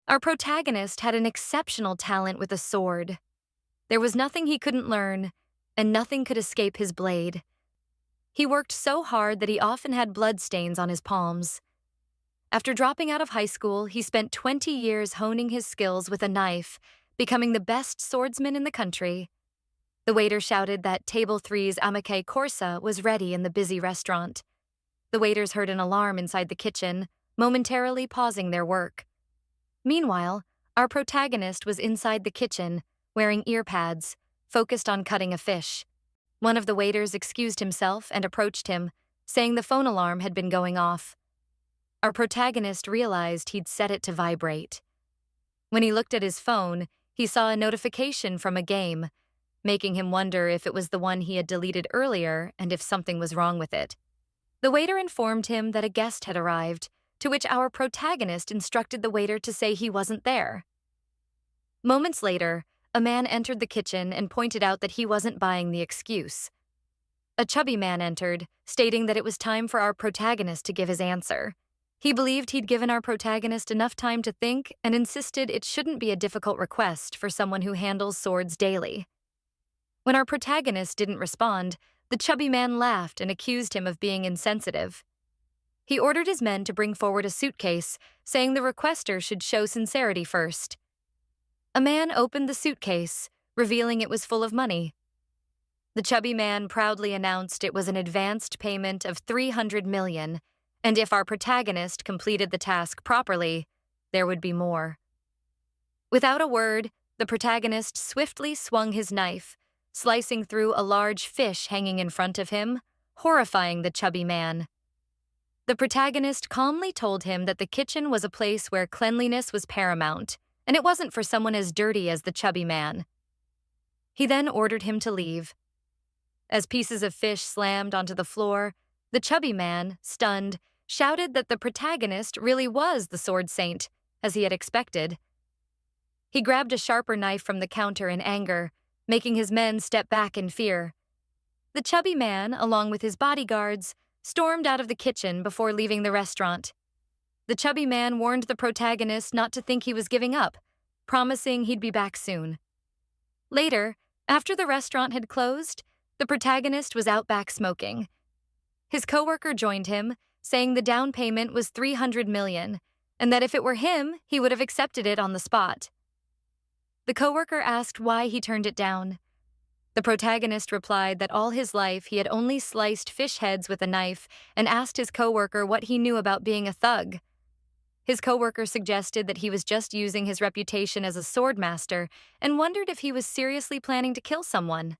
Our protagonist had an exceptional talent with a sword. There was nothing he couldn't learn, and nothing could escape his blade. He worked so hard that he often had bloodstains on his palms. After dropping out of high school, he spent 20 years honing his skills with a knife, becoming the best swordsman in the country. The waiter shouted that Table 3's amiche corsa was ready in the busy restaurant. The waiters heard an alarm inside the kitchen, momentarily pausing their work. Meanwhile, our protagonist was inside the kitchen, wearing ear pads, focused on cutting a fish. One of the waiters excused himself and approached him, saying the phone alarm had been going off. Our protagonist realized he'd set it to vibrate. When he looked at his phone, he saw a notification from a game, making him wonder if it was the one he had deleted earlier and if something was wrong with it. The waiter informed him that a guest had arrived, to which our protagonist instructed the waiter to say he wasn't there. Moments later, a man entered the kitchen and pointed out that he wasn't buying the excuse. A chubby man entered, stating that it was time for our protagonist to give his answer. He believed he'd given our protagonist enough time to think and insisted it shouldn't be a difficult request for someone who handles swords daily. When our protagonist didn't respond, the chubby man laughed and accused him of being insensitive. He ordered his men to bring forward a suitcase, saying the requester should show sincerity first. A man opened the suitcase, revealing it was full of money. The chubby man proudly announced it was an advanced payment of 300 million, and if our protagonist completed the task properly, there would be more. Without a word, the protagonist swiftly swung his knife, slicing through a large fish hanging in front of him, horrifying the chubby man. The protagonist calmly told him that the kitchen was a place where cleanliness was paramount, and it wasn't for someone as dirty as the chubby man. He then ordered him to leave. As pieces of fish slammed onto the floor, the chubby man, stunned, shouted that the protagonist really was the sword saint, as he had expected. He grabbed a sharper knife from the counter in anger, making his men step back in fear. The chubby man, along with his bodyguards, stormed out of the kitchen before leaving the restaurant. The chubby man warned the protagonist not to think he was giving up, promising he'd be back soon. Later, after the restaurant had closed, the protagonist was out back smoking. His coworker joined him, saying the down payment was 300 million, and that if it were him, he would have accepted it on the spot. The coworker asked why he turned it down. The protagonist replied that all his life he had only sliced fish heads with a knife and asked his coworker what he knew about being a thug. His coworker suggested that he was just using his reputation as a sword master and wondered if he was seriously planning to kill someone.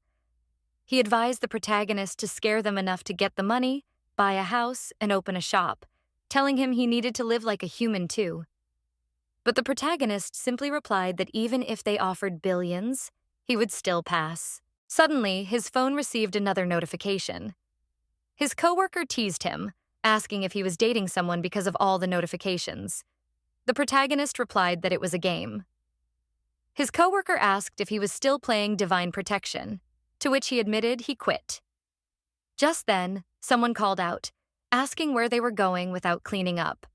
He advised the protagonist to scare them enough to get the money, buy a house, and open a shop, telling him he needed to live like a human too. But the protagonist simply replied that even if they offered billions, he would still pass. Suddenly, his phone received another notification. His coworker teased him, asking if he was dating someone because of all the notifications. The protagonist replied that it was a game. His coworker asked if he was still playing Divine Protection, to which he admitted he quit. Just then, someone called out, asking where they were going without cleaning up.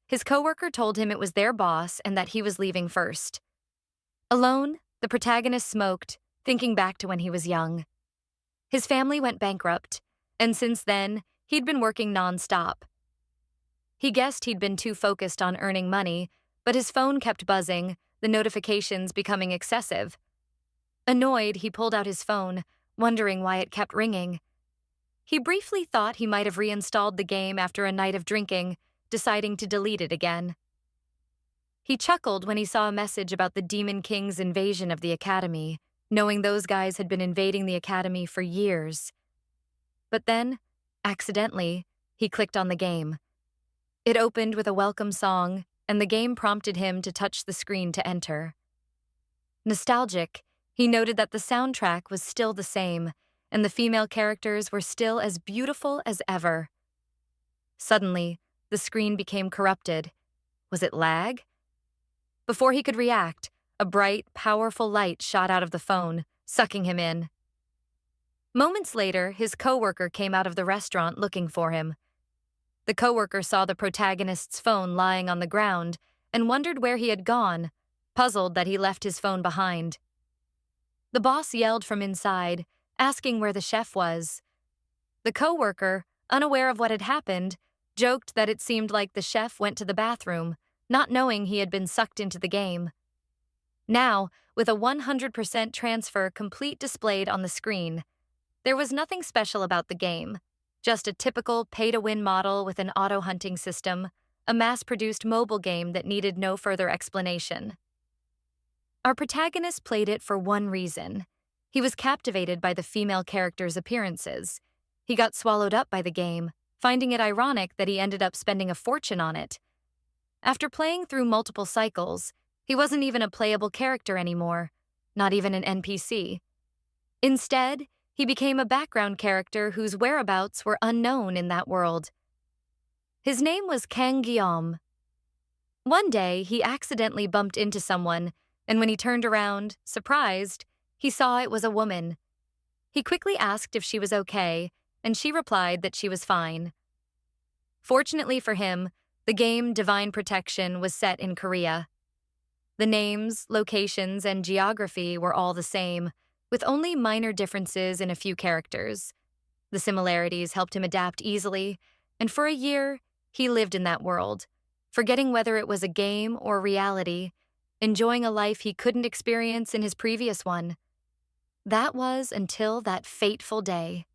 His coworker told him it was their boss and that he was leaving first. Alone, the protagonist smoked, thinking back to when he was young. His family went bankrupt, and since then, he'd been working non-stop. He guessed he'd been too focused on earning money, but his phone kept buzzing, the notifications becoming excessive. Annoyed, he pulled out his phone, wondering why it kept ringing. He briefly thought he might have reinstalled the game after a night of drinking, deciding to delete it again. He chuckled when he saw a message about the Demon King's invasion of the Academy, knowing those guys had been invading the Academy for years. But then, accidentally, he clicked on the game. It opened with a welcome song, and the game prompted him to touch the screen to enter. Nostalgic, he noted that the soundtrack was still the same, and the female characters were still as beautiful as ever. Suddenly, the screen became corrupted. Was it lag? Before he could react, a bright, powerful light shot out of the phone, sucking him in. Moments later, his coworker came out of the restaurant looking for him. The coworker saw the protagonist's phone lying on the ground and wondered where he had gone, puzzled that he left his phone behind. The boss yelled from inside, asking where the chef was. The coworker, unaware of what had happened, joked that it seemed like the chef went to the bathroom, not knowing he had been sucked into the game. Now, with a 100% transfer complete displayed on the screen, there was nothing special about the game, just a typical pay-to-win model with an auto-hunting system, a mass-produced mobile game that needed no further explanation. Our protagonist played it for one reason. He was captivated by the female character's appearances. He got swallowed up by the game, finding it ironic that he ended up spending a fortune on it. After playing through multiple cycles, he wasn't even a playable character anymore, not even an NPC. Instead, he became a background character whose whereabouts were unknown in that world. His name was Kang Guillaume. One day, he accidentally bumped into someone, and when he turned around, surprised, he saw it was a woman. He quickly asked if she was okay, and she replied that she was fine. Fortunately for him, the game Divine Protection was set in Korea. The names, locations, and geography were all the same, with only minor differences in a few characters. The similarities helped him adapt easily, and for a year, he lived in that world, forgetting whether it was a game or reality, enjoying a life he couldn't experience in his previous one. That was until that fateful day.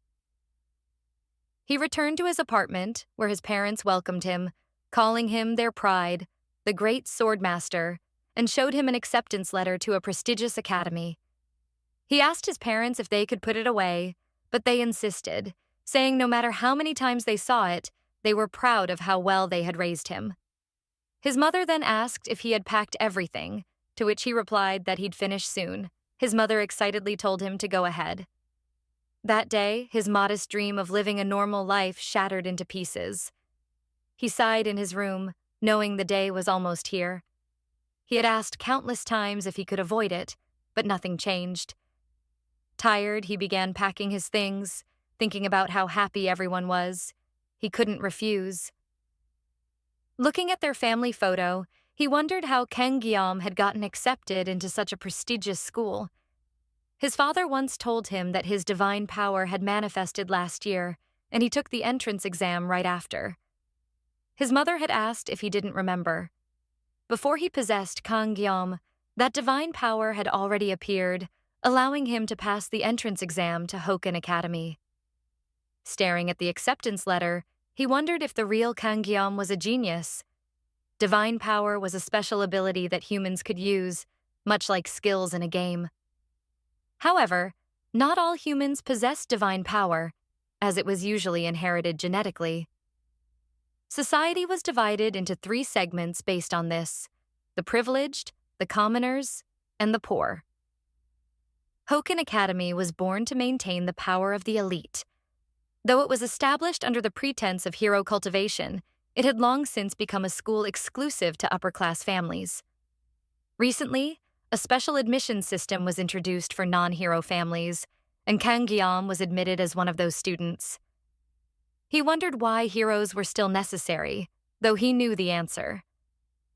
He returned to his apartment, where his parents welcomed him, calling him their pride, the great swordmaster, and showed him an acceptance letter to a prestigious academy. He asked his parents if they could put it away, but they insisted, saying no matter how many times they saw it, they were proud of how well they had raised him. His mother then asked if he had packed everything, to which he replied that he'd finish soon. His mother excitedly told him to go ahead. That day, his modest dream of living a normal life shattered into pieces. He sighed in his room, knowing the day was almost here. He had asked countless times if he could avoid it, but nothing changed. Tired, he began packing his things, thinking about how happy everyone was. He couldn't refuse. Looking at their family photo, he wondered how Kang Guillaume had gotten accepted into such a prestigious school. His father once told him that his divine power had manifested last year, and he took the entrance exam right after. His mother had asked if he didn't remember. Before he possessed Kang Guillaume, that divine power had already appeared, allowing him to pass the entrance exam to Hoken Academy. Staring at the acceptance letter, he wondered if the real Kang Guillaume was a genius. Divine power was a special ability that humans could use, much like skills in a game. However, not all humans possessed divine power, as it was usually inherited genetically. Society was divided into 3 segments based on this: the privileged, the commoners, and the poor. Hoken Academy was born to maintain the power of the elite. Though it was established under the pretense of hero cultivation, it had long since become a school exclusive to upper-class families. Recently, a special admission system was introduced for non-hero families, and Kang Guillaume was admitted as one of those students. He wondered why heroes were still necessary, though he knew the answer.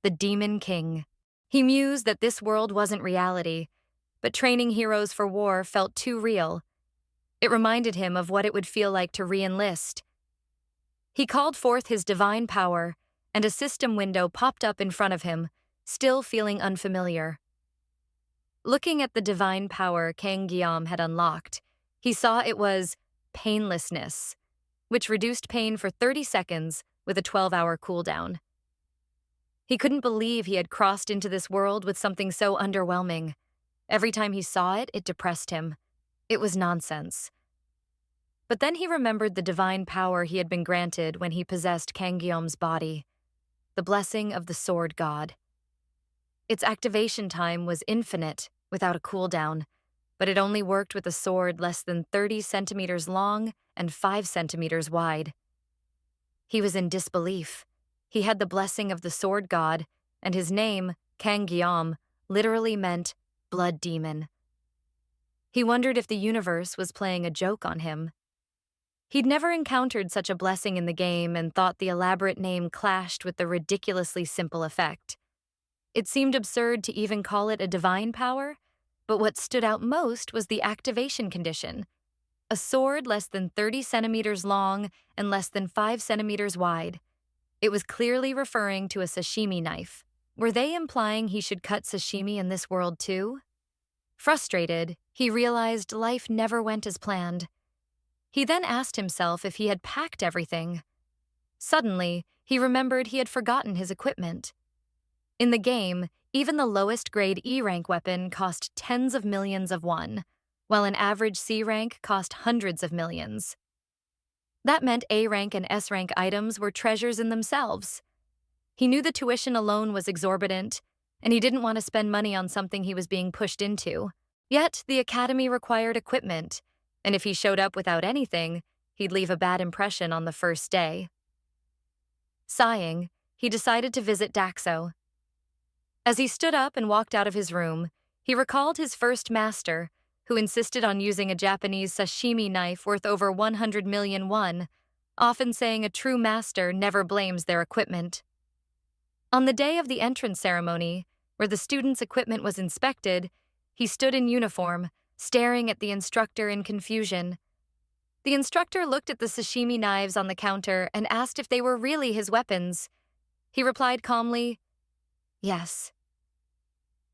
The Demon King. He mused that this world wasn't reality, but training heroes for war felt too real. It reminded him of what it would feel like to re-enlist. He called forth his divine power, and a system window popped up in front of him, still feeling unfamiliar. Looking at the divine power Kang Guillaume had unlocked, he saw it was painlessness, which reduced pain for 30 seconds with a 12-hour cooldown. He couldn't believe he had crossed into this world with something so underwhelming. Every time he saw it, it depressed him. It was nonsense. But then he remembered the divine power he had been granted when he possessed Kang Guillaume's body, the blessing of the sword god. Its activation time was infinite, without a cooldown, but it only worked with a sword less than 30 centimeters long and 5 centimeters wide. He was in disbelief. He had the blessing of the sword god, and his name, Kang Guillaume, literally meant blood demon. He wondered if the universe was playing a joke on him. He'd never encountered such a blessing in the game and thought the elaborate name clashed with the ridiculously simple effect. it seemed absurd to even call it a divine power, but what stood out most was the activation condition. A sword less than 30 centimeters long and less than 5 centimeters wide. It was clearly referring to a sashimi knife. Were they implying he should cut sashimi in this world too? Frustrated, he realized life never went as planned. He then asked himself if he had packed everything. Suddenly, he remembered he had forgotten his equipment. In the game, even the lowest grade E-rank weapon cost tens of millions of won, while an average C-rank cost hundreds of millions. That meant A-rank and S-rank items were treasures in themselves. He knew the tuition alone was exorbitant, and he didn't want to spend money on something he was being pushed into. Yet, the academy required equipment, and if he showed up without anything, he'd leave a bad impression on the first day. Sighing, he decided to visit Daxo. As he stood up and walked out of his room, he recalled his first master, who insisted on using a Japanese sashimi knife worth over 100 million won, often saying a true master never blames their equipment. On the day of the entrance ceremony, where the students' equipment was inspected, he stood in uniform, staring at the instructor in confusion. The instructor looked at the sashimi knives on the counter and asked if they were really his weapons. He replied calmly, "Yes."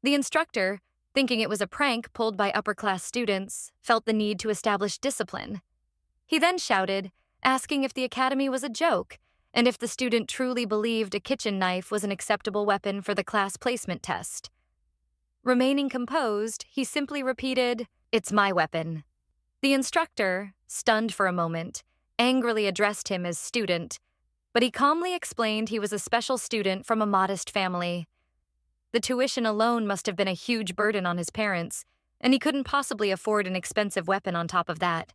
The instructor, thinking it was a prank pulled by upper-class students, felt the need to establish discipline. He then shouted, asking if the academy was a joke, and if the student truly believed a kitchen knife was an acceptable weapon for the class placement test. Remaining composed, he simply repeated, "It's my weapon." The instructor, stunned for a moment, angrily addressed him as student, but he calmly explained he was a special student from a modest family. The tuition alone must have been a huge burden on his parents, and he couldn't possibly afford an expensive weapon on top of that.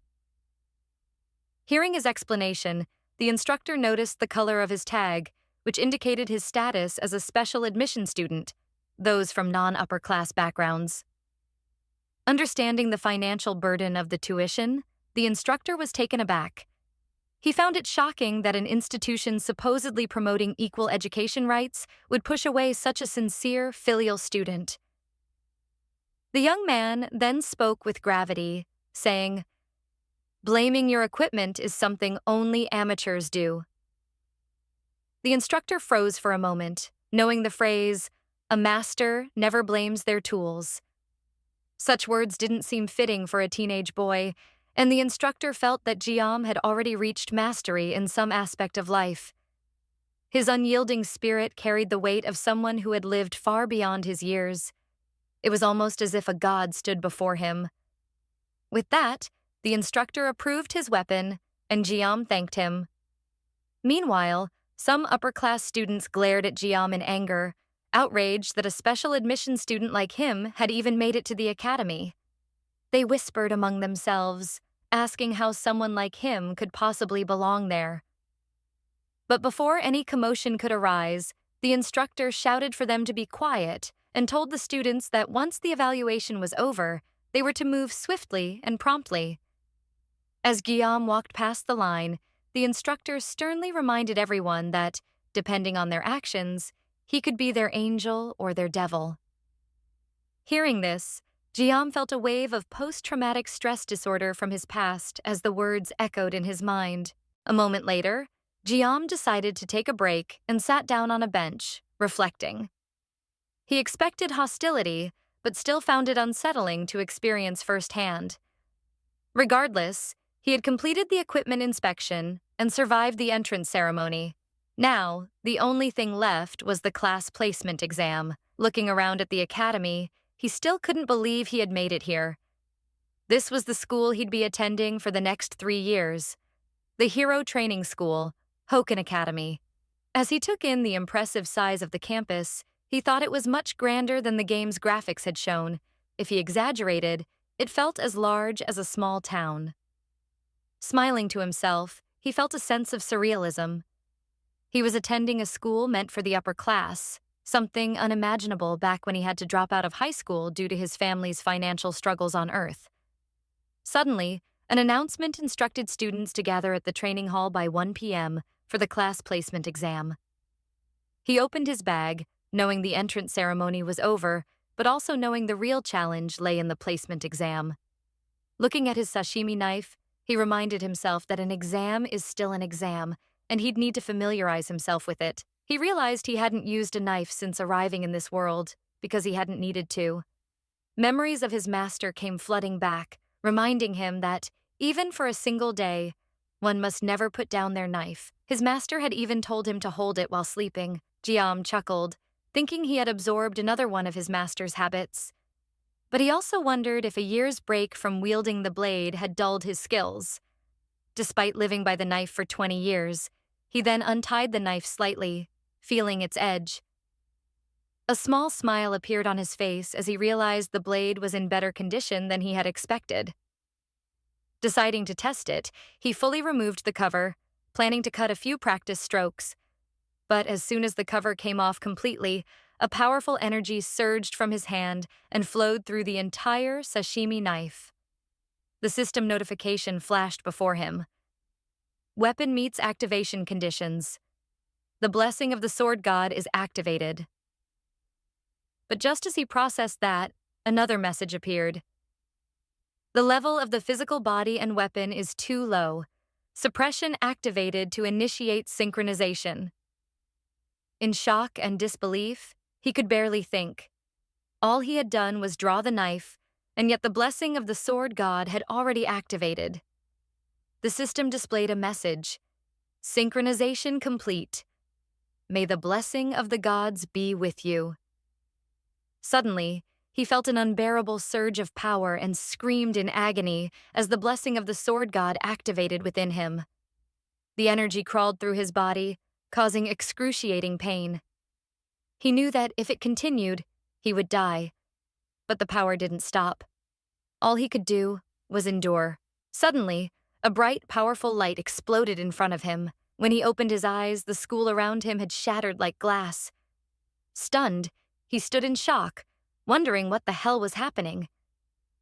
Hearing his explanation, the instructor noticed the color of his tag, which indicated his status as a special admission student, those from non-upper-class backgrounds. Understanding the financial burden of the tuition, the instructor was taken aback. He found it shocking that an institution supposedly promoting equal education rights would push away such a sincere, filial student. The young man then spoke with gravity, saying, "Blaming your equipment is something only amateurs do." The instructor froze for a moment, knowing the phrase, "A master never blames their tools." Such words didn't seem fitting for a teenage boy, and the instructor felt that Jiam had already reached mastery in some aspect of life. His unyielding spirit carried the weight of someone who had lived far beyond his years. It was almost as if a god stood before him. With that, the instructor approved his weapon, and Jiam thanked him. Meanwhile, some upper-class students glared at Jiam in anger, outraged that a special admission student like him had even made it to the academy. They whispered among themselves, asking how someone like him could possibly belong there. But before any commotion could arise, the instructor shouted for them to be quiet and told the students that once the evaluation was over, they were to move swiftly and promptly. As Guillaume walked past the line, the instructor sternly reminded everyone that, depending on their actions, he could be their angel or their devil. Hearing this, Guillaume felt a wave of post-traumatic stress disorder from his past as the words echoed in his mind. A moment later, Guillaume decided to take a break and sat down on a bench, reflecting. He expected hostility, but still found it unsettling to experience firsthand. Regardless, he had completed the equipment inspection and survived the entrance ceremony. Now, the only thing left was the class placement exam. Looking around at the academy, he still couldn't believe he had made it here. This was the school he'd be attending for the next 3 years. The Hero Training School, Hoken Academy. As he took in the impressive size of the campus, he thought it was much grander than the game's graphics had shown. If he exaggerated, it felt as large as a small town. Smiling to himself, he felt a sense of surrealism. He was attending a school meant for the upper class, something unimaginable back when he had to drop out of high school due to his family's financial struggles on Earth. Suddenly, an announcement instructed students to gather at the training hall by 1 p.m. for the class placement exam. He opened his bag, knowing the entrance ceremony was over, but also knowing the real challenge lay in the placement exam. Looking at his sashimi knife, he reminded himself that an exam is still an exam, and he'd need to familiarize himself with it. He realized he hadn't used a knife since arriving in this world, because he hadn't needed to. Memories of his master came flooding back, reminding him that, even for a single day, one must never put down their knife. His master had even told him to hold it while sleeping. Jiam chuckled, thinking he had absorbed another one of his master's habits. But he also wondered if a year's break from wielding the blade had dulled his skills. Despite living by the knife for 20 years, he then untied the knife slightly, feeling its edge. A small smile appeared on his face as he realized the blade was in better condition than he had expected. Deciding to test it, he fully removed the cover, planning to cut a few practice strokes. But as soon as the cover came off completely, a powerful energy surged from his hand and flowed through the entire sashimi knife. The system notification flashed before him. Weapon meets activation conditions. The blessing of the sword god is activated. But just as he processed that, another message appeared. The level of the physical body and weapon is too low. Suppression activated to initiate synchronization. In shock and disbelief, he could barely think. All he had done was draw the knife, and yet the blessing of the sword god had already activated. The system displayed a message. Synchronization complete. May the blessing of the gods be with you. Suddenly, he felt an unbearable surge of power and screamed in agony as the blessing of the sword god activated within him. The energy crawled through his body, causing excruciating pain. He knew that if it continued, he would die. But the power didn't stop. All he could do was endure. Suddenly, a bright, powerful light exploded in front of him. When he opened his eyes, the school around him had shattered like glass. Stunned, he stood in shock, wondering what the hell was happening.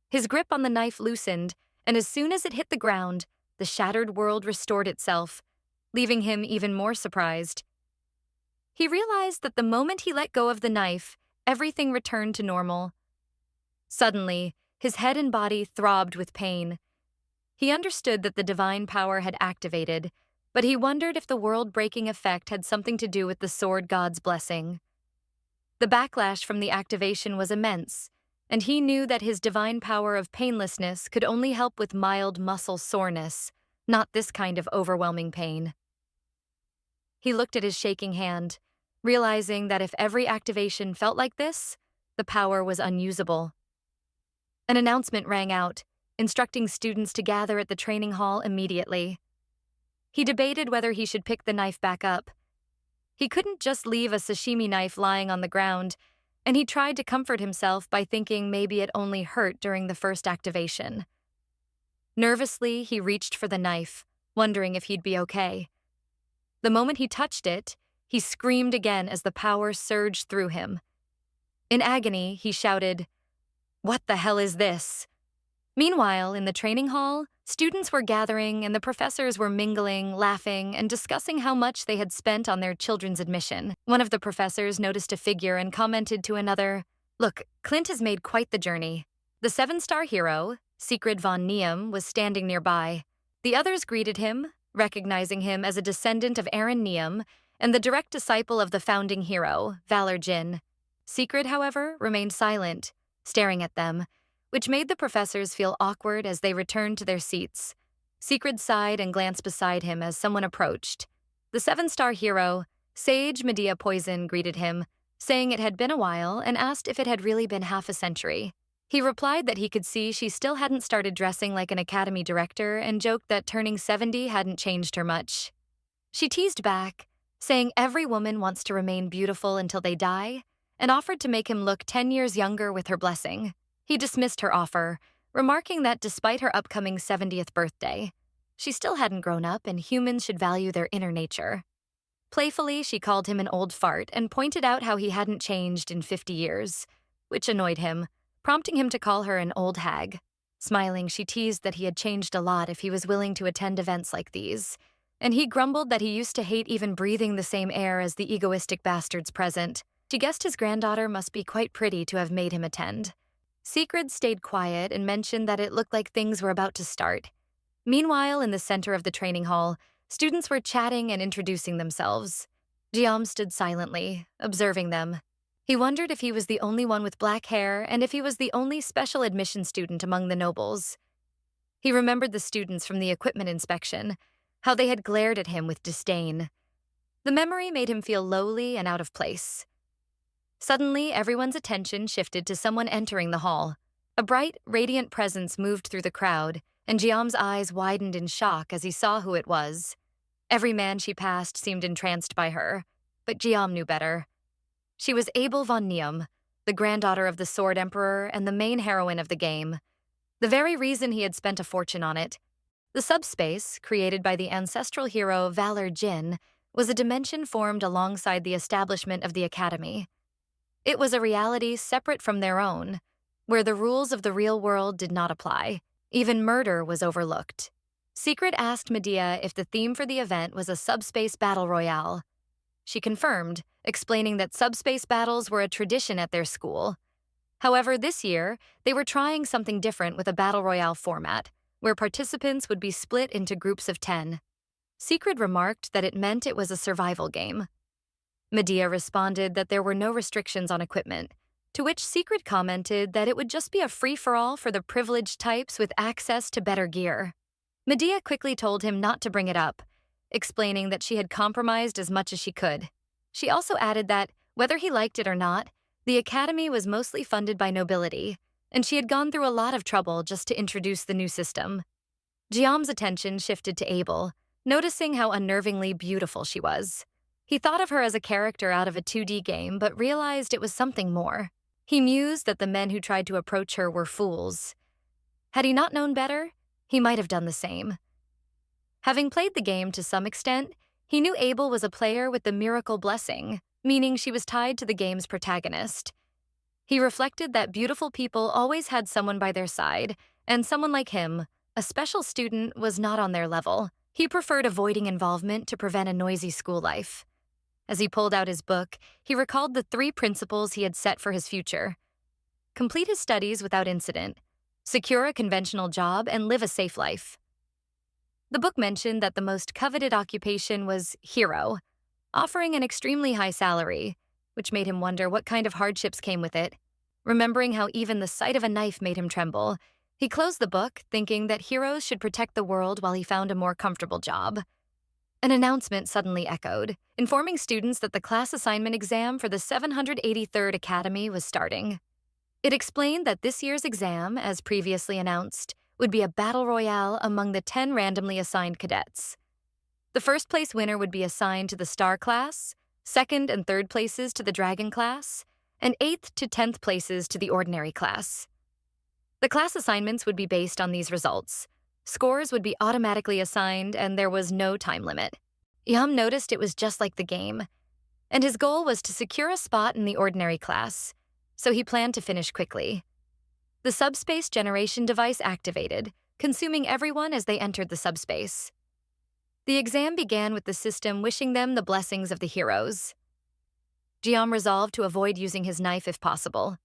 His grip on the knife loosened, and as soon as it hit the ground, the shattered world restored itself, leaving him even more surprised. He realized that the moment he let go of the knife, everything returned to normal. Suddenly, his head and body throbbed with pain. He understood that the divine power had activated, but he wondered if the world-breaking effect had something to do with the sword god's blessing. The backlash from the activation was immense, and he knew that his divine power of painlessness could only help with mild muscle soreness, not this kind of overwhelming pain. He looked at his shaking hand, realizing that if every activation felt like this, the power was unusable. An announcement rang out, instructing students to gather at the training hall immediately. He debated whether he should pick the knife back up. He couldn't just leave a sashimi knife lying on the ground, and he tried to comfort himself by thinking maybe it only hurt during the first activation. Nervously, he reached for the knife, wondering if he'd be okay. The moment he touched it, he screamed again as the power surged through him. In agony, he shouted, "What the hell is this?" Meanwhile, in the training hall, students were gathering and the professors were mingling, laughing, and discussing how much they had spent on their children's admission. One of the professors noticed a figure and commented to another, "Look, Clint has made quite the journey." The 7-star hero, Sigrid von Neum, was standing nearby. The others greeted him, recognizing him as a descendant of Aaron Neum and the direct disciple of the founding hero, Valor Jin. Sigrid, however, remained silent, staring at them, which made the professors feel awkward as they returned to their seats. Sigrid sighed and glanced beside him as someone approached. The 7-star hero, Sage Medea Poison, greeted him, saying it had been a while and asked if it had really been half a century. He replied that he could see she still hadn't started dressing like an academy director and joked that turning 70 hadn't changed her much. She teased back, saying every woman wants to remain beautiful until they die, and offered to make him look 10 years younger with her blessing. He dismissed her offer, remarking that despite her upcoming 70th birthday, she still hadn't grown up and humans should value their inner nature. Playfully, she called him an old fart and pointed out how he hadn't changed in 50 years, which annoyed him, prompting him to call her an old hag. Smiling, she teased that he had changed a lot if he was willing to attend events like these, and he grumbled that he used to hate even breathing the same air as the egoistic bastards present. She She guessed his granddaughter must be quite pretty to have made him attend. Secret stayed quiet and mentioned that it looked like things were about to start. Meanwhile, in the center of the training hall, students were chatting and introducing themselves. Jiam stood silently, observing them. He wondered if he was the only one with black hair and if he was the only special admission student among the nobles. He remembered the students from the equipment inspection, how they had glared at him with disdain. The memory made him feel lowly and out of place. Suddenly, everyone's attention shifted to someone entering the hall. A bright, radiant presence moved through the crowd, and Jiam's eyes widened in shock as he saw who it was. Every man she passed seemed entranced by her, but Jiam knew better. She was Abel von Neum, the granddaughter of the Sword Emperor and the main heroine of the game. The very reason he had spent a fortune on it. The subspace, created by the ancestral hero Valor Jin, was a dimension formed alongside the establishment of the Academy. It was a reality separate from their own, where the rules of the real world did not apply. Even murder was overlooked. Secret asked Medea if the theme for the event was a subspace battle royale. She confirmed, explaining that subspace battles were a tradition at their school. However, this year, they were trying something different with a battle royale format, where participants would be split into groups of 10. Secret remarked that it meant it was a survival game. Medea responded that there were no restrictions on equipment, to which Secret commented that it would just be a free-for-all for the privileged types with access to better gear. Medea quickly told him not to bring it up, explaining that she had compromised as much as she could. She also added that, whether he liked it or not, the Academy was mostly funded by nobility, and she had gone through a lot of trouble just to introduce the new system. Jiam's attention shifted to Abel, noticing how unnervingly beautiful she was. He thought of her as a character out of a 2D game, but realized it was something more. He mused that the men who tried to approach her were fools. Had he not known better, he might have done the same. Having played the game to some extent, he knew Abel was a player with the miracle blessing, meaning she was tied to the game's protagonist. He reflected that beautiful people always had someone by their side, and someone like him, a special student, was not on their level. He preferred avoiding involvement to prevent a noisy school life. As he pulled out his book, he recalled the 3 principles he had set for his future. Complete his studies without incident, secure a conventional job, and live a safe life. The book mentioned that the most coveted occupation was hero, offering an extremely high salary, which made him wonder what kind of hardships came with it. Remembering how even the sight of a knife made him tremble, he closed the book, thinking that heroes should protect the world while he found a more comfortable job. An announcement suddenly echoed, informing students that the class assignment exam for the 783rd Academy was starting. It explained that this year's exam, as previously announced, would be a battle royale among the 10 randomly assigned cadets. The first place winner would be assigned to the Star class, second and third places to the Dragon class, and 8th to 10th places to the Ordinary class. The class assignments would be based on these results. Scores would be automatically assigned, and there was no time limit. Yam noticed it was just like the game, and his goal was to secure a spot in the Ordinary class, so he planned to finish quickly. The subspace generation device activated, consuming everyone as they entered the subspace. The exam began with the system wishing them the blessings of the heroes. Jiam resolved to avoid using his knife if possible.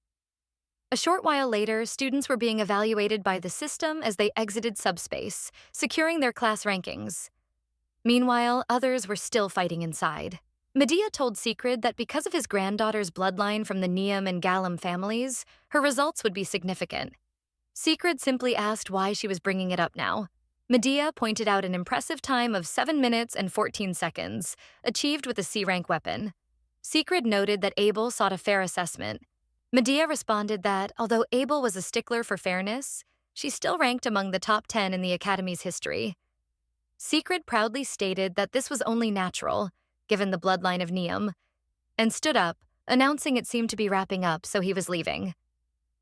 A short while later, students were being evaluated by the system as they exited subspace, securing their class rankings. Meanwhile, others were still fighting inside. Medea told Secret that because of his granddaughter's bloodline from the Neum and Gallum families, her results would be significant. Secret simply asked why she was bringing it up now. Medea pointed out an impressive time of 7 minutes and 14 seconds, achieved with a C-rank weapon. Secret noted that Abel sought a fair assessment. Medea responded that, although Abel was a stickler for fairness, she still ranked among the top 10 in the Academy's history. Secret proudly stated that this was only natural, given the bloodline of Neum, and stood up, announcing it seemed to be wrapping up, so he was leaving.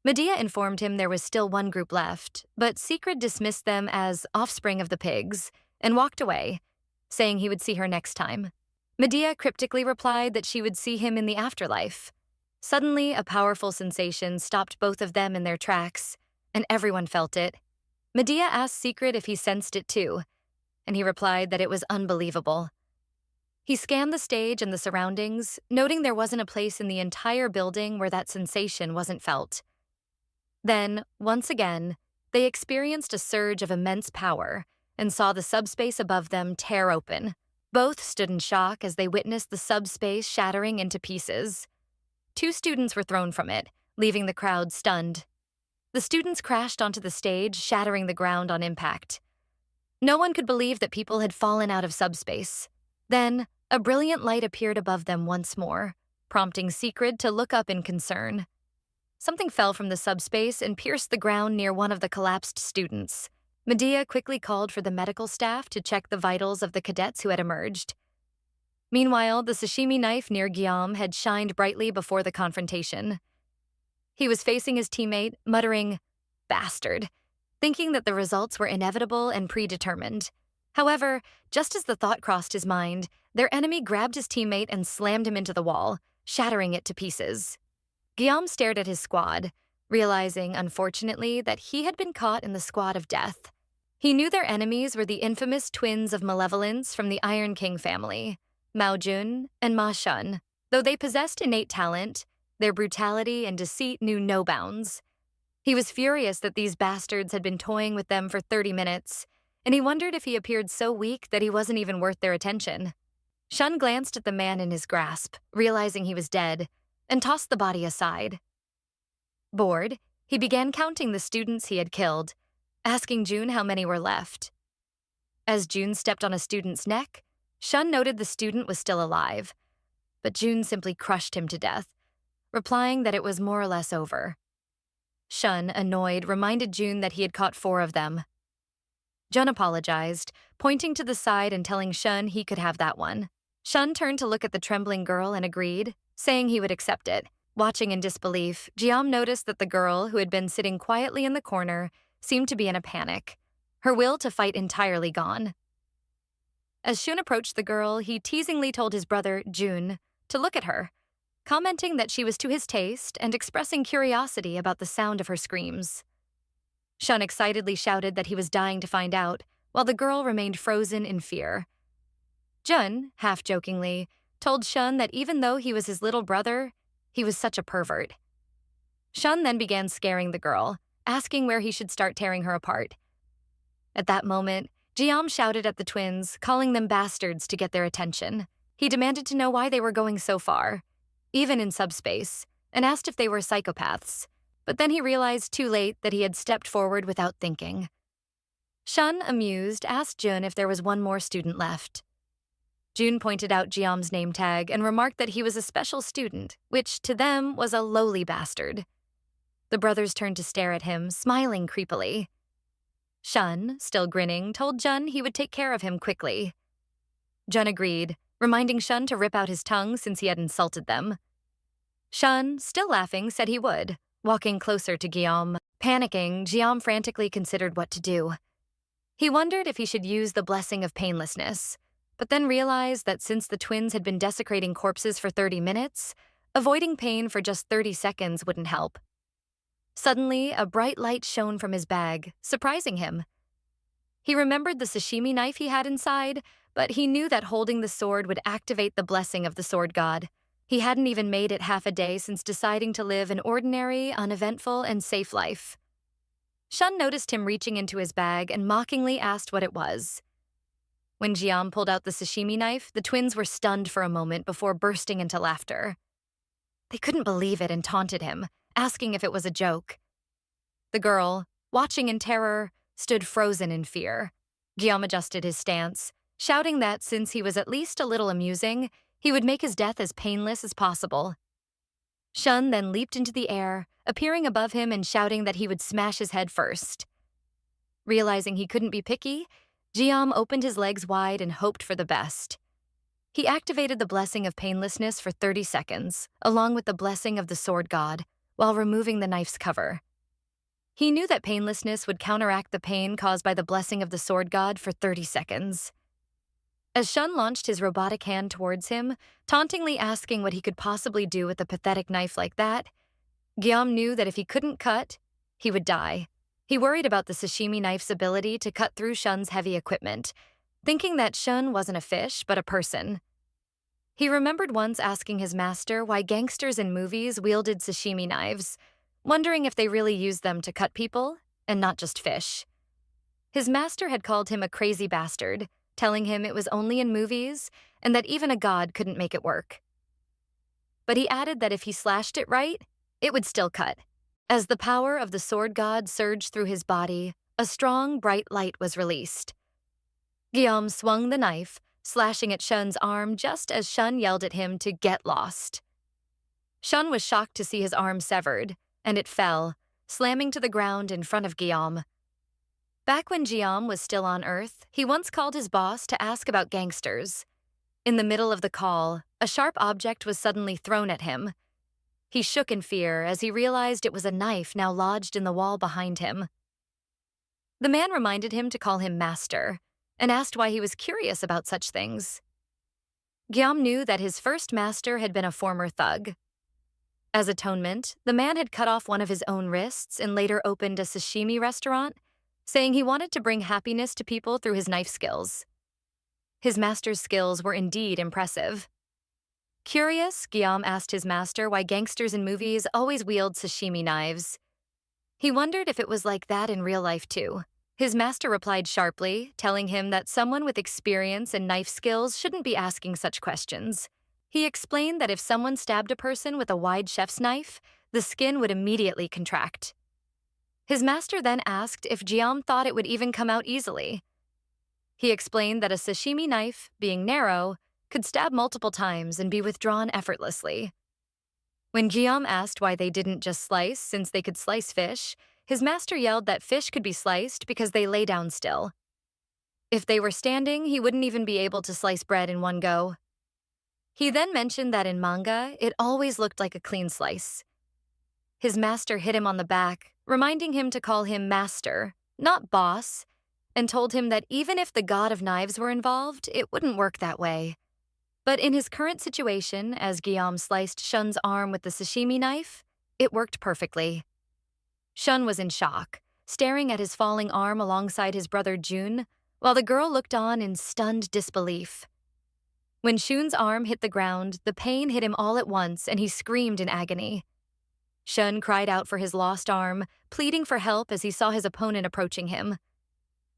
Medea informed him there was still one group left, but Secret dismissed them as offspring of the pigs and walked away, saying he would see her next time. Medea cryptically replied that she would see him in the afterlife. Suddenly, a powerful sensation stopped both of them in their tracks, and everyone felt it. Medea asked Secret if he sensed it too, and he replied that it was unbelievable. He scanned the stage and the surroundings, noting there wasn't a place in the entire building where that sensation wasn't felt. Then, once again, they experienced a surge of immense power and saw the subspace above them tear open. Both stood in shock as they witnessed the subspace shattering into pieces. Two students were thrown from it, leaving the crowd stunned. The students crashed onto the stage, shattering the ground on impact. No one could believe that people had fallen out of subspace. Then, a brilliant light appeared above them once more, prompting Secret to look up in concern. Something fell from the subspace and pierced the ground near one of the collapsed students. Medea quickly called for the medical staff to check the vitals of the cadets who had emerged. Meanwhile, the sashimi knife near Guillaume had shined brightly before the confrontation. He was facing his teammate, muttering, "Bastard," thinking that the results were inevitable and predetermined. However, just as the thought crossed his mind, their enemy grabbed his teammate and slammed him into the wall, shattering it to pieces. Guillaume stared at his squad, realizing, unfortunately, that he had been caught in the squad of death. He knew their enemies were the infamous twins of malevolence from the Iron King family, Mao Jun and Ma Shun. Though they possessed innate talent, their brutality and deceit knew no bounds. He was furious that these bastards had been toying with them for 30 minutes, and he wondered if he appeared so weak that he wasn't even worth their attention. Shun glanced at the man in his grasp, realizing he was dead, and tossed the body aside. Bored, he began counting the students he had killed, asking Jun how many were left. As Jun stepped on a student's neck, Shun noted the student was still alive, but Jun simply crushed him to death, replying that it was more or less over. Shun, annoyed, reminded Jun that he had caught 4 of them. Jun apologized, pointing to the side and telling Shun he could have that one. Shun turned to look at the trembling girl and agreed, saying he would accept it. Watching in disbelief, Jiam noticed that the girl, who had been sitting quietly in the corner, seemed to be in a panic, her will to fight entirely gone. As Shun approached the girl, he teasingly told his brother, Jun, to look at her, commenting that she was to his taste and expressing curiosity about the sound of her screams. Shun excitedly shouted that he was dying to find out, while the girl remained frozen in fear. Jun, half-jokingly, told Shun that even though he was his little brother, he was such a pervert. Shun then began scaring the girl, asking where he should start tearing her apart. At that moment, Jiam shouted at the twins, calling them bastards to get their attention. He demanded to know why they were going so far, even in subspace, and asked if they were psychopaths. But then he realized too late that he had stepped forward without thinking. Shun, amused, asked Jun if there was one more student left. Jun pointed out Jiam's name tag and remarked that he was a special student, which, to them, was a lowly bastard. The brothers turned to stare at him, smiling creepily. Shun, still grinning, told Jun he would take care of him quickly. Jun agreed, reminding Shun to rip out his tongue since he had insulted them. Shun, still laughing, said he would, walking closer to Guillaume. Panicking, Guillaume frantically considered what to do. He wondered if he should use the blessing of painlessness, but then realized that since the twins had been desecrating corpses for 30 minutes, avoiding pain for just 30 seconds wouldn't help. Suddenly, a bright light shone from his bag, surprising him. He remembered the sashimi knife he had inside, but he knew that holding the sword would activate the blessing of the sword god. He hadn't even made it half a day since deciding to live an ordinary, uneventful, and safe life. Shun noticed him reaching into his bag and mockingly asked what it was. When Jiam pulled out the sashimi knife, the twins were stunned for a moment before bursting into laughter. They couldn't believe it and taunted him, asking if it was a joke. The girl, watching in terror, stood frozen in fear. Guillaume adjusted his stance, shouting that since he was at least a little amusing, he would make his death as painless as possible. Shun then leaped into the air, appearing above him and shouting that he would smash his head first. Realizing he couldn't be picky, Jiam opened his legs wide and hoped for the best. He activated the blessing of painlessness for 30 seconds, along with the blessing of the sword god, while removing the knife's cover. He knew that painlessness would counteract the pain caused by the blessing of the sword god for 30 seconds. As Shun launched his robotic hand towards him, tauntingly asking what he could possibly do with a pathetic knife like that, Guillaume knew that if he couldn't cut, he would die. He worried about the sashimi knife's ability to cut through Shun's heavy equipment, thinking that Shun wasn't a fish but a person. He remembered once asking his master why gangsters in movies wielded sashimi knives, wondering if they really used them to cut people and not just fish. His master had called him a crazy bastard, telling him it was only in movies and that even a god couldn't make it work. But he added that if he slashed it right, it would still cut. As the power of the sword god surged through his body, a strong, bright light was released. Guillaume swung the knife, slashing at Shun's arm just as Shun yelled at him to get lost. Shun was shocked to see his arm severed, and it fell, slamming to the ground in front of Guillaume. Back when Guillaume was still on Earth, he once called his boss to ask about gangsters. In the middle of the call, a sharp object was suddenly thrown at him. He shook in fear as he realized it was a knife now lodged in the wall behind him. The man reminded him to call him master, and asked why he was curious about such things. Guillaume knew that his first master had been a former thug. As atonement, the man had cut off one of his own wrists and later opened a sashimi restaurant, saying he wanted to bring happiness to people through his knife skills. His master's skills were indeed impressive. Curious, Guillaume asked his master why gangsters in movies always wield sashimi knives. He wondered if it was like that in real life too. His master replied sharply, telling him that someone with experience and knife skills shouldn't be asking such questions. He explained that if someone stabbed a person with a wide chef's knife, the skin would immediately contract. His master then asked if Guillaume thought it would even come out easily. He explained that a sashimi knife, being narrow, could stab multiple times and be withdrawn effortlessly. When Guillaume asked why they didn't just slice since they could slice fish, his master yelled that fish could be sliced because they lay down still. If they were standing, he wouldn't even be able to slice bread in one go. He then mentioned that in manga, it always looked like a clean slice. His master hit him on the back, reminding him to call him master, not boss, and told him that even if the god of knives were involved, it wouldn't work that way. But in his current situation, as Guillaume sliced Shun's arm with the sashimi knife, it worked perfectly. Shun was in shock, staring at his falling arm alongside his brother Jun, while the girl looked on in stunned disbelief. When Shun's arm hit the ground, the pain hit him all at once and he screamed in agony. Shun cried out for his lost arm, pleading for help as he saw his opponent approaching him.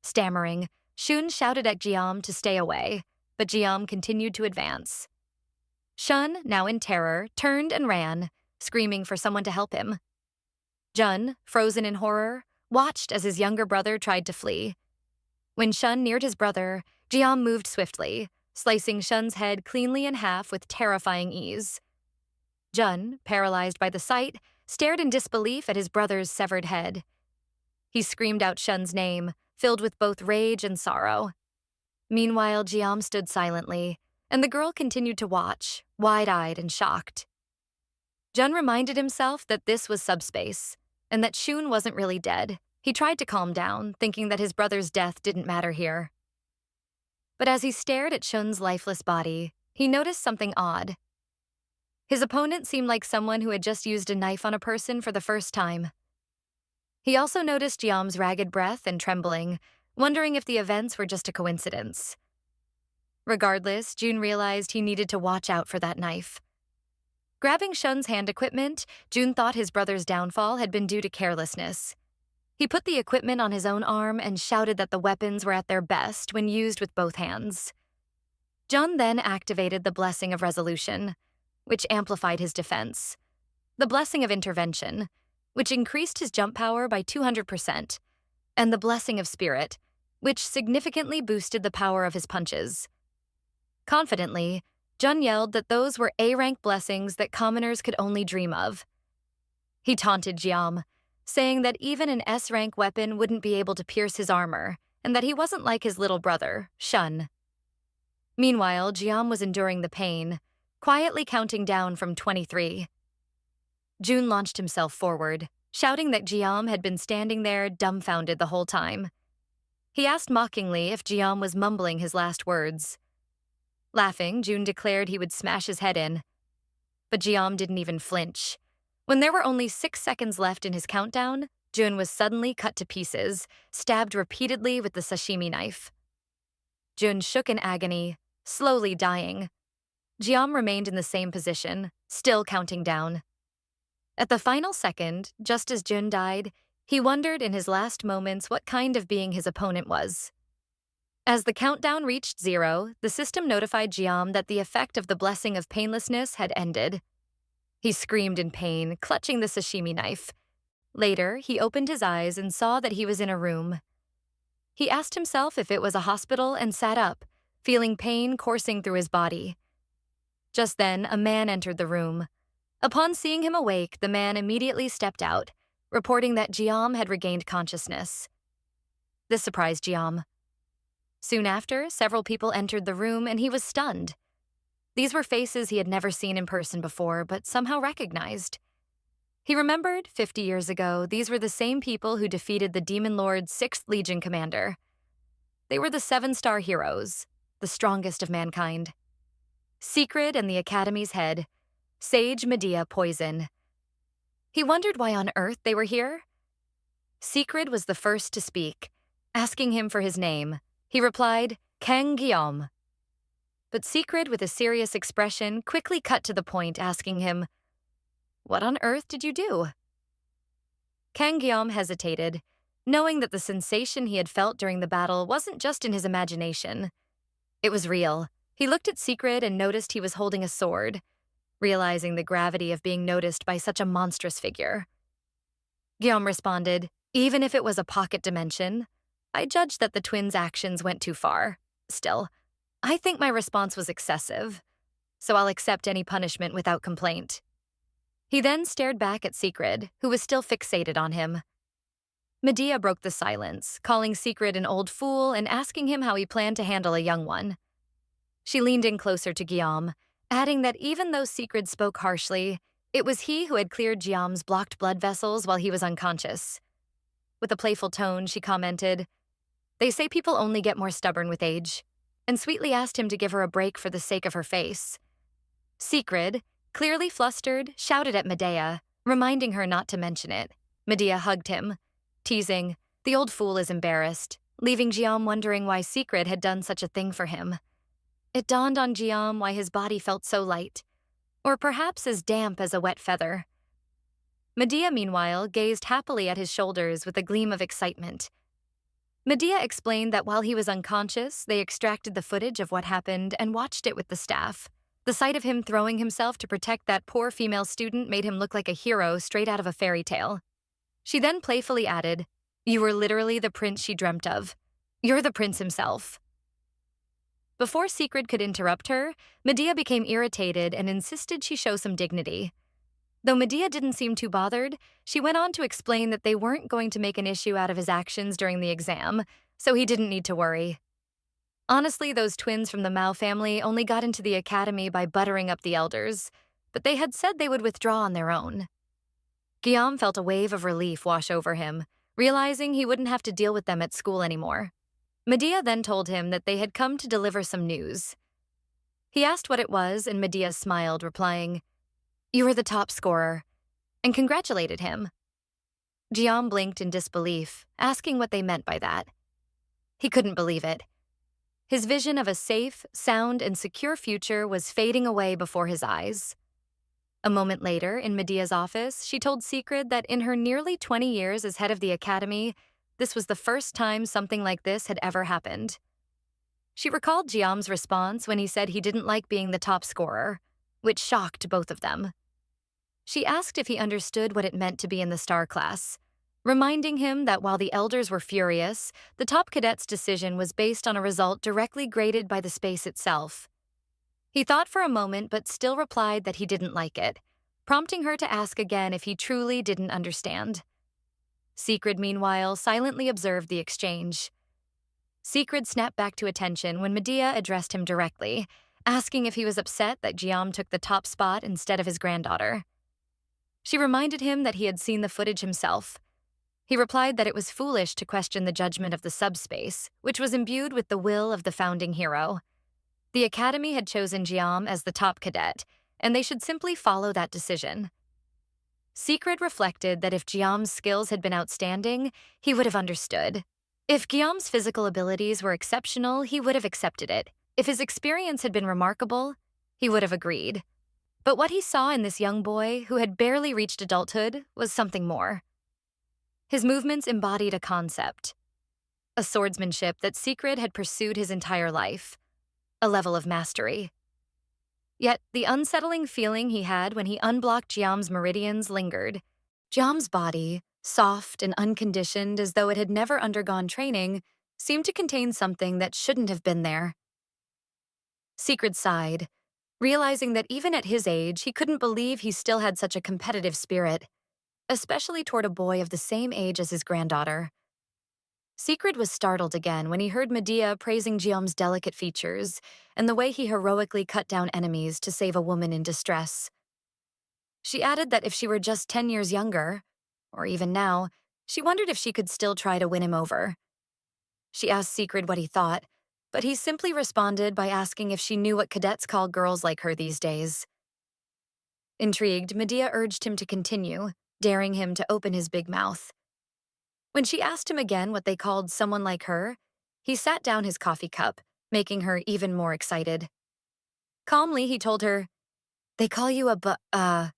Stammering, Shun shouted at Guillaume to stay away, but Guillaume continued to advance. Shun, now in terror, turned and ran, screaming for someone to help him. Jun, frozen in horror, watched as his younger brother tried to flee. When Shun neared his brother, Guillaume moved swiftly, slicing Shun's head cleanly in half with terrifying ease. Jun, paralyzed by the sight, stared in disbelief at his brother's severed head. He screamed out Shun's name, filled with both rage and sorrow. Meanwhile, Guillaume stood silently, and the girl continued to watch, wide-eyed and shocked. Jun reminded himself that this was subspace, and that Shun wasn't really dead. He tried to calm down, thinking that his brother's death didn't matter here. But as he stared at Shun's lifeless body, he noticed something odd. His opponent seemed like someone who had just used a knife on a person for the first time. He also noticed Guillaume's ragged breath and trembling, wondering if the events were just a coincidence. Regardless, Jun realized he needed to watch out for that knife. Grabbing Shun's hand equipment, Jun thought his brother's downfall had been due to carelessness. He put the equipment on his own arm and shouted that the weapons were at their best when used with both hands. Jun then activated the Blessing of Resolution, which amplified his defense. The Blessing of Intervention, which increased his jump power by 200%, and the Blessing of Spirit, which significantly boosted the power of his punches. Confidently, Jun yelled that those were A-rank blessings that commoners could only dream of. He taunted Guillaume, saying that even an S-rank weapon wouldn't be able to pierce his armor, and that he wasn't like his little brother, Shun. Meanwhile, Guillaume was enduring the pain, quietly counting down from 23. Jun launched himself forward, shouting that Guillaume had been standing there dumbfounded the whole time. He asked mockingly if Guillaume was mumbling his last words. Laughing, Jun declared he would smash his head in. But Guillaume didn't even flinch. When there were only 6 seconds left in his countdown, Jun was suddenly cut to pieces, stabbed repeatedly with the sashimi knife. Jun shook in agony, slowly dying. Jiam remained in the same position, still counting down. At the final second, just as Jun died, he wondered in his last moments what kind of being his opponent was. As the countdown reached 0, the system notified Jiam that the effect of the blessing of painlessness had ended. He screamed in pain, clutching the sashimi knife. Later, he opened his eyes and saw that he was in a room. He asked himself if it was a hospital and sat up, feeling pain coursing through his body. Just then, a man entered the room. Upon seeing him awake, the man immediately stepped out, reporting that Jiam had regained consciousness. This surprised Jiam. Soon after, several people entered the room and he was stunned. These were faces he had never seen in person before, but somehow recognized. He remembered, 50 years ago, these were the same people who defeated the Demon Lord's 6th Legion commander. They were the 7-star heroes, the strongest of mankind. Secret and the Academy's head, Sage Medea Poison. He wondered why on earth they were here. Secret was the first to speak, asking him for his name. He replied, Kang Guillaume. But Secret, with a serious expression, quickly cut to the point, asking him, "What on earth did you do?" Kang Guillaume hesitated, knowing that the sensation he had felt during the battle wasn't just in his imagination. It was real. He looked at Secret and noticed he was holding a sword, realizing the gravity of being noticed by such a monstrous figure. Guillaume responded, "Even if it was a pocket dimension, I judged that the twins' actions went too far. Still, I think my response was excessive, so I'll accept any punishment without complaint." He then stared back at Secret, who was still fixated on him. Medea broke the silence, calling Secret an old fool and asking him how he planned to handle a young one. She leaned in closer to Guillaume, adding that even though Secret spoke harshly, it was he who had cleared Guillaume's blocked blood vessels while he was unconscious. With a playful tone, she commented, "They say people only get more stubborn with age," and sweetly asked him to give her a break for the sake of her face. Secret, clearly flustered, shouted at Medea, reminding her not to mention it. Medea hugged him, teasing, "The old fool is embarrassed," leaving Guillaume wondering why Secret had done such a thing for him. It dawned on Guillaume why his body felt so light, or perhaps as damp as a wet feather. Medea, meanwhile, gazed happily at his shoulders with a gleam of excitement. Medea explained that while he was unconscious, they extracted the footage of what happened and watched it with the staff. The sight of him throwing himself to protect that poor female student made him look like a hero straight out of a fairy tale. She then playfully added, "You were literally the prince she dreamt of. You're the prince himself." Before Secret could interrupt her, Medea became irritated and insisted she show some dignity. Though Medea didn't seem too bothered, she went on to explain that they weren't going to make an issue out of his actions during the exam, so he didn't need to worry. Honestly, those twins from the Mao family only got into the academy by buttering up the elders, but they had said they would withdraw on their own. Guillaume felt a wave of relief wash over him, realizing he wouldn't have to deal with them at school anymore. Medea then told him that they had come to deliver some news. He asked what it was, and Medea smiled, replying, "You were the top scorer," and congratulated him. Guillaume blinked in disbelief, asking what they meant by that. He couldn't believe it. His vision of a safe, sound, and secure future was fading away before his eyes. A moment later, in Medea's office, she told Secret that in her nearly 20 years as head of the academy, this was the first time something like this had ever happened. She recalled Guillaume's response when he said he didn't like being the top scorer, which shocked both of them. She asked if he understood what it meant to be in the star class, reminding him that while the elders were furious, the top cadet's decision was based on a result directly graded by the space itself. He thought for a moment but still replied that he didn't like it, prompting her to ask again if he truly didn't understand. Secret, meanwhile, silently observed the exchange. Secret snapped back to attention when Medea addressed him directly, asking if he was upset that Guillaume took the top spot instead of his granddaughter. She reminded him that he had seen the footage himself. He replied that it was foolish to question the judgment of the subspace, which was imbued with the will of the founding hero. The Academy had chosen Guillaume as the top cadet, and they should simply follow that decision. Secret reflected that if Guillaume's skills had been outstanding, he would have understood. If Guillaume's physical abilities were exceptional, he would have accepted it. If his experience had been remarkable, he would have agreed. But what he saw in this young boy, who had barely reached adulthood, was something more. His movements embodied a concept, a swordsmanship that Secret had pursued his entire life, a level of mastery. Yet the unsettling feeling he had when he unblocked Jiam's meridians lingered. Jiam's body, soft and unconditioned as though it had never undergone training, seemed to contain something that shouldn't have been there. Secret sighed, realizing that even at his age, he couldn't believe he still had such a competitive spirit, especially toward a boy of the same age as his granddaughter. Secret was startled again when he heard Medea praising Jiam's delicate features and the way he heroically cut down enemies to save a woman in distress. She added that if she were just 10 years younger, or even now, she wondered if she could still try to win him over. She asked Secret what he thought, but he simply responded by asking if she knew what cadets call girls like her these days. Intrigued, Medea urged him to continue, daring him to open his big mouth. When she asked him again what they called someone like her, he sat down his coffee cup, making her even more excited. Calmly, he told her, "They call you a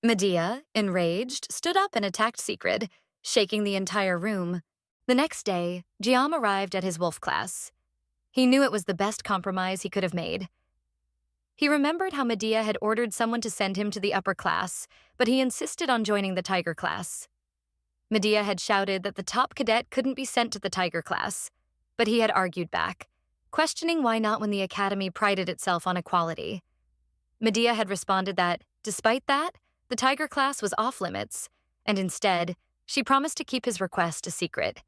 Medea, enraged, stood up and attacked Secret, shaking the entire room. The next day, Jiam arrived at his wolf class. He knew it was the best compromise he could have made. He remembered how Medea had ordered someone to send him to the upper class, but he insisted on joining the tiger class. Medea had shouted that the top cadet couldn't be sent to the tiger class, but he had argued back, questioning why not when the academy prided itself on equality. Medea had responded that, despite that, the tiger class was off limits, and instead, she promised to keep his request a secret.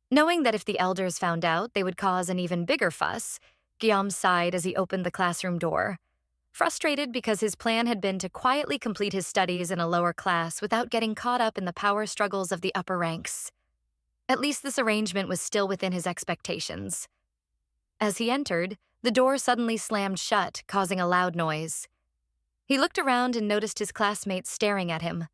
Knowing that if the elders found out, they would cause an even bigger fuss, Guillaume sighed as he opened the classroom door, frustrated because his plan had been to quietly complete his studies in a lower class without getting caught up in the power struggles of the upper ranks. At least this arrangement was still within his expectations. As he entered, the door suddenly slammed shut, causing a loud noise. He looked around and noticed his classmates staring at him.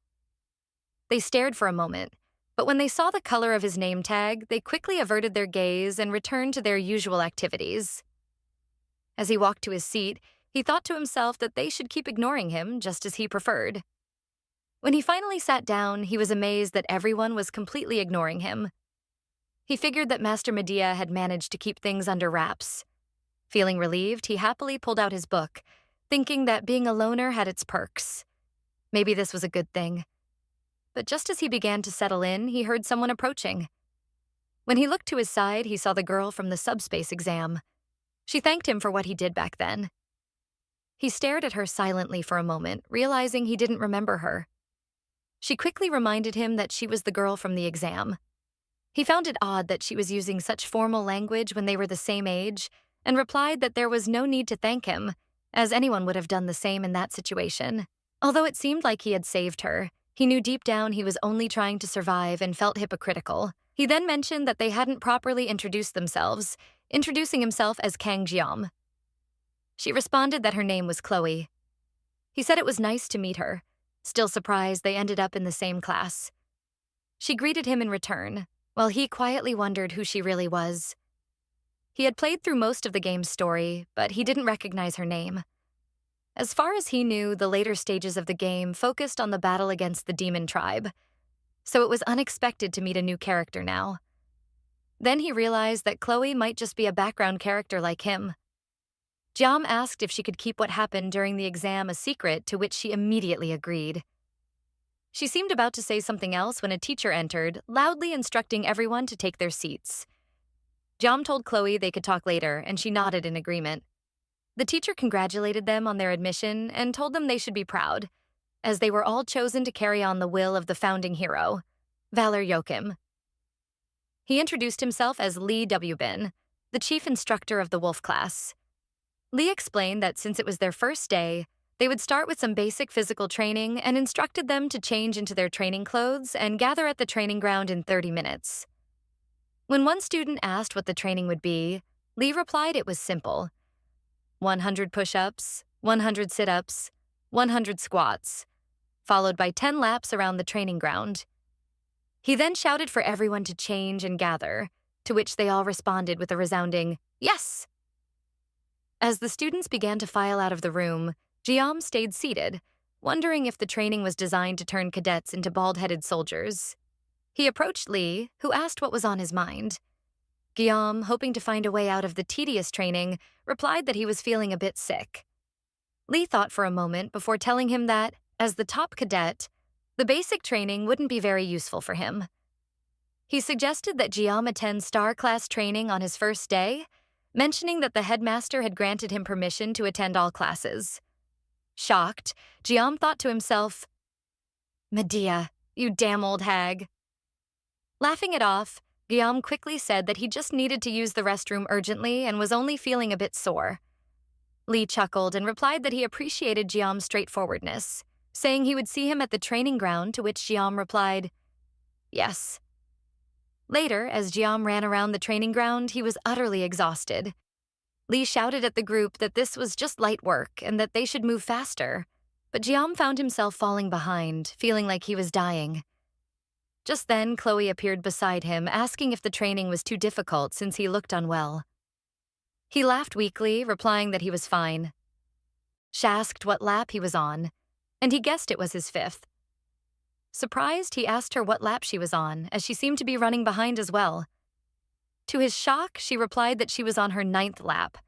They stared for a moment, but when they saw the color of his name tag, they quickly averted their gaze and returned to their usual activities. As he walked to his seat, he thought to himself that they should keep ignoring him just as he preferred. When he finally sat down, he was amazed that everyone was completely ignoring him. He figured that Master Medea had managed to keep things under wraps. Feeling relieved, he happily pulled out his book, thinking that being a loner had its perks. Maybe this was a good thing. But just as he began to settle in, he heard someone approaching. When he looked to his side, he saw the girl from the subspace exam. She thanked him for what he did back then. He stared at her silently for a moment, realizing he didn't remember her. She quickly reminded him that she was the girl from the exam. He found it odd that she was using such formal language when they were the same age, and replied that there was no need to thank him, as anyone would have done the same in that situation. Although it seemed like he had saved her, he knew deep down he was only trying to survive and felt hypocritical. He then mentioned that they hadn't properly introduced themselves, introducing himself as Kang Jiam. She responded that her name was Chloe. He said it was nice to meet her, still surprised they ended up in the same class. She greeted him in return, while he quietly wondered who she really was. He had played through most of the game's story, but he didn't recognize her name. As far as he knew, the later stages of the game focused on the battle against the demon tribe, so it was unexpected to meet a new character now. Then he realized that Chloe might just be a background character like him. Jiam asked if she could keep what happened during the exam a secret, to which she immediately agreed. She seemed about to say something else when a teacher entered, loudly instructing everyone to take their seats. Jiam told Chloe they could talk later, and she nodded in agreement. The teacher congratulated them on their admission and told them they should be proud, as they were all chosen to carry on the will of the founding hero, Valor Joachim. He introduced himself as Lee W. Bin, the chief instructor of the wolf class. Lee explained that since it was their first day, they would start with some basic physical training and instructed them to change into their training clothes and gather at the training ground in 30 minutes. When one student asked what the training would be, Lee replied it was simple: 100 push-ups, 100 sit-ups, 100 squats, followed by 10 laps around the training ground. He then shouted for everyone to change and gather, to which they all responded with a resounding, "Yes!" As the students began to file out of the room, Jiam stayed seated, wondering if the training was designed to turn cadets into bald-headed soldiers. He approached Lee, who asked what was on his mind. Guillaume, hoping to find a way out of the tedious training, replied that he was feeling a bit sick. Lee thought for a moment before telling him that, as the top cadet, the basic training wouldn't be very useful for him. He suggested that Guillaume attend Star Class training on his first day, mentioning that the headmaster had granted him permission to attend all classes. Shocked, Guillaume thought to himself, "Medea, you damn old hag." Laughing it off, Guillaume quickly said that he just needed to use the restroom urgently and was only feeling a bit sore. Lee chuckled and replied that he appreciated Guillaume's straightforwardness, saying he would see him at the training ground, to which Guillaume replied, "Yes." Later, as Guillaume ran around the training ground, he was utterly exhausted. Lee shouted at the group that this was just light work and that they should move faster, but Guillaume found himself falling behind, feeling like he was dying. Just then, Chloe appeared beside him, asking if the training was too difficult since he looked unwell. He laughed weakly, replying that he was fine. She asked what lap he was on, and he guessed it was his 5th. Surprised, he asked her what lap she was on, as she seemed to be running behind as well. To his shock, she replied that she was on her 9th lap.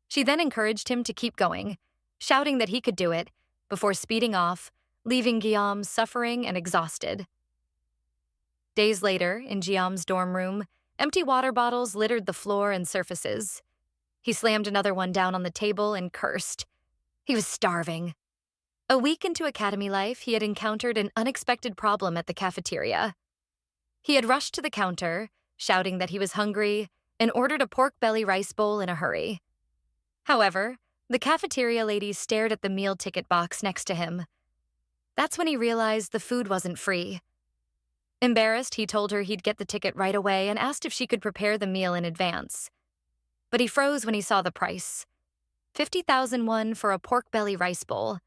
She then encouraged him to keep going, shouting that he could do it, before speeding off, leaving Guillaume suffering and exhausted. Days later, in Guillaume's dorm room, empty water bottles littered the floor and surfaces. He slammed another one down on the table and cursed. He was starving. A week into academy life, he had encountered an unexpected problem at the cafeteria. He had rushed to the counter, shouting that he was hungry, and ordered a pork belly rice bowl in a hurry. However, the cafeteria lady stared at the meal ticket box next to him. That's when he realized the food wasn't free. Embarrassed, he told her he'd get the ticket right away and asked if she could prepare the meal in advance. But he froze when he saw the price. 50,000 won for a pork belly rice bowl.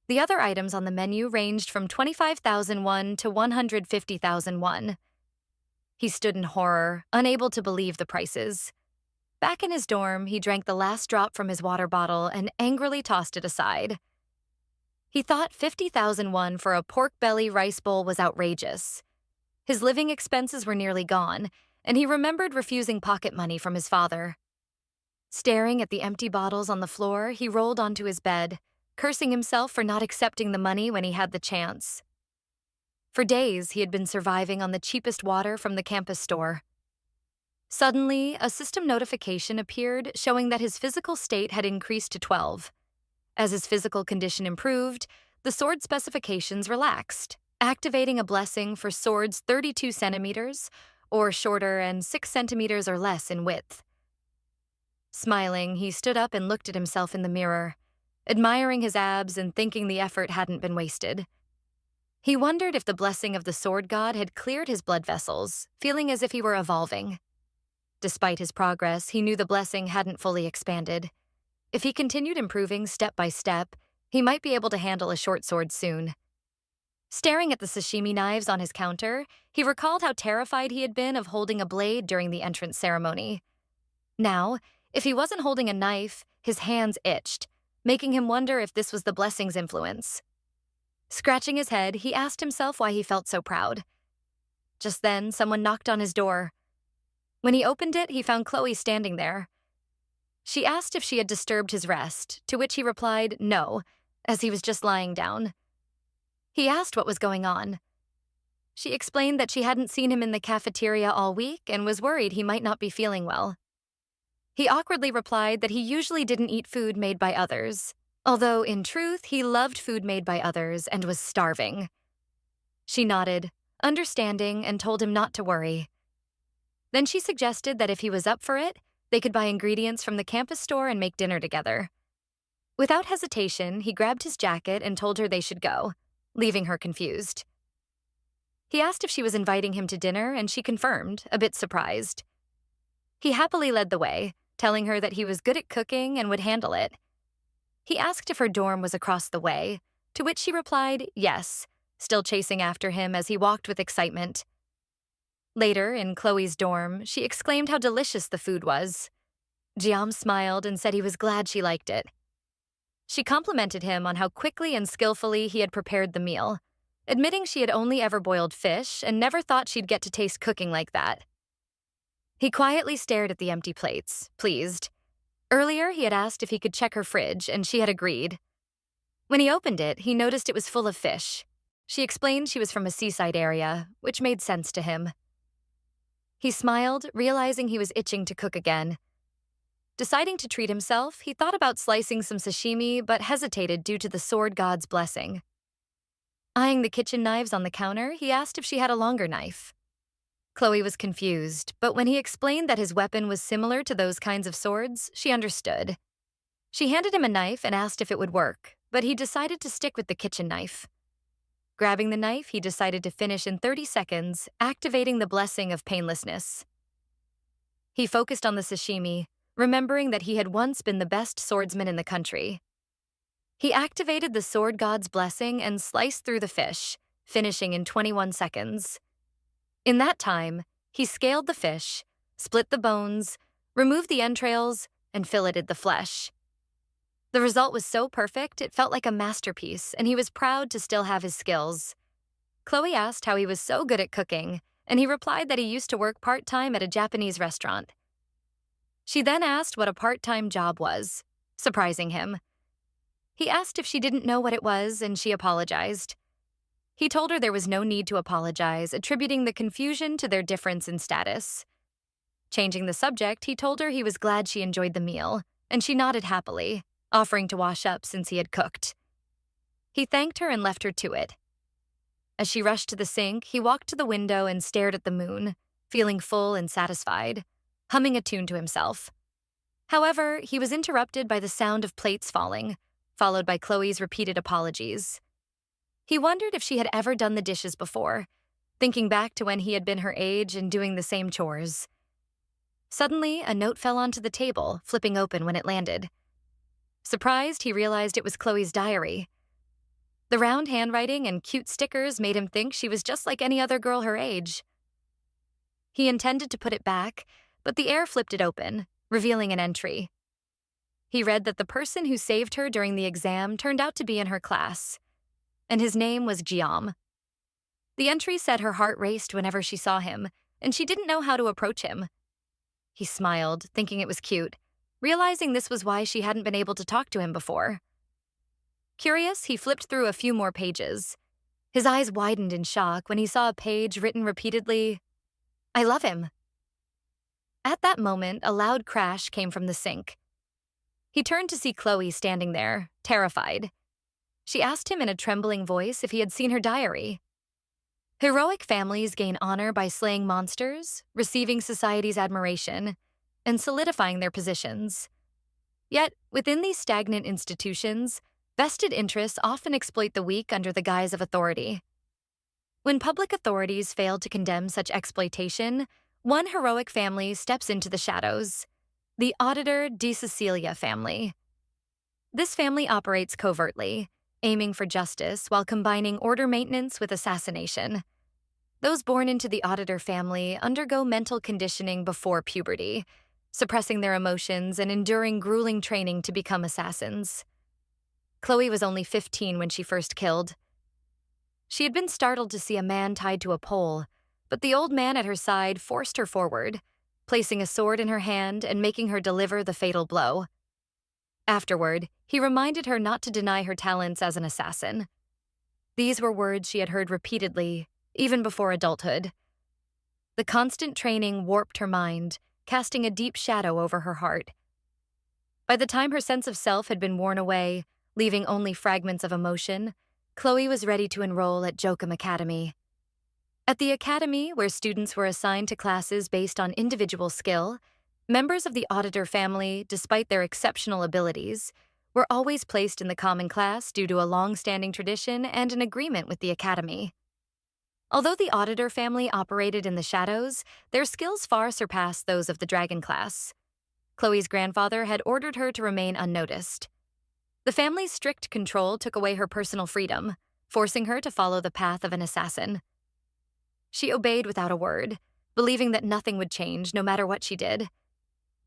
The other items on the menu ranged from 25,000 won to 150,000 won. He stood in horror, unable to believe the prices. Back in his dorm, he drank the last drop from his water bottle and angrily tossed it aside. He thought 50,000 won for a pork belly rice bowl was outrageous. His living expenses were nearly gone, and he remembered refusing pocket money from his father. Staring at the empty bottles on the floor, he rolled onto his bed, cursing himself for not accepting the money when he had the chance. For days, he had been surviving on the cheapest water from the campus store. Suddenly, a system notification appeared showing that his physical state had increased to 12. As his physical condition improved, the sword specifications relaxed, activating a blessing for swords 32 centimeters, or shorter, and 6 centimeters or less in width. Smiling, he stood up and looked at himself in the mirror, admiring his abs and thinking the effort hadn't been wasted. He wondered if the blessing of the sword god had cleared his blood vessels, feeling as if he were evolving. Despite his progress, he knew the blessing hadn't fully expanded. If he continued improving step by step, he might be able to handle a short sword soon. Staring at the sashimi knives on his counter, he recalled how terrified he had been of holding a blade during the entrance ceremony. Now, if he wasn't holding a knife, his hands itched, making him wonder if this was the blessing's influence. Scratching his head, he asked himself why he felt so proud. Just then, someone knocked on his door. When he opened it, he found Chloe standing there. She asked if she had disturbed his rest, to which he replied no, as he was just lying down. He asked what was going on. She explained that she hadn't seen him in the cafeteria all week and was worried he might not be feeling well. He awkwardly replied that he usually didn't eat food made by others, although in truth he loved food made by others and was starving. She nodded, understanding, and told him not to worry. Then she suggested that if he was up for it, they could buy ingredients from the campus store and make dinner together. Without hesitation, he grabbed his jacket and told her they should go, leaving her confused. He asked if she was inviting him to dinner, and she confirmed, a bit surprised. He happily led the way, telling her that he was good at cooking and would handle it. He asked if her dorm was across the way, to which she replied yes, still chasing after him as he walked with excitement. Later, in Chloe's dorm, she exclaimed how delicious the food was. Jiam smiled and said he was glad she liked it. She complimented him on how quickly and skillfully he had prepared the meal, admitting she had only ever boiled fish and never thought she'd get to taste cooking like that. He quietly stared at the empty plates, pleased. Earlier, he had asked if he could check her fridge, and she had agreed. When he opened it, he noticed it was full of fish. She explained she was from a seaside area, which made sense to him. He smiled, realizing he was itching to cook again. Deciding to treat himself, he thought about slicing some sashimi but hesitated due to the sword god's blessing. Eyeing the kitchen knives on the counter, he asked if she had a longer knife. Chloe was confused, but when he explained that his weapon was similar to those kinds of swords, she understood. She handed him a knife and asked if it would work, but he decided to stick with the kitchen knife. Grabbing the knife, he decided to finish in 30 seconds, activating the blessing of painlessness. He focused on the sashimi, remembering that he had once been the best swordsman in the country. He activated the sword god's blessing and sliced through the fish, finishing in 21 seconds. In that time, he scaled the fish, split the bones, removed the entrails, and filleted the flesh. The result was so perfect, it felt like a masterpiece, and he was proud to still have his skills. Chloe asked how he was so good at cooking, and he replied that he used to work part-time at a Japanese restaurant. She then asked what a part-time job was, surprising him. He asked if she didn't know what it was, and she apologized. He told her there was no need to apologize, attributing the confusion to their difference in status. Changing the subject, he told her he was glad she enjoyed the meal, and she nodded happily, offering to wash up since he had cooked. He thanked her and left her to it. As she rushed to the sink, he walked to the window and stared at the moon, feeling full and satisfied, humming a tune to himself. However, he was interrupted by the sound of plates falling, followed by Chloe's repeated apologies. He wondered if she had ever done the dishes before, thinking back to when he had been her age and doing the same chores. Suddenly, a note fell onto the table, flipping open when it landed. Surprised, he realized it was Chloe's diary. The round handwriting and cute stickers made him think she was just like any other girl her age. He intended to put it back, but the air flipped it open, revealing an entry. He read that the person who saved her during the exam turned out to be in her class, and his name was Jiam. The entry said her heart raced whenever she saw him, and she didn't know how to approach him. He smiled, thinking it was cute, realizing this was why she hadn't been able to talk to him before. Curious, he flipped through a few more pages. His eyes widened in shock when he saw a page written repeatedly, "I love him." At that moment, a loud crash came from the sink. He turned to see Chloe standing there, terrified. She asked him in a trembling voice if he had seen her diary. Heroic families gain honor by slaying monsters, receiving society's admiration, and solidifying their positions. Yet, within these stagnant institutions, vested interests often exploit the weak under the guise of authority. When public authorities fail to condemn such exploitation, one heroic family steps into the shadows, the Auditor de Cecilia family. This family operates covertly, aiming for justice while combining order maintenance with assassination. Those born into the Auditor family undergo mental conditioning before puberty, suppressing their emotions and enduring grueling training to become assassins. Chloe was only 15 when she first killed. She had been startled to see a man tied to a pole, but the old man at her side forced her forward, placing a sword in her hand and making her deliver the fatal blow. Afterward, he reminded her not to deny her talents as an assassin. These were words she had heard repeatedly, even before adulthood. The constant training warped her mind, casting a deep shadow over her heart. By the time her sense of self had been worn away, leaving only fragments of emotion, Chloe was ready to enroll at Jokum Academy. At the academy, where students were assigned to classes based on individual skill, members of the Auditor family, despite their exceptional abilities, were always placed in the common class due to a long-standing tradition and an agreement with the academy. Although the Auditor family operated in the shadows, their skills far surpassed those of the Dragon class. Chloe's grandfather had ordered her to remain unnoticed. The family's strict control took away her personal freedom, forcing her to follow the path of an assassin. She obeyed without a word, believing that nothing would change no matter what she did.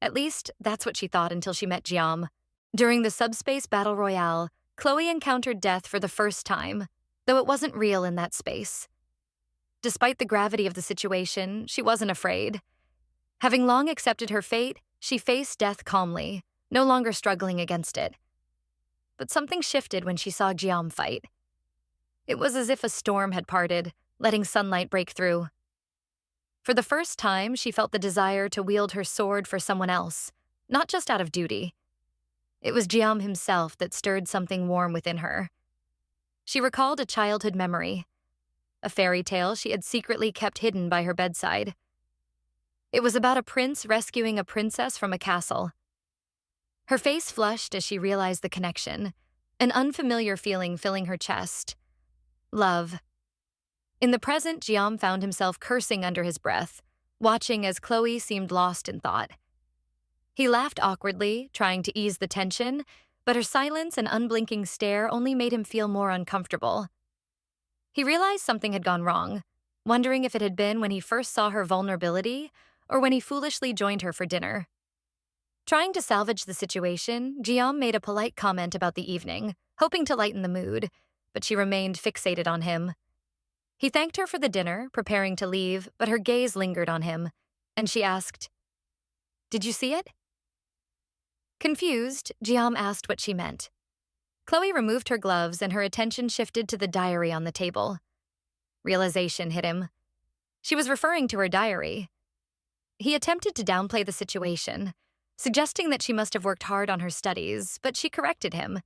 At least, that's what she thought until she met Jiam. During the subspace battle royale, Chloe encountered death for the first time, though it wasn't real in that space. Despite the gravity of the situation, she wasn't afraid. Having long accepted her fate, she faced death calmly, no longer struggling against it. But something shifted when she saw Jiam fight. It was as if a storm had parted, letting sunlight break through. For the first time, she felt the desire to wield her sword for someone else, not just out of duty. It was Jiam himself that stirred something warm within her. She recalled a childhood memory, a fairy tale she had secretly kept hidden by her bedside. It was about a prince rescuing a princess from a castle. Her face flushed as she realized the connection, an unfamiliar feeling filling her chest. Love. In the present, Jiam found himself cursing under his breath, watching as Chloe seemed lost in thought. He laughed awkwardly, trying to ease the tension, but her silence and unblinking stare only made him feel more uncomfortable. He realized something had gone wrong, wondering if it had been when he first saw her vulnerability or when he foolishly joined her for dinner. Trying to salvage the situation, Jiam made a polite comment about the evening, hoping to lighten the mood, but she remained fixated on him. He thanked her for the dinner, preparing to leave, but her gaze lingered on him, and she asked, "Did you see it?" Confused, Jiam asked what she meant. Chloe removed her gloves and her attention shifted to the diary on the table. Realization hit him. She was referring to her diary. He attempted to downplay the situation, suggesting that she must have worked hard on her studies, but she corrected him,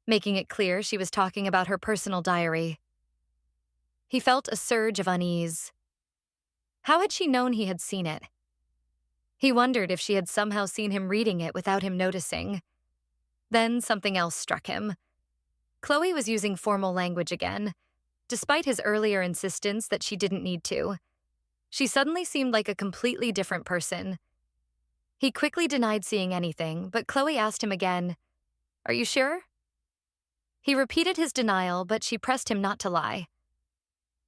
making it clear she was talking about her personal diary. He felt a surge of unease. How had she known he had seen it? He wondered if she had somehow seen him reading it without him noticing. Then something else struck him. Chloe was using formal language again, despite his earlier insistence that she didn't need to. She suddenly seemed like a completely different person. He quickly denied seeing anything, but Chloe asked him again, "Are you sure?" He repeated his denial, but she pressed him not to lie.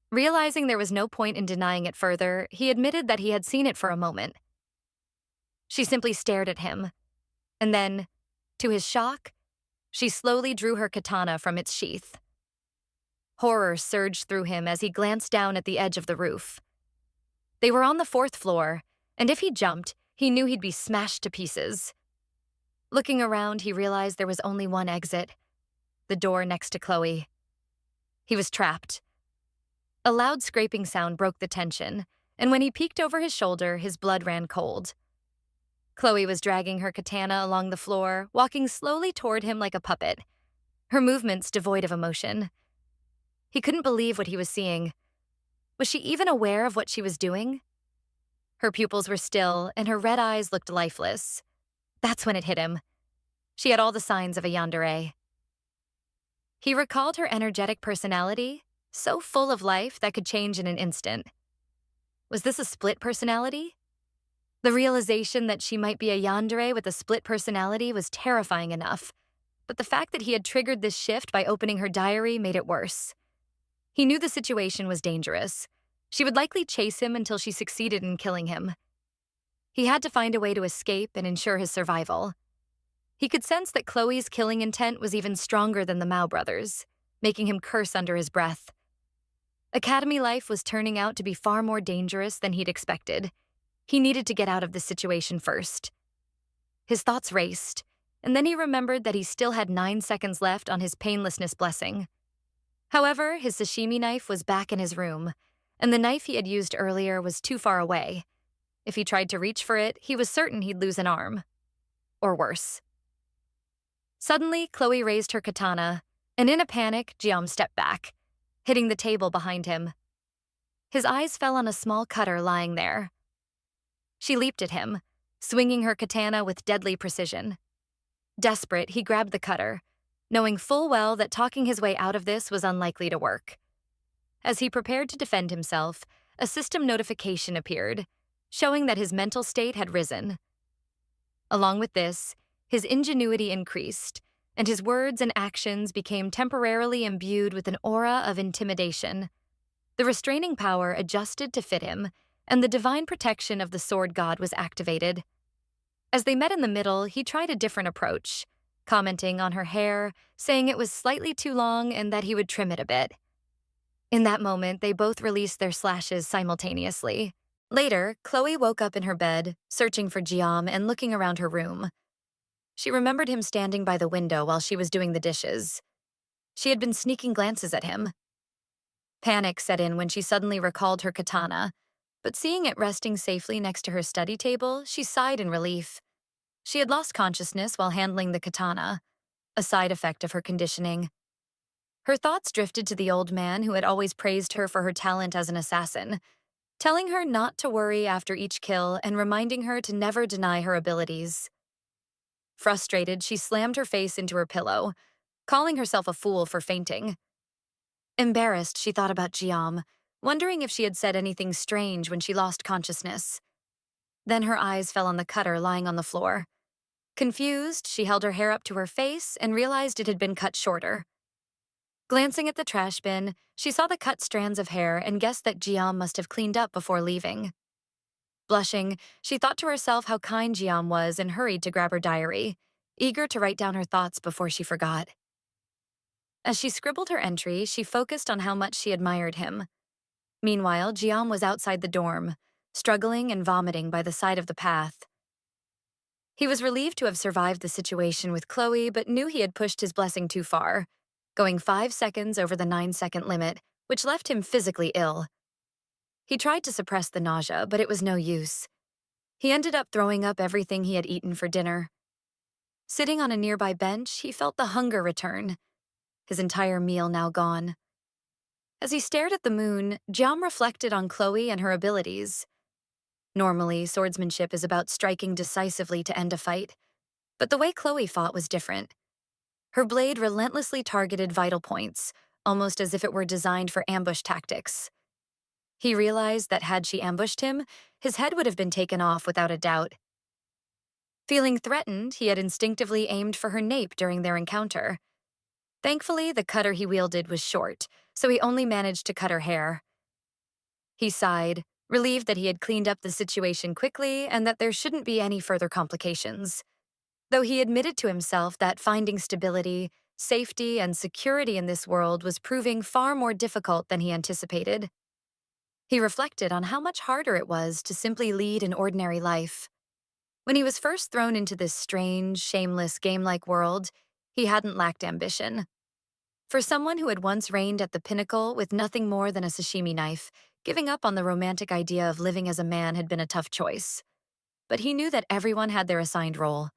Realizing there was no point in denying it further, he admitted that he had seen it for a moment. She simply stared at him, and then, to his shock, she slowly drew her katana from its sheath. Horror surged through him as he glanced down at the edge of the roof. They were on the 4th floor, and if he jumped, he knew he'd be smashed to pieces. Looking around, he realized there was only one exit, the door next to Chloe. He was trapped. A loud scraping sound broke the tension, and when he peeked over his shoulder, his blood ran cold. Chloe was dragging her katana along the floor, walking slowly toward him like a puppet, her movements devoid of emotion. He couldn't believe what he was seeing. Was she even aware of what she was doing? Her pupils were still, and her red eyes looked lifeless. That's when it hit him. She had all the signs of a yandere. He recalled her energetic personality, so full of life that could change in an instant. Was this a split personality? The realization that she might be a yandere with a split personality was terrifying enough, but the fact that he had triggered this shift by opening her diary made it worse. He knew the situation was dangerous. She would likely chase him until she succeeded in killing him. He had to find a way to escape and ensure his survival. He could sense that Chloe's killing intent was even stronger than the Mao brothers, making him curse under his breath. Academy life was turning out to be far more dangerous than he'd expected. He needed to get out of this situation first. His thoughts raced, and then he remembered that he still had 9 seconds left on his painlessness blessing. However, his sashimi knife was back in his room, and the knife he had used earlier was too far away. If he tried to reach for it, he was certain he'd lose an arm. Or worse. Suddenly, Chloe raised her katana, and in a panic, Jiam stepped back, hitting the table behind him. His eyes fell on a small cutter lying there. She leaped at him, swinging her katana with deadly precision. Desperate, he grabbed the cutter, knowing full well that talking his way out of this was unlikely to work. As he prepared to defend himself, a system notification appeared, showing that his mental state had risen. Along with this, his ingenuity increased, and his words and actions became temporarily imbued with an aura of intimidation. The restraining power adjusted to fit him, and the divine protection of the sword god was activated. As they met in the middle, he tried a different approach, commenting on her hair, saying it was slightly too long and that he would trim it a bit. In that moment, they both released their slashes simultaneously. Later, Chloe woke up in her bed, searching for Jiam and looking around her room. She remembered him standing by the window while she was doing the dishes. She had been sneaking glances at him. Panic set in when she suddenly recalled her katana, but seeing it resting safely next to her study table, she sighed in relief. She had lost consciousness while handling the katana, a side effect of her conditioning. Her thoughts drifted to the old man who had always praised her for her talent as an assassin, telling her not to worry after each kill and reminding her to never deny her abilities. Frustrated, she slammed her face into her pillow, calling herself a fool for fainting. Embarrassed, she thought about Jiam, wondering if she had said anything strange when she lost consciousness. Then her eyes fell on the cutter lying on the floor. Confused, she held her hair up to her face and realized it had been cut shorter. Glancing at the trash bin, she saw the cut strands of hair and guessed that Jiam must have cleaned up before leaving. Blushing, she thought to herself how kind Jiam was and hurried to grab her diary, eager to write down her thoughts before she forgot. As she scribbled her entry, she focused on how much she admired him. Meanwhile, Jiam was outside the dorm, struggling and vomiting by the side of the path. He was relieved to have survived the situation with Chloe, but knew he had pushed his blessing too far, going 5 seconds over the 9-second limit, which left him physically ill. He tried to suppress the nausea, but it was no use. He ended up throwing up everything he had eaten for dinner. Sitting on a nearby bench, he felt the hunger return, his entire meal now gone. As he stared at the moon, Jiam reflected on Chloe and her abilities. Normally, swordsmanship is about striking decisively to end a fight, but the way Chloe fought was different. Her blade relentlessly targeted vital points, almost as if it were designed for ambush tactics. He realized that had she ambushed him, his head would have been taken off without a doubt. Feeling threatened, he had instinctively aimed for her nape during their encounter. Thankfully, the cutter he wielded was short, so he only managed to cut her hair. He sighed, relieved that he had cleaned up the situation quickly and that there shouldn't be any further complications. Though he admitted to himself that finding stability, safety, and security in this world was proving far more difficult than he anticipated. He reflected on how much harder it was to simply lead an ordinary life. When he was first thrown into this strange, shameless, game-like world, he hadn't lacked ambition. For someone who had once reigned at the pinnacle with nothing more than a sashimi knife, giving up on the romantic idea of living as a man had been a tough choice. But he knew that everyone had their assigned role.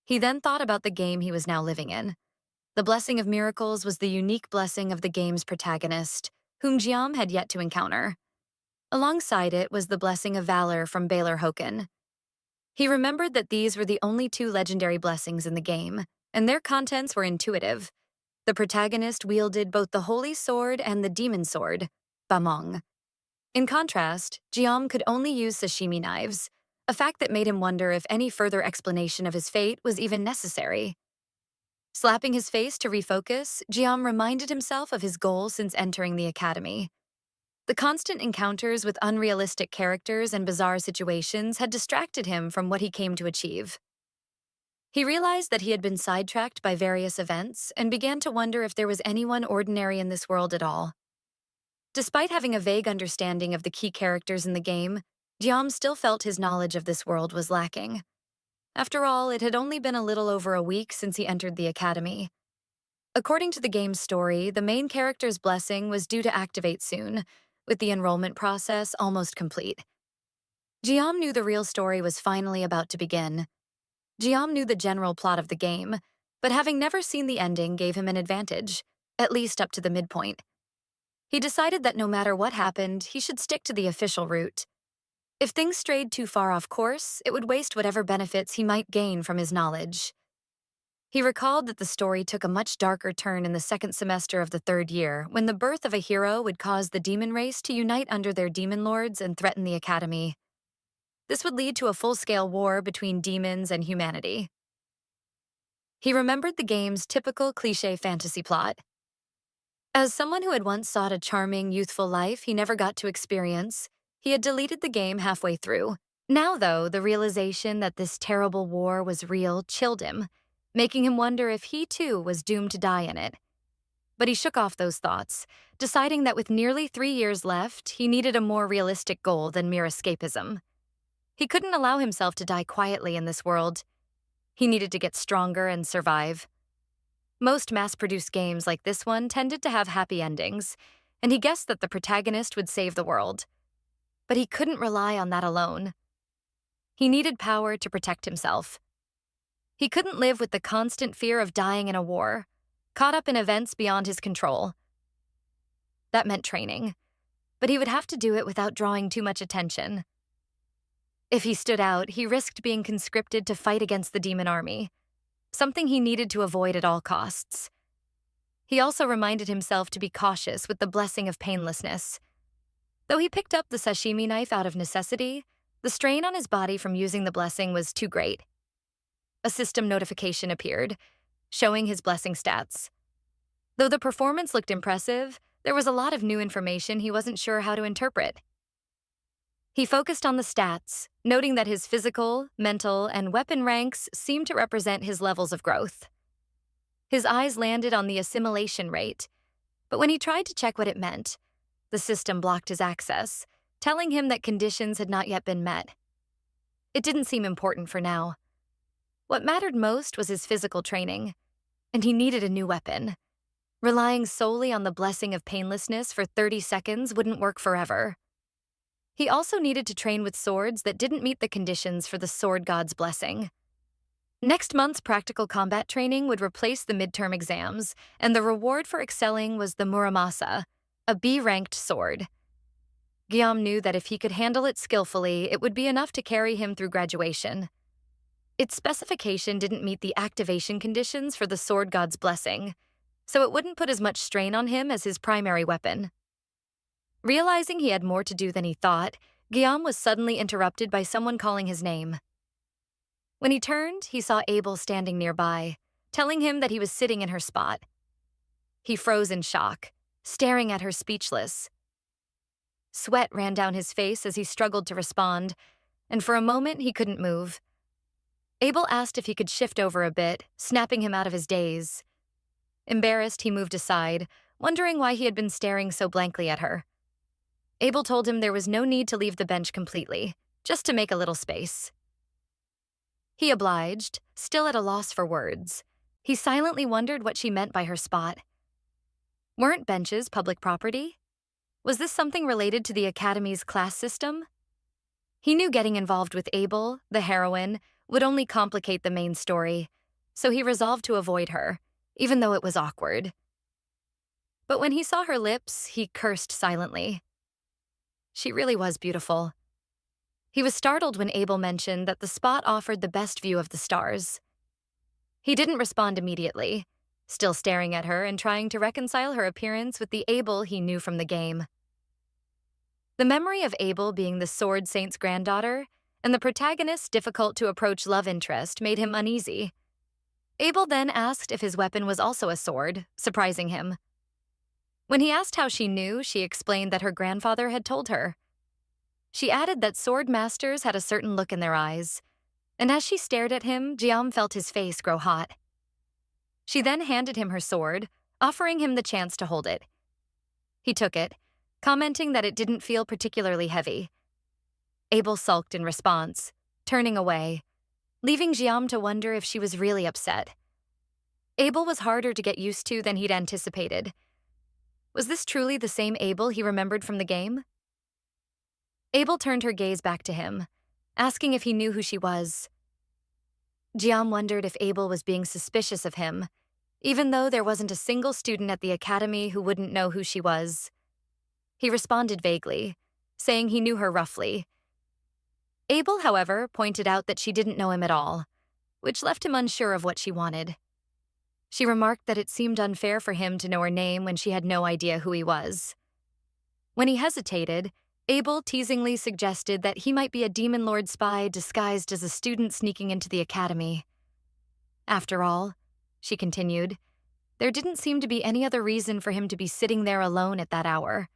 He then thought about the game he was now living in. The blessing of miracles was the unique blessing of the game's protagonist, whom Jiam had yet to encounter. Alongside it was the blessing of valor from Baylor Hoken. He remembered that these were the only 2 legendary blessings in the game, and their contents were intuitive. The protagonist wielded both the holy sword and the demon sword, Bamong. In contrast, Jiam could only use sashimi knives, a fact that made him wonder if any further explanation of his fate was even necessary. Slapping his face to refocus, Jiam reminded himself of his goal since entering the academy. The constant encounters with unrealistic characters and bizarre situations had distracted him from what he came to achieve. He realized that he had been sidetracked by various events and began to wonder if there was anyone ordinary in this world at all. Despite having a vague understanding of the key characters in the game, Jiam still felt his knowledge of this world was lacking. After all, it had only been a little over a week since he entered the academy. According to the game's story, the main character's blessing was due to activate soon, with the enrollment process almost complete. Jiam knew the real story was finally about to begin. Jiam knew the general plot of the game, but having never seen the ending gave him an advantage, at least up to the midpoint. He decided that no matter what happened, he should stick to the official route. If things strayed too far off course, it would waste whatever benefits he might gain from his knowledge. He recalled that the story took a much darker turn in the 2nd semester of the 3rd year, when the birth of a hero would cause the demon race to unite under their demon lords and threaten the academy. This would lead to a full-scale war between demons and humanity. He remembered the game's typical cliché fantasy plot. As someone who had once sought a charming, youthful life he never got to experience, he had deleted the game halfway through, Now, though, the realization that this terrible war was real chilled him, making him wonder if he too was doomed to die in it. But he shook off those thoughts, deciding that with nearly 3 years left, he needed a more realistic goal than mere escapism. He couldn't allow himself to die quietly in this world. He needed to get stronger and survive. Most mass-produced games like this one tended to have happy endings, and he guessed that the protagonist would save the world. But he couldn't rely on that alone. He needed power to protect himself. He couldn't live with the constant fear of dying in a war, caught up in events beyond his control. That meant training, but he would have to do it without drawing too much attention. If he stood out, he risked being conscripted to fight against the demon army, something he needed to avoid at all costs. He also reminded himself to be cautious with the blessing of painlessness. Though he picked up the sashimi knife out of necessity, the strain on his body from using the blessing was too great. A system notification appeared, showing his blessing stats. Though the performance looked impressive, there was a lot of new information he wasn't sure how to interpret. He focused on the stats, noting that his physical, mental, and weapon ranks seemed to represent his levels of growth. His eyes landed on the assimilation rate, but when he tried to check what it meant, the system blocked his access, telling him that conditions had not yet been met. It didn't seem important for now. What mattered most was his physical training, and he needed a new weapon. Relying solely on the blessing of painlessness for 30 seconds wouldn't work forever. He also needed to train with swords that didn't meet the conditions for the sword god's blessing. Next month's practical combat training would replace the midterm exams, and the reward for excelling was the Muramasa, a B-ranked sword. Guillaume knew that if he could handle it skillfully, it would be enough to carry him through graduation. Its specification didn't meet the activation conditions for the sword god's blessing, so it wouldn't put as much strain on him as his primary weapon. Realizing he had more to do than he thought, Guillaume was suddenly interrupted by someone calling his name. When he turned, he saw Abel standing nearby, telling him that he was sitting in her spot. He froze in shock, staring at her speechless. Sweat ran down his face as he struggled to respond, and for a moment he couldn't move. Abel asked if he could shift over a bit, snapping him out of his daze. Embarrassed, he moved aside, wondering why he had been staring so blankly at her. Abel told him there was no need to leave the bench completely, just to make a little space. He obliged, still at a loss for words. He silently wondered what she meant by her spot. Weren't benches public property? Was this something related to the Academy's class system? He knew getting involved with Abel, the heroine, would only complicate the main story, so he resolved to avoid her, even though it was awkward. But when he saw her lips, he cursed silently. She really was beautiful. He was startled when Abel mentioned that the spot offered the best view of the stars. He didn't respond immediately, still staring at her and trying to reconcile her appearance with the Abel he knew from the game. The memory of Abel being the Sword Saint's granddaughter and the protagonist's difficult-to-approach love interest made him uneasy. Abel then asked if his weapon was also a sword, surprising him. When he asked how she knew, she explained that her grandfather had told her. She added that sword masters had a certain look in their eyes, and as she stared at him, Guillaume felt his face grow hot. She then handed him her sword, offering him the chance to hold it. He took it, commenting that it didn't feel particularly heavy. Abel sulked in response, turning away, leaving Guillaume to wonder if she was really upset. Abel was harder to get used to than he'd anticipated. Was this truly the same Abel he remembered from the game? Abel turned her gaze back to him, asking if he knew who she was. Guillaume wondered if Abel was being suspicious of him, even though there wasn't a single student at the academy who wouldn't know who she was. He responded vaguely, saying he knew her roughly. Abel, however, pointed out that she didn't know him at all, which left him unsure of what she wanted. She remarked that it seemed unfair for him to know her name when she had no idea who he was. When he hesitated, Abel teasingly suggested that he might be a demon lord spy disguised as a student sneaking into the academy. After all, she continued, there didn't seem to be any other reason for him to be sitting there alone at that hour.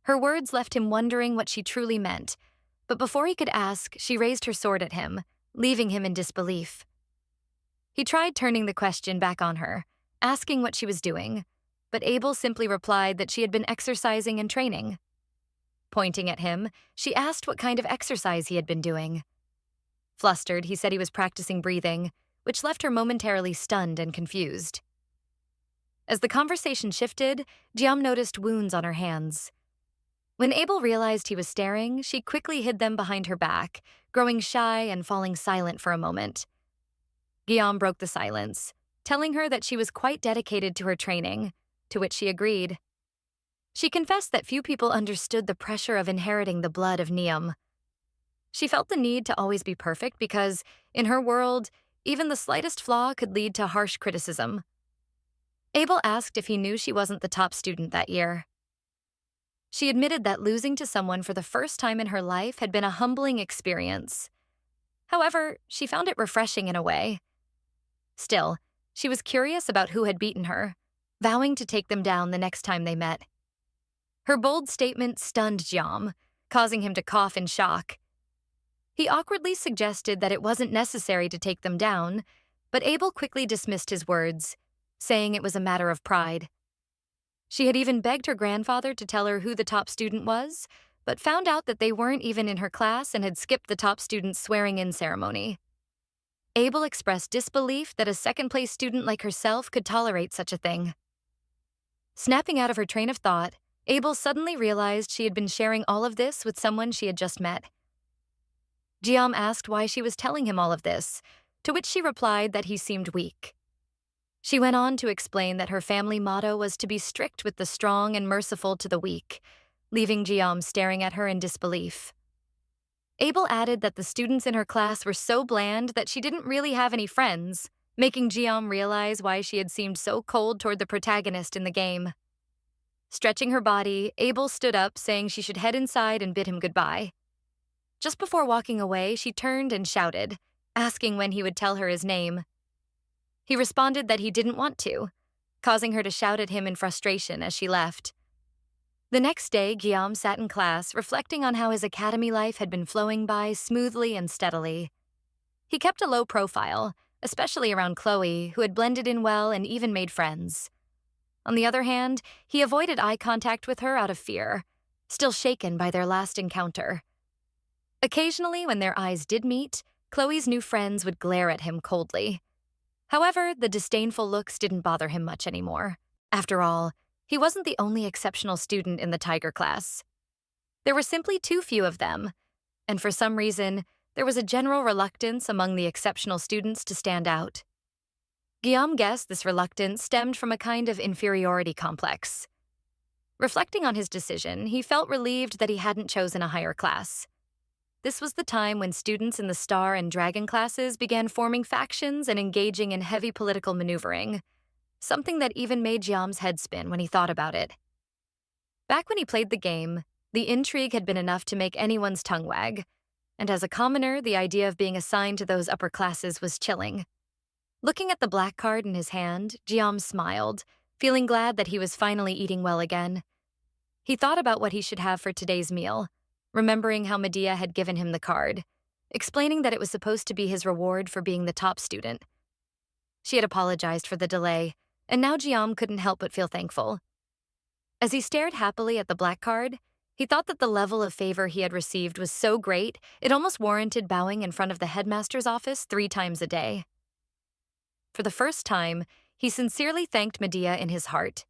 Her words left him wondering what she truly meant, But before he could ask, she raised her sword at him, leaving him in disbelief. He tried turning the question back on her, asking what she was doing, but Abel simply replied that she had been exercising and training. Pointing at him, she asked what kind of exercise he had been doing. Flustered, he said he was practicing breathing, which left her momentarily stunned and confused. As the conversation shifted, Jiam noticed wounds on her hands. When Abel realized he was staring, she quickly hid them behind her back, growing shy and falling silent for a moment. Guillaume broke the silence, telling her that she was quite dedicated to her training, to which she agreed. She confessed that few people understood the pressure of inheriting the blood of Neum. She felt the need to always be perfect because, in her world, even the slightest flaw could lead to harsh criticism. Abel asked if he knew she wasn't the top student that year. She admitted that losing to someone for the first time in her life had been a humbling experience. However, she found it refreshing in a way. Still, she was curious about who had beaten her, vowing to take them down the next time they met. Her bold statement stunned Jiam, causing him to cough in shock. He awkwardly suggested that it wasn't necessary to take them down, but Abel quickly dismissed his words, saying it was a matter of pride. She had even begged her grandfather to tell her who the top student was, but found out that they weren't even in her class and had skipped the top student's swearing-in ceremony. Abel expressed disbelief that a second-place student like herself could tolerate such a thing. Snapping out of her train of thought, Abel suddenly realized she had been sharing all of this with someone she had just met. Jiam asked why she was telling him all of this, to which she replied that he seemed weak. She went on to explain that her family motto was to be strict with the strong and merciful to the weak, leaving Jiam staring at her in disbelief. Abel added that the students in her class were so bland that she didn't really have any friends, making Jiam realize why she had seemed so cold toward the protagonist in the game. Stretching her body, Abel stood up, saying she should head inside and bid him goodbye. Just before walking away, she turned and shouted, asking when he would tell her his name. He responded that he didn't want to, causing her to shout at him in frustration as she left. The next day, Guillaume sat in class, reflecting on how his academy life had been flowing by smoothly and steadily. He kept a low profile, especially around Chloe, who had blended in well and even made friends. On the other hand, he avoided eye contact with her out of fear, still shaken by their last encounter. Occasionally, when their eyes did meet, Chloe's new friends would glare at him coldly. However, the disdainful looks didn't bother him much anymore. After all, he wasn't the only exceptional student in the Tiger class. There were simply too few of them, and for some reason, there was a general reluctance among the exceptional students to stand out. Guillaume guessed this reluctance stemmed from a kind of inferiority complex. Reflecting on his decision, he felt relieved that he hadn't chosen a higher class. This was the time when students in the Star and Dragon classes began forming factions and engaging in heavy political maneuvering, something that even made Jiam's head spin when he thought about it. Back when he played the game, the intrigue had been enough to make anyone's tongue wag, and as a commoner, the idea of being assigned to those upper classes was chilling. Looking at the black card in his hand, Jiam smiled, feeling glad that he was finally eating well again. He thought about what he should have for today's meal, remembering how Medea had given him the card, explaining that it was supposed to be his reward for being the top student. She had apologized for the delay, and now Jiam couldn't help but feel thankful. As he stared happily at the black card, he thought that the level of favor he had received was so great it almost warranted bowing in front of the headmaster's office 3 times a day. For the first time, he sincerely thanked Medea in his heart.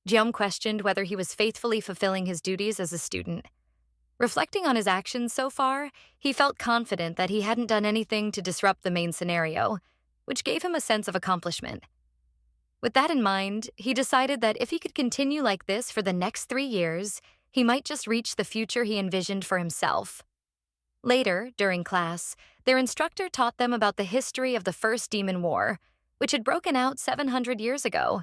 Jiam questioned whether he was faithfully fulfilling his duties as a student. Reflecting on his actions so far, he felt confident that he hadn't done anything to disrupt the main scenario, which gave him a sense of accomplishment. With that in mind, he decided that if he could continue like this for the next 3 years, he might just reach the future he envisioned for himself. Later, during class, their instructor taught them about the history of the First Demon War, which had broken out 700 years ago.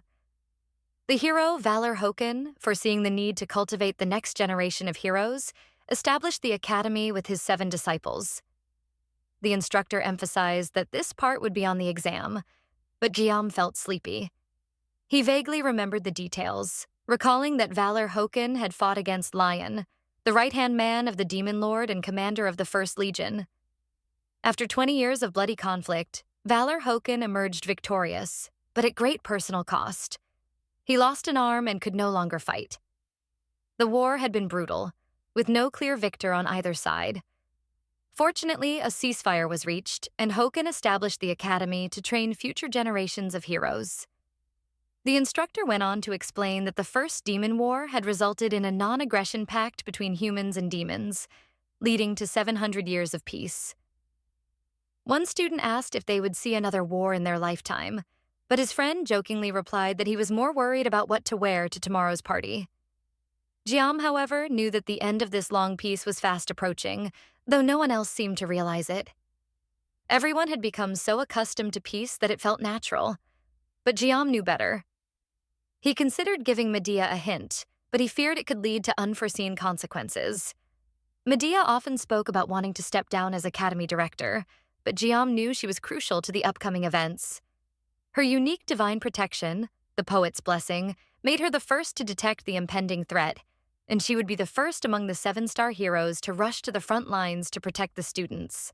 The hero, Valor Hoken, foreseeing the need to cultivate the next generation of heroes, established the academy with his 7 disciples. The instructor emphasized that this part would be on the exam, but Guillaume felt sleepy. He vaguely remembered the details, recalling that Valor Hoken had fought against Lion, the right-hand man of the Demon Lord and commander of the First Legion. After 20 years of bloody conflict, Valor Hoken emerged victorious, but at great personal cost. He lost an arm and could no longer fight. The war had been brutal, with no clear victor on either side. Fortunately, a ceasefire was reached, and Hoken established the academy to train future generations of heroes. The instructor went on to explain that the First Demon War had resulted in a non-aggression pact between humans and demons, leading to 700 years of peace. One student asked if they would see another war in their lifetime, but his friend jokingly replied that he was more worried about what to wear to tomorrow's party. Jiam, however, knew that the end of this long peace was fast approaching, though no one else seemed to realize it. Everyone had become so accustomed to peace that it felt natural, but Jiam knew better. He considered giving Medea a hint, but he feared it could lead to unforeseen consequences. Medea often spoke about wanting to step down as academy director, but Jiam knew she was crucial to the upcoming events. Her unique divine protection, the poet's blessing, made her the first to detect the impending threat, and she would be the first among the 7-star heroes to rush to the front lines to protect the students.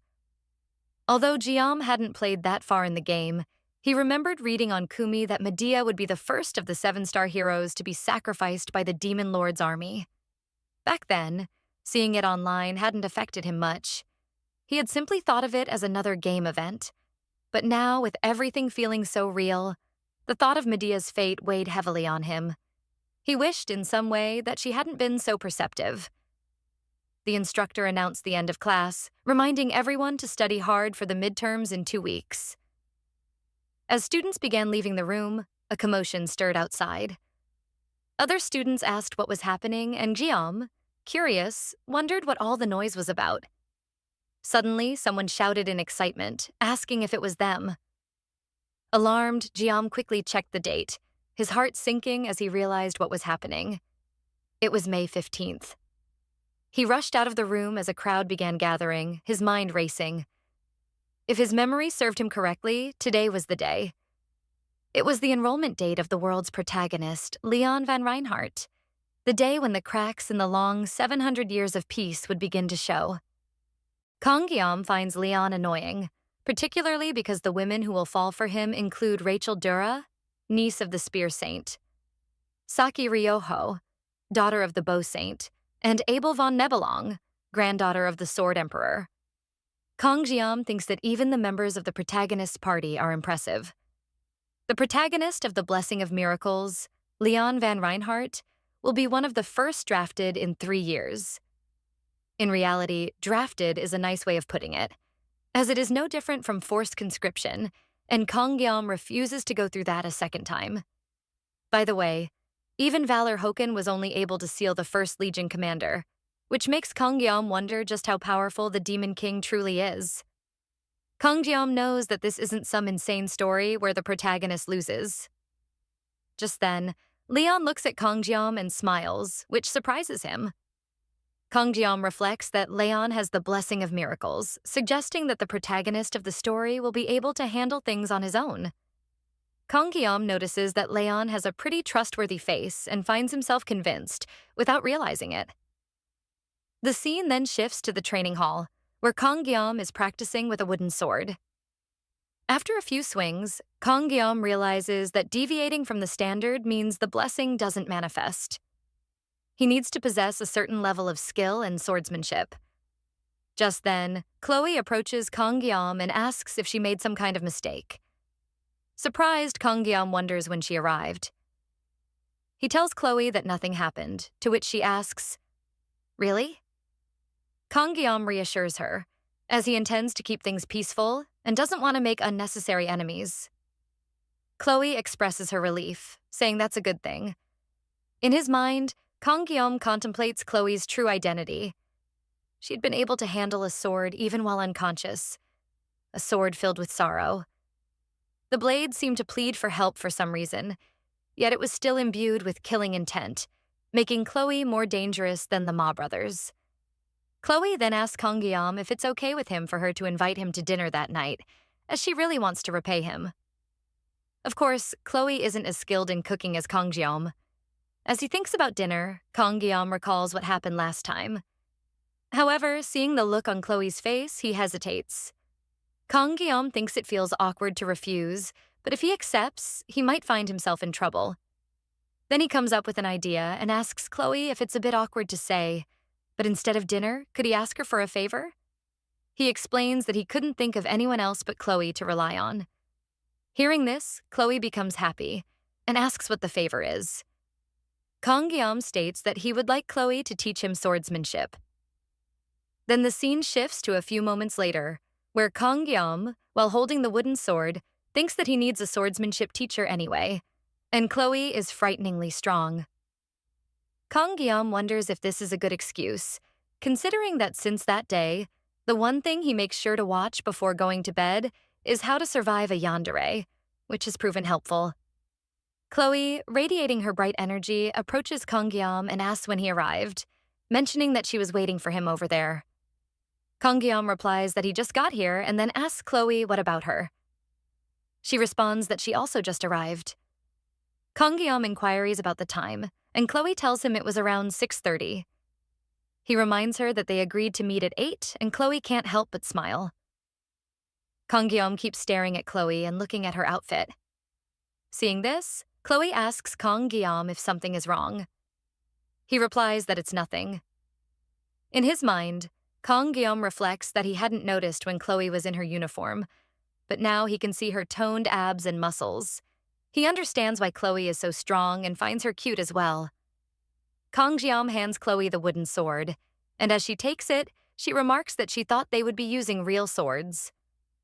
Although Jiam hadn't played that far in the game, he remembered reading on Kumi that Medea would be the first of the 7-star heroes to be sacrificed by the Demon Lord's army. Back then, seeing it online hadn't affected him much. He had simply thought of it as another game event. But now, with everything feeling so real, the thought of Medea's fate weighed heavily on him. He wished, in some way, that she hadn't been so perceptive. The instructor announced the end of class, reminding everyone to study hard for the midterms in 2 weeks. As students began leaving the room, a commotion stirred outside. Other students asked what was happening, and Jiam, curious, wondered what all the noise was about. Suddenly, someone shouted in excitement, asking if it was them. Alarmed, Jiam quickly checked the date, his heart sinking as he realized what was happening. It was May 15th. He rushed out of the room as a crowd began gathering, his mind racing. If his memory served him correctly, today was the day. It was the enrollment date of the world's protagonist, Leon van Reinhardt, the day when the cracks in the long 700 years of peace would begin to show. Kang Gyam finds Leon annoying, particularly because the women who will fall for him include Rachel Dura, niece of the Spear Saint, Saki Ryoho, daughter of the Bow Saint, and Abel von Nebelong, granddaughter of the Sword Emperor. Kang Gyam thinks that even the members of the protagonist's party are impressive. The protagonist of The Blessing of Miracles, Leon van Reinhardt, will be one of the first drafted in 3 years. In reality, drafted is a nice way of putting it, as it is no different from forced conscription, and Kang Gyam refuses to go through that a second time. By the way, even Valor Hoken was only able to seal the First Legion commander, which makes Kang Gyam wonder just how powerful the Demon King truly is. Kang Gyam knows that this isn't some insane story where the protagonist loses. Just then, Leon looks at Kang Gyam and smiles, which surprises him. Kang Gyam reflects that Leon has the blessing of miracles, suggesting that the protagonist of the story will be able to handle things on his own. Kang Gyam notices that Leon has a pretty trustworthy face and finds himself convinced, without realizing it. The scene then shifts to the training hall, where Kang Gyam is practicing with a wooden sword. After a few swings, Kang Gyam realizes that deviating from the standard means the blessing doesn't manifest. He needs to possess a certain level of skill and swordsmanship. Just then, Chloe approaches Kang Gyam and asks if she made some kind of mistake. Surprised, Kang Gyam wonders when she arrived. He tells Chloe that nothing happened, to which she asks, "Really?" Kang Gyam reassures her, as he intends to keep things peaceful and doesn't want to make unnecessary enemies. Chloe expresses her relief, saying that's a good thing. In his mind, Kang Gyam contemplates Chloe's true identity. She'd been able to handle a sword even while unconscious, a sword filled with sorrow. The blade seemed to plead for help for some reason, yet it was still imbued with killing intent, making Chloe more dangerous than the Ma brothers. Chloe then asks Kang Gyam if it's okay with him for her to invite him to dinner that night, as she really wants to repay him. Of course, Chloe isn't as skilled in cooking as Kang Gyam. As he thinks about dinner, Kang Gyam recalls what happened last time. However, seeing the look on Chloe's face, he hesitates. Kang Gyam thinks it feels awkward to refuse, but if he accepts, he might find himself in trouble. Then he comes up with an idea and asks Chloe if it's a bit awkward to say, but instead of dinner, could he ask her for a favor? He explains that he couldn't think of anyone else but Chloe to rely on. Hearing this, Chloe becomes happy and asks what the favor is. Kang Gyam states that he would like Chloe to teach him swordsmanship. Then the scene shifts to a few moments later, where Kang Gyam, while holding the wooden sword, thinks that he needs a swordsmanship teacher anyway, and Chloe is frighteningly strong. Kang Gyam wonders if this is a good excuse, considering that since that day, the one thing he makes sure to watch before going to bed is how to survive a yandere, which has proven helpful. Chloe, radiating her bright energy, approaches Kang Gyam and asks when he arrived, mentioning that she was waiting for him over there. Kang Gyam replies that he just got here and then asks Chloe what about her. She responds that she also just arrived. Kang Gyam inquires about the time, and Chloe tells him it was around 6:30. He reminds her that they agreed to meet at 8, and Chloe can't help but smile. Kang Gyam keeps staring at Chloe and looking at her outfit. Seeing this, Chloe asks Kang Gyam if something is wrong. He replies that it's nothing. In his mind, Kang Gyam reflects that he hadn't noticed when Chloe was in her uniform, but now he can see her toned abs and muscles. He understands why Chloe is so strong and finds her cute as well. Kang Gyam hands Chloe the wooden sword, and as she takes it, she remarks that she thought they would be using real swords.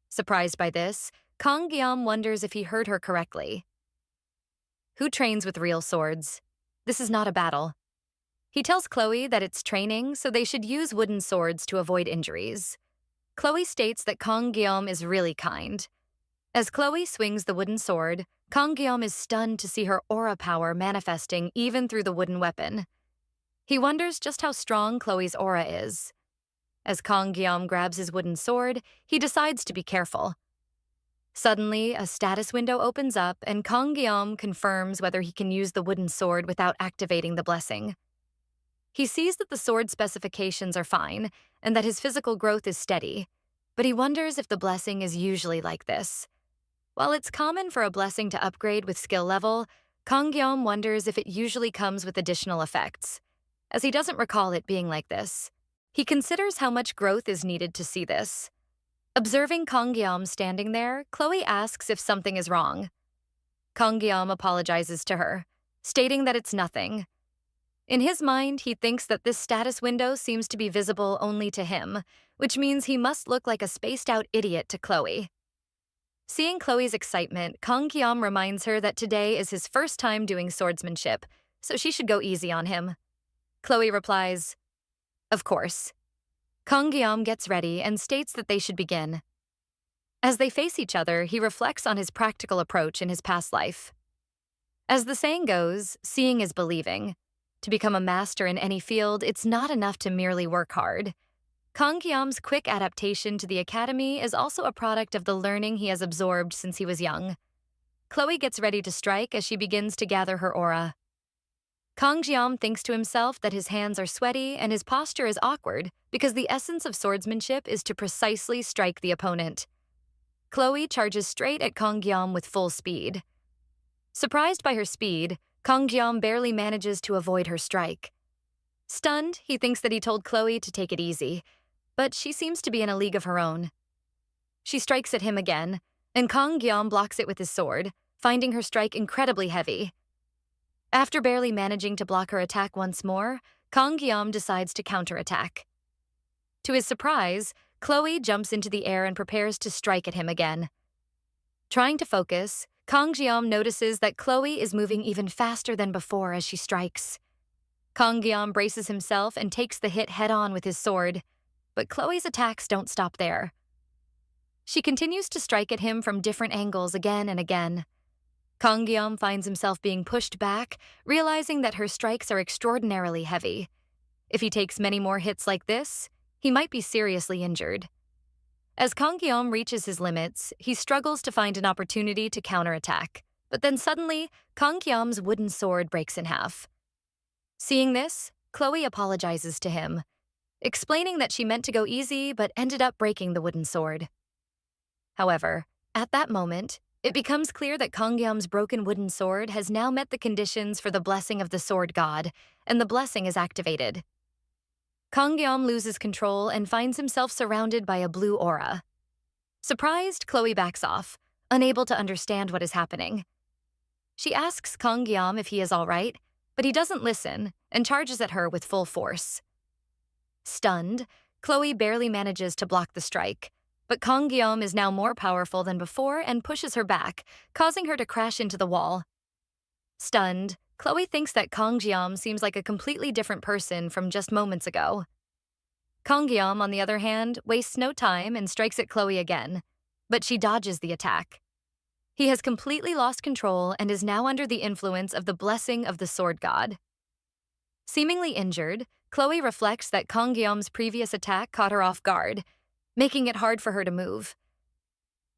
Surprised by this, Kang Gyam wonders if he heard her correctly. Who trains with real swords? This is not a battle. He tells Chloe that it's training, so they should use wooden swords to avoid injuries. Chloe states that Kang Gyam is really kind. As Chloe swings the wooden sword, Kang Gyam is stunned to see her aura power manifesting even through the wooden weapon. He wonders just how strong Chloe's aura is. As Kang Gyam grabs his wooden sword, he decides to be careful. Suddenly, a status window opens up and Kang Gyam confirms whether he can use the wooden sword without activating the blessing. He sees that the sword specifications are fine and that his physical growth is steady, but he wonders if the blessing is usually like this. While it's common for a blessing to upgrade with skill level, Kang Gyam wonders if it usually comes with additional effects, as he doesn't recall it being like this. He considers how much growth is needed to see this. Observing Kang Gyam standing there, Chloe asks if something is wrong. Kang Gyam apologizes to her, stating that it's nothing. In his mind, he thinks that this status window seems to be visible only to him, which means he must look like a spaced-out idiot to Chloe. Seeing Chloe's excitement, Kang Gyam reminds her that today is his first time doing swordsmanship, so she should go easy on him. Chloe replies, "Of course." Kang Gyam gets ready and states that they should begin. As they face each other, he reflects on his practical approach in his past life. As the saying goes, seeing is believing. To become a master in any field, it's not enough to merely work hard. Kang Gyam's quick adaptation to the academy is also a product of the learning he has absorbed since he was young. Chloe gets ready to strike as she begins to gather her aura. Kang Gyam thinks to himself that his hands are sweaty and his posture is awkward because the essence of swordsmanship is to precisely strike the opponent. Chloe charges straight at Kang Gyam with full speed. Surprised by her speed, Kang Gyam barely manages to avoid her strike. Stunned, he thinks that he told Chloe to take it easy, but she seems to be in a league of her own. She strikes at him again, and Kang Gyam blocks it with his sword, finding her strike incredibly heavy. After barely managing to block her attack once more, Kang Gyam decides to counterattack. To his surprise, Chloe jumps into the air and prepares to strike at him again. Trying to focus, Kang Gyam notices that Chloe is moving even faster than before as she strikes. Kang Gyam braces himself and takes the hit head-on with his sword, but Chloe's attacks don't stop there. She continues to strike at him from different angles again and again. Kang Gyam finds himself being pushed back, realizing that her strikes are extraordinarily heavy. If he takes many more hits like this, he might be seriously injured. As Kang Gyam reaches his limits, he struggles to find an opportunity to counterattack. But then suddenly, Kang Gyam's wooden sword breaks in half. Seeing this, Chloe apologizes to him, explaining that she meant to go easy but ended up breaking the wooden sword. However, at that moment, it becomes clear that Kangyeom's broken wooden sword has now met the conditions for the blessing of the sword god, and the blessing is activated. Kangyeom loses control and finds himself surrounded by a blue aura. Surprised, Chloe backs off, unable to understand what is happening. She asks Kangyeom if he is all right, but he doesn't listen and charges at her with full force. Stunned, Chloe barely manages to block the strike, but Kangyeom is now more powerful than before and pushes her back, causing her to crash into the wall. Stunned, Chloe thinks that Kangyeom seems like a completely different person from just moments ago. Kangyeom, on the other hand, wastes no time and strikes at Chloe again, but she dodges the attack. He has completely lost control and is now under the influence of the blessing of the sword god. Seemingly injured, Chloe reflects that Kangyeom's previous attack caught her off guard, making it hard for her to move.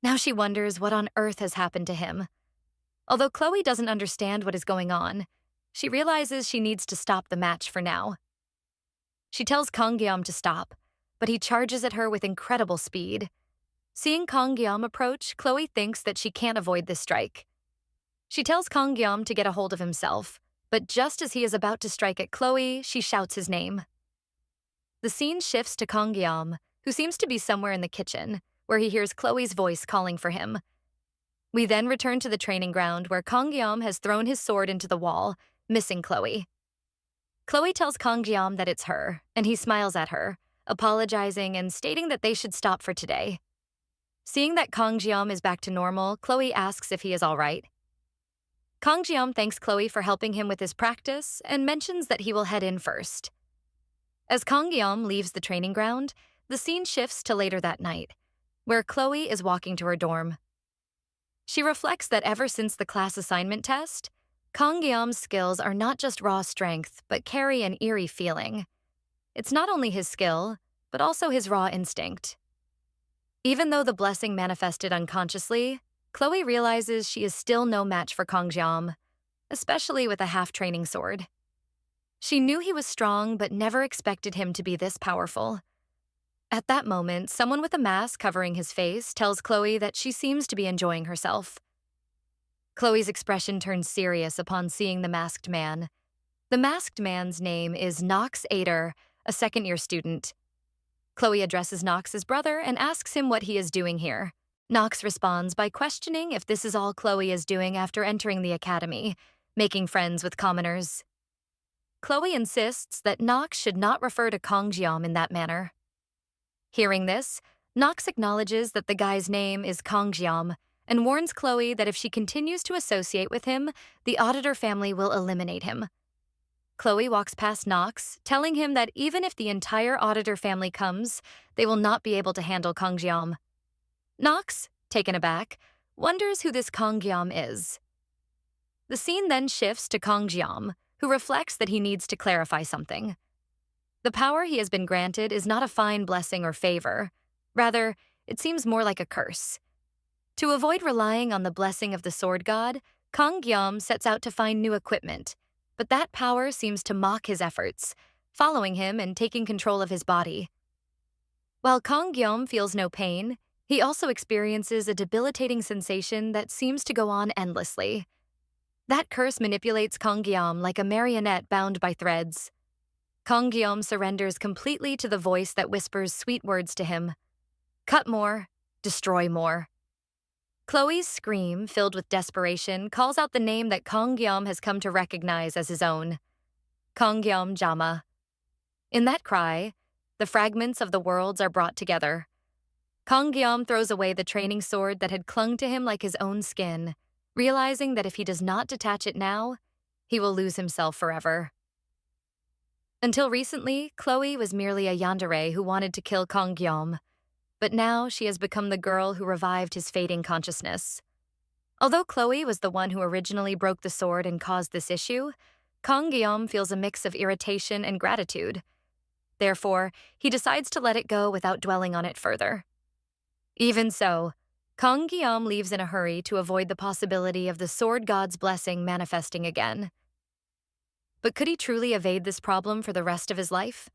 Now she wonders what on earth has happened to him. Although Chloe doesn't understand what is going on, she realizes she needs to stop the match for now. She tells Kangyeom to stop, but he charges at her with incredible speed. Seeing Kangyeom approach, Chloe thinks that she can't avoid this strike. She tells Kangyeom to get a hold of himself, but just as he is about to strike at Chloe, she shouts his name. The scene shifts to Kangyeom, who seems to be somewhere in the kitchen, where he hears Chloe's voice calling for him. We then return to the training ground where Kangyeom has thrown his sword into the wall, missing Chloe. Chloe tells Kangyeom that it's her, and he smiles at her, apologizing and stating that they should stop for today. Seeing that Kangyeom is back to normal, Chloe asks if he is all right. Kangyeom thanks Chloe for helping him with his practice and mentions that he will head in first. As Kangyeom leaves the training ground, the scene shifts to later that night, where Chloe is walking to her dorm. She reflects that ever since the class assignment test, Kangyeom's skills are not just raw strength, but carry an eerie feeling. It's not only his skill, but also his raw instinct. Even though the blessing manifested unconsciously, Chloe realizes she is still no match for Kangyeom, especially with a half-training sword. She knew he was strong, but never expected him to be this powerful. At that moment, someone with a mask covering his face tells Chloe that she seems to be enjoying herself. Chloe's expression turns serious upon seeing the masked man. The masked man's name is Nox Ader, a second-year student. Chloe addresses Nox as brother and asks him what he is doing here. Nox responds by questioning if this is all Chloe is doing after entering the academy, making friends with commoners. Chloe insists that Nox should not refer to Kangyeom in that manner. Hearing this, Nox acknowledges that the guy's name is Kangyeom and warns Chloe that if she continues to associate with him, the auditor family will eliminate him. Chloe walks past Nox, telling him that even if the entire auditor family comes, they will not be able to handle Kangyeom. Nox, taken aback, wonders who this Kangyeom is. The scene then shifts to Kangyeom, who reflects that he needs to clarify something. The power he has been granted is not a fine blessing or favor. Rather, it seems more like a curse. To avoid relying on the blessing of the sword god, Kangyeom sets out to find new equipment, but that power seems to mock his efforts, following him and taking control of his body. While Kangyeom feels no pain, he also experiences a debilitating sensation that seems to go on endlessly. That curse manipulates Kangyeom like a marionette bound by threads. Kangyeom surrenders completely to the voice that whispers sweet words to him. Cut more, destroy more. Chloe's scream, filled with desperation, calls out the name that Kangyeom has come to recognize as his own. Kangyeom Jama. In that cry, the fragments of the worlds are brought together. Kangyeom throws away the training sword that had clung to him like his own skin, realizing that if he does not detach it now, he will lose himself forever. Until recently, Chloe was merely a yandere who wanted to kill Kangyeom, but now she has become the girl who revived his fading consciousness. Although Chloe was the one who originally broke the sword and caused this issue, Kangyeom feels a mix of irritation and gratitude. Therefore, he decides to let it go without dwelling on it further. Even so, Kangyeom leaves in a hurry to avoid the possibility of the sword god's blessing manifesting again. But could he truly evade this problem for the rest of his life?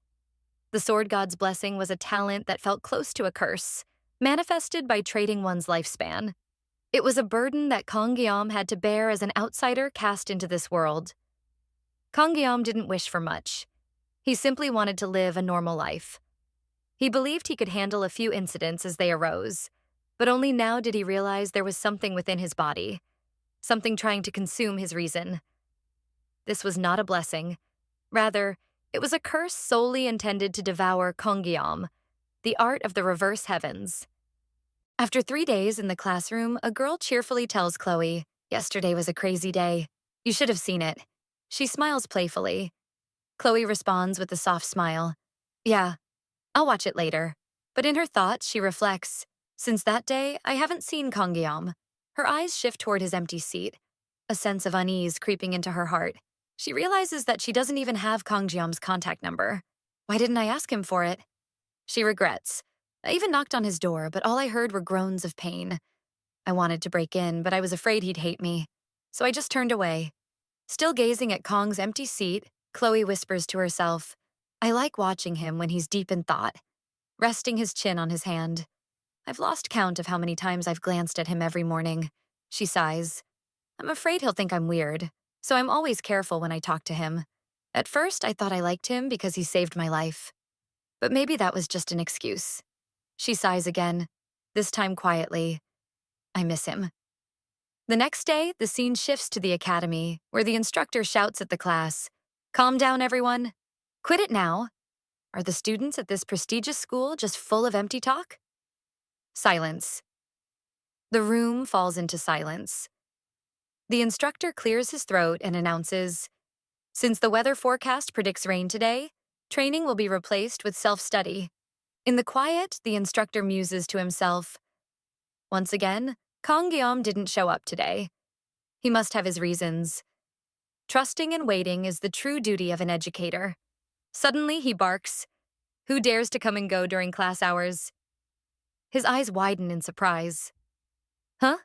The sword god's blessing was a talent that felt close to a curse, manifested by trading one's lifespan. It was a burden that Kong had to bear as an outsider cast into this world. Kong didn't wish for much. He simply wanted to live a normal life. He believed he could handle a few incidents as they arose, but only now did he realize there was something within his body, something trying to consume his reason. This was not a blessing. Rather, it was a curse solely intended to devour Kongyam, the art of the reverse heavens. After 3 days in the classroom, a girl cheerfully tells Chloe, "Yesterday was a crazy day. You should have seen it." She smiles playfully. Chloe responds with a soft smile. "Yeah, I'll watch it later." But in her thoughts, she reflects, "Since that day, I haven't seen Kongyam." Her eyes shift toward his empty seat, a sense of unease creeping into her heart. She realizes that she doesn't even have Kongyam's contact number. Why didn't I ask him for it? She regrets. I even knocked on his door, but all I heard were groans of pain. I wanted to break in, but I was afraid he'd hate me. So I just turned away. Still gazing at Kong's empty seat, Chloe whispers to herself, "I like watching him when he's deep in thought," resting his chin on his hand. "I've lost count of how many times I've glanced at him every morning." She sighs. "I'm afraid he'll think I'm weird, so I'm always careful when I talk to him. At first, I thought I liked him because he saved my life. But maybe that was just an excuse." She sighs again, this time quietly. "I miss him." The next day, the scene shifts to the academy, where the instructor shouts at the class, "Calm down, everyone. Quit it now. Are the students at this prestigious school just full of empty talk?" Silence. The room falls into silence. The instructor clears his throat and announces, "Since the weather forecast predicts rain today, training will be replaced with self-study." In the quiet, the instructor muses to himself, "Once again, Kongyam didn't show up today. He must have his reasons." Trusting and waiting is the true duty of an educator. Suddenly, he barks, "Who dares to come and go during class hours?" His eyes widen in surprise. "Huh?"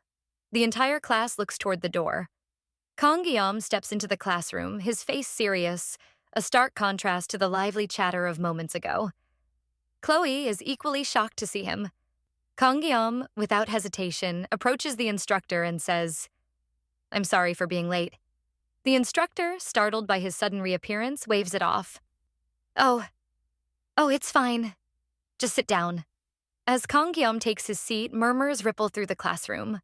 The entire class looks toward the door. Kongyam steps into the classroom, his face serious, a stark contrast to the lively chatter of moments ago. Chloe is equally shocked to see him. Kongyam, without hesitation, approaches the instructor and says, "I'm sorry for being late." The instructor, startled by his sudden reappearance, waves it off. Oh, it's fine. Just sit down." As Kongyam takes his seat, murmurs ripple through the classroom.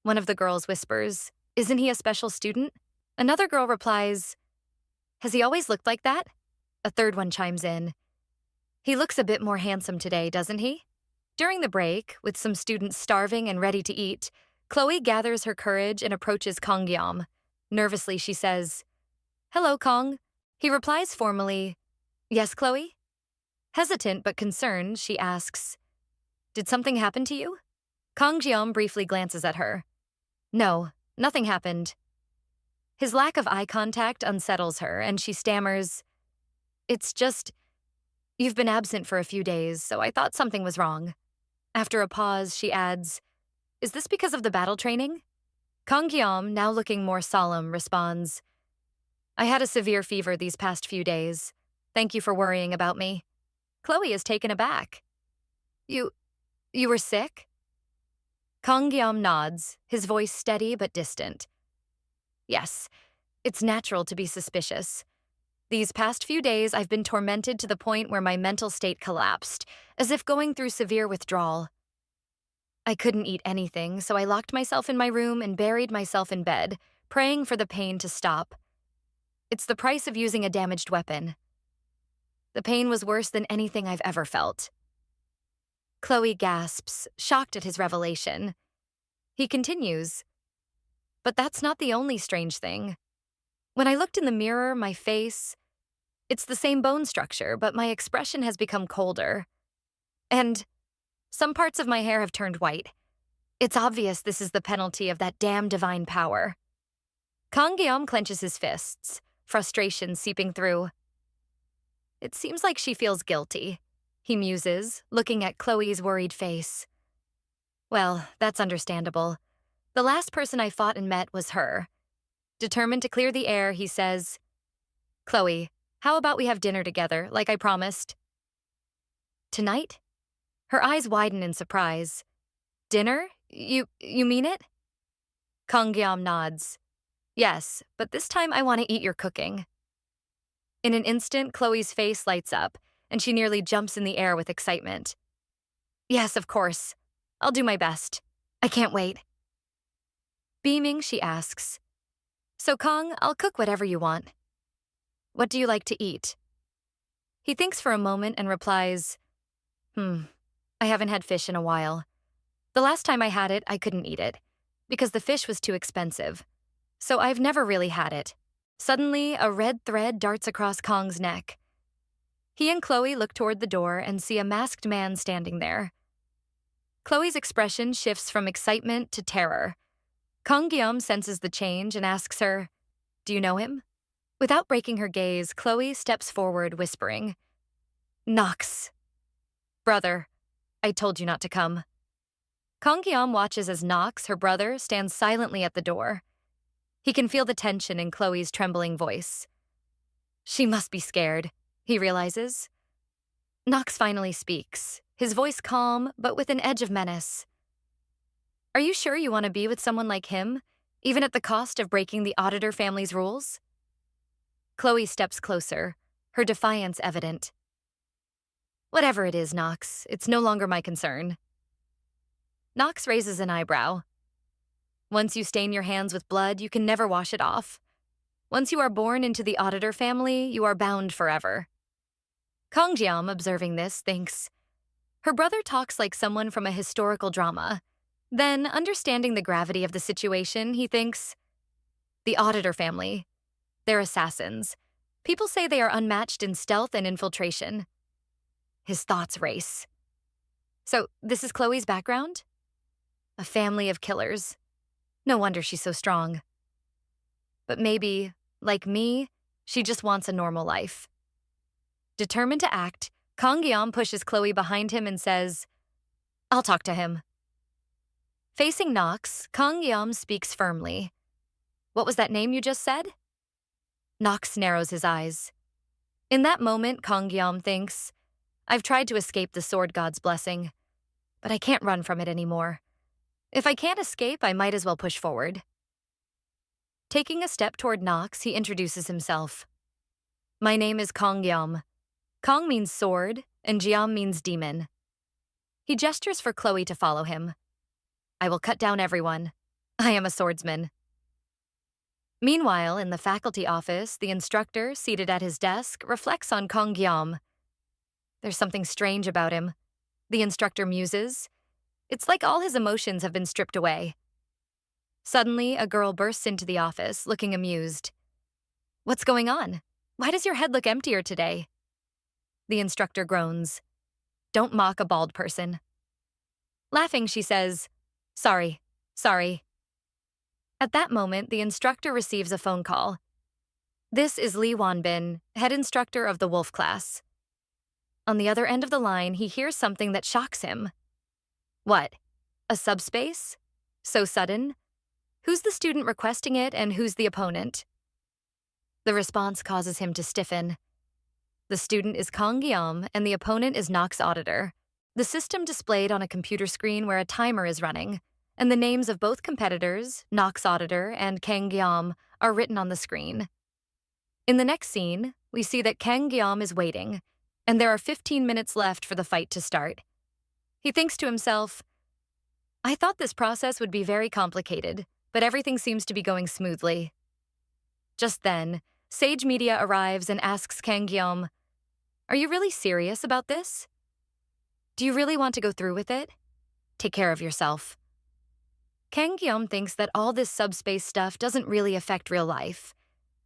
One of the girls whispers, "Isn't he a special student?" Another girl replies, "Has he always looked like that?" A third one chimes in, "He looks a bit more handsome today, doesn't he?" During the break, with some students starving and ready to eat, Chloe gathers her courage and approaches Kongyam. Nervously, she says, "Hello, Kong." He replies formally, "Yes, Chloe?" Hesitant but concerned, she asks, "Did something happen to you?" Kongyam briefly glances at her. "No, nothing happened." His lack of eye contact unsettles her, and she stammers, "It's just, you've been absent for a few days, so I thought something was wrong." After a pause, she adds, "Is this because of the battle training?" Kongyam, now looking more solemn, responds, "I had a severe fever these past few days. Thank you for worrying about me." Chloe is taken aback. You were sick?" Kongyam nods, his voice steady but distant. "Yes, it's natural to be suspicious. These past few days, I've been tormented to the point where my mental state collapsed, as if going through severe withdrawal. I couldn't eat anything, so I locked myself in my room and buried myself in bed, praying for the pain to stop. It's the price of using a damaged weapon. The pain was worse than anything I've ever felt." Chloe gasps, shocked at his revelation. He continues, "But that's not the only strange thing. When I looked in the mirror, my face, it's the same bone structure, but my expression has become colder. And some parts of my hair have turned white. It's obvious this is the penalty of that damn divine power." Kongyam clenches his fists, frustration seeping through. "It seems like she feels guilty," he muses, looking at Chloe's worried face. "Well, that's understandable. The last person I fought and met was her." Determined to clear the air, he says, Chloe, how about we have dinner together, like I promised? Tonight? Her eyes widen in surprise. Dinner? You mean it? Kang nods. Yes, but this time I want to eat your cooking. In an instant, Chloe's face lights up, and she nearly jumps in the air with excitement. Yes, of course. I'll do my best. I can't wait. Beaming, she asks, So Kang, I'll cook whatever you want. What do you like to eat? He thinks for a moment and replies, I haven't had fish in a while. The last time I had it, I couldn't eat it, because the fish was too expensive. So I've never really had it. Suddenly, a red thread darts across Kang's neck. He and Chloe look toward the door and see a masked man standing there. Chloe's expression shifts from excitement to terror. Kang senses the change and asks her, Do you know him? Without breaking her gaze, Chloe steps forward, whispering, Nox. Brother, I told you not to come. Kang watches as Nox, her brother, stands silently at the door. He can feel the tension in Chloe's trembling voice. She must be scared, he realizes. Nox finally speaks, his voice calm, but with an edge of menace. Are you sure you want to be with someone like him, even at the cost of breaking the auditor family's rules? Chloe steps closer, her defiance evident. Whatever it is, Nox, it's no longer my concern. Nox raises an eyebrow. Once you stain your hands with blood, you can never wash it off. Once you are born into the auditor family, you are bound forever. Kang observing this, thinks, her brother talks like someone from a historical drama. Then, understanding the gravity of the situation, he thinks, the auditor family. They're assassins. People say they are unmatched in stealth and infiltration. His thoughts race. So, this is Chloe's background? A family of killers. No wonder she's so strong. But maybe, like me, she just wants a normal life. Determined to act, Kang pushes Chloe behind him and says, I'll talk to him. Facing Nox, Kang speaks firmly. What was that name you just said? Nox narrows his eyes. In that moment, Kang thinks, I've tried to escape the sword god's blessing, but I can't run from it anymore. If I can't escape, I might as well push forward. Taking a step toward Nox, he introduces himself. My name is Kang. Kang means sword, and Jiam means demon. He gestures for Chloe to follow him. I will cut down everyone. I am a swordsman. Meanwhile, in the faculty office, the instructor, seated at his desk, reflects on Kang. There's something strange about him. The instructor muses. It's like all his emotions have been stripped away. Suddenly, a girl bursts into the office, looking amused. What's going on? Why does your head look emptier today? The instructor groans. Don't mock a bald person. Laughing, she says, Sorry. At that moment, the instructor receives a phone call. This is Lee Wanbin, head instructor of the Wolf class. On the other end of the line, he hears something that shocks him. What? A subspace? So sudden? Who's the student requesting it and who's the opponent? The response causes him to stiffen. The student is Kang and the opponent is Nox Auditor. The system displayed on a computer screen where a timer is running, and the names of both competitors, Nox Auditor and Kang are written on the screen. In the next scene, we see that Kang is waiting, and there are 15 minutes left for the fight to start. He thinks to himself, I thought this process would be very complicated, but everything seems to be going smoothly. Just then, Sage Media arrives and asks Kang, Are you really serious about this? Do you really want to go through with it? Take care of yourself. Kang thinks that all this subspace stuff doesn't really affect real life.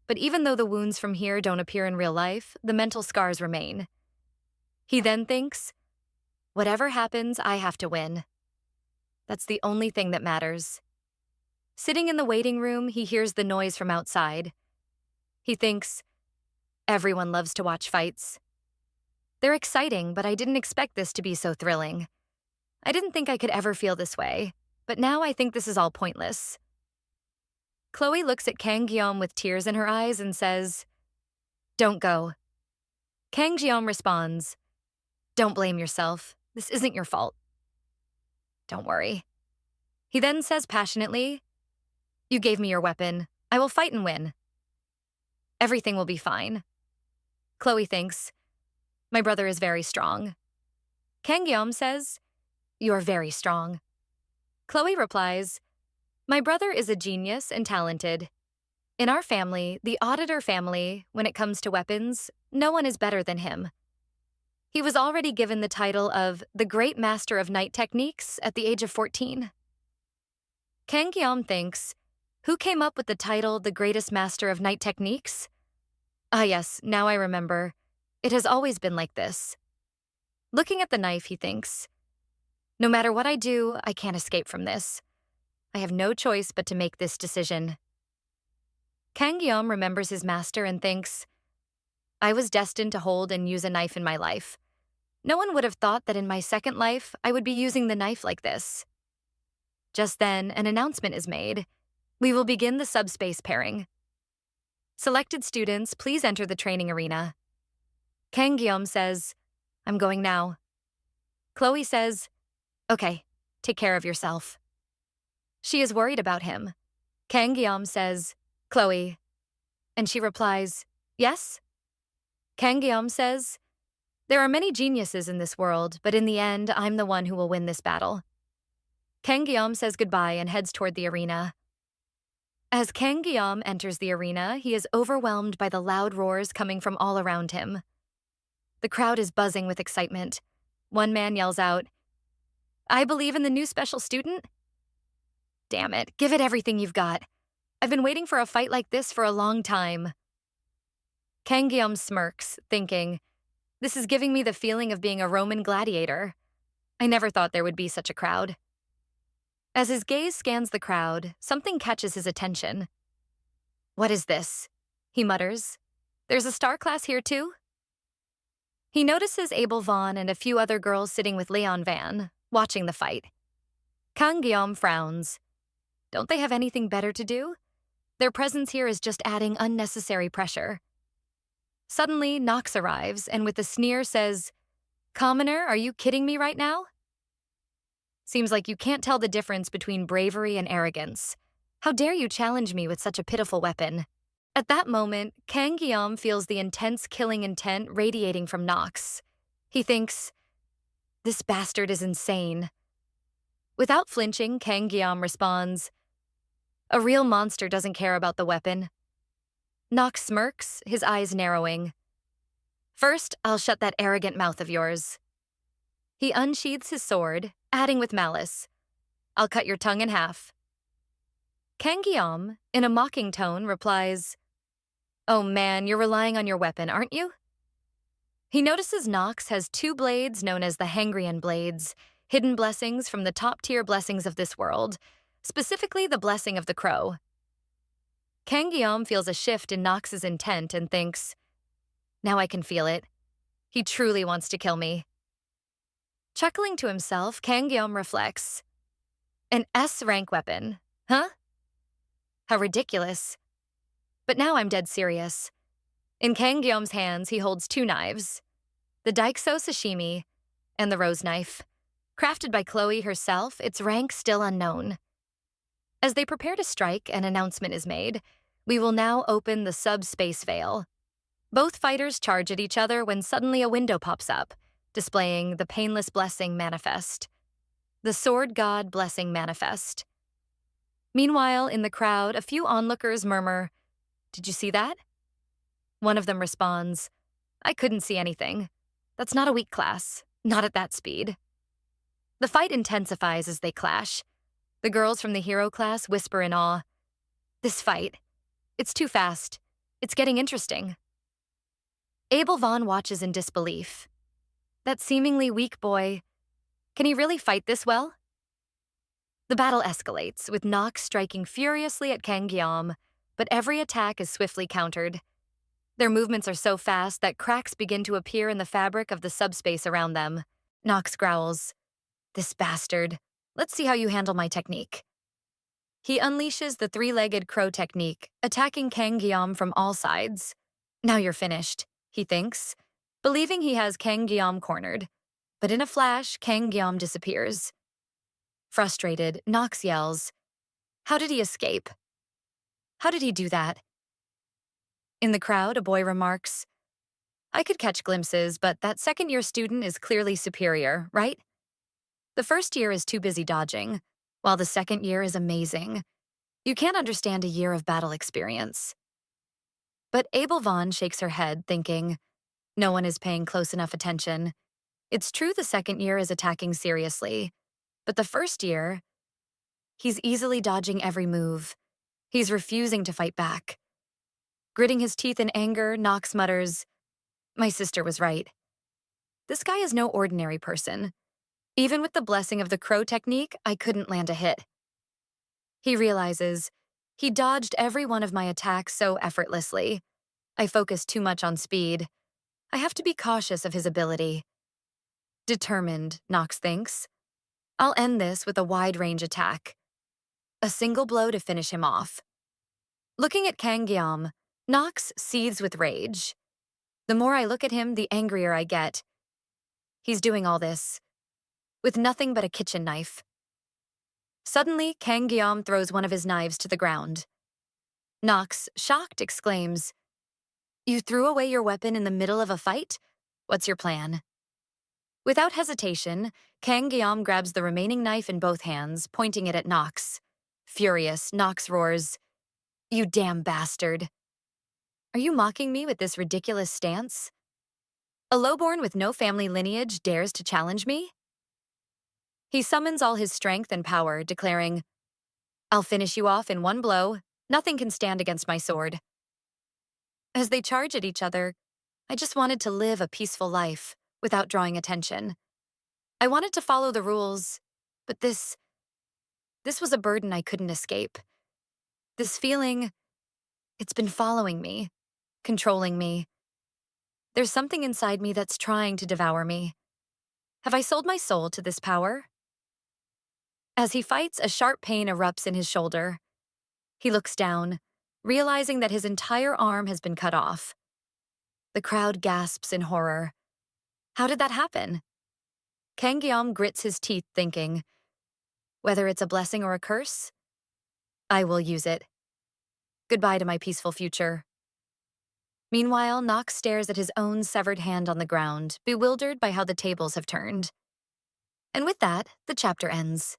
But even though the wounds from here don't appear in real life, the mental scars remain. He then thinks, whatever happens, I have to win. That's the only thing that matters. Sitting in the waiting room, he hears the noise from outside. He thinks, everyone loves to watch fights. They're exciting, but I didn't expect this to be so thrilling. I didn't think I could ever feel this way, but now I think this is all pointless. Chloe looks at Kang with tears in her eyes and says, Don't go. Kang Jeom responds, don't blame yourself. This isn't your fault. Don't worry. He then says passionately, you gave me your weapon. I will fight and win. Everything will be fine. Chloe thinks, my brother is very strong. Kang Jeom says, you are very strong. Chloe replies, my brother is a genius and talented. In our family, the auditor family, when it comes to weapons, no one is better than him. He was already given the title of the Great Master of Night Techniques at the age of 14. Kang Jeom thinks, who came up with the title the Greatest Master of Night Techniques? Ah yes, now I remember. It has always been like this. Looking at the knife, he thinks, no matter what I do, I can't escape from this. I have no choice but to make this decision. Kang Jeom remembers his master and thinks, I was destined to hold and use a knife in my life. No one would have thought that in my second life, I would be using the knife like this. Just then, an announcement is made. We will begin the subspace pairing. Selected students, please enter the training arena. Kang Jeom says, I'm going now. Chloe says, okay, take care of yourself. She is worried about him. Kang Jeom says, Chloe. And she replies, yes? Kang Jeom says, there are many geniuses in this world, but in the end, I'm the one who will win this battle. Kang Jeom says goodbye and heads toward the arena. As Kang Jeom enters the arena, he is overwhelmed by the loud roars coming from all around him. The crowd is buzzing with excitement. One man yells out, I believe in the new special student? Damn it, give it everything you've got. I've been waiting for a fight like this for a long time. Kang Jeom smirks, thinking, this is giving me the feeling of being a Roman gladiator. I never thought there would be such a crowd. As his gaze scans the crowd, something catches his attention. What is this? He mutters. There's a star class here too? He notices Abel Vaughn and a few other girls sitting with Leon Van, watching the fight. Kang Jeom frowns. Don't they have anything better to do? Their presence here is just adding unnecessary pressure. Suddenly, Nox arrives and with a sneer says, Commoner, are you kidding me right now? Seems like you can't tell the difference between bravery and arrogance. How dare you challenge me with such a pitiful weapon? At that moment, Kang Jeom feels the intense killing intent radiating from Nox. He thinks, this bastard is insane. Without flinching, Kang Jeom responds, a real monster doesn't care about the weapon. Nox smirks, his eyes narrowing. First, I'll shut that arrogant mouth of yours. He unsheathes his sword, adding with malice, I'll cut your tongue in half. Kang Jeom, in a mocking tone, replies, oh man, you're relying on your weapon, aren't you? He notices Nox has two blades known as the Hangrian blades, hidden blessings from the top-tier blessings of this world, specifically the blessing of the crow. Kang Jeom feels a shift in Nox's intent and thinks, now I can feel it. He truly wants to kill me. Chuckling to himself, Kang Jeom reflects, an S-rank weapon, huh? How ridiculous. But now I'm dead serious. In Kang Jeom's hands, he holds two knives, the Daikso Sashimi and the Rose Knife. Crafted by Chloe herself, its rank still unknown. As they prepare to strike, an announcement is made. We will now open the subspace veil. Both fighters charge at each other when suddenly a window pops up, displaying the Painless Blessing Manifest. The Sword God Blessing Manifest. Meanwhile, in the crowd, a few onlookers murmur, did you see that? One of them responds, I couldn't see anything. That's not a weak class, not at that speed. The fight intensifies as they clash. The girls from the hero class whisper in awe, this fight, it's too fast. It's getting interesting. Abel Vaughn watches in disbelief. That seemingly weak boy, can he really fight this well? The battle escalates, with Nox striking furiously at Kang Jeom, but every attack is swiftly countered. Their movements are so fast that cracks begin to appear in the fabric of the subspace around them. Nox growls, this bastard. Let's see how you handle my technique. He unleashes the three-legged crow technique, attacking Kang Jeom from all sides. Now you're finished, he thinks, believing he has Kang Guillaume cornered. But in a flash, Kang Guillaume disappears. Frustrated, Nox yells, "How did he escape? How did he do that?" In the crowd, a boy remarks, "I could catch glimpses, but that second-year student is clearly superior, right? The first year is too busy dodging, while the second year is amazing. You can't understand a year of battle experience." But Abel Vaughn shakes her head, thinking, no one is paying close enough attention. It's true the second year is attacking seriously, but the first year, he's easily dodging every move. He's refusing to fight back. Gritting his teeth in anger, Nox mutters, "My sister was right. This guy is no ordinary person. Even with the blessing of the crow technique, I couldn't land a hit." He realizes, he dodged every one of my attacks so effortlessly. I focused too much on speed. I have to be cautious of his ability. Determined, Nox thinks. I'll end this with a wide-range attack. A single blow to finish him off. Looking at Kang Guillaume, Nox seethes with rage. The more I look at him, the angrier I get. He's doing all this with nothing but a kitchen knife. Suddenly, Kang Guillaume throws one of his knives to the ground. Nox, shocked, exclaims, "You threw away your weapon in the middle of a fight? What's your plan?" Without hesitation, Kang Guillaume grabs the remaining knife in both hands, pointing it at Nox. Furious, Nox roars, "You damn bastard. Are you mocking me with this ridiculous stance? A lowborn with no family lineage dares to challenge me?" He summons all his strength and power, declaring, "I'll finish you off in one blow. Nothing can stand against my sword." As they charge at each other, I just wanted to live a peaceful life without drawing attention. I wanted to follow the rules, but this was a burden I couldn't escape. This feeling, it's been following me, controlling me. There's something inside me that's trying to devour me. Have I sold my soul to this power? As he fights, a sharp pain erupts in his shoulder. He looks down, realizing that his entire arm has been cut off. The crowd gasps in horror. How did that happen? Kang Guillaume grits his teeth, thinking, whether it's a blessing or a curse, I will use it. Goodbye to my peaceful future. Meanwhile, Nox stares at his own severed hand on the ground, bewildered by how the tables have turned. And with that, the chapter ends.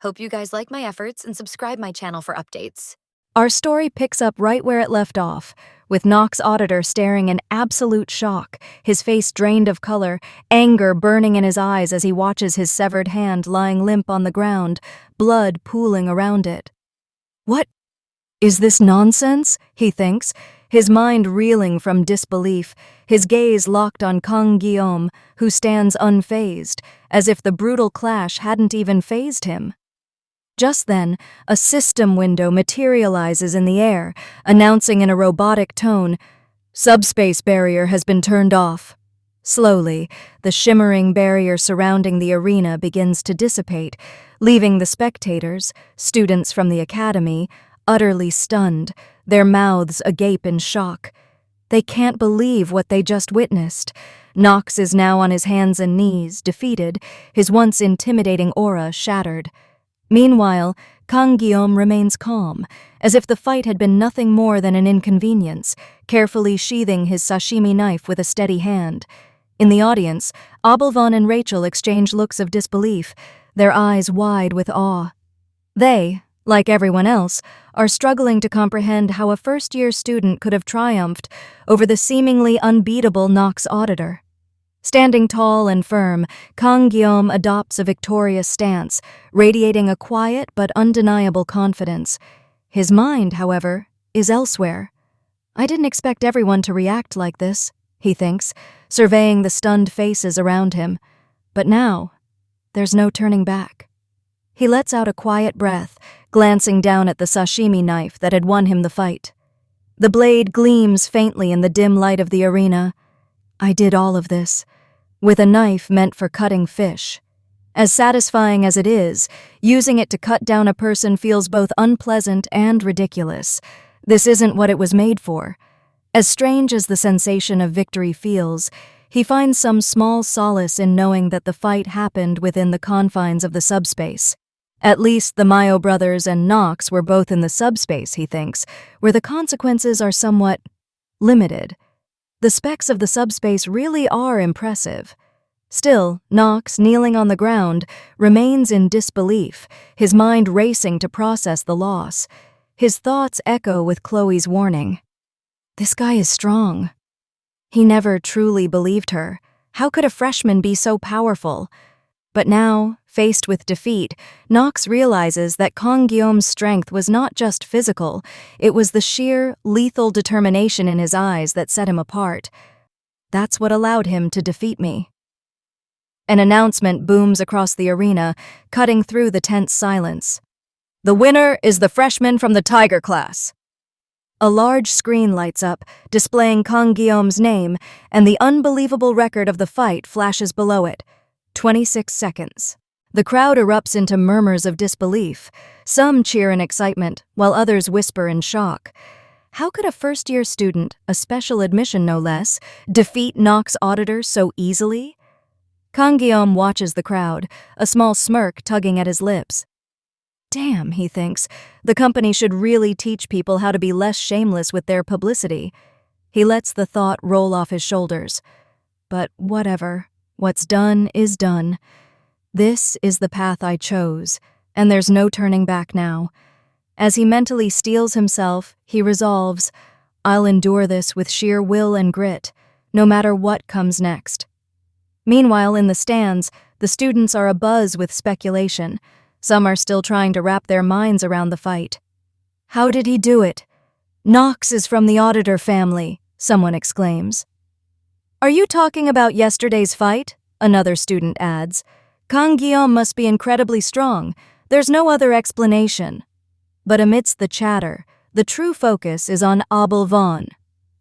Hope you guys like my efforts and subscribe my channel for updates. Our story picks up right where it left off, with Nox Auditor staring in absolute shock, his face drained of color, anger burning in his eyes as he watches his severed hand lying limp on the ground, blood pooling around it. What is this nonsense? He thinks, his mind reeling from disbelief, his gaze locked on Kang Guillaume, who stands unfazed, as if the brutal clash hadn't even fazed him. Just then, a system window materializes in the air, announcing in a robotic tone, "Subspace barrier has been turned off." Slowly, the shimmering barrier surrounding the arena begins to dissipate, leaving the spectators, students from the academy, utterly stunned, their mouths agape in shock. They can't believe what they just witnessed. Nox is now on his hands and knees, defeated, his once intimidating aura shattered. Meanwhile, Kang Guillaume remains calm, as if the fight had been nothing more than an inconvenience, carefully sheathing his sashimi knife with a steady hand. In the audience, Abelvon and Rachel exchange looks of disbelief, their eyes wide with awe. They, like everyone else, are struggling to comprehend how a first-year student could have triumphed over the seemingly unbeatable Nox Auditor. Standing tall and firm, Kang Guillaume adopts a victorious stance, radiating a quiet but undeniable confidence. His mind, however, is elsewhere. I didn't expect everyone to react like this, he thinks, surveying the stunned faces around him. But now, there's no turning back. He lets out a quiet breath, glancing down at the sashimi knife that had won him the fight. The blade gleams faintly in the dim light of the arena. I did all of this with a knife meant for cutting fish. As satisfying as it is, using it to cut down a person feels both unpleasant and ridiculous. This isn't what it was made for. As strange as the sensation of victory feels, he finds some small solace in knowing that the fight happened within the confines of the subspace. At least the Mayo brothers and Nox were both in the subspace, he thinks, where the consequences are somewhat limited. The specs of the subspace really are impressive. Still, Nox, kneeling on the ground, remains in disbelief, his mind racing to process the loss. His thoughts echo with Chloe's warning. This guy is strong. He never truly believed her. How could a freshman be so powerful? But now, faced with defeat, Nox realizes that Kang Guillaume's strength was not just physical, it was the sheer, lethal determination in his eyes that set him apart. That's what allowed him to defeat me. An announcement booms across the arena, cutting through the tense silence. The winner is the freshman from the Tiger class. A large screen lights up, displaying Kang Guillaume's name, and the unbelievable record of the fight flashes below it. 26 seconds. The crowd erupts into murmurs of disbelief. Some cheer in excitement, while others whisper in shock. How could a first-year student, a special admission no less, defeat Nox auditor so easily? Kang Guillaume watches the crowd, a small smirk tugging at his lips. Damn, he thinks, the company should really teach people how to be less shameless with their publicity. He lets the thought roll off his shoulders. But whatever. What's done is done. This is the path I chose, and there's no turning back now. As he mentally steels himself, he resolves, I'll endure this with sheer will and grit, no matter what comes next. Meanwhile, in the stands, the students are abuzz with speculation. Some are still trying to wrap their minds around the fight. How did he do it? Nox is from the auditor family, someone exclaims. Are you talking about yesterday's fight? Another student adds. Kang Guillaume must be incredibly strong. There's no other explanation. But amidst the chatter, the true focus is on Abel Vaughn.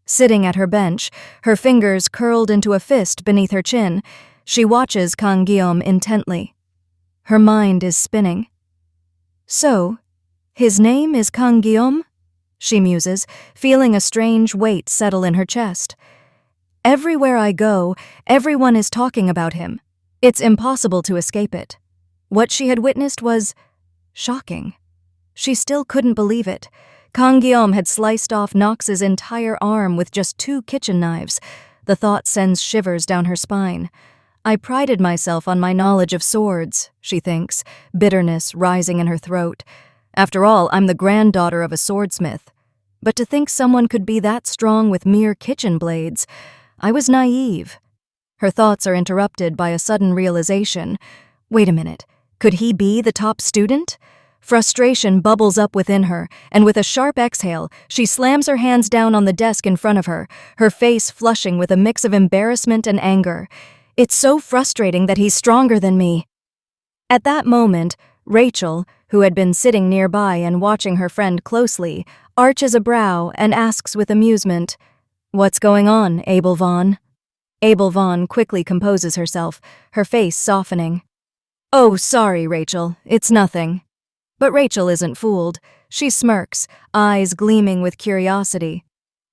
Sitting at her bench, her fingers curled into a fist beneath her chin, she watches Kang Guillaume intently. Her mind is spinning. So, his name is Kang Guillaume? She muses, feeling a strange weight settle in her chest. Everywhere I go, everyone is talking about him. It's impossible to escape it. What she had witnessed was shocking. She still couldn't believe it. Kang Guillaume had sliced off Nox's entire arm with just 2 kitchen knives. The thought sends shivers down her spine. I prided myself on my knowledge of swords, she thinks, bitterness rising in her throat. After all, I'm the granddaughter of a swordsmith. But to think someone could be that strong with mere kitchen blades, I was naive. Her thoughts are interrupted by a sudden realization. Wait a minute, could he be the top student? Frustration bubbles up within her, and with a sharp exhale, she slams her hands down on the desk in front of her, her face flushing with a mix of embarrassment and anger. It's so frustrating that he's stronger than me. At that moment, Rachel, who had been sitting nearby and watching her friend closely, arches a brow and asks with amusement, What's going on, Abel Vaughn? Abel Vaughn quickly composes herself, her face softening. Oh, sorry, Rachel, it's nothing. But Rachel isn't fooled. She smirks, eyes gleaming with curiosity.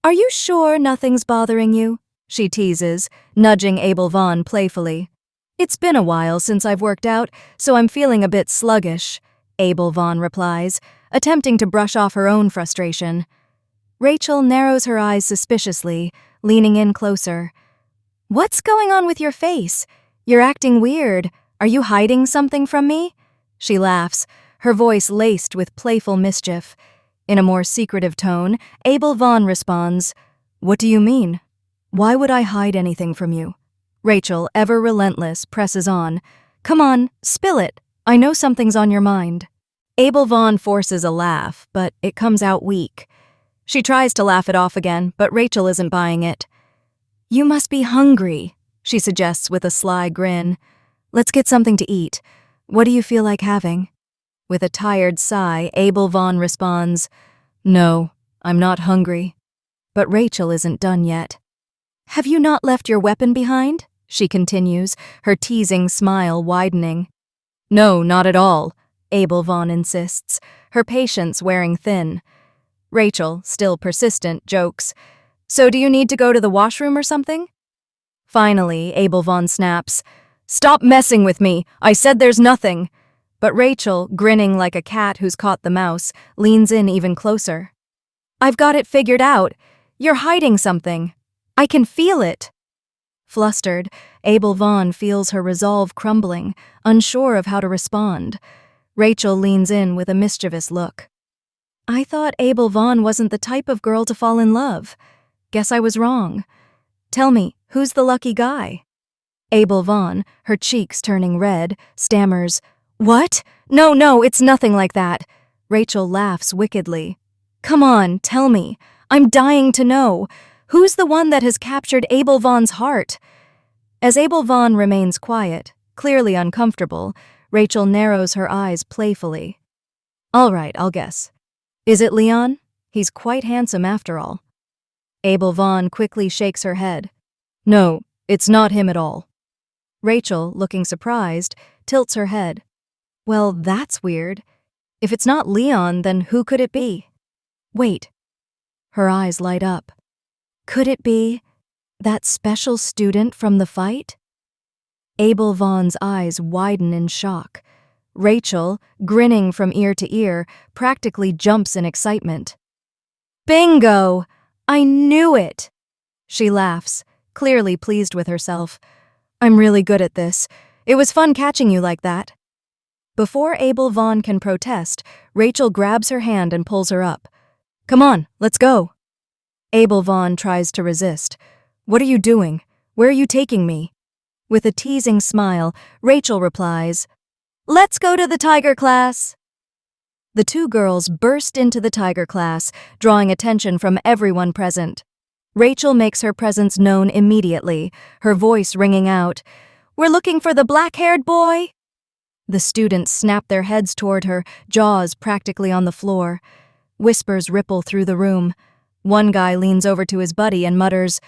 Are you sure nothing's bothering you? She teases, nudging Abel Vaughn playfully. It's been a while since I've worked out, so I'm feeling a bit sluggish, Abel Vaughn replies, attempting to brush off her own frustration. Rachel narrows her eyes suspiciously, leaning in closer. What's going on with your face? You're acting weird. Are you hiding something from me? She laughs, her voice laced with playful mischief. In a more secretive tone, Abel Vaughn responds, What do you mean? Why would I hide anything from you? Rachel, ever relentless, presses on. Come on, spill it. I know something's on your mind. Abel Vaughn forces a laugh, but it comes out weak. She tries to laugh it off again, but Rachel isn't buying it. You must be hungry, she suggests with a sly grin. Let's get something to eat. What do you feel like having? With a tired sigh, Abel Vaughn responds, No, I'm not hungry. But Rachel isn't done yet. Have you not left your weapon behind? She continues, her teasing smile widening. No, not at all, Abel Vaughn insists, her patience wearing thin. Rachel, still persistent, jokes, So do you need to go to the washroom or something? Finally, Abel Vaughn snaps. Stop messing with me. I said there's nothing. But Rachel, grinning like a cat who's caught the mouse, leans in even closer. I've got it figured out. You're hiding something. I can feel it. Flustered, Abel Vaughn feels her resolve crumbling, unsure of how to respond. Rachel leans in with a mischievous look. I thought Abel Vaughn wasn't the type of girl to fall in love. Guess I was wrong. Tell me, who's the lucky guy? Abel Vaughn, her cheeks turning red, stammers, What? No, it's nothing like that. Rachel laughs wickedly. Come on, tell me. I'm dying to know. Who's the one that has captured Abel Vaughn's heart? As Abel Vaughn remains quiet, clearly uncomfortable, Rachel narrows her eyes playfully. All right, I'll guess. Is it Leon? He's quite handsome after all. Abel Vaughn quickly shakes her head. No, it's not him at all. Rachel, looking surprised, tilts her head. Well, that's weird. If it's not Leon, then who could it be? Wait. Her eyes light up. Could it be that special student from the fight? Abel Vaughn's eyes widen in shock. Rachel, grinning from ear to ear, practically jumps in excitement. Bingo! I knew it! She laughs, clearly pleased with herself. I'm really good at this. It was fun catching you like that. Before Abel Vaughn can protest, Rachel grabs her hand and pulls her up. Come on, let's go. Abel Vaughn tries to resist. What are you doing? Where are you taking me? With a teasing smile, Rachel replies, Let's go to the tiger class. The two girls burst into the tiger class, drawing attention from everyone present. Rachel makes her presence known immediately, her voice ringing out, We're looking for the black-haired boy. The students snap their heads toward her, jaws practically on the floor. Whispers ripple through the room. One guy leans over to his buddy and mutters,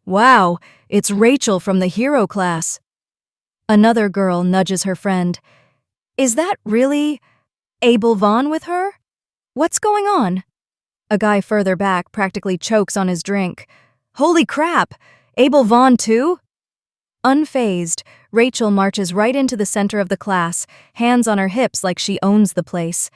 Wow, it's Rachel from the hero class. Another girl nudges her friend. Is that really Abel Vaughn with her? What's going on? A guy further back practically chokes on his drink. Holy crap! Abel Vaughn too? Unfazed, Rachel marches right into the center of the class, hands on her hips like she owns the place.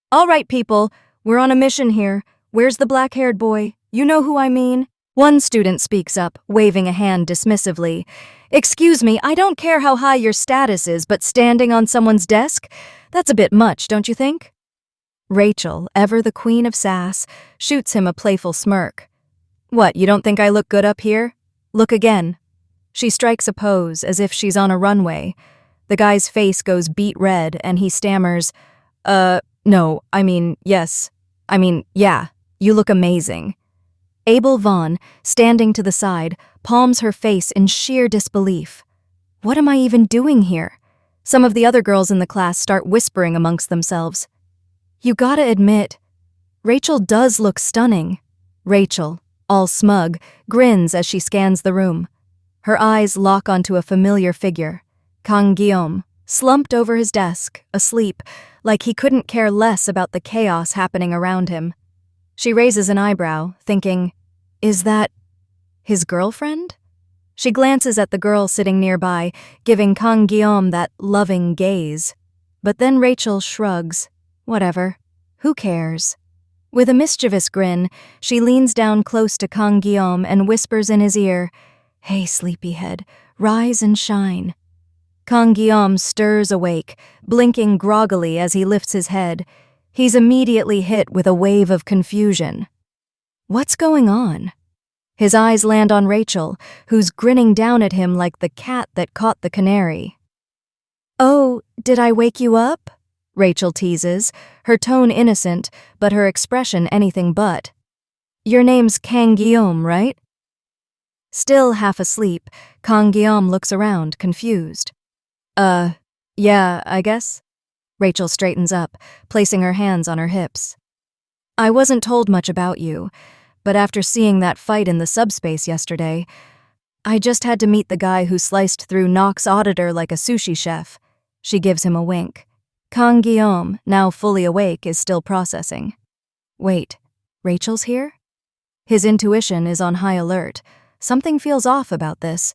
All right, people, we're on a mission here. Where's the black-haired boy? You know who I mean? One student speaks up, waving a hand dismissively. Excuse me, I don't care how high your status is, but standing on someone's desk? That's a bit much, don't you think? Rachel, ever the queen of sass, shoots him a playful smirk. What, you don't think I look good up here? Look again. She strikes a pose as if she's on a runway. The guy's face goes beet red and he stammers, no, yes. Yeah, you look amazing. Abel Vaughn, standing to the side, palms her face in sheer disbelief. What am I even doing here? Some of the other girls in the class start whispering amongst themselves. You gotta admit, Rachel does look stunning. Rachel, all smug, grins as she scans the room. Her eyes lock onto a familiar figure, Kang Guillaume, slumped over his desk, asleep, like he couldn't care less about the chaos happening around him. She raises an eyebrow, thinking, is that his girlfriend? She glances at the girl sitting nearby, giving Kang Guillaume that loving gaze. But then Rachel shrugs. Whatever. Who cares? With a mischievous grin, she leans down close to Kang Guillaume and whispers in his ear, Hey, sleepyhead, rise and shine. Kang Guillaume stirs awake, blinking groggily as he lifts his head. He's immediately hit with a wave of confusion. What's going on? His eyes land on Rachel, who's grinning down at him like the cat that caught the canary. Oh, did I wake you up? Rachel teases, her tone innocent, but her expression anything but. Your name's Kang Guillaume, right? Still half asleep, Kang Guillaume looks around, confused. Yeah, I guess. Rachel straightens up, placing her hands on her hips. I wasn't told much about you, but after seeing that fight in the subspace yesterday, I just had to meet the guy who sliced through Nock's auditor like a sushi chef. She gives him a wink. Kang Guillaume, now fully awake, is still processing. Wait, Rachel's here? His intuition is on high alert. Something feels off about this.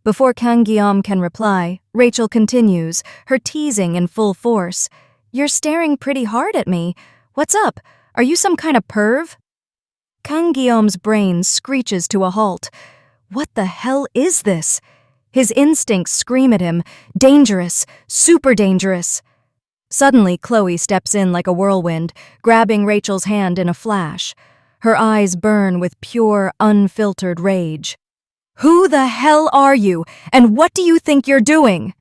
Before Kang Guillaume can reply, Rachel continues, her teasing in full force. "You're staring pretty hard at me. What's up? Are you some kind of perv?" Kang Guillaume's brain screeches to a halt. What the hell is this? His instincts scream at him, dangerous, super dangerous. Suddenly, Chloe steps in like a whirlwind, grabbing Rachel's hand in a flash. Her eyes burn with pure, unfiltered rage. "Who the hell are you, and what do you think you're doing?"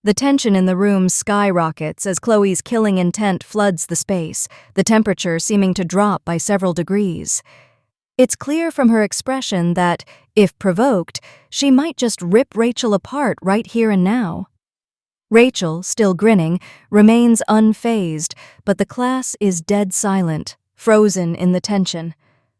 The tension in the room skyrockets as Chloe's killing intent floods the space, the temperature seeming to drop by several degrees. It's clear from her expression that, if provoked, she might just rip Rachel apart right here and now. Rachel, still grinning, remains unfazed, but the class is dead silent, frozen in the tension.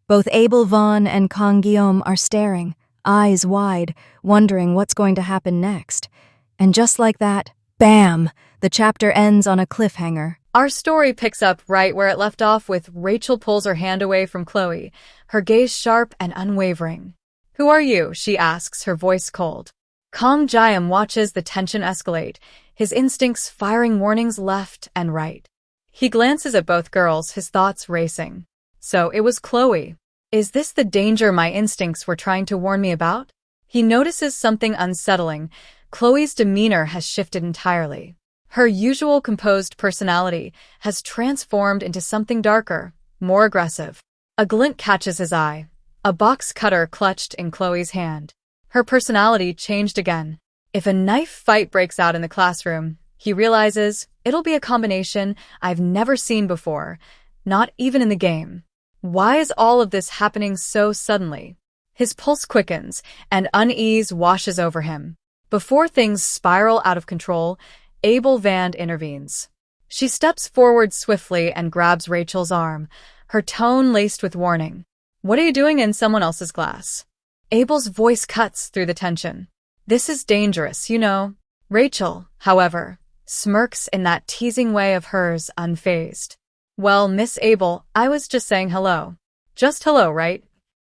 Both Abel Vaughn and Kang Guillaume are staring, eyes wide, wondering what's going to happen next. And just like that, bam! The chapter ends on a cliffhanger. Our story picks up right where it left off with Rachel pulls her hand away from Chloe, her gaze sharp and unwavering. "Who are you?" she asks, her voice cold. Kang Jiam watches the tension escalate, his instincts firing warnings left and right. He glances at both girls, his thoughts racing. So it was Chloe. Is this the danger my instincts were trying to warn me about? He notices something unsettling. Chloe's demeanor has shifted entirely. Her usual composed personality has transformed into something darker, more aggressive. A glint catches his eye, a box cutter clutched in Chloe's hand. Her personality changed again. If a knife fight breaks out in the classroom, he realizes it'll be a combination I've never seen before, not even in the game. Why is all of this happening so suddenly? His pulse quickens, and unease washes over him. Before things spiral out of control, Abel Vand intervenes. She steps forward swiftly and grabs Rachel's arm, her tone laced with warning. "What are you doing in someone else's class?" Abel's voice cuts through the tension. "This is dangerous, you know." Rachel, however, smirks in that teasing way of hers, unfazed. "Well, Miss Abel, I was just saying hello." "Just hello, right?"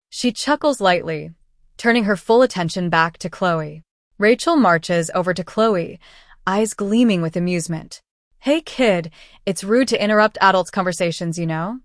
She chuckles lightly, turning her full attention back to Chloe. Rachel marches over to Chloe, eyes gleaming with amusement. "Hey kid, it's rude to interrupt adults' conversations, you know?"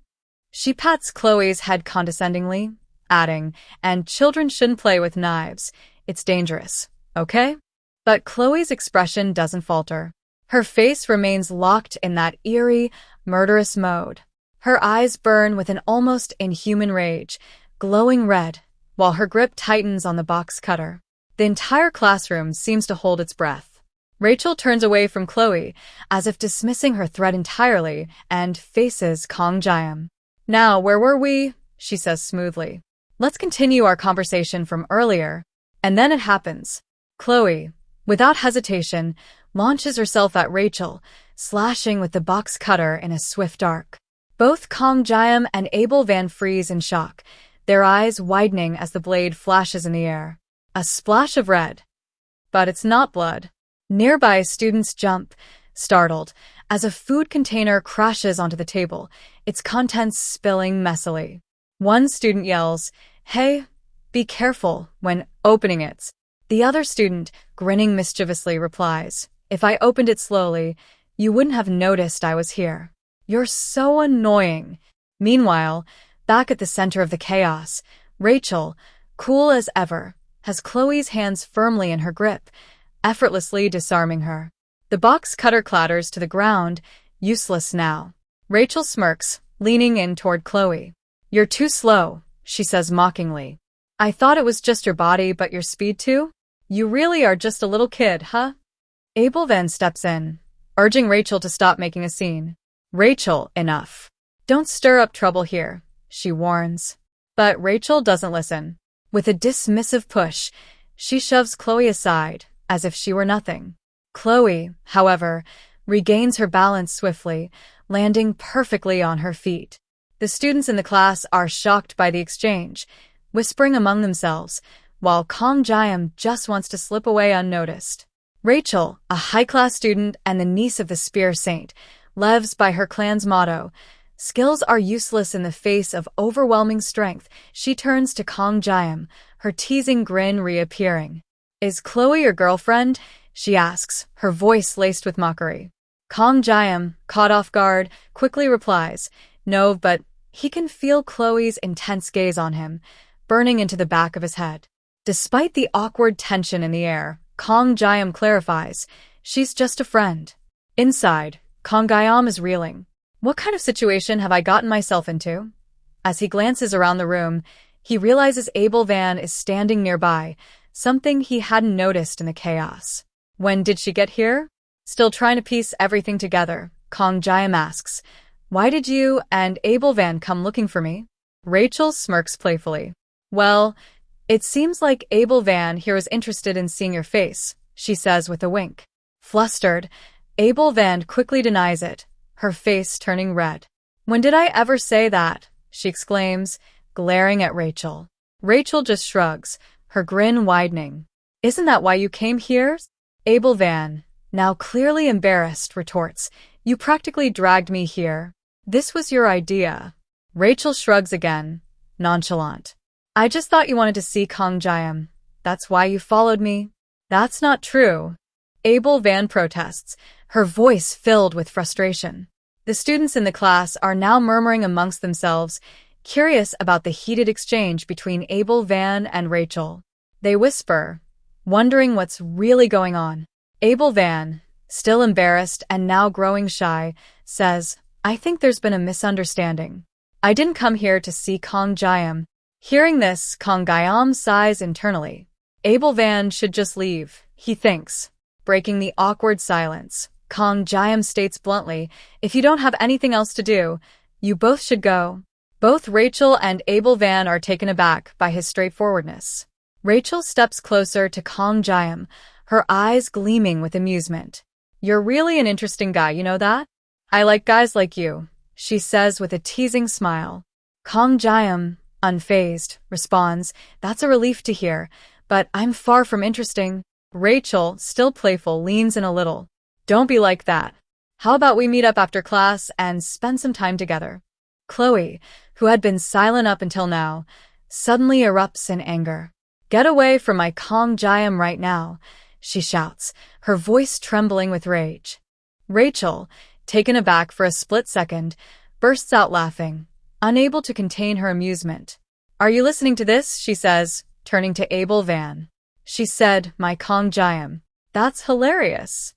She pats Chloe's head condescendingly, adding, "And children shouldn't play with knives. It's dangerous, okay?" But Chloe's expression doesn't falter. Her face remains locked in that eerie, murderous mode. Her eyes burn with an almost inhuman rage, glowing red, while her grip tightens on the box cutter. The entire classroom seems to hold its breath. Rachel turns away from Chloe, as if dismissing her threat entirely, and faces Kang Jiam. "Now, where were we?" she says smoothly. "Let's continue our conversation from earlier." And then it happens. Chloe, without hesitation, launches herself at Rachel, slashing with the box cutter in a swift arc. Both Kang Jiam and Abel Van freeze in shock, their eyes widening as the blade flashes in the air. A splash of red. But it's not blood. Nearby students jump, startled, as a food container crashes onto the table, its contents spilling messily. One student yells, "Hey, be careful," when opening it. The other student, grinning mischievously, replies, "If I opened it slowly, you wouldn't have noticed I was here. You're so annoying." Meanwhile, back at the center of the chaos, Rachel, cool as ever, has Chloe's hands firmly in her grip, effortlessly disarming her. The box cutter clatters to the ground, useless now. Rachel smirks, leaning in toward Chloe. "You're too slow," she says mockingly. "I thought it was just your body, but your speed too? You really are just a little kid, huh?" Abel then steps in, urging Rachel to stop making a scene. "Rachel, enough. Don't stir up trouble here," she warns. But Rachel doesn't listen. With a dismissive push, she shoves Chloe aside, as if she were nothing. Chloe, however, regains her balance swiftly, landing perfectly on her feet. The students in the class are shocked by the exchange, whispering among themselves, while Kang Jiam just wants to slip away unnoticed. Rachel, a high-class student and the niece of the Spear Saint, lives by her clan's motto, Skills are useless in the face of overwhelming strength. She turns to Kong Jiam, her teasing grin reappearing. Is Chloe your girlfriend? She asks, her voice laced with mockery. Kong Jiam, caught off guard, quickly replies, no, but he can feel Chloe's intense gaze on him, burning into the back of his head. Despite the awkward tension in the air, Kong Jiam clarifies, she's just a friend. Inside, Kong Jiam is reeling. What kind of situation have I gotten myself into? As he glances around the room, he realizes Abel Van is standing nearby, something he hadn't noticed in the chaos. When did she get here? Still trying to piece everything together, Kong Jiam asks, why did you and Abel Van come looking for me? Rachel smirks playfully. Well, it seems like Abel Van here is interested in seeing your face, she says with a wink. Flustered, Abel Van quickly denies it, her face turning red. When did I ever say that? She exclaims, glaring at Rachel. Rachel just shrugs, her grin widening. Isn't that why you came here? Abel Van, now clearly embarrassed, retorts, you practically dragged me here. This was your idea. Rachel shrugs again, nonchalant. I just thought you wanted to see Kong Jiam. That's why you followed me. That's not true. Abel Van protests, her voice filled with frustration. The students in the class are now murmuring amongst themselves, curious about the heated exchange between Abel Van and Rachel. They whisper, wondering what's really going on. Abel Van, still embarrassed and now growing shy, says, I think there's been a misunderstanding. I didn't come here to see Kong Jiam. Hearing this, Kong Jiam sighs internally. Abel Van should just leave, he thinks. Breaking the awkward silence, Kong Jiam states bluntly, if you don't have anything else to do, you both should go. Both Rachel and Abel Van are taken aback by his straightforwardness. Rachel steps closer to Kong Jiam, her eyes gleaming with amusement. You're really an interesting guy, you know that? I like guys like you, she says with a teasing smile. Kong Jiam, unfazed, responds, that's a relief to hear, but I'm far from interesting. Rachel, still playful, leans in a little. Don't be like that. How about we meet up after class and spend some time together? Chloe, who had been silent up until now, suddenly erupts in anger. Get away from my Kong Jiam right now, she shouts, her voice trembling with rage. Rachel, taken aback for a split second, bursts out laughing, unable to contain her amusement. Are you listening to this? She says, turning to Abel Van. She said, my Kong Jiam. That's hilarious.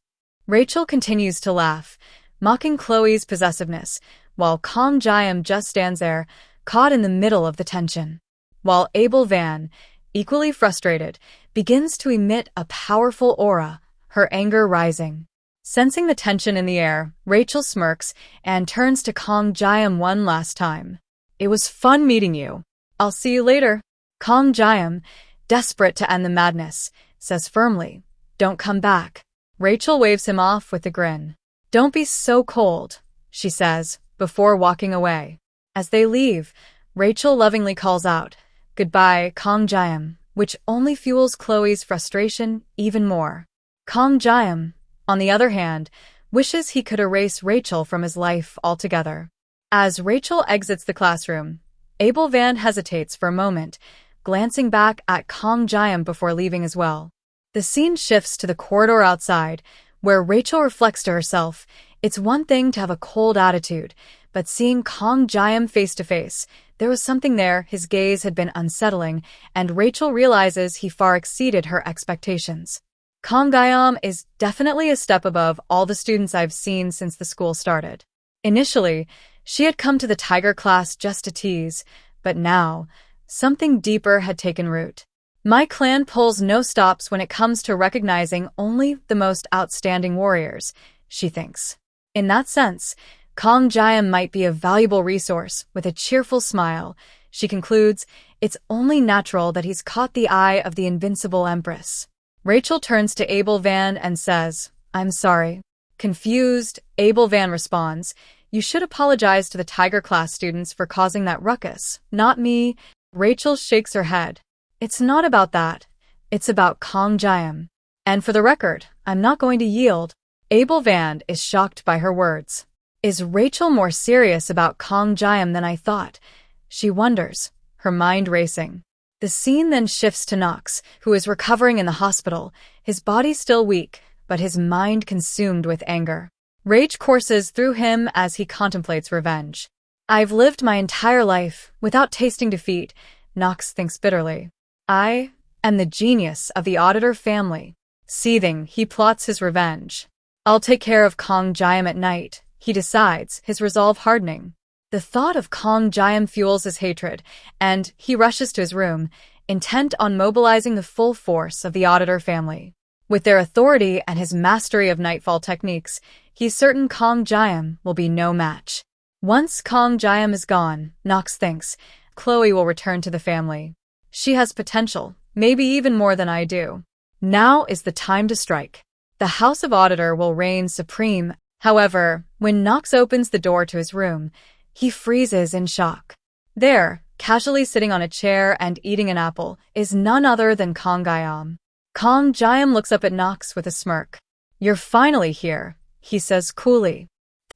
Rachel continues to laugh, mocking Chloe's possessiveness, while Kong Jiam just stands there, caught in the middle of the tension. While Abel Van, equally frustrated, begins to emit a powerful aura, her anger rising. Sensing the tension in the air, Rachel smirks and turns to Kong Jiam one last time. It was fun meeting you. I'll see you later. Kong Jiam, desperate to end the madness, says firmly, don't come back. Rachel waves him off with a grin. Don't be so cold, she says, before walking away. As they leave, Rachel lovingly calls out, goodbye, Kong Jiam, which only fuels Chloe's frustration even more. Kong Jiam, on the other hand, wishes he could erase Rachel from his life altogether. As Rachel exits the classroom, Abel Van hesitates for a moment, glancing back at Kong Jiam before leaving as well. The scene shifts to the corridor outside, where Rachel reflects to herself, it's one thing to have a cold attitude, but seeing Kong Jiam face to face, there was something there, his gaze had been unsettling, and Rachel realizes he far exceeded her expectations. Kong Jiam is definitely a step above all the students I've seen since the school started. Initially, she had come to the Tiger class just to tease, but now, something deeper had taken root. My clan pulls no stops when it comes to recognizing only the most outstanding warriors, she thinks. In that sense, Kong Jiam might be a valuable resource. With a cheerful smile, she concludes, it's only natural that he's caught the eye of the invincible Empress. Rachel turns to Abel Van and says, I'm sorry. Confused, Abel Van responds, you should apologize to the Tiger class students for causing that ruckus, not me. Rachel shakes her head. It's not about that. It's about Kong Jiam. And for the record, I'm not going to yield. Abel Van is shocked by her words. Is Rachel more serious about Kong Jiam than I thought? She wonders, her mind racing. The scene then shifts to Nox, who is recovering in the hospital, his body still weak, but his mind consumed with anger. Rage courses through him as he contemplates revenge. I've lived my entire life without tasting defeat, Nox thinks bitterly. I am the genius of the Auditor family. Seething, he plots his revenge. I'll take care of Kong Jiam at night, he decides, his resolve hardening. The thought of Kong Jiam fuels his hatred, and he rushes to his room, intent on mobilizing the full force of the Auditor family. With their authority and his mastery of nightfall techniques, he's certain Kong Jiam will be no match. Once Kong Jiam is gone, Nox thinks, Chloe will return to the family. She has potential, maybe even more than I do. Now is the time to strike. The House of Auditor will reign supreme. However, when Nox opens the door to his room, he freezes in shock. There, casually sitting on a chair and eating an apple, is none other than Kong Jiam. Kong Jiam looks up at Nox with a smirk. You're finally here, he says coolly.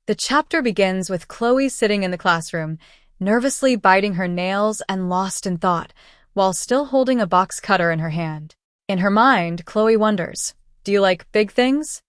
The chapter begins with Chloe sitting in the classroom, nervously biting her nails and lost in thought, while still holding a box cutter in her hand. In her mind, Chloe wonders, do you like big things?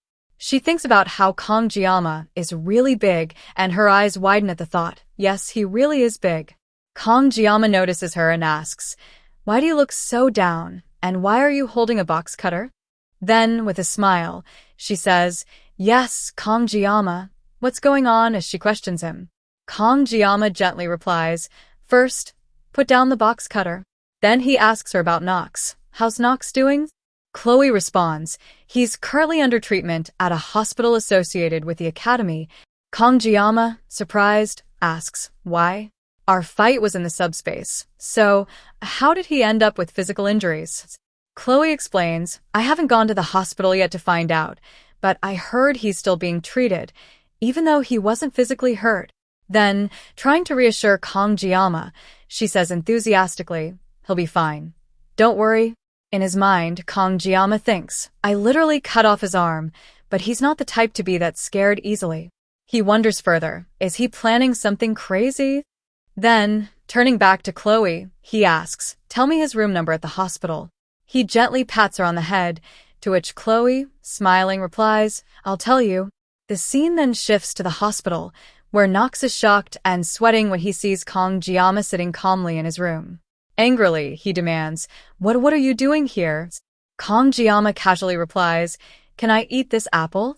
She thinks about how Kong Jiama is really big, and her eyes widen at the thought. Yes, he really is big. Kong Jiama notices her and asks, why do you look so down, and why are you holding a box cutter? Then, with a smile, she says, yes, Kong Jiama. What's going on as she questions him? Kong Jiama gently replies, first, put down the box cutter. Then he asks her about Nox. How's Nox doing? Chloe responds, he's currently under treatment at a hospital associated with the academy. Kong Jiama, surprised, asks, why? Our fight was in the subspace, so how did he end up with physical injuries? Chloe explains, I haven't gone to the hospital yet to find out, but I heard he's still being treated, even though he wasn't physically hurt. Then, trying to reassure Kong Jiama, she says enthusiastically, he'll be fine. Don't worry. In his mind, Kong Jiama thinks, I literally cut off his arm, but he's not the type to be that scared easily. He wonders further, is he planning something crazy? Then, turning back to Chloe, he asks, tell me his room number at the hospital. He gently pats her on the head, to which Chloe, smiling, replies, I'll tell you. The scene then shifts to the hospital, where Nox is shocked and sweating when he sees Kong Jiama sitting calmly in his room. Angrily, he demands, What are you doing here? Kong Jiama casually replies, can I eat this apple?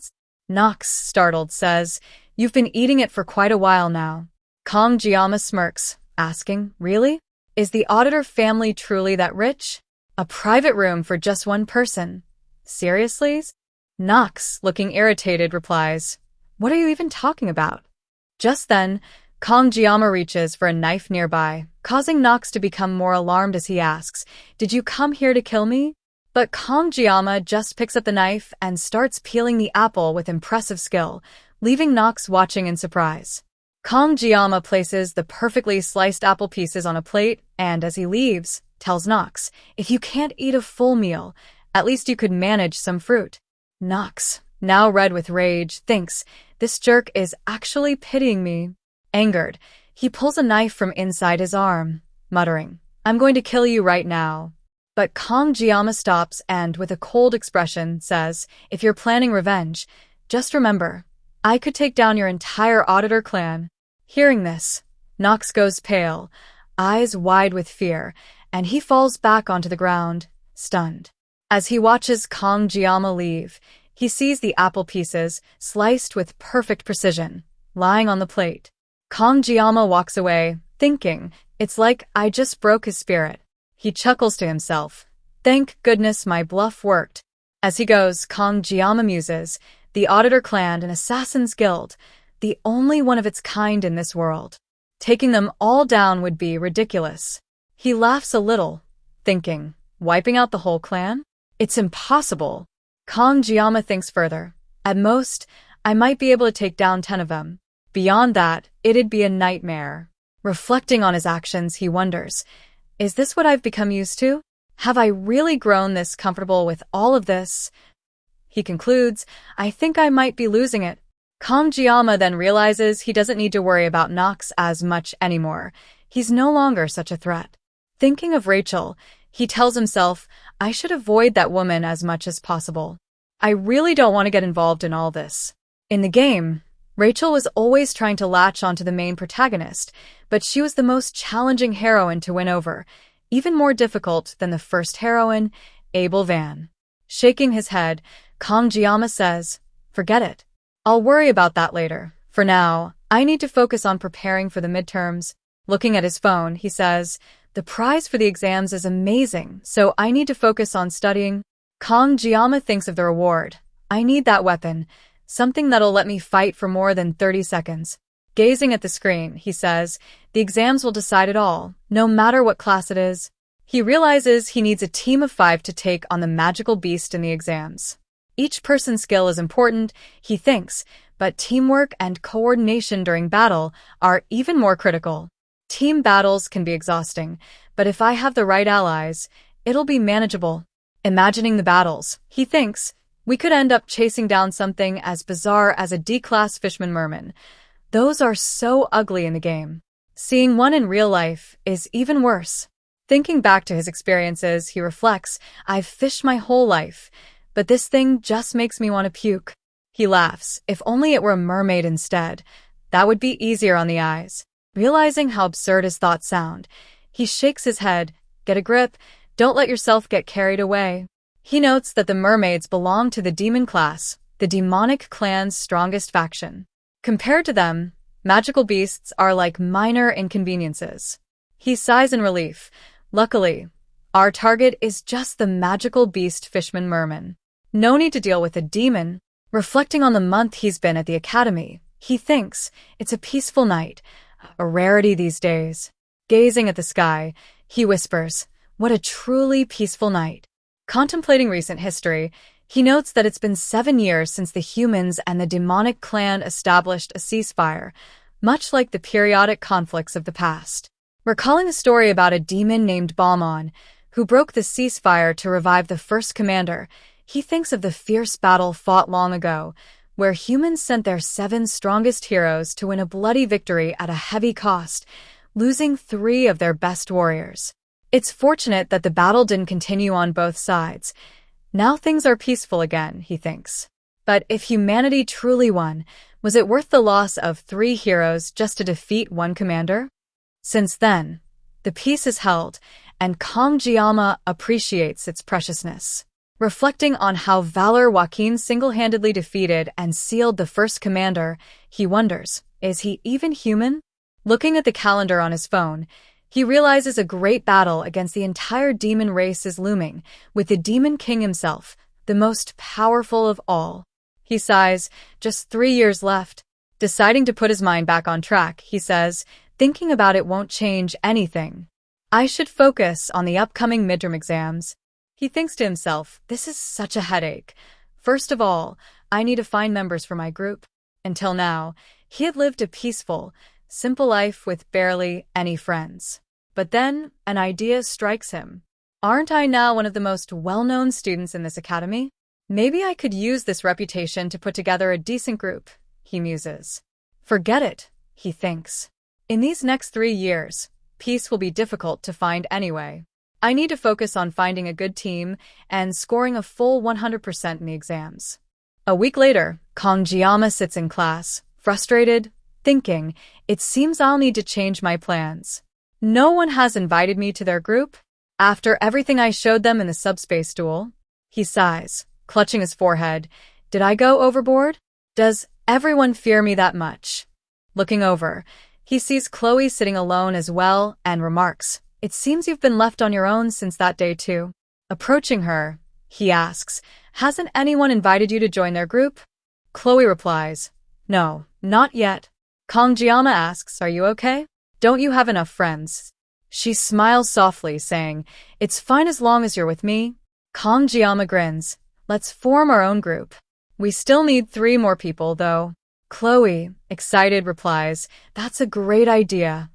Nox, startled, says, you've been eating it for quite a while now. Kong Jiama smirks, asking, really? Is the Auditor family truly that rich? A private room for just one person. Seriously? Nox, looking irritated, replies, what are you even talking about? Just then, Kong Jiama reaches for a knife nearby, causing Nox to become more alarmed as he asks, did you come here to kill me? But Kong Jiama just picks up the knife and starts peeling the apple with impressive skill, leaving Nox watching in surprise. Kong Jiama places the perfectly sliced apple pieces on a plate and, as he leaves, tells Nox, if you can't eat a full meal, at least you could manage some fruit. Nox, now red with rage, thinks, this jerk is actually pitying me. Angered, he pulls a knife from inside his arm, muttering, I'm going to kill you right now. But Kong Jiama stops and, with a cold expression, says, if you're planning revenge, just remember, I could take down your entire Auditor clan. Hearing this, Nox goes pale, eyes wide with fear, and he falls back onto the ground, stunned. As he watches Kong Jiama leave, he sees the apple pieces, sliced with perfect precision, lying on the plate. Kong Jiama walks away, thinking, it's like I just broke his spirit. He chuckles to himself. Thank goodness my bluff worked. As he goes, Kong Jiama muses, the Auditor clan an assassin's guild, the only one of its kind in this world. Taking them all down would be ridiculous. He laughs a little, thinking, wiping out the whole clan? It's impossible. Kong Jiama thinks further. At most, I might be able to take down 10 of them. Beyond that, it'd be a nightmare. Reflecting on his actions, he wonders, is this what I've become used to? Have I really grown this comfortable with all of this? He concludes, I think I might be losing it. Kamjiyama then realizes he doesn't need to worry about Nox as much anymore. He's no longer such a threat. Thinking of Rachel, he tells himself, I should avoid that woman as much as possible. I really don't want to get involved in all this. In the game, Rachel was always trying to latch onto the main protagonist, but she was the most challenging heroine to win over, even more difficult than the first heroine, Abel Van. Shaking his head, Kamjiyama says, forget it. I'll worry about that later. For now, I need to focus on preparing for the midterms. Looking at his phone, he says, the prize for the exams is amazing, so I need to focus on studying. Kamjiyama thinks of the reward. I need that weapon, something that'll let me fight for more than 30 seconds. Gazing at the screen, he says, the exams will decide it all, no matter what class it is. He realizes he needs a team of 5 to take on the magical beast in the exams. Each person's skill is important, he thinks, but teamwork and coordination during battle are even more critical. Team battles can be exhausting, but if I have the right allies, it'll be manageable. Imagining the battles, he thinks, we could end up chasing down something as bizarre as a D-class fishman merman. Those are so ugly in the game. Seeing one in real life is even worse. Thinking back to his experiences, he reflects, I've fished my whole life, but this thing just makes me want to puke. He laughs, if only it were a mermaid instead. That would be easier on the eyes. Realizing how absurd his thoughts sound, he shakes his head, get a grip, don't let yourself get carried away. He notes that the mermaids belong to the demon class, the demonic clan's strongest faction. Compared to them, magical beasts are like minor inconveniences. He sighs in relief. Luckily, our target is just the magical beast fishman merman. No need to deal with a demon. Reflecting on the month he's been at the academy, he thinks, it's a peaceful night, a rarity these days. Gazing at the sky, he whispers, what a truly peaceful night. Contemplating recent history, he notes that it's been 7 years since the humans and the demonic clan established a ceasefire, much like the periodic conflicts of the past. Recalling a story about a demon named Balmon, who broke the ceasefire to revive the first commander, he thinks of the fierce battle fought long ago, where humans sent their 7 strongest heroes to win a bloody victory at a heavy cost, losing 3 of their best warriors. It's fortunate that the battle didn't continue on both sides. Now things are peaceful again, he thinks. But if humanity truly won, was it worth the loss of 3 heroes just to defeat 1 commander? Since then, the peace is held, and Kamjiyama appreciates its preciousness. Reflecting on how Valor Joaquin single-handedly defeated and sealed the first commander, he wonders, is he even human? Looking at the calendar on his phone, he realizes a great battle against the entire demon race is looming, with the Demon King himself, the most powerful of all. He sighs, just 3 years left. Deciding to put his mind back on track, he says, thinking about it won't change anything. I should focus on the upcoming midterm exams. He thinks to himself, this is such a headache. First of all, I need to find members for my group. Until now, he had lived a peaceful, simple life with barely any friends. But then, an idea strikes him. Aren't I now one of the most well-known students in this academy? Maybe I could use this reputation to put together a decent group, he muses. Forget it, he thinks. In these next 3 years, peace will be difficult to find anyway. I need to focus on finding a good team and scoring a full 100% in the exams. A week later, Kamjiyama sits in class, frustrated, thinking, it seems I'll need to change my plans. No one has invited me to their group. After everything I showed them in the subspace duel, he sighs, clutching his forehead. Did I go overboard? Does everyone fear me that much? Looking over, he sees Chloe sitting alone as well and remarks, it seems you've been left on your own since that day too. Approaching her, he asks, hasn't anyone invited you to join their group? Chloe replies, no, not yet. Kamjiyama asks, are you okay? Don't you have enough friends? She smiles softly, saying, it's fine as long as you're with me. Kamjiyama grins, let's form our own group. We still need 3 more people, though. Chloe, excited, replies, that's a great idea.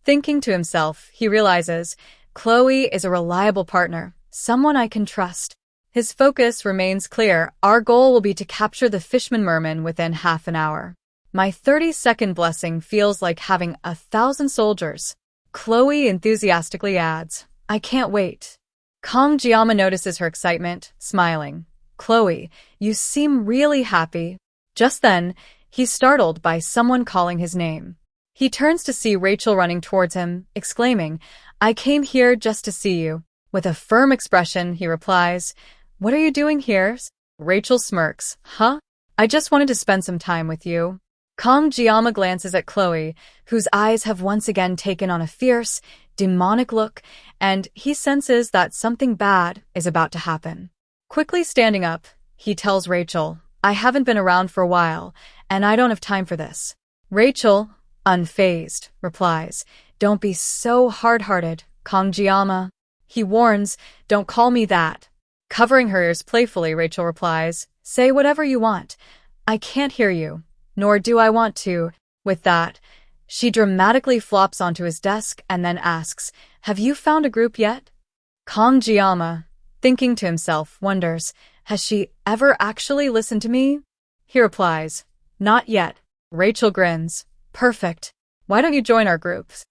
Thinking to himself, he realizes, Chloe is a reliable partner, someone I can trust. His focus remains clear. Our goal will be to capture the Fishman Merman within half an hour. My 30-second blessing feels like having 1,000 soldiers. Chloe enthusiastically adds, I can't wait. Kong Jiama notices her excitement, smiling. Chloe, you seem really happy. Just then, he's startled by someone calling his name. He turns to see Rachel running towards him, exclaiming, I came here just to see you. With a firm expression, he replies, What are you doing here? Rachel smirks. Huh? I just wanted to spend some time with you. Kong Jiama glances at Chloe, whose eyes have once again taken on a fierce, demonic look, and he senses that something bad is about to happen. Quickly standing up, he tells Rachel, I haven't been around for a while, and I don't have time for this. Rachel, unfazed, replies, Don't be so hard-hearted, Kong Jiama. He warns, Don't call me that. Covering her ears playfully, Rachel replies, Say whatever you want. I can't hear you, nor do I want to. With that, she dramatically flops onto his desk and then asks, Have you found a group yet? Kong Jiama, thinking to himself, wonders, Has she ever actually listened to me? He replies, Not yet. Rachel grins, Perfect. Why don't you join our groups?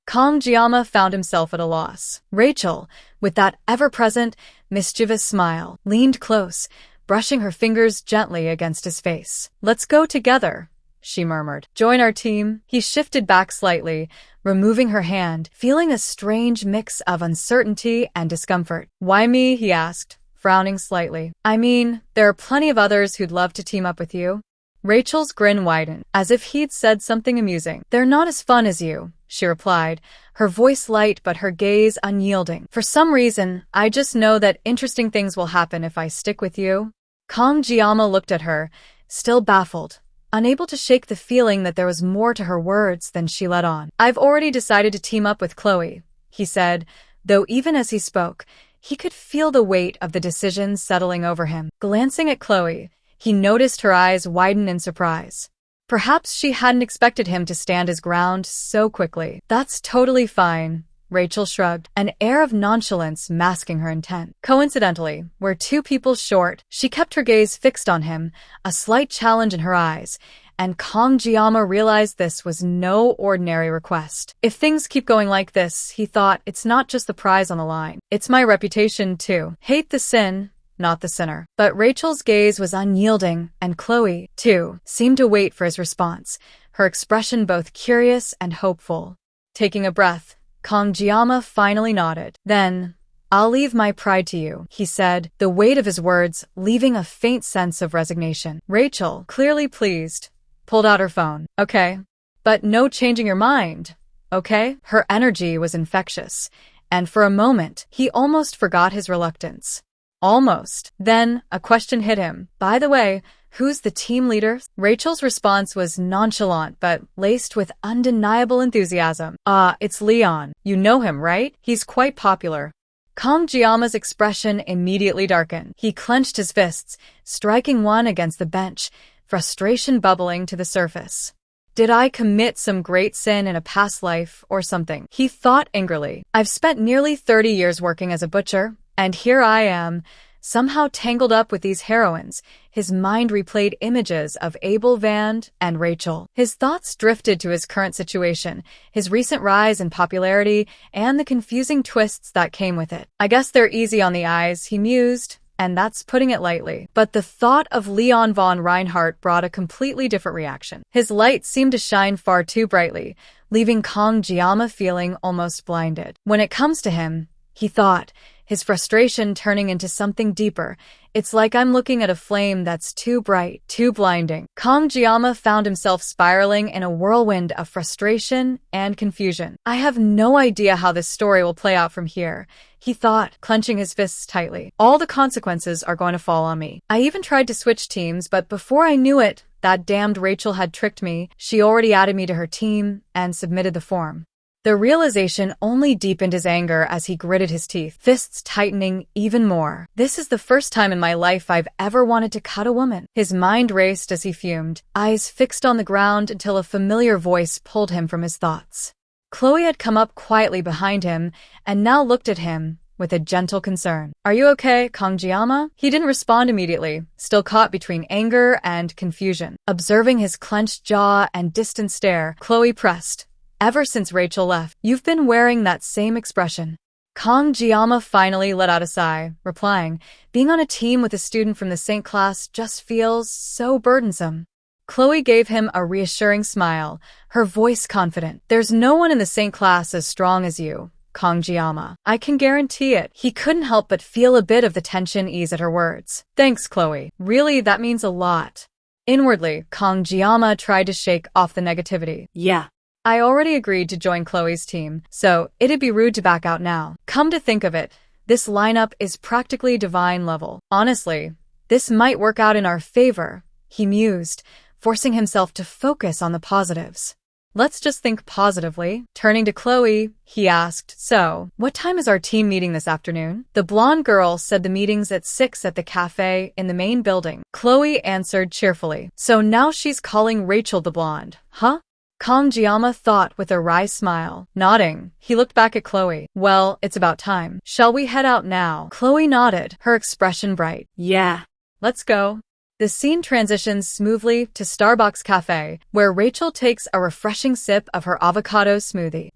Kong Jiama found himself at a loss. Rachel, with that ever-present, mischievous smile, leaned close, brushing her fingers gently against his face. Let's go together, she murmured. Join our team? He shifted back slightly, removing her hand, feeling a strange mix of uncertainty and discomfort. Why me? He asked, frowning slightly. I mean, there are plenty of others who'd love to team up with you. Rachel's grin widened, as if he'd said something amusing. They're not as fun as you, she replied, her voice light but her gaze unyielding. For some reason, I just know that interesting things will happen if I stick with you. Kong Jiama looked at her, still baffled, unable to shake the feeling that there was more to her words than she let on. I've already decided to team up with Chloe, he said, though even as he spoke, he could feel the weight of the decision settling over him. Glancing at Chloe, he noticed her eyes widen in surprise. Perhaps she hadn't expected him to stand his ground so quickly. That's totally fine, Rachel shrugged, an air of nonchalance masking her intent. Coincidentally, we're two people short. She kept her gaze fixed on him, a slight challenge in her eyes, and Kong Jiama realized this was no ordinary request. If things keep going like this, he thought, it's not just the prize on the line. It's my reputation, too. Hate the sin, not the sinner. But Rachel's gaze was unyielding, and Chloe, too, seemed to wait for his response, her expression both curious and hopeful. Taking a breath, Kong Jiama finally nodded. Then, I'll leave my pride to you, he said, the weight of his words leaving a faint sense of resignation. Rachel, clearly pleased, pulled out her phone. Okay. But no changing your mind, okay? Her energy was infectious, and for a moment, he almost forgot his reluctance. Almost. Then, a question hit him. By the way, who's the team leader? Rachel's response was nonchalant but laced with undeniable enthusiasm. It's Leon. You know him, right? He's quite popular. Kong Jiama's expression immediately darkened. He clenched his fists, striking one against the bench, frustration bubbling to the surface. Did I commit some great sin in a past life or something? He thought angrily. I've spent nearly 30 years working as a butcher, and here I am, somehow tangled up with these heroines. His mind replayed images of Abel Vand and Rachel. His thoughts drifted to his current situation, his recent rise in popularity, and the confusing twists that came with it. I guess they're easy on the eyes, he mused, and that's putting it lightly. But the thought of Leon von Reinhardt brought a completely different reaction. His light seemed to shine far too brightly, leaving Kong Jiama feeling almost blinded. When it comes to him, he thought, his frustration turning into something deeper. It's like I'm looking at a flame that's too bright, too blinding. Kong Jiama found himself spiraling in a whirlwind of frustration and confusion. I have no idea how this story will play out from here, he thought, clenching his fists tightly. All the consequences are going to fall on me. I even tried to switch teams, but before I knew it, that damned Rachel had tricked me. She already added me to her team and submitted the form. The realization only deepened his anger as he gritted his teeth, fists tightening even more. This is the first time in my life I've ever wanted to cut a woman. His mind raced as he fumed, eyes fixed on the ground until a familiar voice pulled him from his thoughts. Chloe had come up quietly behind him and now looked at him, with a gentle concern. Are you okay, Kongjiyama? He didn't respond immediately, still caught between anger and confusion. Observing his clenched jaw and distant stare, Chloe pressed. Ever since Rachel left, you've been wearing that same expression. Kongjiyama finally let out a sigh, replying, being on a team with a student from the same class just feels so burdensome. Chloe gave him a reassuring smile, her voice confident. There's no one in the same class as strong as you, Kongjiyama. I can guarantee it. He couldn't help but feel a bit of the tension ease at her words. Thanks, Chloe. Really, that means a lot. Inwardly, Kongjiyama tried to shake off the negativity. Yeah. I already agreed to join Chloe's team, so it'd be rude to back out now. Come to think of it, this lineup is practically divine level. Honestly, this might work out in our favor, he mused, forcing himself to focus on the positives. Let's just think positively. Turning to Chloe, he asked, so, what time is our team meeting this afternoon? The blonde girl said the meeting's at 6 at the cafe in the main building. Chloe answered cheerfully. So now she's calling Rachel the blonde, huh? Kongjiyama thought with a wry smile. Nodding, he looked back at Chloe. Well, it's about time. Shall we head out now? Chloe nodded, her expression bright. Yeah. Let's go. The scene transitions smoothly to Starbucks Cafe, where Rachel takes a refreshing sip of her avocado smoothie.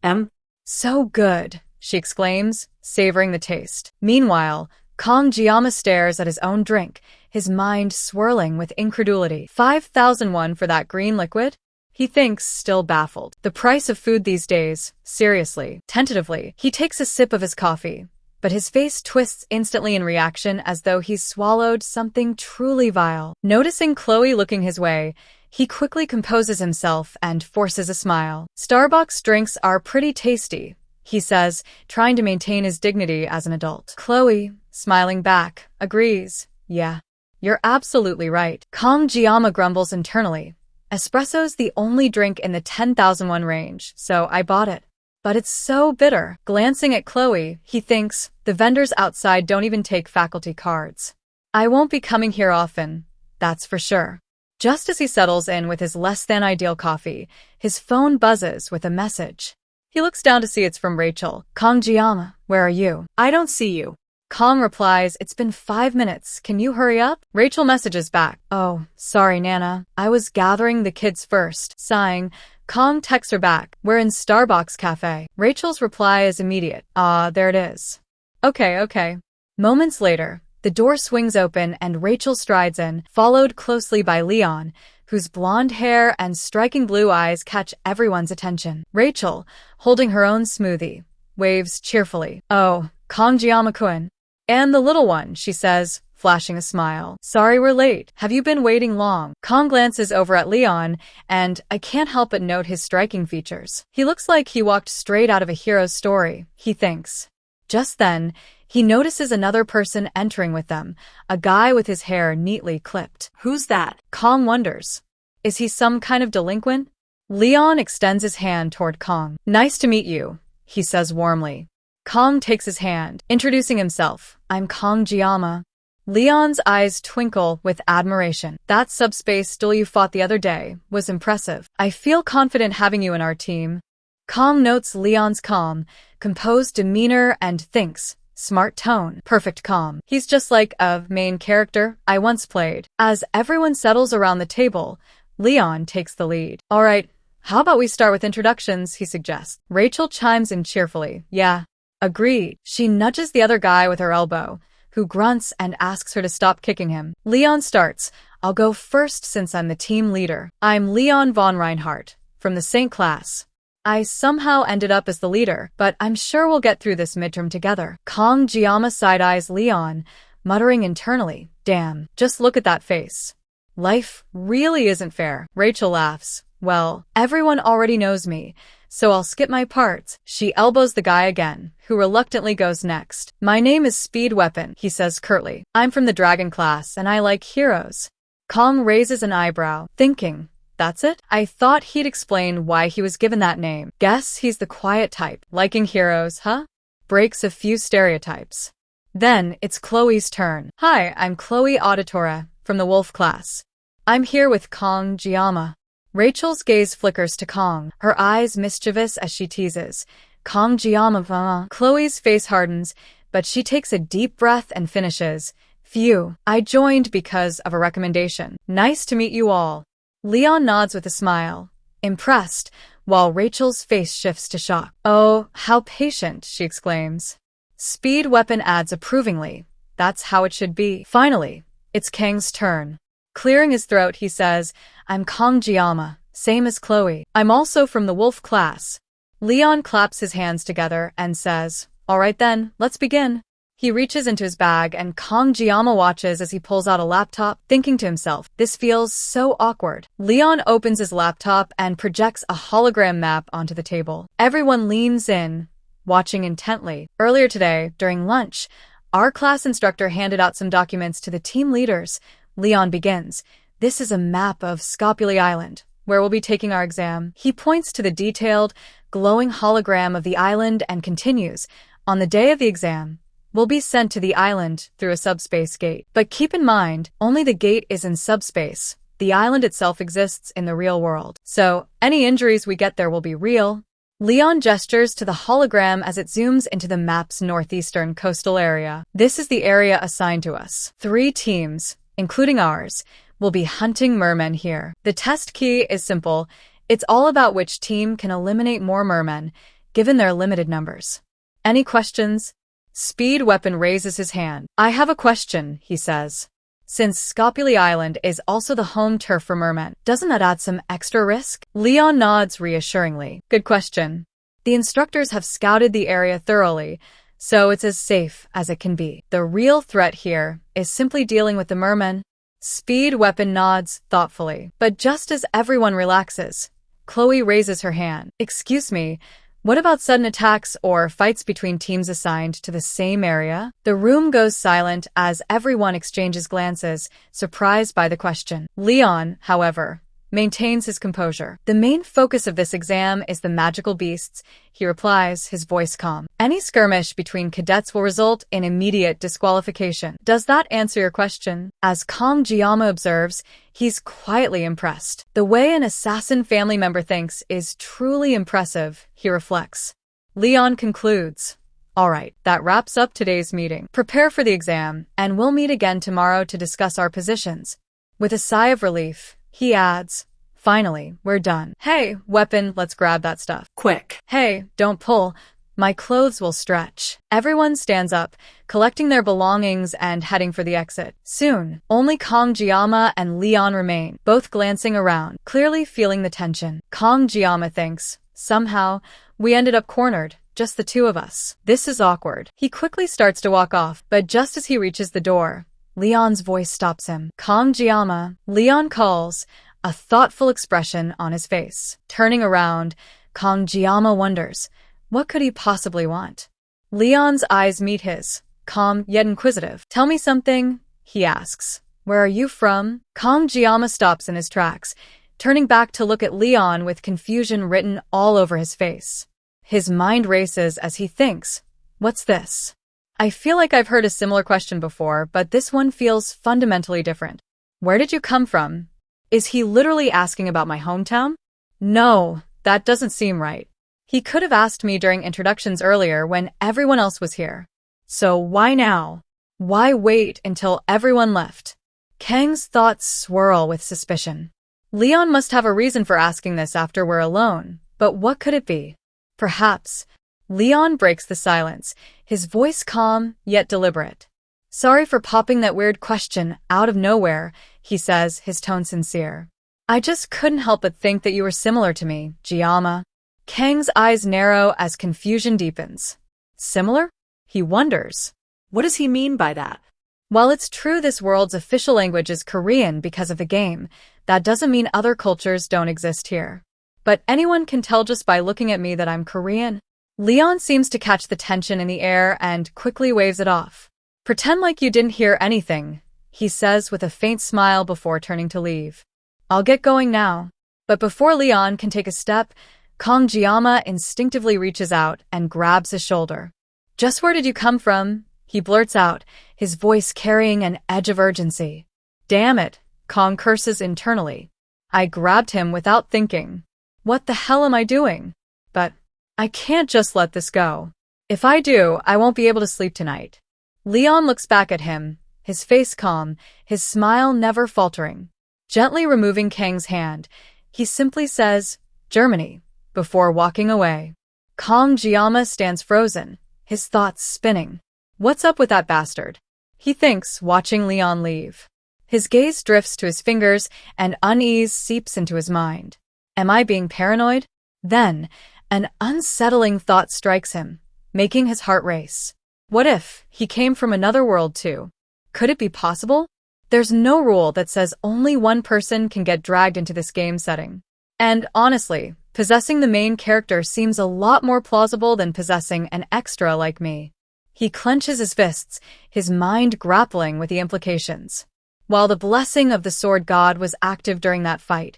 So good, she exclaims, savoring the taste. Meanwhile, Kongjiyama stares at his own drink, his mind swirling with incredulity. 5,001 for that green liquid? He thinks, still baffled. The price of food these days, seriously. Tentatively, he takes a sip of his coffee, but his face twists instantly in reaction as though he's swallowed something truly vile. Noticing Chloe looking his way, he quickly composes himself and forces a smile. Starbucks drinks are pretty tasty, he says, trying to maintain his dignity as an adult. Chloe, smiling back, agrees. Yeah, you're absolutely right. Kongjiyama grumbles internally. Espresso's the only drink in the 10,001 range, so I bought it. But it's so bitter. Glancing at Chloe, he thinks, the vendors outside don't even take faculty cards. I won't be coming here often, that's for sure. Just as he settles in with his less-than-ideal coffee, his phone buzzes with a message. He looks down to see it's from Rachel. Kongjiyama, where are you? I don't see you. Kong replies, it's been 5 minutes, can you hurry up? Rachel messages back, oh, sorry Nana, I was gathering the kids first. Sighing, Kong texts her back, we're in Starbucks Cafe. Rachel's reply is immediate, there it is. Okay. Moments later, the door swings open and Rachel strides in, followed closely by Leon, whose blonde hair and striking blue eyes catch everyone's attention. Rachel, holding her own smoothie, waves cheerfully. Oh, Kongjiyama-kun. And the little one, she says, flashing a smile. Sorry we're late. Have you been waiting long? Kong glances over at Leon, and I can't help but note his striking features. He looks like he walked straight out of a hero's story, he thinks. Just then, he notices another person entering with them, a guy with his hair neatly clipped. Who's that? Kong wonders. Is he some kind of delinquent? Leon extends his hand toward Kong. Nice to meet you, he says warmly. Kong takes his hand, introducing himself. I'm Kongjiyama. Leon's eyes twinkle with admiration. That subspace duel you fought the other day was impressive. I feel confident having you in our team. Kong notes Leon's calm, composed demeanor and thinks, smart tone, perfect calm. He's just like a main character I once played. As everyone settles around the table, Leon takes the lead. All right, how about we start with introductions, he suggests. Rachel chimes in cheerfully. Yeah. Agreed. She nudges the other guy with her elbow, who grunts and asks her to stop kicking him. Leon starts. I'll go first since I'm the team leader. I'm Leon von Reinhardt, from the St. class. I somehow ended up as the leader, but I'm sure we'll get through this midterm together. Kongjiyama side-eyes Leon, muttering internally, damn, just look at that face. Life really isn't fair. Rachel laughs. Well, everyone already knows me, so I'll skip my parts. She elbows the guy again, who reluctantly goes next. My name is Speed Weapon, he says curtly. I'm from the Dragon class, and I like heroes. Kong raises an eyebrow, thinking, that's it? I thought he'd explain why he was given that name. Guess he's the quiet type. Liking heroes, huh? Breaks a few stereotypes. Then, it's Chloe's turn. Hi, I'm Chloe Auditora, from the Wolf class. I'm here with Kongjiyama. Rachel's gaze flickers to Kong, her eyes mischievous as she teases. Kongjiyama. Chloe's face hardens, but she takes a deep breath and finishes. Phew, I joined because of a recommendation. Nice to meet you all. Leon nods with a smile, impressed, while Rachel's face shifts to shock. Oh, how patient, she exclaims. Speed Weapon adds approvingly. That's how it should be. Finally, it's Kang's turn. Clearing his throat, he says, I'm Kong Jiama, same as Chloe. I'm also from the wolf class. Leon claps his hands together and says, all right then, let's begin. He reaches into his bag and Kong Jiama watches as he pulls out a laptop, thinking to himself, this feels so awkward. Leon opens his laptop and projects a hologram map onto the table. Everyone leans in, watching intently. Earlier today, during lunch, our class instructor handed out some documents to the team leaders. Leon begins. This is a map of Scopuli Island, where we'll be taking our exam. He points to the detailed, glowing hologram of the island and continues. On the day of the exam, we'll be sent to the island through a subspace gate. But keep in mind, only the gate is in subspace. The island itself exists in the real world. So, any injuries we get there will be real. Leon gestures to the hologram as it zooms into the map's northeastern coastal area. This is the area assigned to us. 3 teams, including ours, will be hunting mermen here. The test key is simple. It's all about which team can eliminate more mermen, given their limited numbers. Any questions? Speed Weapon raises his hand. I have a question, he says. Since Scopuli Island is also the home turf for mermen, doesn't that add some extra risk? Leon nods reassuringly. Good question. The instructors have scouted the area thoroughly, so it's as safe as it can be. The real threat here is simply dealing with the mermen. Speed Weapon nods thoughtfully. But just as everyone relaxes, Chloe raises her hand. Excuse me, what about sudden attacks or fights between teams assigned to the same area? The room goes silent as everyone exchanges glances, surprised by the question. Leon, however, maintains his composure. The main focus of this exam is the magical beasts, he replies, his voice calm. Any skirmish between cadets will result in immediate disqualification. Does that answer your question? As Kong Jiama observes, he's quietly impressed. The way an assassin family member thinks is truly impressive, he reflects. Leon concludes. Alright, that wraps up today's meeting. Prepare for the exam, and we'll meet again tomorrow to discuss our positions. With a sigh of relief, he adds, finally, we're done. Hey, Weapon, let's grab that stuff. Quick. Hey, don't pull. My clothes will stretch. Everyone stands up, collecting their belongings and heading for the exit. Soon, only Kong Jiama and Leon remain, both glancing around, clearly feeling the tension. Kong Jiama thinks, somehow, we ended up cornered, just the 2 of us. This is awkward. He quickly starts to walk off, but just as he reaches the door, Leon's voice stops him. Kong Jiama, Leon calls, a thoughtful expression on his face. Turning around, Kong Jiama wonders, what could he possibly want? Leon's eyes meet his, calm yet inquisitive. Tell me something, he asks. Where are you from? Kong Jiama stops in his tracks, turning back to look at Leon with confusion written all over his face. His mind races as he thinks, what's this? I feel like I've heard a similar question before, but this one feels fundamentally different. Where did you come from? Is he literally asking about my hometown? No, that doesn't seem right. He could have asked me during introductions earlier when everyone else was here. So why now? Why wait until everyone left? Kang's thoughts swirl with suspicion. Leon must have a reason for asking this after we're alone, but what could it be? Perhaps. Leon breaks the silence, his voice calm yet deliberate. Sorry for popping that weird question out of nowhere, he says, his tone sincere. I just couldn't help but think that you were similar to me, Jiama. Kang's eyes narrow as confusion deepens. Similar? He wonders. What does he mean by that? While it's true this world's official language is Korean because of the game, that doesn't mean other cultures don't exist here. But anyone can tell just by looking at me that I'm Korean. Leon seems to catch the tension in the air and quickly waves it off. Pretend like you didn't hear anything, he says with a faint smile before turning to leave. I'll get going now. But before Leon can take a step, Kong Jiama instinctively reaches out and grabs his shoulder. Just where did you come from? He blurts out, his voice carrying an edge of urgency. Damn it, Kong curses internally. I grabbed him without thinking. What the hell am I doing? But I can't just let this go. If I do, I won't be able to sleep tonight. Leon looks back at him, his face calm, his smile never faltering. Gently removing Kang's hand, he simply says, Germany, before walking away. Kang Jiama stands frozen, his thoughts spinning. What's up with that bastard? He thinks, watching Leon leave. His gaze drifts to his fingers, and unease seeps into his mind. Am I being paranoid? Then, an unsettling thought strikes him, making his heart race. What if he came from another world too? Could it be possible? There's no rule that says only one person can get dragged into this game setting. And honestly, possessing the main character seems a lot more plausible than possessing an extra like me. He clenches his fists, his mind grappling with the implications. While the blessing of the sword god was active during that fight,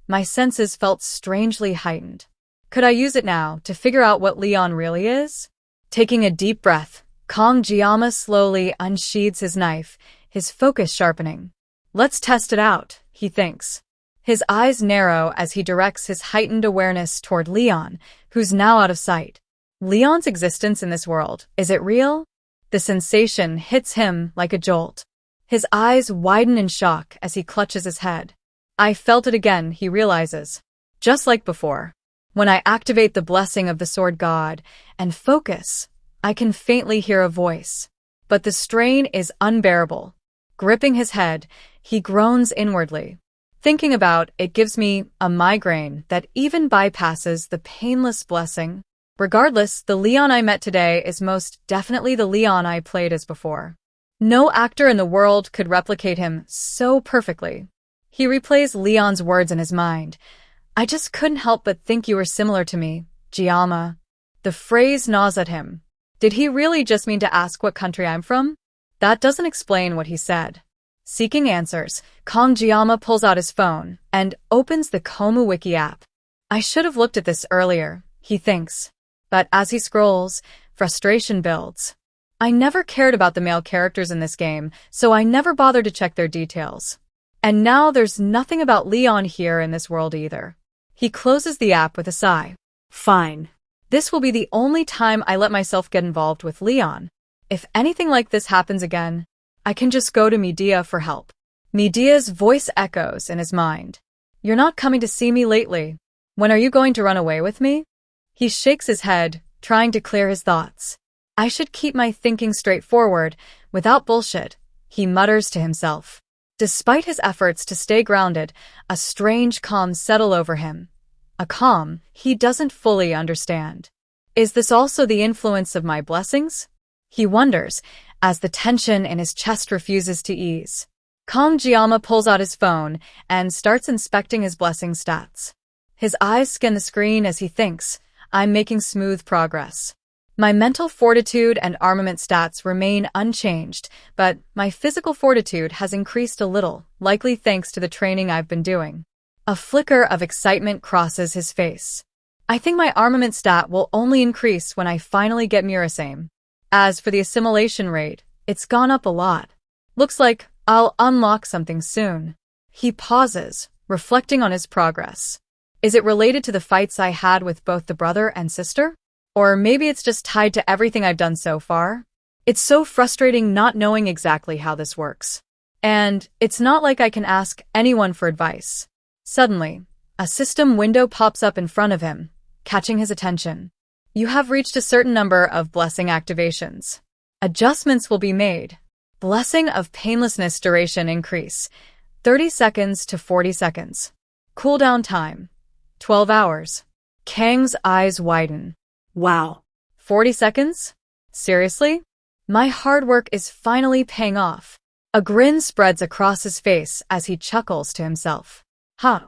my senses felt strangely heightened. Could I use it now to figure out what Leon really is? Taking a deep breath, Kang Jiama slowly unsheathes his knife, his focus sharpening. Let's test it out, he thinks. His eyes narrow as he directs his heightened awareness toward Leon, who's now out of sight. Leon's existence in this world, is it real? The sensation hits him like a jolt. His eyes widen in shock as he clutches his head. I felt it again, he realizes. Just like before. When I activate the blessing of the sword god and focus, I can faintly hear a voice. But the strain is unbearable. Gripping his head, he groans inwardly. Thinking about it gives me a migraine that even bypasses the painless blessing. Regardless, the Leon I met today is most definitely the Leon I played as before. No actor in the world could replicate him so perfectly. He replays Leon's words in his mind. I just couldn't help but think you were similar to me, Jiama. The phrase gnaws at him. Did he really just mean to ask what country I'm from? That doesn't explain what he said. Seeking answers, Kang Jiama pulls out his phone and opens the Komu Wiki app. I should have looked at this earlier, he thinks. But as he scrolls, frustration builds. I never cared about the male characters in this game, so I never bothered to check their details. And now there's nothing about Leon here in this world either. He closes the app with a sigh. Fine. This will be the only time I let myself get involved with Leon. If anything like this happens again, I can just go to Medea for help. Medea's voice echoes in his mind. You're not coming to see me lately. When are you going to run away with me? He shakes his head, trying to clear his thoughts. I should keep my thinking straightforward, without bullshit, he mutters to himself. Despite his efforts to stay grounded, a strange calm settles over him. A calm he doesn't fully understand. Is this also the influence of my blessings? He wonders, as the tension in his chest refuses to ease. Kang Jiama pulls out his phone and starts inspecting his blessing stats. His eyes scan the screen as he thinks, I'm making smooth progress. My mental fortitude and armament stats remain unchanged, but my physical fortitude has increased a little, likely thanks to the training I've been doing. A flicker of excitement crosses his face. I think my armament stat will only increase when I finally get Murasame. As for the assimilation rate, it's gone up a lot. Looks like I'll unlock something soon. He pauses, reflecting on his progress. Is it related to the fights I had with both the brother and sister? Or maybe it's just tied to everything I've done so far? It's so frustrating not knowing exactly how this works. And it's not like I can ask anyone for advice. Suddenly, a system window pops up in front of him, catching his attention. You have reached a certain number of blessing activations. Adjustments will be made. Blessing of painlessness duration increase, 30 seconds to 40 seconds. Cooldown time, 12 hours. Kang's eyes widen. Wow. 40 seconds? Seriously? My hard work is finally paying off. A grin spreads across his face as he chuckles to himself.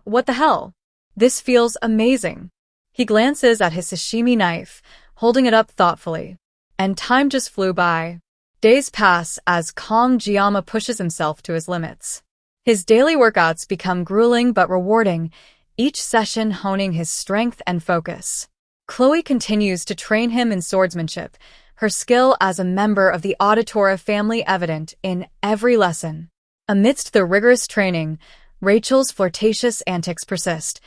What the hell? This feels amazing. He glances at his sashimi knife, holding it up thoughtfully. And time just flew by. Days pass as Kang Jiama pushes himself to his limits. His daily workouts become grueling but rewarding, each session honing his strength and focus. Chloe continues to train him in swordsmanship, her skill as a member of the Auditora family evident in every lesson. Amidst the rigorous training, Rachel's flirtatious antics persist,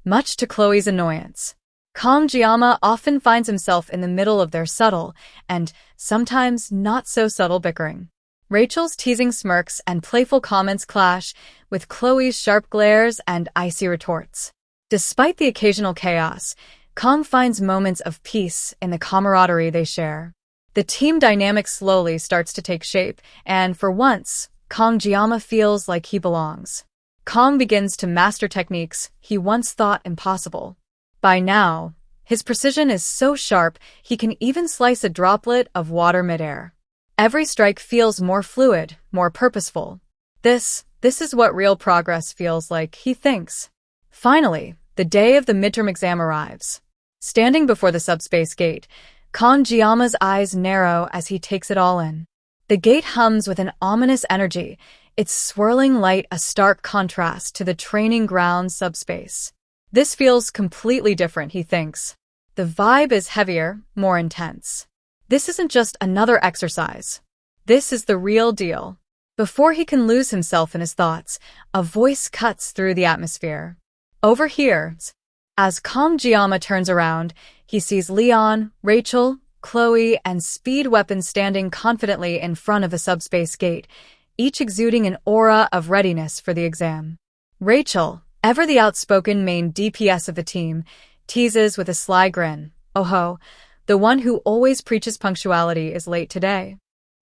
much to Chloe's annoyance. Kangjiyama often finds himself in the middle of their subtle, and sometimes not so subtle bickering. Rachel's teasing smirks and playful comments clash with Chloe's sharp glares and icy retorts. Despite the occasional chaos, Kang finds moments of peace in the camaraderie they share. The team dynamic slowly starts to take shape, and for once, Kangjiyama feels like he belongs. Kang begins to master techniques he once thought impossible. By now, his precision is so sharp he can even slice a droplet of water midair. Every strike feels more fluid, more purposeful. This is what real progress feels like, he thinks. Finally, the day of the midterm exam arrives. Standing before the subspace gate, Kangjiyama's eyes narrow as he takes it all in. The gate hums with an ominous energy, its swirling light a stark contrast to the training ground subspace. This feels completely different, he thinks. The vibe is heavier, more intense. This isn't just another exercise. This is the real deal. Before he can lose himself in his thoughts, a voice cuts through the atmosphere. Over here. As Kangjiyama turns around, he sees Leon, Rachel, Chloe, and Speed Weapon standing confidently in front of the subspace gate, each exuding an aura of readiness for the exam. Rachel, ever the outspoken main DPS of the team, teases with a sly grin. Oh ho, the one who always preaches punctuality is late today.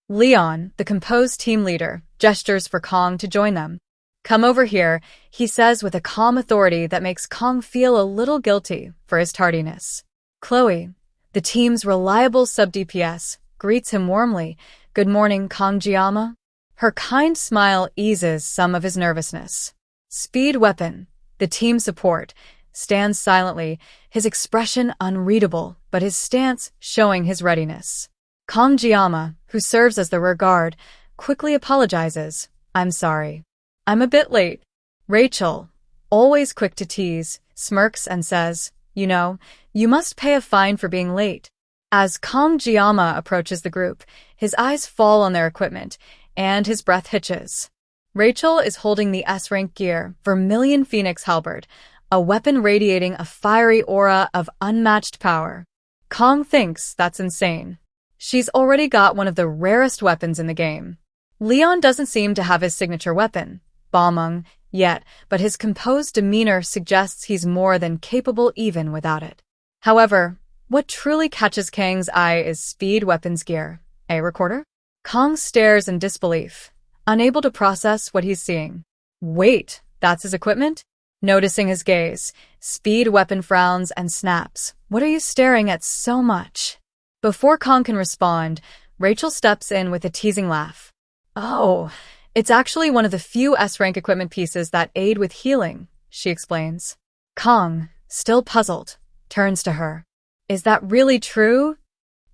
Leon, the composed team leader, gestures for Kang to join them. Come over here, he says with a calm authority that makes Kang feel a little guilty for his tardiness. Chloe, the team's reliable sub-DPS, greets him warmly. Good morning, Kangjiyama. Her kind smile eases some of his nervousness. Speed Weapon, the team support, stands silently, his expression unreadable, but his stance showing his readiness. Kangjiyama, who serves as the rear guard, quickly apologizes. I'm sorry. I'm a bit late. Rachel, always quick to tease, smirks and says, you must pay a fine for being late. As Kangjiyama approaches the group, his eyes fall on their equipment, and his breath hitches. Rachel is holding the S-rank gear Vermilion Phoenix Halberd, a weapon radiating a fiery aura of unmatched power. Kang thinks that's insane. She's already got one of the rarest weapons in the game. Leon doesn't seem to have his signature weapon, Balmung, yet, but his composed demeanor suggests he's more than capable even without it. However, what truly catches Kang's eye is Speed Weapon's gear. A recorder? Kang stares in disbelief, unable to process what he's seeing. Wait, that's his equipment? Noticing his gaze, Speed Weapon frowns and snaps. What are you staring at so much? Before Kang can respond, Rachel steps in with a teasing laugh. Oh, it's actually one of the few S-rank equipment pieces that aid with healing, she explains. Kang, still puzzled, turns to her. Is that really true?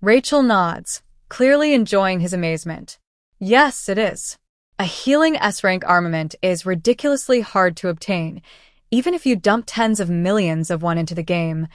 Rachel nods, clearly enjoying his amazement. Yes, it is. A healing S-rank armament is ridiculously hard to obtain, even if you dump tens of millions of one into the game.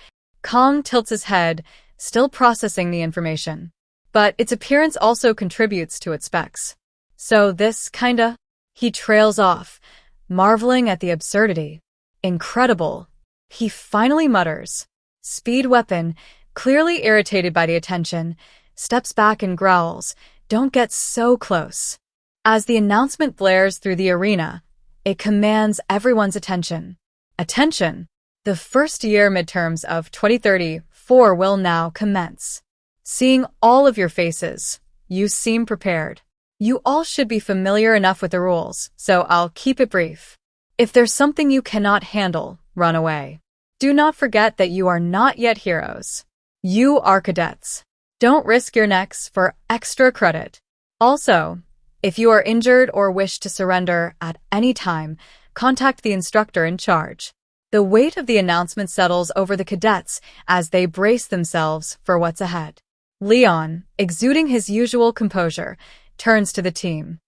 Kang tilts his head, still processing the information. But its appearance also contributes to its specs. So this kinda? He trails off, marveling at the absurdity. Incredible. He finally mutters. Speed Weapon, clearly irritated by the attention, steps back and growls, "Don't get so close." As the announcement blares through the arena, it commands everyone's attention. Attention! The first-year midterms of 2034 will now commence. Seeing all of your faces, you seem prepared. You all should be familiar enough with the rules, so I'll keep it brief. If there's something you cannot handle, run away. Do not forget that you are not yet heroes. You are cadets. Don't risk your necks for extra credit. Also, if you are injured or wish to surrender at any time, contact the instructor in charge. The weight of the announcement settles over the cadets as they brace themselves for what's ahead. Leon, exuding his usual composure, turns to the team.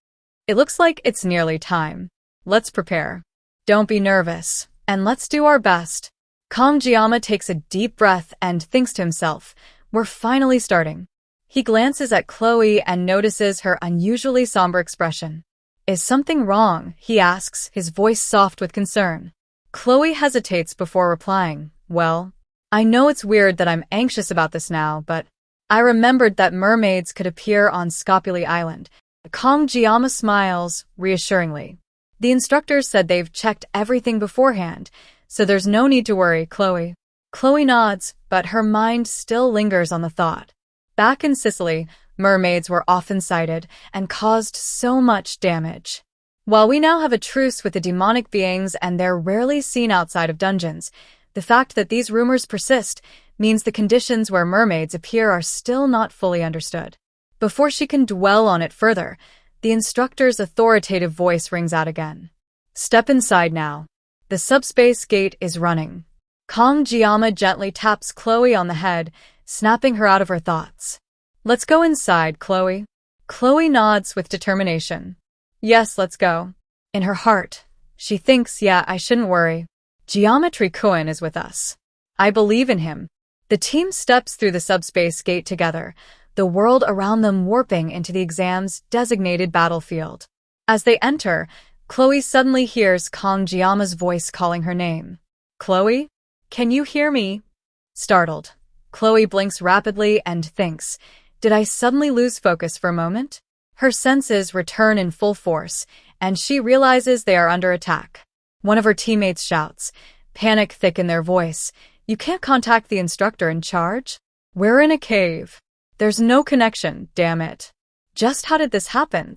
It looks like it's nearly time. Let's prepare. Don't be nervous, and let's do our best. Kangjiyama takes a deep breath and thinks to himself, we're finally starting. He glances at Chloe and notices her unusually somber expression. Is something wrong? He asks, his voice soft with concern. Chloe hesitates before replying. Well, I know it's weird that I'm anxious about this now, but I remembered that mermaids could appear on Scopuli Island. Kongjiyama smiles reassuringly. The instructors said they've checked everything beforehand, so there's no need to worry, Chloe. Chloe nods, but her mind still lingers on the thought. Back in Sicily, mermaids were often sighted and caused so much damage. While we now have a truce with the demonic beings and they're rarely seen outside of dungeons, the fact that these rumors persist means the conditions where mermaids appear are still not fully understood. Before she can dwell on it further, the instructor's authoritative voice rings out again. Step inside now. The subspace gate is running. Kongjiyama gently taps Chloe on the head, snapping her out of her thoughts. Let's go inside, Chloe. Chloe nods with determination. Yes, let's go. In her heart, she thinks, yeah, I shouldn't worry. Geometry Kuin is with us. I believe in him. The team steps through the subspace gate together, the world around them warping into the exam's designated battlefield. As they enter, Chloe suddenly hears Kongjiyama's voice calling her name. Chloe? Can you hear me? Startled, Chloe blinks rapidly and thinks, did I suddenly lose focus for a moment? Her senses return in full force, and she realizes they are under attack. One of her teammates shouts, panic thick in their voice, you can't contact the instructor in charge? We're in a cave. There's no connection, damn it. Just how did this happen?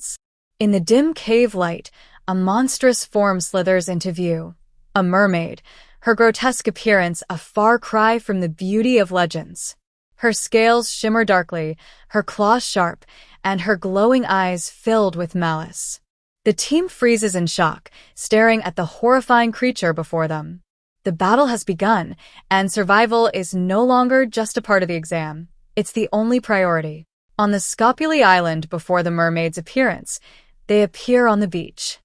In the dim cave light, a monstrous form slithers into view. A mermaid, her grotesque appearance a far cry from the beauty of legends. Her scales shimmer darkly, her claws sharp, and her glowing eyes filled with malice. The team freezes in shock, staring at the horrifying creature before them. The battle has begun, and survival is no longer just a part of the exam. It's the only priority. On the Scopuli Island before the mermaid's appearance, they appear on the beach.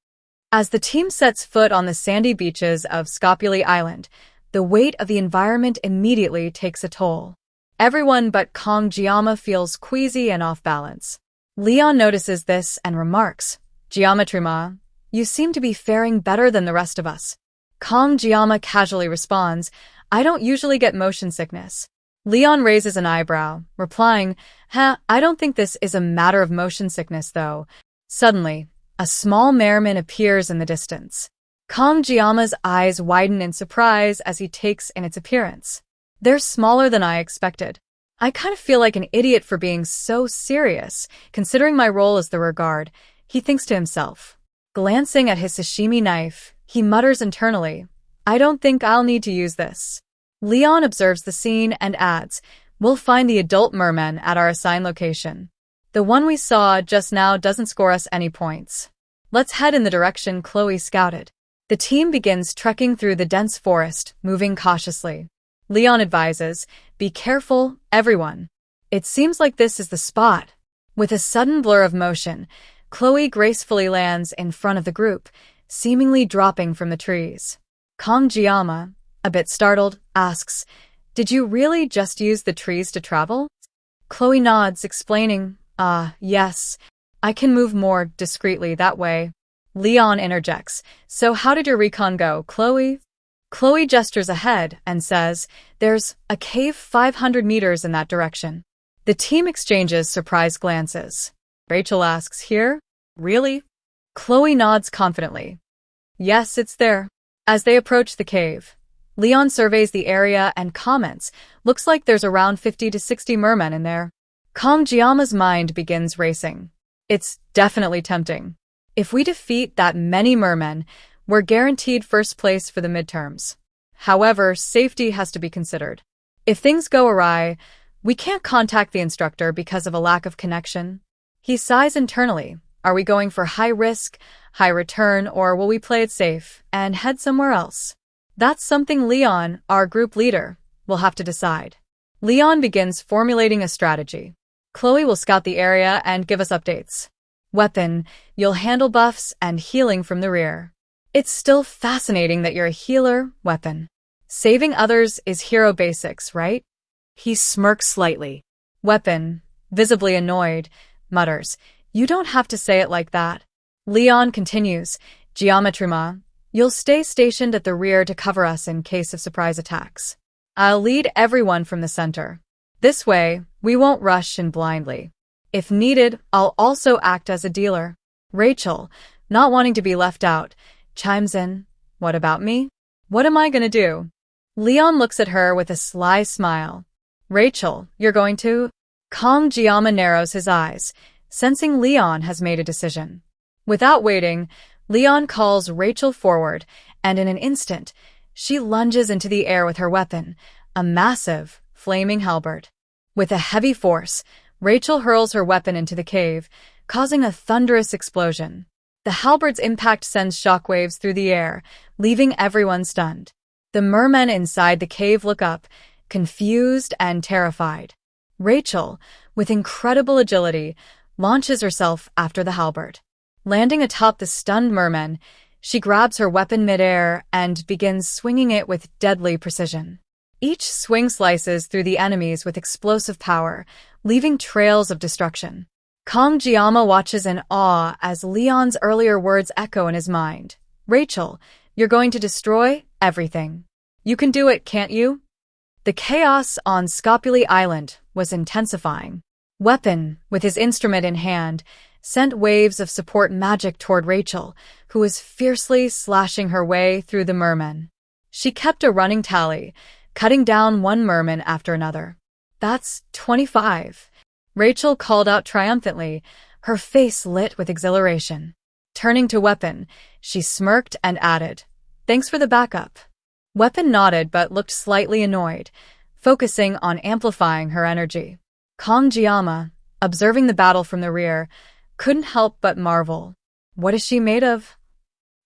As the team sets foot on the sandy beaches of Scopuli Island, the weight of the environment immediately takes a toll. Everyone but Kongjiyama feels queasy and off balance. Leon notices this and remarks, Geometry Ma, you seem to be faring better than the rest of us. Kongjiyama casually responds, I don't usually get motion sickness. Leon raises an eyebrow, replying, I don't think this is a matter of motion sickness, though. Suddenly, a small merman appears in the distance. Kongjiyama's eyes widen in surprise as he takes in its appearance. They're smaller than I expected. I kind of feel like an idiot for being so serious, considering my role as the rear guard, he thinks to himself. Glancing at his sashimi knife, he mutters internally, I don't think I'll need to use this. Leon observes the scene and adds, we'll find the adult merman at our assigned location. The one we saw just now doesn't score us any points. Let's head in the direction Chloe scouted. The team begins trekking through the dense forest, moving cautiously. Leon advises, be careful, everyone. It seems like this is the spot. With a sudden blur of motion, Chloe gracefully lands in front of the group, seemingly dropping from the trees. Kongjiyama, a bit startled, asks, did you really just use the trees to travel? Chloe nods, explaining, yes. I can move more discreetly that way. Leon interjects, so how did your recon go, Chloe? Chloe gestures ahead and says, there's a cave 500 meters in that direction. The team exchanges surprised glances. Rachel asks, here? Really? Chloe nods confidently. Yes, it's there. As they approach the cave, Leon surveys the area and comments, looks like there's around 50 to 60 mermen in there. Kongjiyama's mind begins racing. It's definitely tempting. If we defeat that many mermen, we're guaranteed first place for the midterms. However, safety has to be considered. If things go awry, we can't contact the instructor because of a lack of connection. He sighs internally. Are we going for high risk, high return, or will we play it safe and head somewhere else? That's something Leon, our group leader, will have to decide. Leon begins formulating a strategy. Chloe will scout the area and give us updates. Weapon, you'll handle buffs and healing from the rear. It's still fascinating that you're a healer, Weapon. Saving others is hero basics, right? He smirks slightly. Weapon, visibly annoyed, mutters, you don't have to say it like that. Leon continues, Geometry Ma, you'll stay stationed at the rear to cover us in case of surprise attacks. I'll lead everyone from the center. This way, we won't rush in blindly. If needed, I'll also act as a dealer. Rachel, not wanting to be left out, chimes in. What about me? What am I gonna do? Leon looks at her with a sly smile. Rachel, you're going to? Kong Jiama narrows his eyes, sensing Leon has made a decision. Without waiting, Leon calls Rachel forward, and in an instant, she lunges into the air with her weapon, a massive, flaming halberd. With a heavy force, Rachel hurls her weapon into the cave, causing a thunderous explosion. The halberd's impact sends shockwaves through the air, leaving everyone stunned. The mermen inside the cave look up, confused and terrified. Rachel, with incredible agility, launches herself after the halberd. Landing atop the stunned merman, she grabs her weapon midair and begins swinging it with deadly precision. Each swing slices through the enemies with explosive power, leaving trails of destruction. Kong Jiama watches in awe as Leon's earlier words echo in his mind. Rachel, you're going to destroy everything. You can do it, can't you? The chaos on Scopuli Island was intensifying. Weapon, with his instrument in hand, sent waves of support magic toward Rachel, who was fiercely slashing her way through the mermen. She kept a running tally, cutting down one merman after another. That's 25. Rachel called out triumphantly, her face lit with exhilaration. Turning to Weapon, she smirked and added, Thanks for the backup. Weapon nodded but looked slightly annoyed, focusing on amplifying her energy. Kong Jiama, observing the battle from the rear, couldn't help but marvel. What is she made of?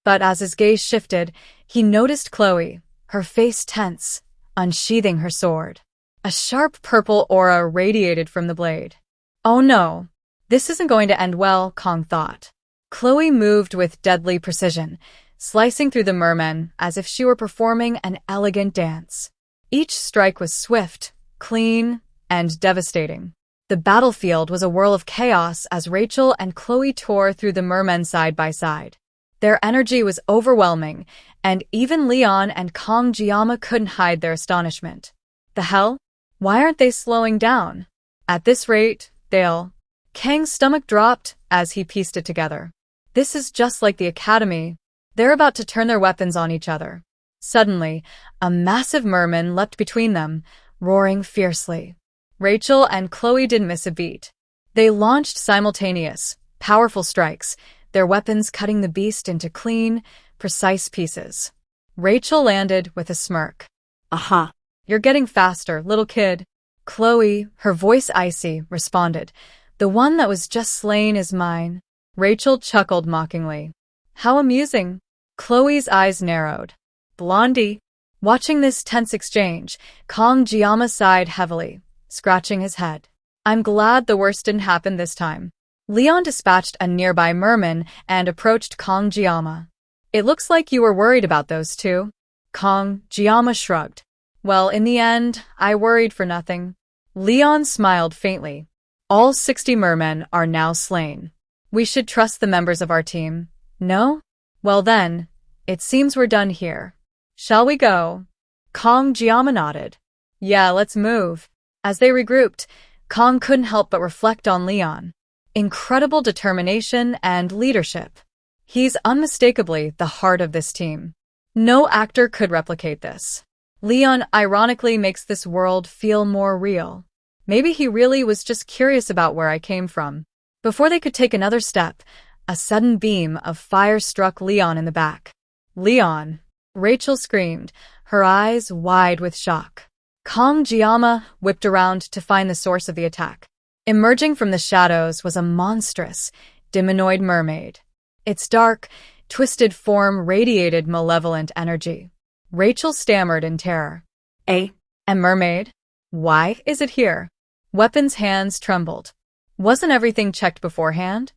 But as his gaze shifted, he noticed Chloe, her face tense, unsheathing her sword. A sharp purple aura radiated from the blade. Oh no, this isn't going to end well, Kong thought. Chloe moved with deadly precision, slicing through the mermen as if she were performing an elegant dance. Each strike was swift, clean, and devastating. The battlefield was a whirl of chaos as Rachel and Chloe tore through the mermen side by side. Their energy was overwhelming, and even Leon and Kong Jiama couldn't hide their astonishment. The hell? Why aren't they slowing down? At this rate, they'll... Kang's stomach dropped as he pieced it together. This is just like the academy. They're about to turn their weapons on each other. Suddenly, a massive merman leapt between them, roaring fiercely. Rachel and Chloe didn't miss a beat. They launched simultaneous, powerful strikes, their weapons cutting the beast into clean, precise pieces. Rachel landed with a smirk. Aha. You're getting faster, little kid. Chloe, her voice icy, responded. The one that was just slain is mine. Rachel chuckled mockingly. How amusing. Chloe's eyes narrowed. Blondie. Watching this tense exchange, Kong Jiama sighed heavily, scratching his head. I'm glad the worst didn't happen this time. Leon dispatched a nearby merman and approached Kong Jiama. It looks like you were worried about those two. Kong Jiama shrugged. Well, in the end, I worried for nothing. Leon smiled faintly. All 60 mermen are now slain. We should trust the members of our team. No? Well then, it seems we're done here. Shall we go? Kong Jiama nodded. Yeah, let's move. As they regrouped, Kong couldn't help but reflect on Leon. Incredible determination and leadership. He's unmistakably the heart of this team. No actor could replicate this. Leon ironically makes this world feel more real. Maybe he really was just curious about where I came from. Before they could take another step, a sudden beam of fire struck Leon in the back. Leon! Rachel screamed, her eyes wide with shock. Kong Jiama whipped around to find the source of the attack. Emerging from the shadows was a monstrous, demonic mermaid. Its dark, twisted form radiated malevolent energy. Rachel stammered in terror. A mermaid? Why is it here? Weapon's hands trembled. Wasn't everything checked beforehand?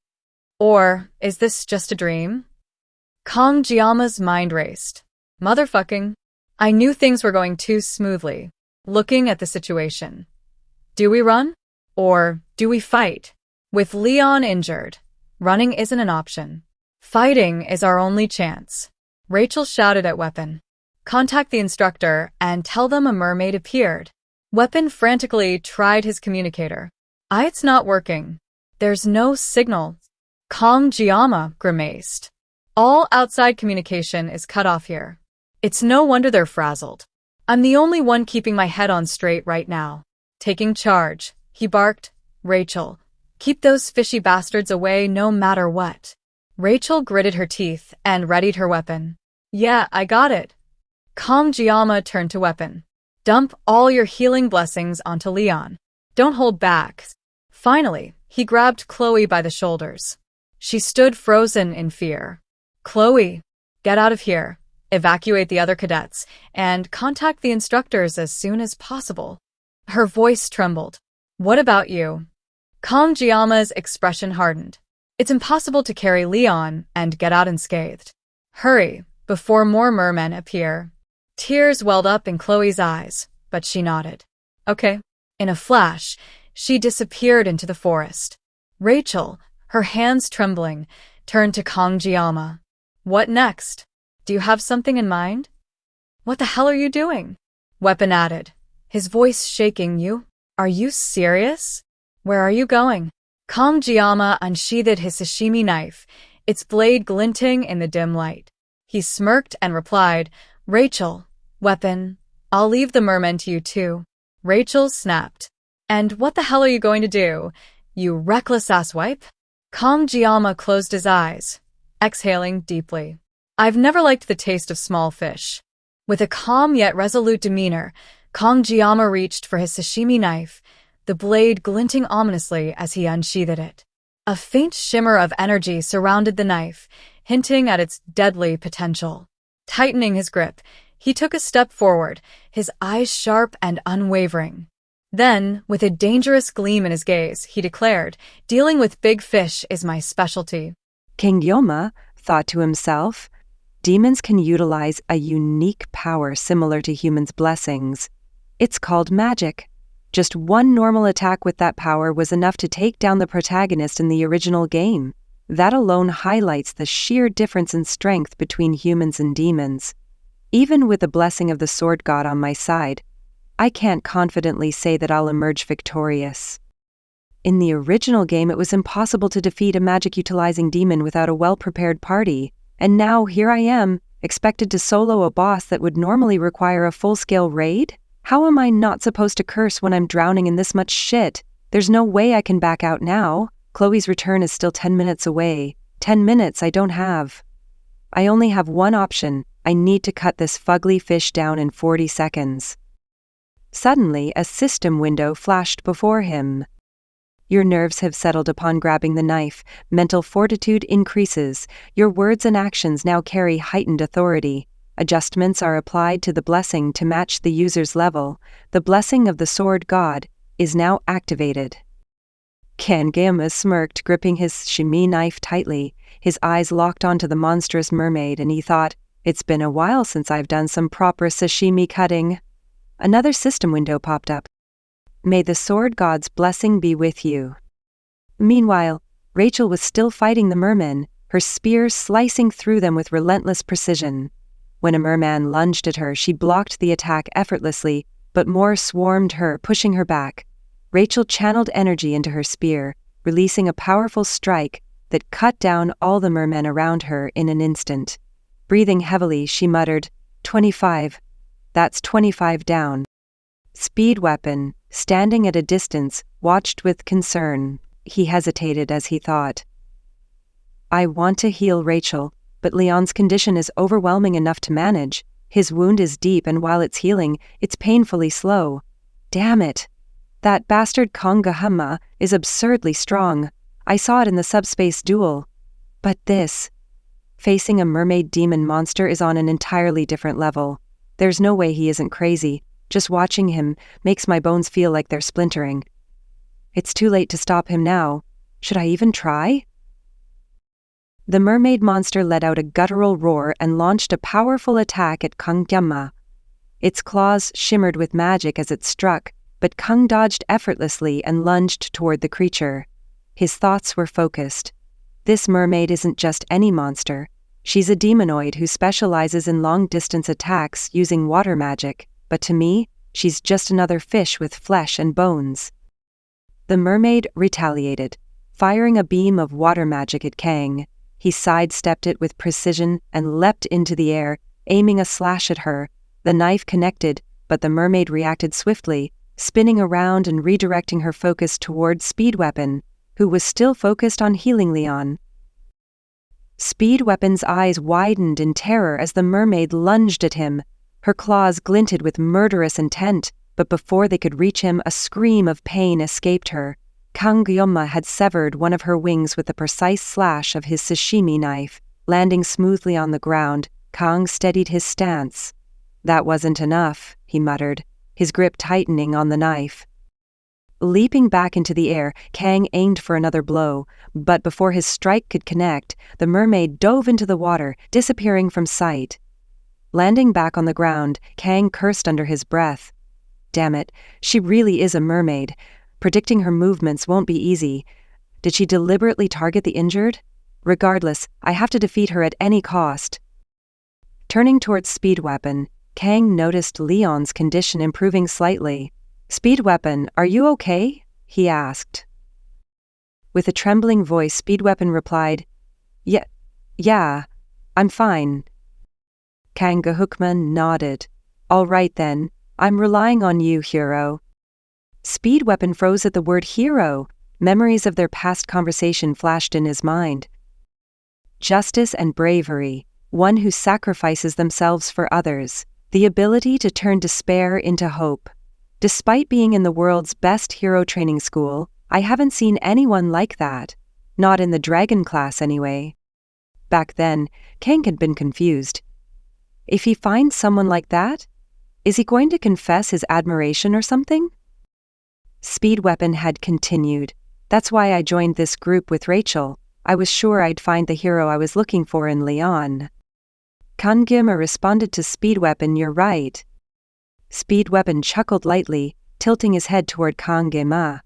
Or is this just a dream? Kong Jiama's mind raced. Motherfucking. I knew things were going too smoothly. Looking at the situation. Do we run? Or do we fight? With Leon injured, running isn't an option. Fighting is our only chance. Rachel shouted at Weapon. Contact the instructor and tell them a mermaid appeared. Weapon frantically tried his communicator. It's not working. There's no signal. Kong Jiama grimaced. All outside communication is cut off here. It's no wonder they're frazzled. I'm the only one keeping my head on straight right now. Taking charge, he barked. Rachel, keep those fishy bastards away no matter what. Rachel gritted her teeth and readied her weapon. Yeah, I got it. Kong Jiama turned to Weapon. Dump all your healing blessings onto Leon. Don't hold back. Finally, he grabbed Chloe by the shoulders. She stood frozen in fear. Chloe, get out of here. Evacuate the other cadets, and contact the instructors as soon as possible. Her voice trembled. What about you? Kong Jiama's expression hardened. It's impossible to carry Leon and get out unscathed. Hurry, before more mermen appear. Tears welled up in Chloe's eyes, but she nodded. Okay. In a flash, she disappeared into the forest. Rachel, her hands trembling, turned to Kong Jiama. What next? Do you have something in mind? What the hell are you doing? Weapon added, his voice shaking. Are you serious? Where are you going? Kong Jiama unsheathed his sashimi knife, its blade glinting in the dim light. He smirked and replied, Rachel, Weapon, I'll leave the mermen to you too. Rachel snapped. And what the hell are you going to do, you reckless asswipe? Kong Jiama closed his eyes, exhaling deeply. I've never liked the taste of small fish. With a calm yet resolute demeanor, Kong Jiama reached for his sashimi knife, the blade glinting ominously as he unsheathed it. A faint shimmer of energy surrounded the knife, hinting at its deadly potential. Tightening his grip, he took a step forward, his eyes sharp and unwavering. Then, with a dangerous gleam in his gaze, he declared, dealing with big fish is my specialty. King Yoma thought to himself, demons can utilize a unique power similar to humans' blessings. It's called magic. Just one normal attack with that power was enough to take down the protagonist in the original game. That alone highlights the sheer difference in strength between humans and demons. Even with the blessing of the sword god on my side, I can't confidently say that I'll emerge victorious. In the original game, it was impossible to defeat a magic-utilizing demon without a well-prepared party, and now here I am, expected to solo a boss that would normally require a full-scale raid? How am I not supposed to curse when I'm drowning in this much shit? There's no way I can back out now. Chloe's return is still 10 minutes away. 10 minutes I don't have. I only have one option. I need to cut this fugly fish down in 40 seconds. Suddenly, a system window flashed before him. Your nerves have settled upon grabbing the knife. Mental fortitude increases. Your words and actions now carry heightened authority. Adjustments are applied to the blessing to match the user's level. The blessing of the sword god is now activated. Kangama smirked, gripping his sashimi knife tightly. His eyes locked onto the monstrous mermaid, and he thought, it's been a while since I've done some proper sashimi cutting. Another system window popped up. May the sword god's blessing be with you. Meanwhile, Rachel was still fighting the mermen, her spear slicing through them with relentless precision. When a merman lunged at her, she blocked the attack effortlessly, but more swarmed her, pushing her back. Rachel channeled energy into her spear, releasing a powerful strike that cut down all the mermen around her in an instant. Breathing heavily, she muttered, 25. That's 25 down. Speed Weapon, standing at a distance, watched with concern. He hesitated as he thought. I want to heal Rachel, but Leon's condition is overwhelming enough to manage. His wound is deep, and while it's healing, it's painfully slow. Damn it. That bastard Kongahama is absurdly strong. I saw it in the subspace duel. But this, facing a mermaid demon monster, is on an entirely different level. There's no way he isn't crazy. Just watching him makes my bones feel like they're splintering. It's too late to stop him now. Should I even try? The mermaid monster let out a guttural roar and launched a powerful attack at Kangama. Its claws shimmered with magic as it struck, but Kung dodged effortlessly and lunged toward the creature. His thoughts were focused. This mermaid isn't just any monster. She's a demonoid who specializes in long-distance attacks using water magic, but to me, she's just another fish with flesh and bones." The mermaid retaliated, firing a beam of water magic at Kang. He sidestepped it with precision and leapt into the air, aiming a slash at her. The knife connected, but the mermaid reacted swiftly, spinning around and redirecting her focus toward Speed Weapon, who was still focused on healing Leon. Speed Weapon's eyes widened in terror as the mermaid lunged at him. Her claws glinted with murderous intent, but before they could reach him, a scream of pain escaped her. Kang Gyoma had severed one of her wings with a precise slash of his sashimi knife. Landing smoothly on the ground, Kang steadied his stance. "That wasn't enough," he muttered, his grip tightening on the knife. Leaping back into the air, Kang aimed for another blow, but before his strike could connect, the mermaid dove into the water, disappearing from sight. Landing back on the ground, Kang cursed under his breath. Damn it, she really is a mermaid. Predicting her movements won't be easy. Did she deliberately target the injured? Regardless, I have to defeat her at any cost. Turning towards Speed Weapon, Kang noticed Leon's condition improving slightly. "Speed Weapon, are you okay?" he asked. With a trembling voice, Speed Weapon replied, Yeah, I'm fine." Kang Gahukman nodded. "All right then, I'm relying on you, hero." Speed Weapon froze at the word hero. Memories of their past conversation flashed in his mind. Justice and bravery, one who sacrifices themselves for others, the ability to turn despair into hope. Despite being in the world's best hero training school, I haven't seen anyone like that. Not in the dragon class anyway. Back then, Kang had been confused. If he finds someone like that, is he going to confess his admiration or something? Speed Weapon had continued. "That's why I joined this group with Rachel. I was sure I'd find the hero I was looking for in Leon." Kangima responded to Speed Weapon, "You're right." Speed Weapon chuckled lightly, tilting his head toward Kangima.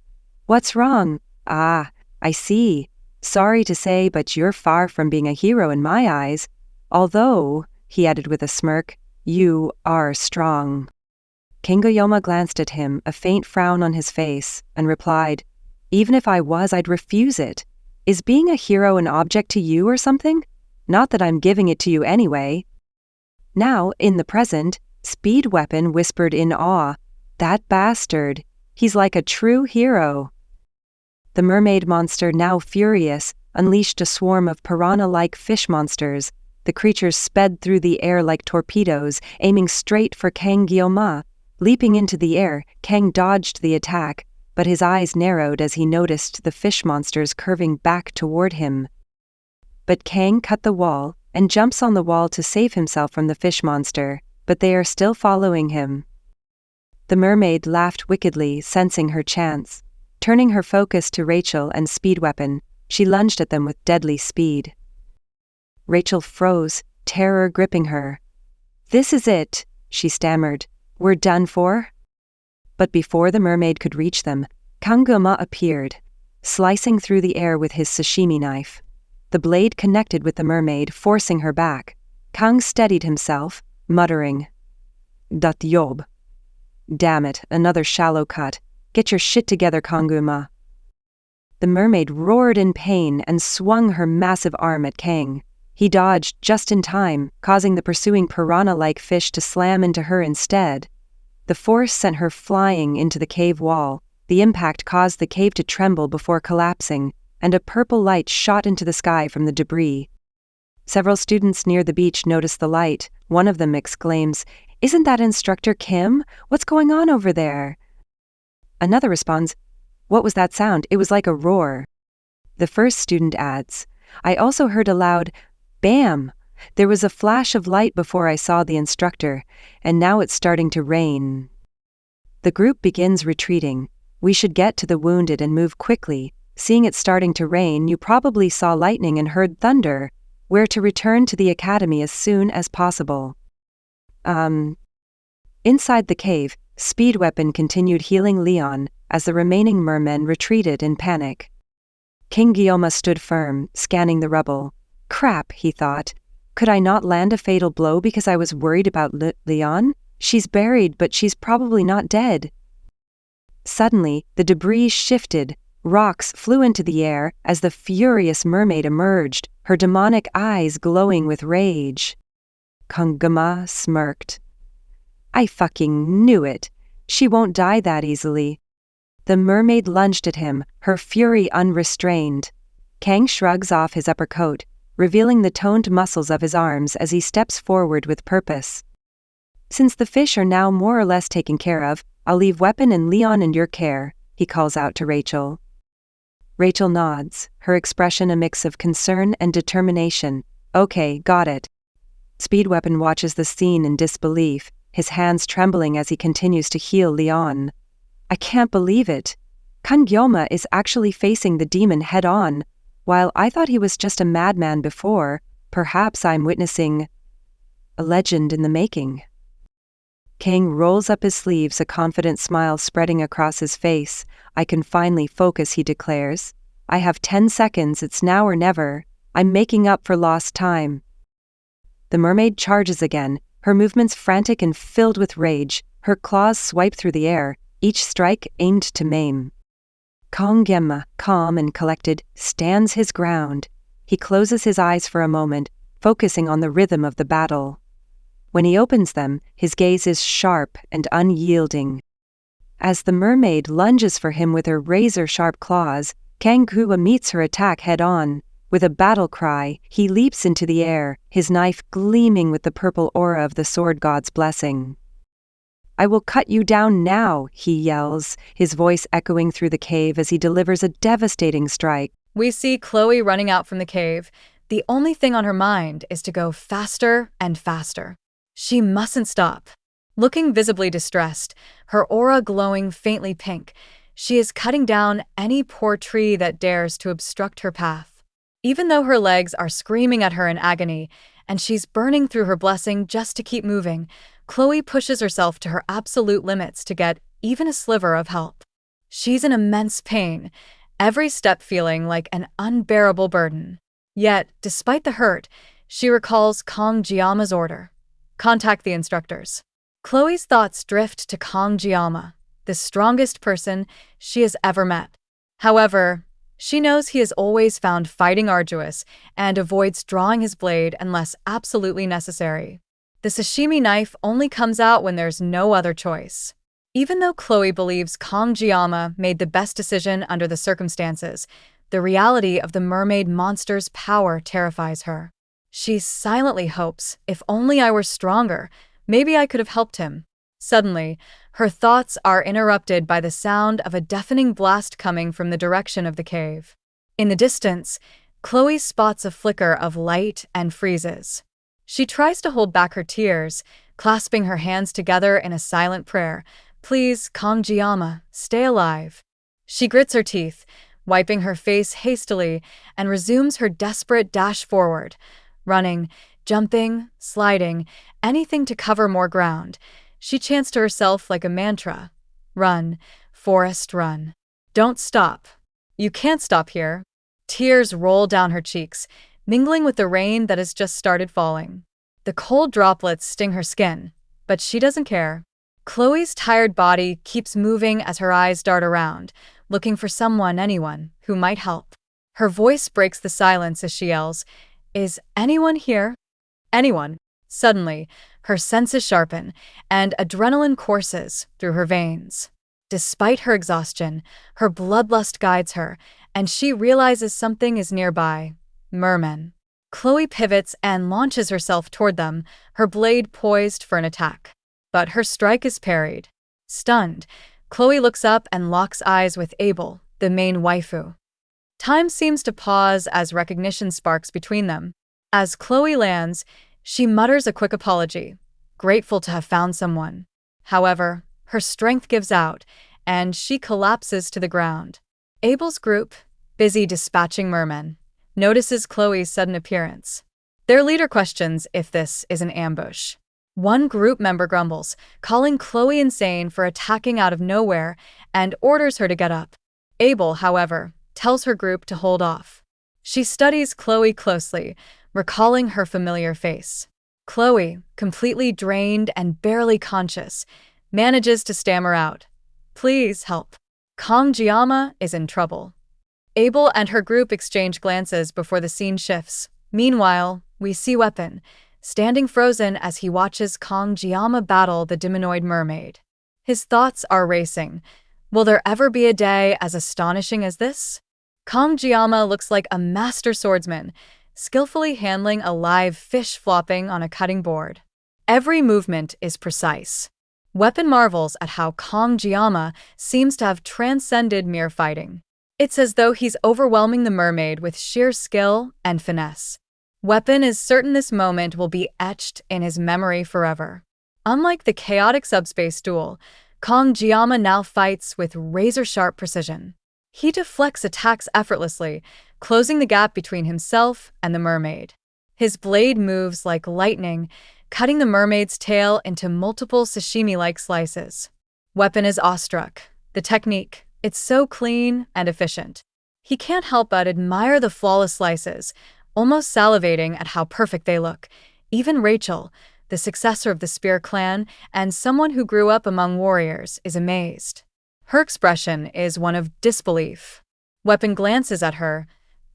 "What's wrong? Ah, I see. Sorry to say, but you're far from being a hero in my eyes. Although," he added with a smirk, "you are strong." Kingoyoma glanced at him, a faint frown on his face, and replied, "Even if I was, I'd refuse it. Is being a hero an object to you or something? Not that I'm giving it to you anyway." Now, in the present, Speed Weapon whispered in awe, "That bastard. He's like a true hero." The mermaid monster, now furious, unleashed a swarm of piranha-like fish monsters. The creatures sped through the air like torpedoes, aiming straight for Kang Gyoma. Leaping into the air, Kang dodged the attack, but his eyes narrowed as he noticed the fish monsters curving back toward him. But Kang cut the wall and jumps on the wall to save himself from the fish monster, but they are still following him. The mermaid laughed wickedly, sensing her chance. Turning her focus to Rachel and Speed Weapon, she lunged at them with deadly speed. Rachel froze, terror gripping her. "This is it," she stammered. "We're done for?" But before the mermaid could reach them, Kanguma appeared, slicing through the air with his sashimi knife. The blade connected with the mermaid, forcing her back. Kang steadied himself, muttering, "Dat yob. Damn it, another shallow cut. Get your shit together, Kanguma." The mermaid roared in pain and swung her massive arm at Kang. He dodged just in time, causing the pursuing piranha-like fish to slam into her instead. The force sent her flying into the cave wall. The impact caused the cave to tremble before collapsing, and a purple light shot into the sky from the debris. Several students near the beach notice the light. One of them exclaims, "Isn't that Instructor Kim? What's going on over there?" Another responds, "What was that sound? It was like a roar." The first student adds, "I also heard a loud bam. There was a flash of light before I saw the instructor, and now it's starting to rain." The group begins retreating. "We should get to the wounded and move quickly. Seeing it starting to rain, you probably saw lightning and heard thunder. We're to return to the academy as soon as possible." Inside the cave, Speed Weapon continued healing Leon as the remaining mermen retreated in panic. King Gyoma stood firm, scanning the rubble. "Crap," he thought. Could I not land a fatal blow because I was worried about Leon? She's buried, but she's probably not dead. Suddenly, the debris shifted. Rocks flew into the air as the furious mermaid emerged, her demonic eyes glowing with rage. Kangama smirked. I fucking knew it. She won't die that easily. The mermaid lunged at him, her fury unrestrained. Kang shrugs off his upper coat, revealing the toned muscles of his arms as he steps forward with purpose. Since the fish are now more or less taken care of, I'll leave Weapon and Leon in your care, he calls out to Rachel. Rachel nods, her expression a mix of concern and determination. Okay, got it. Speed Weapon watches the scene in disbelief, his hands trembling as he continues to heal Leon. I can't believe it. Kangyoma is actually facing the demon head-on. While I thought he was just a madman before, perhaps I'm witnessing a legend in the making. Kang rolls up his sleeves, a confident smile spreading across his face. I can finally focus, he declares. I have 10 seconds, it's now or never. I'm making up for lost time. The mermaid charges again, her movements frantic and filled with rage. Her claws swipe through the air, each strike aimed to maim. Kangyoma, calm and collected, stands his ground. He closes his eyes for a moment, focusing on the rhythm of the battle. When he opens them, his gaze is sharp and unyielding. As the mermaid lunges for him with her razor-sharp claws, Kangua meets her attack head-on. With a battle cry, he leaps into the air, his knife gleaming with the purple aura of the sword god's blessing. I will cut you down now, he yells, his voice echoing through the cave as he delivers a devastating strike. We see Chloe running out from the cave. The only thing on her mind is to go faster and faster. She mustn't stop. Looking visibly distressed, her aura glowing faintly pink, she is cutting down any poor tree that dares to obstruct her path. Even though her legs are screaming at her in agony, and she's burning through her blessing just to keep moving, Chloe pushes herself to her absolute limits to get even a sliver of help. She's in immense pain, every step feeling like an unbearable burden. Yet, despite the hurt, she recalls Kangyama's order. Contact the instructors. Chloe's thoughts drift to Kangyama, the strongest person she has ever met. However, she knows he has always found fighting arduous and avoids drawing his blade unless absolutely necessary. The sashimi knife only comes out when there's no other choice. Even though Chloe believes Kangyama made the best decision under the circumstances, the reality of the mermaid monster's power terrifies her. She silently hopes, if only I were stronger, maybe I could have helped him. Suddenly, her thoughts are interrupted by the sound of a deafening blast coming from the direction of the cave. In the distance, Chloe spots a flicker of light and freezes. She tries to hold back her tears, clasping her hands together in a silent prayer. Please, Kangyama, stay alive. She grits her teeth, wiping her face hastily, and resumes her desperate dash forward. Running, jumping, sliding, anything to cover more ground. She chants to herself like a mantra. Run, Forest, run. Don't stop. You can't stop here. Tears roll down her cheeks, mingling with the rain that has just started falling. The cold droplets sting her skin, but she doesn't care. Chloe's tired body keeps moving as her eyes dart around, looking for someone, anyone, who might help. Her voice breaks the silence as she yells, Is anyone here? Anyone. Suddenly, her senses sharpen, and adrenaline courses through her veins. Despite her exhaustion, her bloodlust guides her, and she realizes something is nearby. Mermen. Chloe pivots and launches herself toward them, her blade poised for an attack. But her strike is parried. Stunned, Chloe looks up and locks eyes with Abel, the main waifu. Time seems to pause as recognition sparks between them. As Chloe lands, she mutters a quick apology, grateful to have found someone. However, her strength gives out, and she collapses to the ground. Abel's group, busy dispatching mermen, notices Chloe's sudden appearance. Their leader questions if this is an ambush. One group member grumbles, calling Chloe insane for attacking out of nowhere, and orders her to get up. Abel, however, tells her group to hold off. She studies Chloe closely, recalling her familiar face. Chloe, completely drained and barely conscious, manages to stammer out, "Please help. Kangjiyama is in trouble." Abel and her group exchange glances before the scene shifts. Meanwhile, we see Weapon, standing frozen as he watches Kangjiyama battle the demonoid mermaid. His thoughts are racing. Will there ever be a day as astonishing as this? Kangjiyama looks like a master swordsman, skillfully handling a live fish flopping on a cutting board. Every movement is precise. Weapon marvels at how Kangjiyama seems to have transcended mere fighting. It's as though he's overwhelming the mermaid with sheer skill and finesse. Weapon is certain this moment will be etched in his memory forever. Unlike the chaotic subspace duel, Kangjiyama now fights with razor-sharp precision. He deflects attacks effortlessly, closing the gap between himself and the mermaid. His blade moves like lightning, cutting the mermaid's tail into multiple sashimi-like slices. Weapon is awestruck. The technique, it's so clean and efficient. He can't help but admire the flawless slices, almost salivating at how perfect they look. Even Rachel, the successor of the Spear clan and someone who grew up among warriors, is amazed. Her expression is one of disbelief. Weapon glances at her,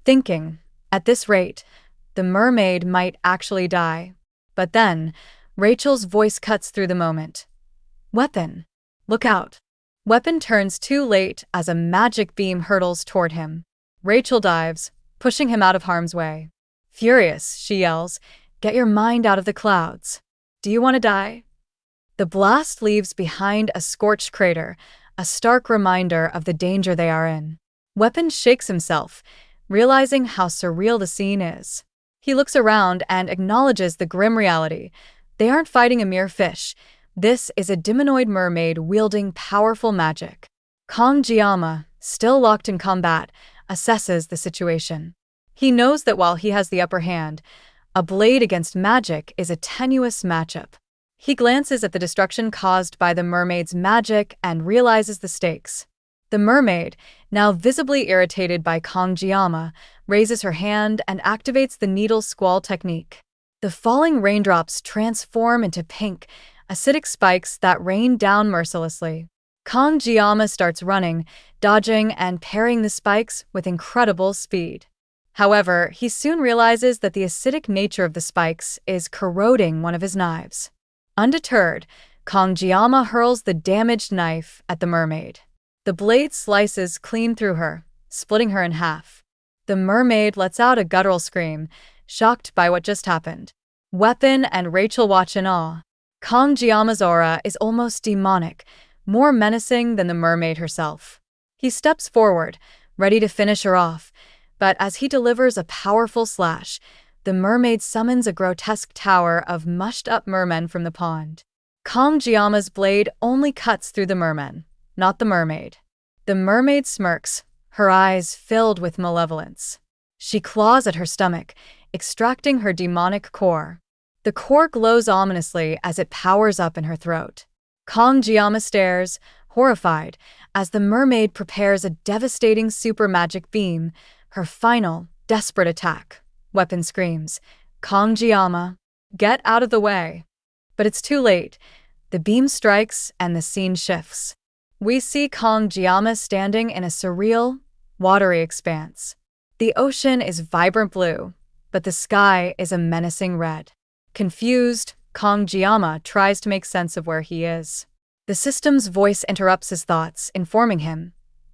thinking, at this rate, the mermaid might actually die. But then, Rachel's voice cuts through the moment. "Weapon, look out." Weapon turns too late as a magic beam hurtles toward him. Rachel dives, pushing him out of harm's way. Furious, she yells, "Get your mind out of the clouds. Do you want to die?" The blast leaves behind a scorched crater, a stark reminder of the danger they are in. Weapon shakes himself, realizing how surreal the scene is. He looks around and acknowledges the grim reality. They aren't fighting a mere fish. This is a demonoid mermaid wielding powerful magic. Kangjiyama, still locked in combat, assesses the situation. He knows that while he has the upper hand, a blade against magic is a tenuous matchup. He glances at the destruction caused by the mermaid's magic and realizes the stakes. The mermaid, now visibly irritated by Kangjiyama, raises her hand and activates the needle squall technique. The falling raindrops transform into pink, acidic spikes that rain down mercilessly. Kangjiyama starts running, dodging and parrying the spikes with incredible speed. However, he soon realizes that the acidic nature of the spikes is corroding one of his knives. Undeterred, Kangjiyama hurls the damaged knife at the mermaid. The blade slices clean through her, splitting her in half. The mermaid lets out a guttural scream, shocked by what just happened. Weapon and Rachel watch in awe. Kangjiyama's aura is almost demonic, more menacing than the mermaid herself. He steps forward, ready to finish her off, but as he delivers a powerful slash, the mermaid summons a grotesque tower of mushed-up mermen from the pond. Kangjiyama's blade only cuts through the mermen, not the mermaid. The mermaid smirks, her eyes filled with malevolence. She claws at her stomach, extracting her demonic core. The core glows ominously as it powers up in her throat. Kangjiyama stares, horrified, as the mermaid prepares a devastating super magic beam, her final, desperate attack. Weapon screams, "Kangjiyama, get out of the way." But it's too late. The beam strikes and the scene shifts. We see Kangjiyama standing in a surreal, watery expanse. The ocean is vibrant blue, but the sky is a menacing red. Confused, Kangjiyama tries to make sense of where he is. The system's voice interrupts his thoughts, informing him,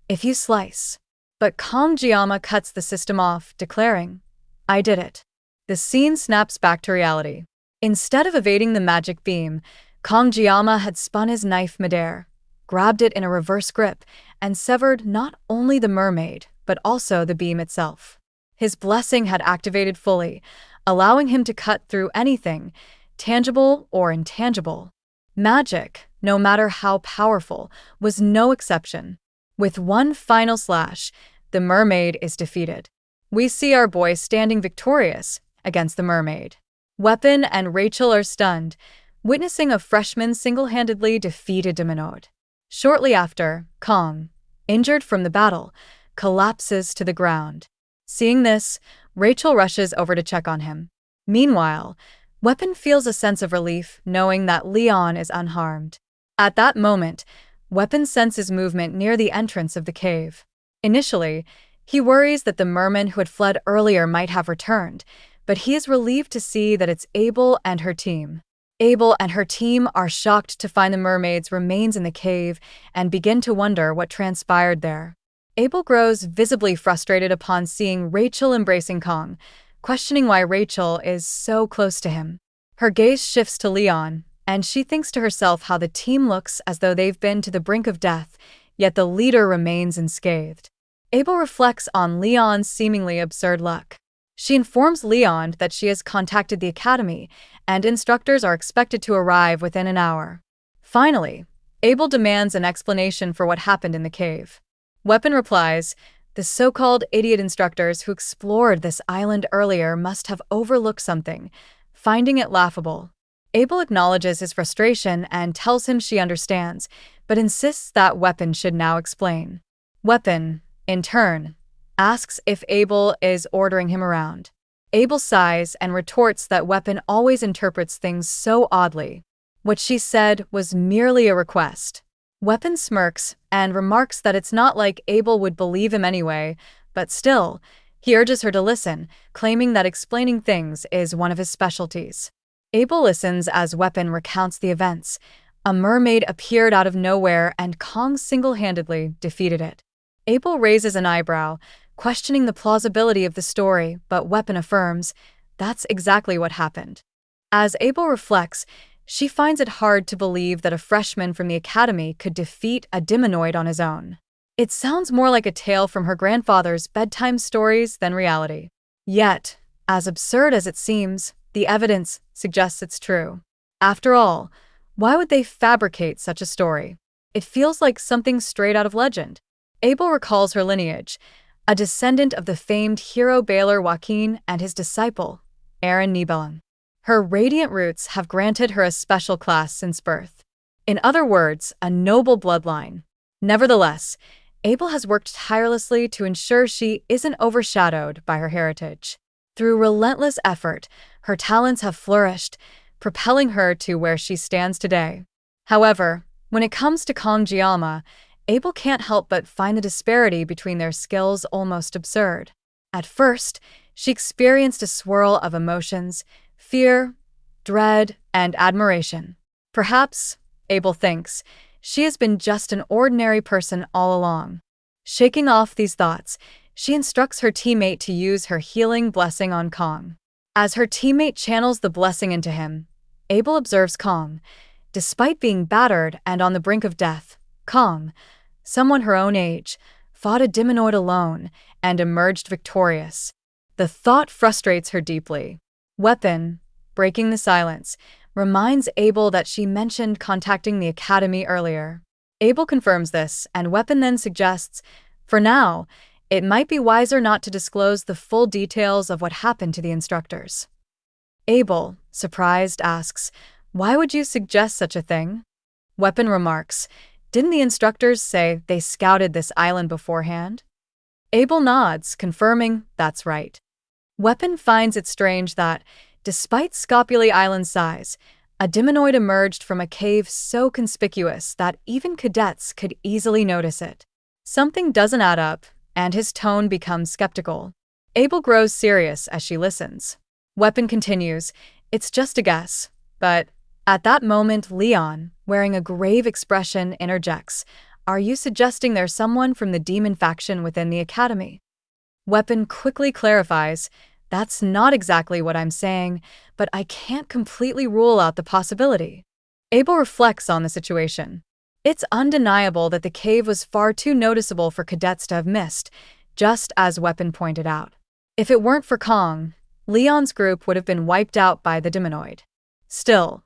"If you slice." But Kangjiyama cuts the system off, declaring, "I did it." The scene snaps back to reality. Instead of evading the magic beam, Kangjiyama had spun his knife midair, grabbed it in a reverse grip, and severed not only the mermaid, but also the beam itself. His blessing had activated fully, allowing him to cut through anything, tangible or intangible. Magic, no matter how powerful, was no exception. With one final slash, the mermaid is defeated. We see our boy standing victorious against the mermaid. Weapon and Rachel are stunned, witnessing a freshman single-handedly defeat a demonoid. Shortly after, Kong, injured from the battle, collapses to the ground. Seeing this, Rachel rushes over to check on him. Meanwhile, Weapon feels a sense of relief knowing that Leon is unharmed. At that moment, Weapon senses movement near the entrance of the cave. Initially, he worries that the merman who had fled earlier might have returned, but he is relieved to see that it's Abel and her team. Abel and her team are shocked to find the mermaid's remains in the cave and begin to wonder what transpired there. Abel grows visibly frustrated upon seeing Rachel embracing Kong, questioning why Rachel is so close to him. Her gaze shifts to Leon, and she thinks to herself how the team looks as though they've been to the brink of death, yet the leader remains unscathed. Abel reflects on Leon's seemingly absurd luck. She informs Leon that she has contacted the academy, and instructors are expected to arrive within an hour. Finally, Abel demands an explanation for what happened in the cave. Weapon replies, the so-called idiot instructors who explored this island earlier must have overlooked something, finding it laughable. Abel acknowledges his frustration and tells him she understands, but insists that Weapon should now explain. Weapon, in turn, asks if Abel is ordering him around. Abel sighs and retorts that Weapon always interprets things so oddly. What she said was merely a request. Weapon smirks and remarks that it's not like Abel would believe him anyway, but still, he urges her to listen, claiming that explaining things is one of his specialties. Abel listens as Weapon recounts the events. A mermaid appeared out of nowhere and Kong single-handedly defeated it. Abel raises an eyebrow, questioning the plausibility of the story, but Weapon affirms, that's exactly what happened. As Abel reflects, she finds it hard to believe that a freshman from the academy could defeat a demonoid on his own. It sounds more like a tale from her grandfather's bedtime stories than reality. Yet, as absurd as it seems, the evidence suggests it's true. After all, why would they fabricate such a story? It feels like something straight out of legend. Abel recalls her lineage, a descendant of the famed hero Baylor Joaquin and his disciple, Aaron Nebelung. Her radiant roots have granted her a special class since birth. In other words, a noble bloodline. Nevertheless, Abel has worked tirelessly to ensure she isn't overshadowed by her heritage. Through relentless effort, her talents have flourished, propelling her to where she stands today. However, when it comes to Kong Jiama, Abel can't help but find the disparity between their skills almost absurd. At first, she experienced a swirl of emotions, fear, dread, and admiration. Perhaps, Abel thinks, she has been just an ordinary person all along. Shaking off these thoughts, she instructs her teammate to use her healing blessing on Kong. As her teammate channels the blessing into him, Abel observes Kong. Despite being battered and on the brink of death, Kong, someone her own age, fought a demonoid alone and emerged victorious. The thought frustrates her deeply. Weapon, breaking the silence, reminds Abel that she mentioned contacting the academy earlier. Abel confirms this, and Weapon then suggests, for now, it might be wiser not to disclose the full details of what happened to the instructors. Abel, surprised, asks, why would you suggest such a thing? Weapon remarks, didn't the instructors say they scouted this island beforehand? Abel nods, confirming that's right. Weapon finds it strange that, despite Scopuli Island's size, a demonoid emerged from a cave so conspicuous that even cadets could easily notice it. Something doesn't add up, and his tone becomes skeptical. Abel grows serious as she listens. Weapon continues, it's just a guess, but at that moment Leon, wearing a grave expression, interjects, are you suggesting there's someone from the demon faction within the academy? Weapon quickly clarifies, that's not exactly what I'm saying, but I can't completely rule out the possibility. Abel reflects on the situation. It's undeniable that the cave was far too noticeable for cadets to have missed, just as Weapon pointed out. If it weren't for Kong, Leon's group would have been wiped out by the demonoid. Still,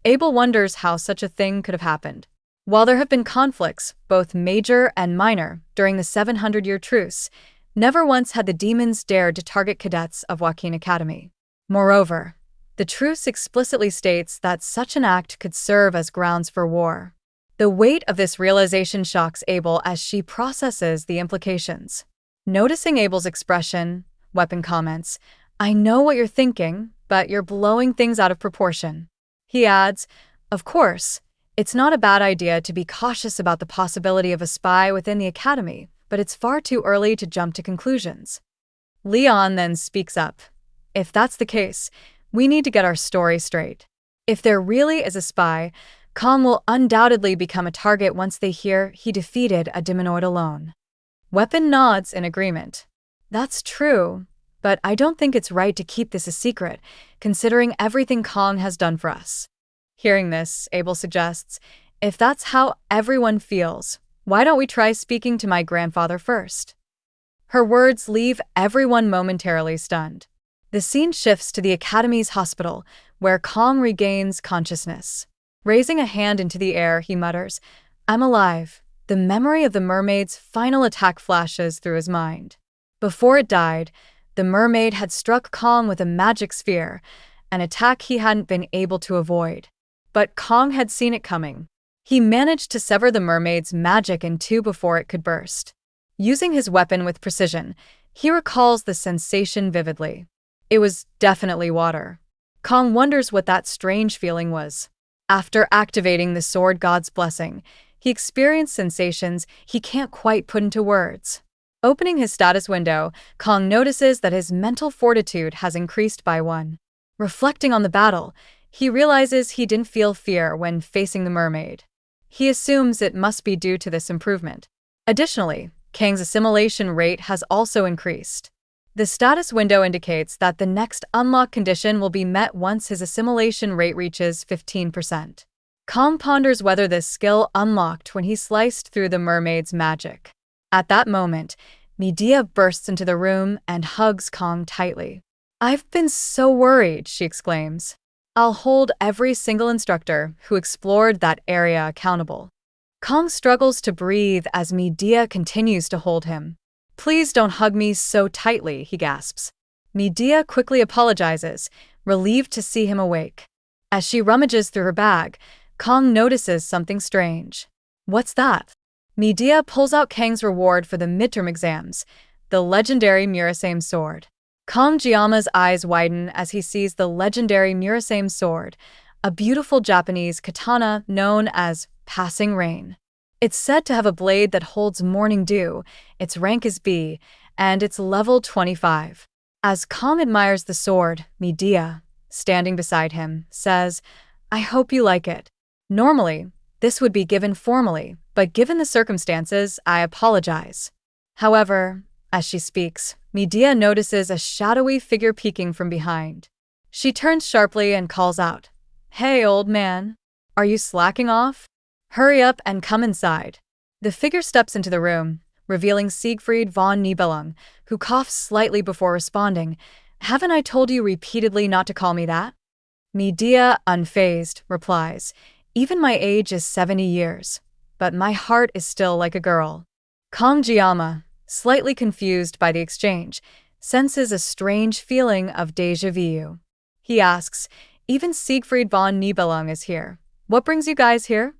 Abel wonders how such a thing could have happened. While there have been conflicts, both major and minor, during the 700-year truce, never once had the demons dared to target cadets of Joaquin Academy. Moreover, the truce explicitly states that such an act could serve as grounds for war. The weight of this realization shocks Abel as she processes the implications. Noticing Abel's expression, Weapon comments, I know what you're thinking, but you're blowing things out of proportion." He adds, "Of course, it's not a bad idea to be cautious about the possibility of a spy within the academy, but it's far too early to jump to conclusions." Leon then speaks up. "If that's the case, we need to get our story straight. If there really is a spy, Kong will undoubtedly become a target once they hear he defeated a demonoid alone." Weapon nods in agreement. "That's true, but I don't think it's right to keep this a secret, considering everything Kong has done for us." Hearing this, Abel suggests, "If that's how everyone feels, why don't we try speaking to my grandfather first?" Her words leave everyone momentarily stunned. The scene shifts to the Academy's hospital, where Kong regains consciousness. Raising a hand into the air, he mutters, "I'm alive." The memory of the mermaid's final attack flashes through his mind. Before it died, the mermaid had struck Kong with a magic sphere, an attack he hadn't been able to avoid. But Kong had seen it coming. He managed to sever the mermaid's magic in two before it could burst. Using his weapon with precision, he recalls the sensation vividly. It was definitely water. Kong wonders what that strange feeling was. After activating the sword god's blessing, he experienced sensations he can't quite put into words. Opening his status window, Kong notices that his mental fortitude has increased by 1. Reflecting on the battle, he realizes he didn't feel fear when facing the mermaid. He assumes it must be due to this improvement. Additionally, Kang's assimilation rate has also increased. The status window indicates that the next unlock condition will be met once his assimilation rate reaches 15%. Kong ponders whether this skill unlocked when he sliced through the mermaid's magic. At that moment, Medea bursts into the room and hugs Kong tightly. "I've been so worried," she exclaims. "I'll hold every single instructor who explored that area accountable." Kong struggles to breathe as Medea continues to hold him. "Please don't hug me so tightly," he gasps. Medea quickly apologizes, relieved to see him awake. As she rummages through her bag, Kong notices something strange. "What's that?" Medea pulls out Kang's reward for the midterm exams, the legendary Murasame sword. Kong Jiama's eyes widen as he sees the legendary Murasame sword, a beautiful Japanese katana known as Passing Rain. It's said to have a blade that holds morning dew, its rank is B, and it's level 25. As Kong admires the sword, Medea, standing beside him, says, "I hope you like it. Normally, this would be given formally, but given the circumstances, I apologize." However, as she speaks, Medea notices a shadowy figure peeking from behind. She turns sharply and calls out, "Hey, old man. Are you slacking off? Hurry up and come inside." The figure steps into the room, revealing Siegfried von Nibelung, who coughs slightly before responding, "Haven't I told you repeatedly not to call me that?" Medea, unfazed, replies, "Even my age is 70 years, but my heart is still like a girl." Kong Jiama, slightly confused by the exchange, senses a strange feeling of déjà vu. He asks, "Even Siegfried von Nibelung is here. What brings you guys here?"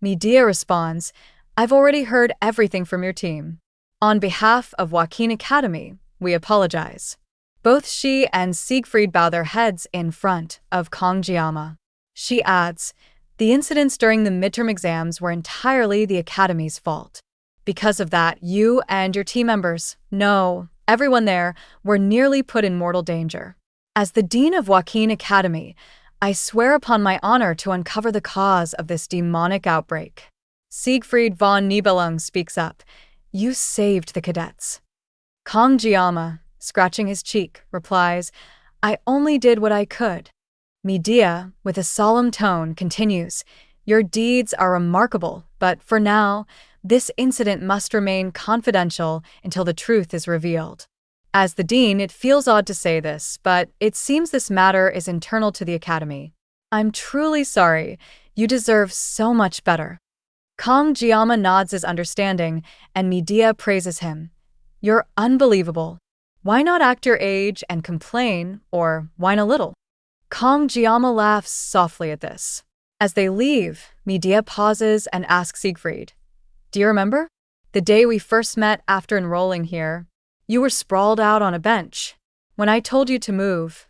Medea responds, "I've already heard everything from your team. On behalf of Joaquin Academy, we apologize." Both she and Siegfried bow their heads in front of Kong Jiama. She adds, "The incidents during the midterm exams were entirely the Academy's fault. Because of that, you and your team members, no, everyone there, were nearly put in mortal danger. As the Dean of Joaquin Academy, I swear upon my honor to uncover the cause of this demonic outbreak." Siegfried von Nibelung speaks up, "You saved the cadets." Kong Jiama, scratching his cheek, replies, "I only did what I could." Medea, with a solemn tone, continues, "Your deeds are remarkable, but for now, this incident must remain confidential until the truth is revealed." As the dean, it feels odd to say this, but it seems this matter is internal to the Academy. "I'm truly sorry. You deserve so much better." Kong Jiama nods his understanding, and Medea praises him. "You're unbelievable. Why not act your age and complain, or whine a little?" Kong Jiama laughs softly at this. As they leave, Medea pauses and asks Siegfried, "Do you remember? The day we first met after enrolling here, you were sprawled out on a bench. When I told you to move,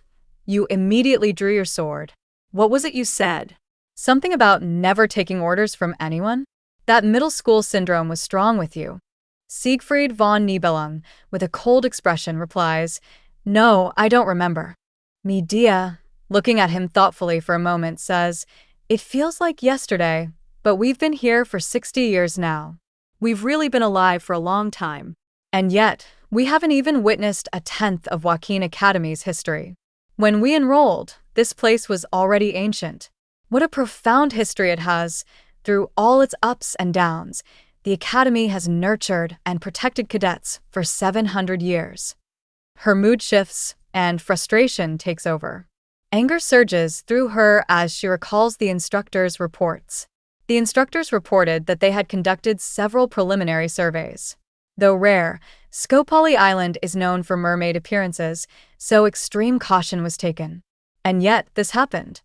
You immediately drew your sword. What was it you said? Something about never taking orders from anyone? That middle school syndrome was strong with you. Siegfried von Nibelung, with a cold expression, replies, No, I don't remember. Medea, looking at him thoughtfully for a moment, says, It feels like yesterday, but we've been here for 60 years now. We've really been alive for a long time. And yet, we haven't even witnessed a tenth of Joaquin Academy's history. When we enrolled, this place was already ancient. What a profound history it has. Through all its ups and downs, the Academy has nurtured and protected cadets for 700 years. Her mood shifts, and frustration takes over. Anger surges through her as she recalls the instructors' reports. The instructors reported that they had conducted several preliminary surveys. Though rare, Skopali Island is known for mermaid appearances, so extreme caution was taken. And yet, this happened.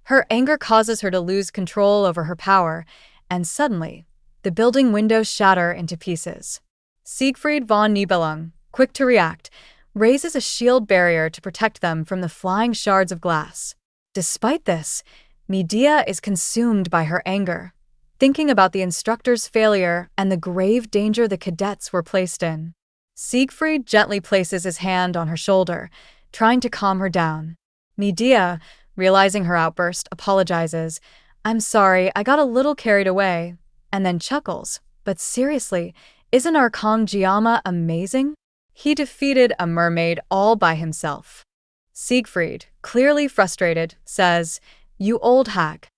Her anger causes her to lose control over her power, and suddenly, the building windows shatter into pieces. Siegfried von Nibelung, quick to react, raises a shield barrier to protect them from the flying shards of glass. Despite this, Medea is consumed by her anger, thinking about the instructor's failure and the grave danger the cadets were placed in. Siegfried gently places his hand on her shoulder, trying to calm her down. Medea, realizing her outburst, apologizes. I'm sorry, I got a little carried away, and then chuckles. But seriously, isn't our Kong Jiama amazing? He defeated a mermaid all by himself. Siegfried, clearly frustrated, says, You old hag.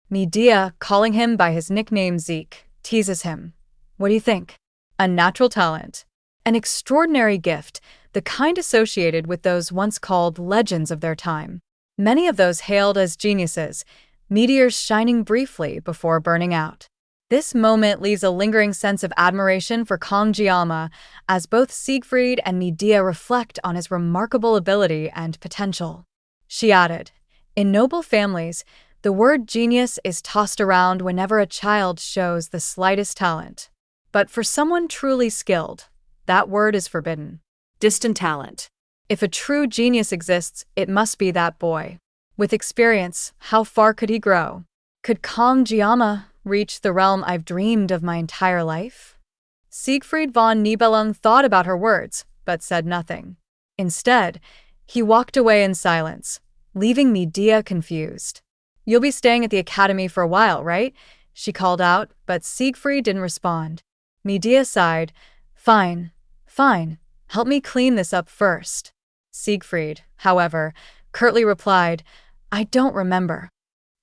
Medea, calling him by his nickname Zeke, teases him. What do you think? A natural talent. An extraordinary gift, the kind associated with those once called legends of their time. Many of those hailed as geniuses, meteors shining briefly before burning out. This moment leaves a lingering sense of admiration for Kong Jiama as both Siegfried and Medea reflect on his remarkable ability and potential. She added, In noble families, the word genius is tossed around whenever a child shows the slightest talent. But for someone truly skilled, that word is forbidden. Distant talent. If a true genius exists, it must be that boy. With experience, how far could he grow? Could Kong Jiama reach the realm I've dreamed of my entire life? Siegfried von Nibelung thought about her words, but said nothing. Instead, he walked away in silence, leaving Medea confused. You'll be staying at the academy for a while, right? She called out, but Siegfried didn't respond. Medea sighed. Fine. Help me clean this up first. Siegfried, however, curtly replied, I don't remember.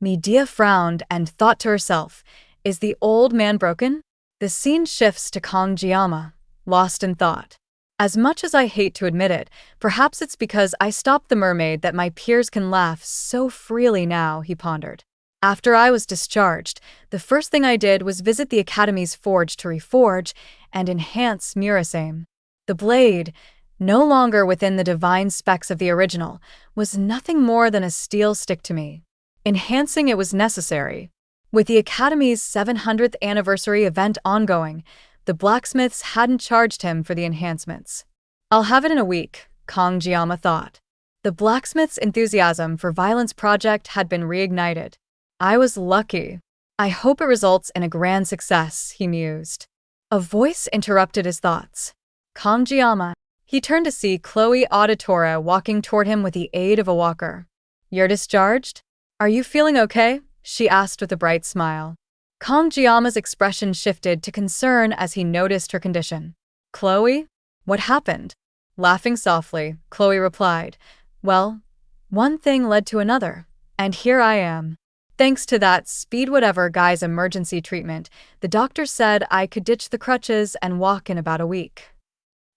Medea frowned and thought to herself, Is the old man broken? The scene shifts to Kong Jiama, lost in thought. As much as I hate to admit it, perhaps it's because I stopped the mermaid that my peers can laugh so freely now, he pondered. After I was discharged, the first thing I did was visit the Academy's forge to reforge and enhance Murasame. The blade, no longer within the divine specs of the original, was nothing more than a steel stick to me. Enhancing it was necessary. With the Academy's 700th anniversary event ongoing, the blacksmiths hadn't charged him for the enhancements. I'll have it in a week, Kong Jiama thought. The blacksmith's enthusiasm for Violence Project had been reignited. I was lucky. I hope it results in a grand success, he mused. A voice interrupted his thoughts. Kong Jiama. He turned to see Chloe Auditora walking toward him with the aid of a walker. You're discharged? Are you feeling okay? She asked with a bright smile. Kong Jiama's expression shifted to concern as he noticed her condition. Chloe? What happened? Laughing softly, Chloe replied, Well, one thing led to another, and here I am. Thanks to that speed whatever guy's emergency treatment, the doctor said I could ditch the crutches and walk in about a week.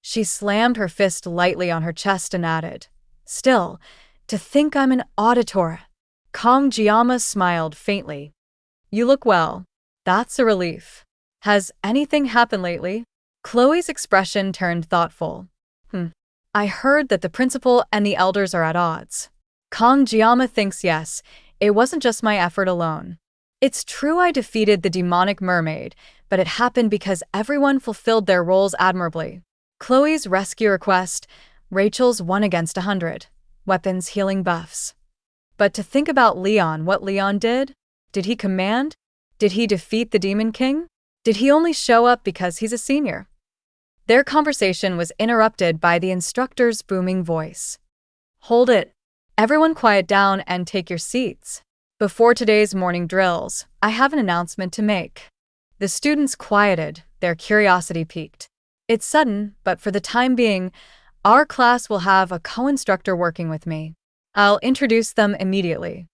She slammed her fist lightly on her chest and added, Still, to think I'm an auditor. Kong Jiama smiled faintly. You look well. That's a relief. Has anything happened lately? Chloe's expression turned thoughtful. I heard that the principal and the elders are at odds. Kong Jiama thinks yes, it wasn't just my effort alone. It's true I defeated the demonic mermaid, but it happened because everyone fulfilled their roles admirably. Chloe's rescue request, Rachel's 1 against 100. weapons, healing buffs. But to think about Leon, what Leon did? Did he command? Did he defeat the Demon King? Did he only show up because he's a senior? Their conversation was interrupted by the instructor's booming voice. Hold it. Everyone quiet down and take your seats. Before today's morning drills, I have an announcement to make. The students quieted, their curiosity piqued. It's sudden, but for the time being, our class will have a co-instructor working with me. I'll introduce them immediately.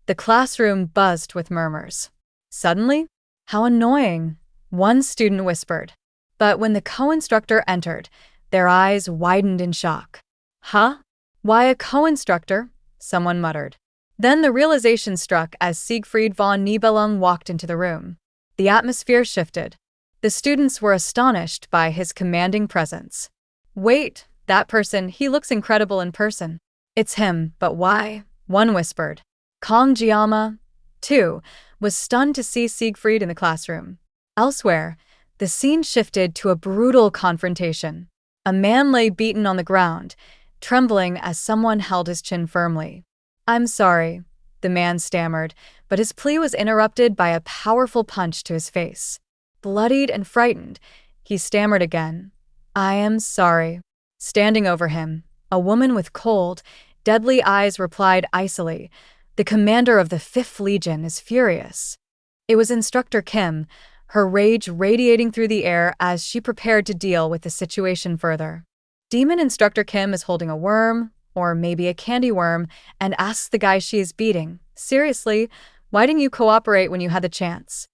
The classroom buzzed with murmurs. Suddenly? How annoying, one student whispered. But when the co-instructor entered, their eyes widened in shock. Huh? Why a co-instructor? Someone muttered. Then the realization struck as Siegfried von Nibelung walked into the room. The atmosphere shifted. The students were astonished by his commanding presence. Wait, that person, he looks incredible in person. It's him, but why? One whispered. Kong Jiama, too, was stunned to see Siegfried in the classroom. Elsewhere, the scene shifted to a brutal confrontation. A man lay beaten on the ground, trembling as someone held his chin firmly. I'm sorry, the man stammered, but his plea was interrupted by a powerful punch to his face. Bloodied and frightened, he stammered again. I am sorry. Standing over him, a woman with cold, deadly eyes replied icily, the commander of the 5th Legion is furious. It was Instructor Kim, her rage radiating through the air as she prepared to deal with the situation further. Demon Instructor Kim is holding a worm, or maybe a candy worm, and asks the guy she is beating, seriously, why didn't you cooperate when you had the chance?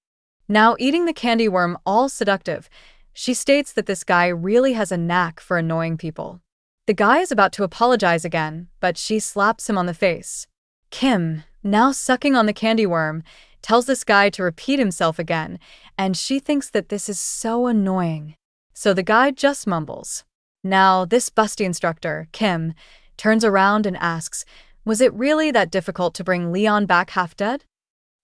Now eating the candy worm all seductive, she states that this guy really has a knack for annoying people. The guy is about to apologize again, but she slaps him on the face. Kim, now sucking on the candy worm, tells this guy to repeat himself again, and she thinks that this is so annoying. So the guy just mumbles. Now this busty instructor, Kim, turns around and asks, was it really that difficult to bring Leon back half dead?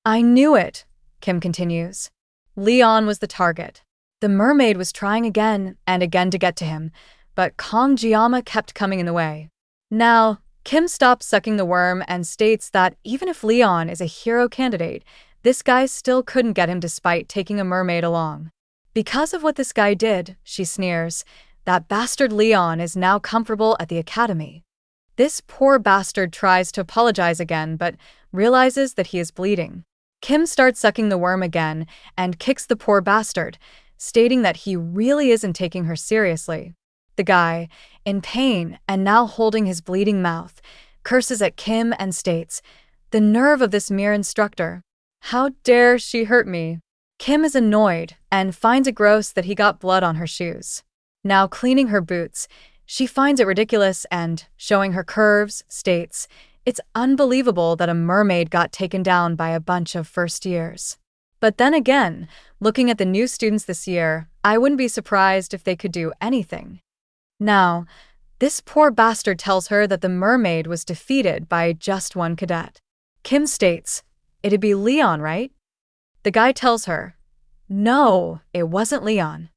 I knew it, Kim continues. Leon was the target. The mermaid was trying again and again to get to him, but Kong Jiama kept coming in the way. Now, Kim stops sucking the worm and states that even if Leon is a hero candidate, this guy still couldn't get him despite taking a mermaid along. Because of what this guy did, she sneers, that bastard Leon is now comfortable at the academy. This poor bastard tries to apologize again but realizes that he is bleeding. Kim starts sucking the worm again and kicks the poor bastard, stating that he really isn't taking her seriously. The guy, in pain and now holding his bleeding mouth, curses at Kim and states, the nerve of this mere instructor. How dare she hurt me? Kim is annoyed and finds it gross that he got blood on her shoes. Now cleaning her boots, she finds it ridiculous and, showing her curves, states, it's unbelievable that a mermaid got taken down by a bunch of first years. But then again, looking at the new students this year, I wouldn't be surprised if they could do anything. Now, this poor bastard tells her that the mermaid was defeated by just one cadet. Kim states, it'd be Leon, right? The guy tells her, no, it wasn't Leon.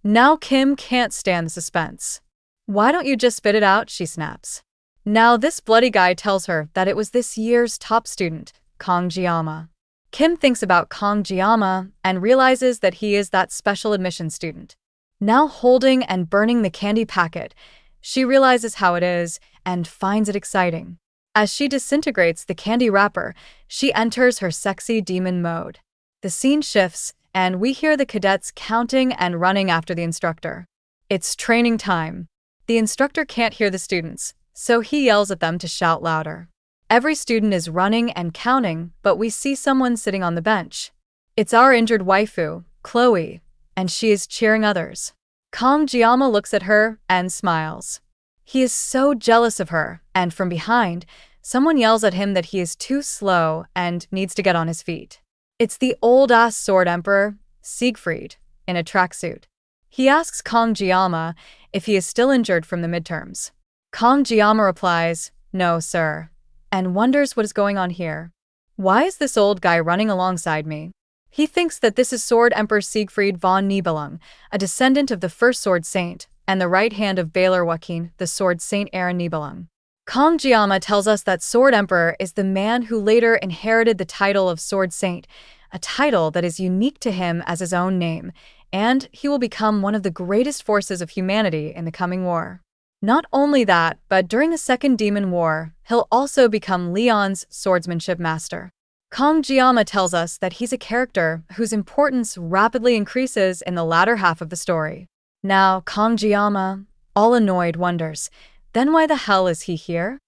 Now Kim can't stand the suspense. Why don't you just spit it out, she snaps. Now this bloody guy tells her that it was this year's top student, Kong Jiama. Kim thinks about Kong Jiama and realizes that he is that special admission student. Now holding and burning the candy packet, she realizes how it is and finds it exciting. As she disintegrates the candy wrapper, she enters her sexy demon mode. The scene shifts, and we hear the cadets counting and running after the instructor. It's training time. The instructor can't hear the students, so he yells at them to shout louder. Every student is running and counting, but we see someone sitting on the bench. It's our injured waifu, Chloe, and she is cheering others. Kong Jiama looks at her and smiles. He is so jealous of her, and from behind, someone yells at him that he is too slow and needs to get on his feet. It's the old-ass sword emperor, Siegfried, in a tracksuit. He asks Kong Jiama if he is still injured from the midterms. Kong Jiama replies, no, sir, and wonders what is going on here. Why is this old guy running alongside me? He thinks that this is Sword Emperor Siegfried von Nibelung, a descendant of the first Sword Saint, and the right hand of Baylor Joachim, the Sword Saint Aaron Nibelung. Kongjiyama tells us that Sword Emperor is the man who later inherited the title of Sword Saint, a title that is unique to him as his own name, and he will become one of the greatest forces of humanity in the coming war. Not only that, but during the Second Demon War, he'll also become Leon's swordsmanship master. Kongjiyama tells us that he's a character whose importance rapidly increases in the latter half of the story. Now, Kongjiyama, all annoyed, wonders, then why the hell is he here?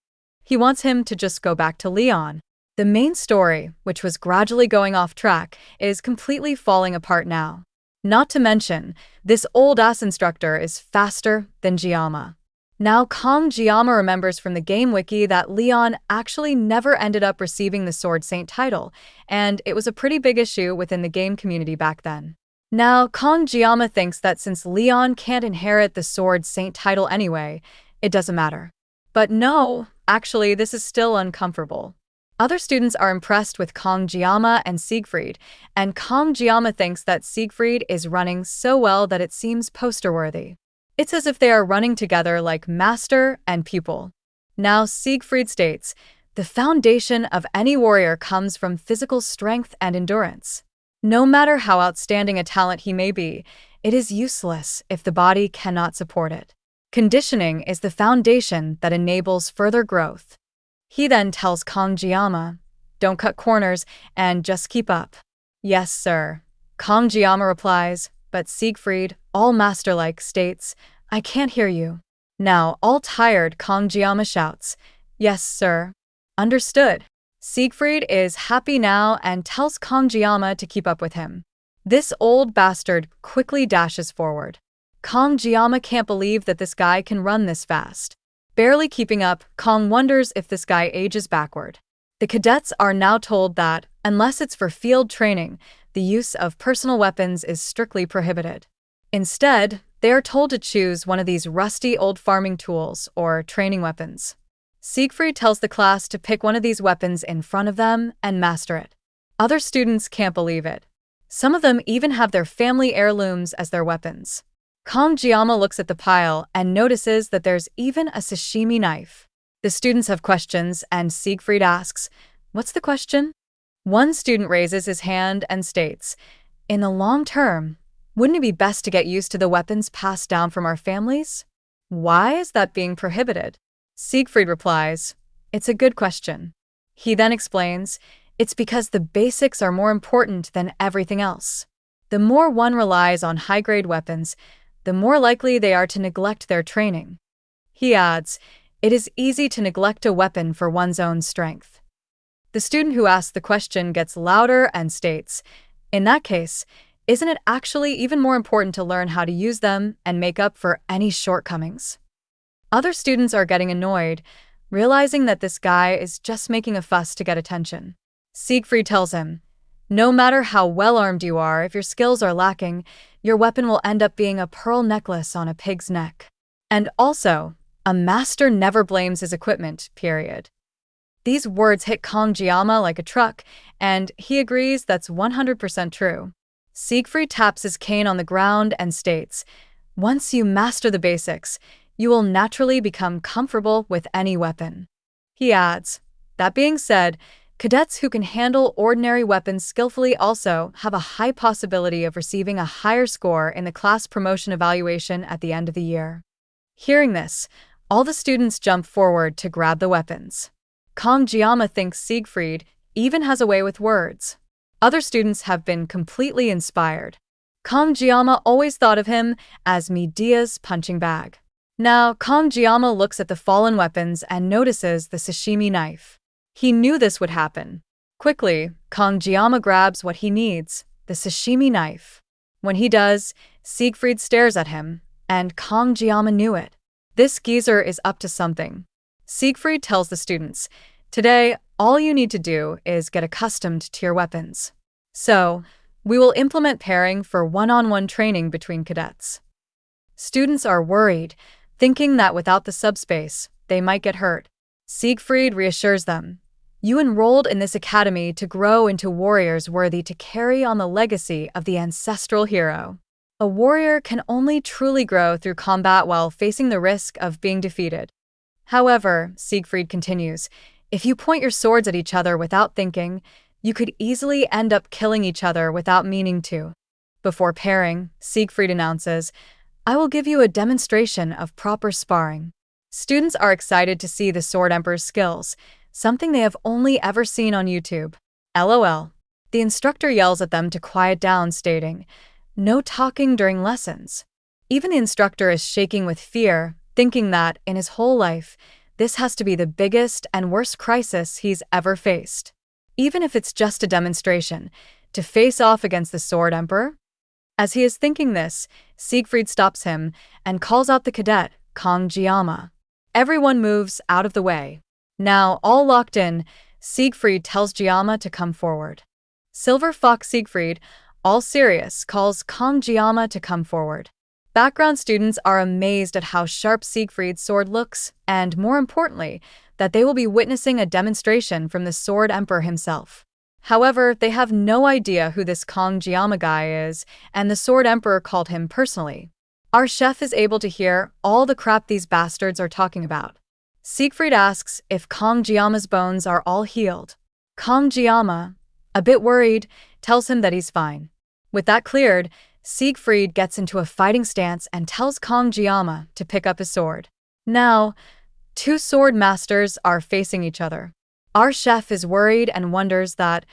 He wants him to just go back to Leon. The main story, which was gradually going off track, is completely falling apart now. Not to mention, this old-ass instructor is faster than Jiyama. Now Kongjiyama remembers from the game wiki that Leon actually never ended up receiving the Sword Saint title, and it was a pretty big issue within the game community back then. Now Kongjiyama thinks that since Leon can't inherit the Sword Saint title anyway, it doesn't matter. But no, actually this is still uncomfortable. Other students are impressed with Kongjiyama and Siegfried, and Kongjiyama thinks that Siegfried is running so well that it seems poster-worthy. It's as if they are running together like master and pupil. Now Siegfried states, the foundation of any warrior comes from physical strength and endurance. No matter how outstanding a talent he may be, it is useless if the body cannot support it. Conditioning is the foundation that enables further growth. He then tells Kongjiyama, don't cut corners and just keep up. Yes, sir. Kongjiyama replies, but Siegfried, all master-like, states, I can't hear you. Now, all tired, Kongjiyama shouts, yes, sir. Understood. Siegfried is happy now and tells Kongjiyama to keep up with him. This old bastard quickly dashes forward. Kongjiyama can't believe that this guy can run this fast. Barely keeping up, Kong wonders if this guy ages backward. The cadets are now told that, unless it's for field training, the use of personal weapons is strictly prohibited. Instead, they are told to choose one of these rusty old farming tools or training weapons. Siegfried tells the class to pick one of these weapons in front of them and master it. Other students can't believe it. Some of them even have their family heirlooms as their weapons. Kongjiyama looks at the pile and notices that there's even a sashimi knife. The students have questions, and Siegfried asks, what's the question? One student raises his hand and states, in the long term, wouldn't it be best to get used to the weapons passed down from our families? Why is that being prohibited? Siegfried replies, it's a good question. He then explains, it's because the basics are more important than everything else. The more one relies on high-grade weapons, the more likely they are to neglect their training. He adds, it is easy to neglect a weapon for one's own strength. The student who asks the question gets louder and states, in that case, isn't it actually even more important to learn how to use them and make up for any shortcomings? Other students are getting annoyed, realizing that this guy is just making a fuss to get attention. Siegfried tells him, no matter how well-armed you are, if your skills are lacking, your weapon will end up being a pearl necklace on a pig's neck. And also, a master never blames his equipment, period. These words hit Kongjiyama like a truck, and he agrees that's 100% true. Siegfried taps his cane on the ground and states, once you master the basics, you will naturally become comfortable with any weapon. He adds, that being said, cadets who can handle ordinary weapons skillfully also have a high possibility of receiving a higher score in the class promotion evaluation at the end of the year. Hearing this, all the students jump forward to grab the weapons. Kongjiyama thinks Siegfried even has a way with words. Other students have been completely inspired. Kongjiyama always thought of him as Midia's punching bag. Now, Kongjiyama looks at the fallen weapons and notices the sashimi knife. He knew this would happen. Quickly, Kongjiyama grabs what he needs, the sashimi knife. When he does, Siegfried stares at him, and Kongjiyama knew it. This geezer is up to something. Siegfried tells the students, today, all you need to do is get accustomed to your weapons. So, we will implement pairing for one-on-one training between cadets. Students are worried, thinking that without the subspace, they might get hurt. Siegfried reassures them. You enrolled in this academy to grow into warriors worthy to carry on the legacy of the ancestral hero. A warrior can only truly grow through combat while facing the risk of being defeated. However, Siegfried continues, if you point your swords at each other without thinking, you could easily end up killing each other without meaning to. Before pairing, Siegfried announces, I will give you a demonstration of proper sparring. Students are excited to see the Sword Emperor's skills, something they have only ever seen on YouTube. LOL. The instructor yells at them to quiet down, stating, no talking during lessons. Even the instructor is shaking with fear, thinking that, in his whole life, this has to be the biggest and worst crisis he's ever faced. Even if it's just a demonstration, to face off against the Sword Emperor? As he is thinking this, Siegfried stops him and calls out the cadet, Kong Jiama. Everyone moves out of the way. Now, all locked in, Siegfried tells Jiama to come forward. Silver Fox Siegfried, all serious, calls Kong Jiama to come forward. Background students are amazed at how sharp Siegfried's sword looks, and more importantly, that they will be witnessing a demonstration from the Sword Emperor himself. However, they have no idea who this Kong Jiama guy is, and the Sword Emperor called him personally. Our chef is able to hear all the crap these bastards are talking about. Siegfried asks if Kong Jiama's bones are all healed. Kong Jiama, a bit worried, tells him that he's fine. With that cleared, Siegfried gets into a fighting stance and tells Kong Jiama to pick up his sword. Now, two sword masters are facing each other. Our chef is worried and wonders that,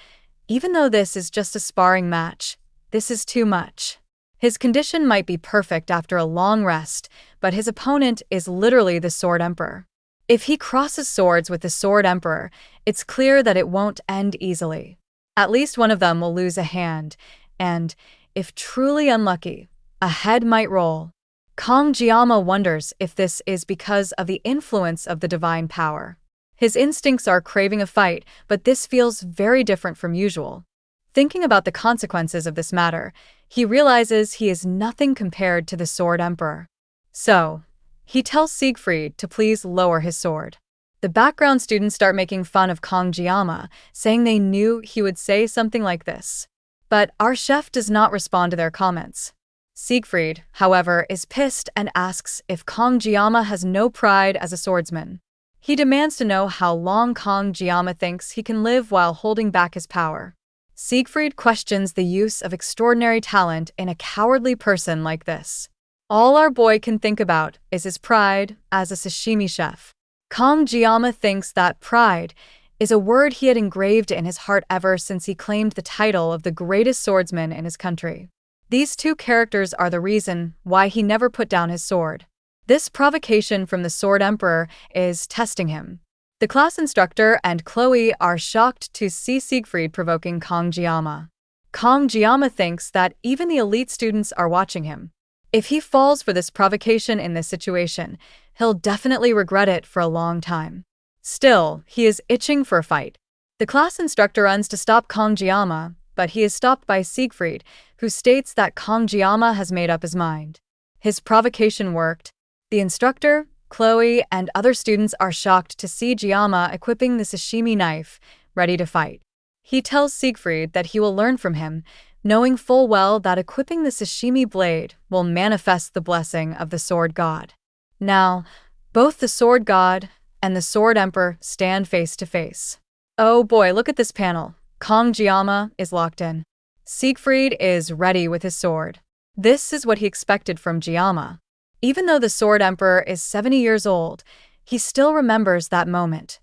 even though this is just a sparring match, this is too much. His condition might be perfect after a long rest, but his opponent is literally the Sword Emperor. If he crosses swords with the Sword Emperor, it's clear that it won't end easily. At least one of them will lose a hand, and, if truly unlucky, a head might roll. Kong Jiama wonders if this is because of the influence of the divine power. His instincts are craving a fight, but this feels very different from usual. Thinking about the consequences of this matter, he realizes he is nothing compared to the Sword Emperor. So, he tells Siegfried to please lower his sword. The background students start making fun of Kong Jiama, saying they knew he would say something like this. But our chef does not respond to their comments. Siegfried, however, is pissed and asks if Kong Jiama has no pride as a swordsman. He demands to know how long Kong Jiama thinks he can live while holding back his power. Siegfried questions the use of extraordinary talent in a cowardly person like this. All our boy can think about is his pride as a sashimi chef. Kong Jiama thinks that pride is a word he had engraved in his heart ever since he claimed the title of the greatest swordsman in his country. These two characters are the reason why he never put down his sword. This provocation from the Sword Emperor is testing him. The class instructor and Chloe are shocked to see Siegfried provoking Kong Jiama. Kong Jiama thinks that even the elite students are watching him. If he falls for this provocation in this situation, he'll definitely regret it for a long time. Still, he is itching for a fight. The class instructor runs to stop Kong Jiama, but he is stopped by Siegfried, who states that Kong Jiama has made up his mind. His provocation worked. The instructor, Chloe, and other students are shocked to see Jiama equipping the sashimi knife, ready to fight. He tells Siegfried that he will learn from him, knowing full well that equipping the sashimi blade will manifest the blessing of the Sword God. Now, both the Sword God and the Sword Emperor stand face to face. Oh boy, look at this panel. Kong Jiama is locked in. Siegfried is ready with his sword. This is what he expected from Jiama. Even though the Sword Emperor is 70 years old, he still remembers that moment,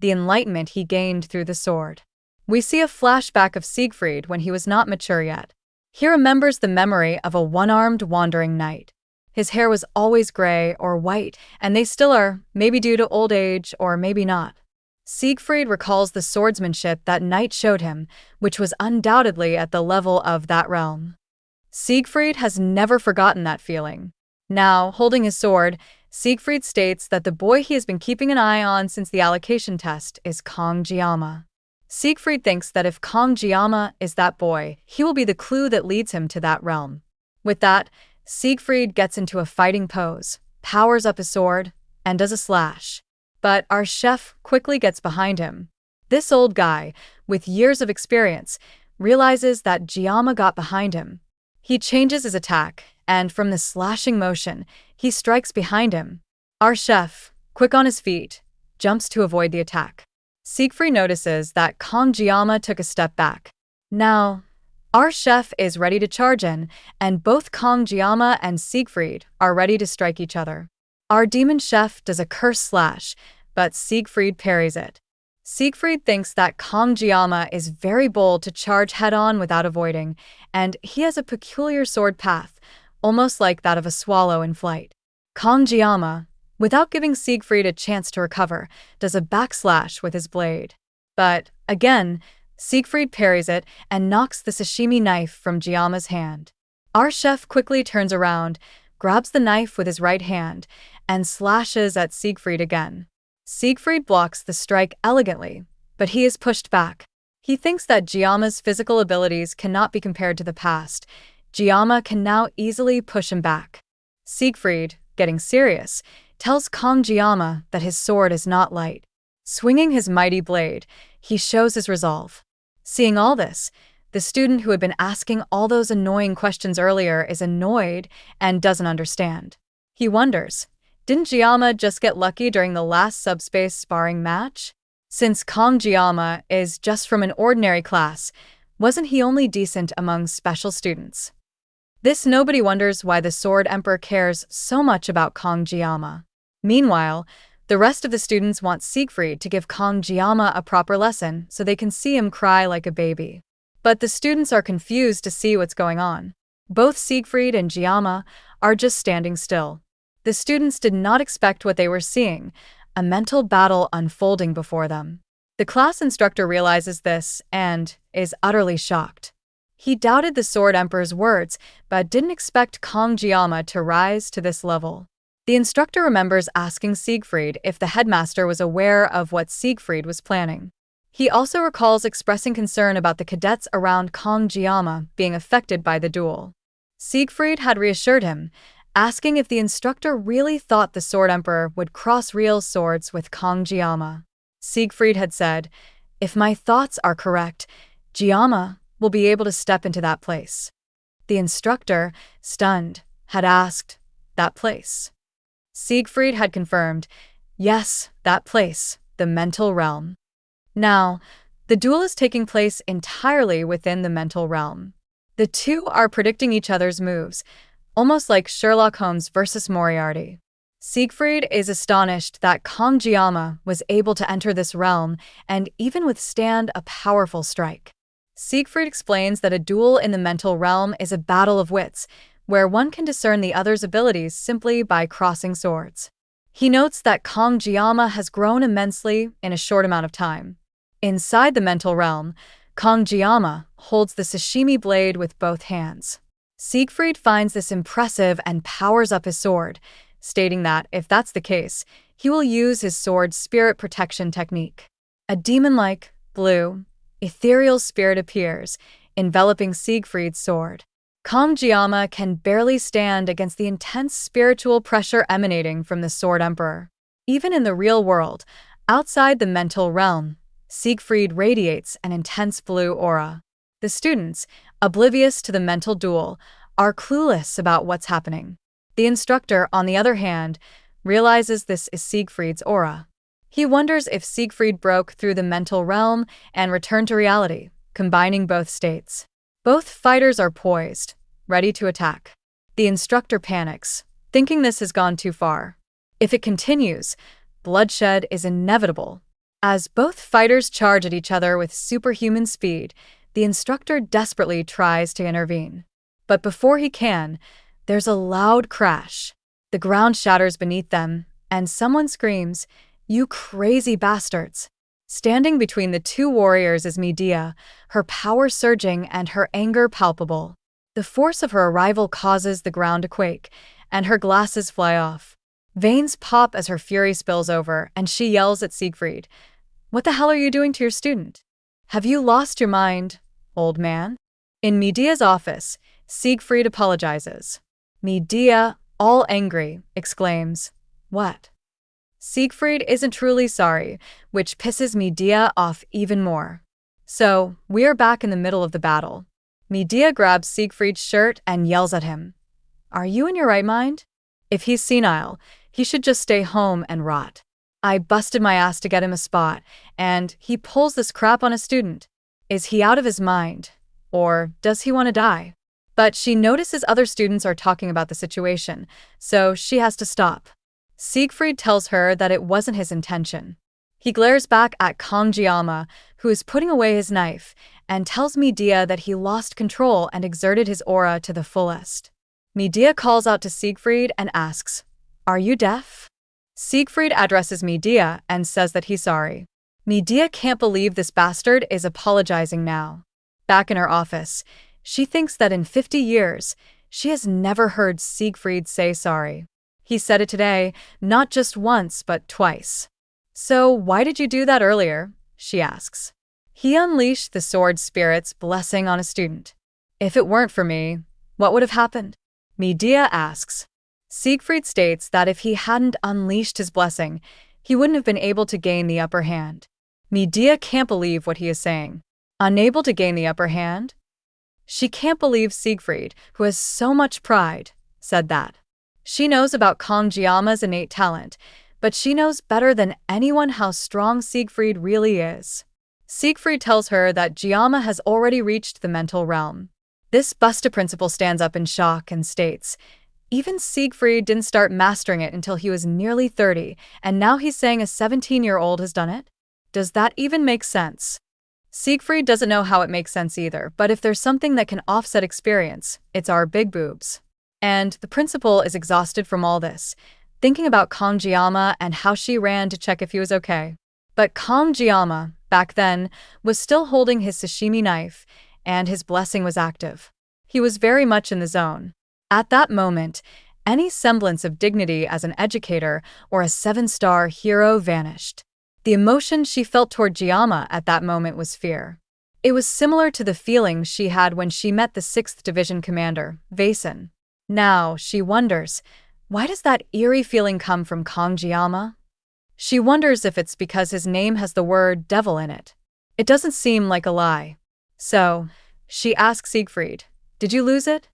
the enlightenment he gained through the sword. We see a flashback of Siegfried when he was not mature yet. He remembers the memory of a one-armed wandering knight. His hair was always gray or white, and they still are, maybe due to old age or maybe not. Siegfried recalls the swordsmanship that knight showed him, which was undoubtedly at the level of that realm. Siegfried has never forgotten that feeling. Now, holding his sword, Siegfried states that the boy he has been keeping an eye on since the allocation test is Kong Jiama. Siegfried thinks that if Kong Jiama is that boy, he will be the clue that leads him to that realm. With that, Siegfried gets into a fighting pose, powers up his sword, and does a slash. But our chef quickly gets behind him. This old guy, with years of experience, realizes that Jiama got behind him. He changes his attack, and from the slashing motion, he strikes behind him. Our chef, quick on his feet, jumps to avoid the attack. Siegfried notices that Kong Jiama took a step back. Now, our chef is ready to charge in, and both Kong Jiama and Siegfried are ready to strike each other. Our demon chef does a curse slash, but Siegfried parries it. Siegfried thinks that Kong Jiama is very bold to charge head-on without avoiding, and he has a peculiar sword path, almost like that of a swallow in flight. Kong Jiama, without giving Siegfried a chance to recover, does a backslash with his blade. But, again, Siegfried parries it and knocks the sashimi knife from Jiama's hand. Our chef quickly turns around, grabs the knife with his right hand, and slashes at Siegfried again. Siegfried blocks the strike elegantly, but he is pushed back. He thinks that Jiama's physical abilities cannot be compared to the past. Jiama can now easily push him back. Siegfried, getting serious, tells Kong Jiama that his sword is not light. Swinging his mighty blade, he shows his resolve. Seeing all this, the student who had been asking all those annoying questions earlier is annoyed and doesn't understand. He wonders, didn't Jiama just get lucky during the last subspace sparring match? Since Kong Jiama is just from an ordinary class, wasn't he only decent among special students? This nobody wonders why the Sword Emperor cares so much about Kong Jiama. Meanwhile, the rest of the students want Siegfried to give Kong Jiama a proper lesson so they can see him cry like a baby. But the students are confused to see what's going on. Both Siegfried and Jiama are just standing still. The students did not expect what they were seeing, a mental battle unfolding before them. The class instructor realizes this and is utterly shocked. He doubted the Sword Emperor's words, but didn't expect Kong Jiama to rise to this level. The instructor remembers asking Siegfried if the headmaster was aware of what Siegfried was planning. He also recalls expressing concern about the cadets around Kong Jiama being affected by the duel. Siegfried had reassured him, asking if the instructor really thought the Sword Emperor would cross real swords with Kong Jiama. Siegfried had said, "If my thoughts are correct, Jiama will be able to step into that place." The instructor, stunned, had asked, "That place?" Siegfried had confirmed, "Yes, that place, the mental realm." Now, the duel is taking place entirely within the mental realm. The two are predicting each other's moves, almost like Sherlock Holmes versus Moriarty. Siegfried is astonished that Kong Jiama was able to enter this realm and even withstand a powerful strike. Siegfried explains that a duel in the mental realm is a battle of wits, where one can discern the other's abilities simply by crossing swords. He notes that Kong Jiama has grown immensely in a short amount of time. Inside the mental realm, Kong Jiama holds the sashimi blade with both hands. Siegfried finds this impressive and powers up his sword, stating that, if that's the case, he will use his sword's spirit protection technique. A demon-like, blue, ethereal spirit appears, enveloping Siegfried's sword. Kong Jiama can barely stand against the intense spiritual pressure emanating from the Sword Emperor. Even in the real world, outside the mental realm, Siegfried radiates an intense blue aura. The students, oblivious to the mental duel, are clueless about what's happening. The instructor, on the other hand, realizes this is Siegfried's aura. He wonders if Siegfried broke through the mental realm and returned to reality, combining both states. Both fighters are poised, ready to attack. The instructor panics, thinking this has gone too far. If it continues, bloodshed is inevitable. As both fighters charge at each other with superhuman speed, the instructor desperately tries to intervene. But before he can, there's a loud crash. The ground shatters beneath them, and someone screams, "You crazy bastards!" Standing between the two warriors is Medea, her power surging and her anger palpable. The force of her arrival causes the ground to quake, and her glasses fly off. Veins pop as her fury spills over, and she yells at Siegfried, "What the hell are you doing to your student? Have you lost your mind, old man?" In Medea's office, Siegfried apologizes. Medea, all angry, exclaims, "What?" Siegfried isn't truly sorry, which pisses Medea off even more. So, we're back in the middle of the battle. Medea grabs Siegfried's shirt and yells at him, "Are you in your right mind?" If he's senile, He should just stay home and rot. I busted my ass to get him a spot, and he pulls this crap on a student. Is he out of his mind? Or does he want to die? But she notices other students are talking about the situation, so she has to stop. Siegfried tells her that it wasn't his intention. He glares back at Kangjiyama, who is putting away his knife, and tells Medea that he lost control and exerted his aura to the fullest. Medea calls out to Siegfried and asks, "Are you deaf?" Siegfried addresses Medea and says that he's sorry. Medea can't believe this bastard is apologizing now. Back in her office, she thinks that in 50 years, she has never heard Siegfried say sorry. He said it today, not just once, but twice. "So why did you do that earlier?" she asks. He unleashed the sword spirit's blessing on a student. "If it weren't for me, what would have happened?" Medea asks. Siegfried states that if he hadn't unleashed his blessing, he wouldn't have been able to gain the upper hand. Medea can't believe what he is saying. Unable to gain the upper hand? She can't believe Siegfried, who has so much pride, said that. She knows about Kangjiyama's innate talent, but she knows better than anyone how strong Siegfried really is. Siegfried tells her that Jiyama has already reached the mental realm. This Busta principal stands up in shock and states, even Siegfried didn't start mastering it until he was nearly 30, and now he's saying a 17-year-old has done it? Does that even make sense? Siegfried doesn't know how it makes sense either, but if there's something that can offset experience, it's our big boobs. And the principal is exhausted from all this, thinking about Kangjiyama and how she ran to check if he was okay. But Kangjiyama, back then, was still holding his sashimi knife, and his blessing was active. He was very much in the zone. At that moment, any semblance of dignity as an educator or a 7-star hero vanished. The emotion she felt toward Jiyama at that moment was fear. It was similar to the feeling she had when she met the 6th Division commander, Vaesen. Now, she wonders, why does that eerie feeling come from Kangjiyama? She wonders if it's because his name has the word devil in it. It doesn't seem like a lie. So, she asks Siegfried, "Did you lose it?"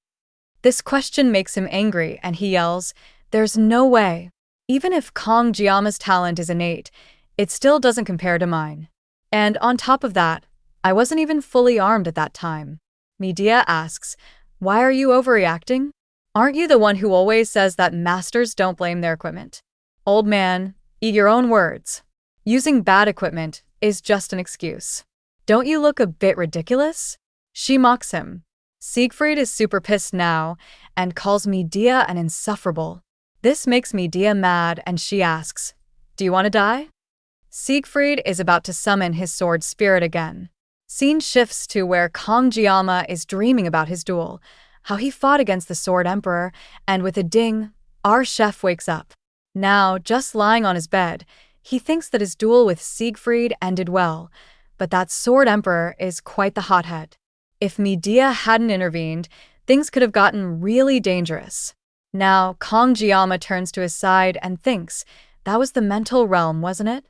This question makes him angry and he yells, "There's no way. Even if Kangjiyama's talent is innate, it still doesn't compare to mine. And on top of that, I wasn't even fully armed at that time." Medea asks, "Why are you overreacting? Aren't you the one who always says that masters don't blame their equipment? Old man, eat your own words. Using bad equipment is just an excuse. Don't you look a bit ridiculous?" She mocks him. Siegfried is super pissed now and calls Medea an insufferable. This makes Medea mad and she asks, "Do you want to die?" Siegfried is about to summon his sword spirit again. Scene shifts to where Kangjiyama is dreaming about his duel, how he fought against the Sword Emperor, and with a ding, our chef wakes up. Now, just lying on his bed, he thinks that his duel with Siegfried ended well, but that Sword Emperor is quite the hothead. If Medea hadn't intervened, things could have gotten really dangerous. Now, Kangjiyama turns to his side and thinks, that was the mental realm, wasn't it?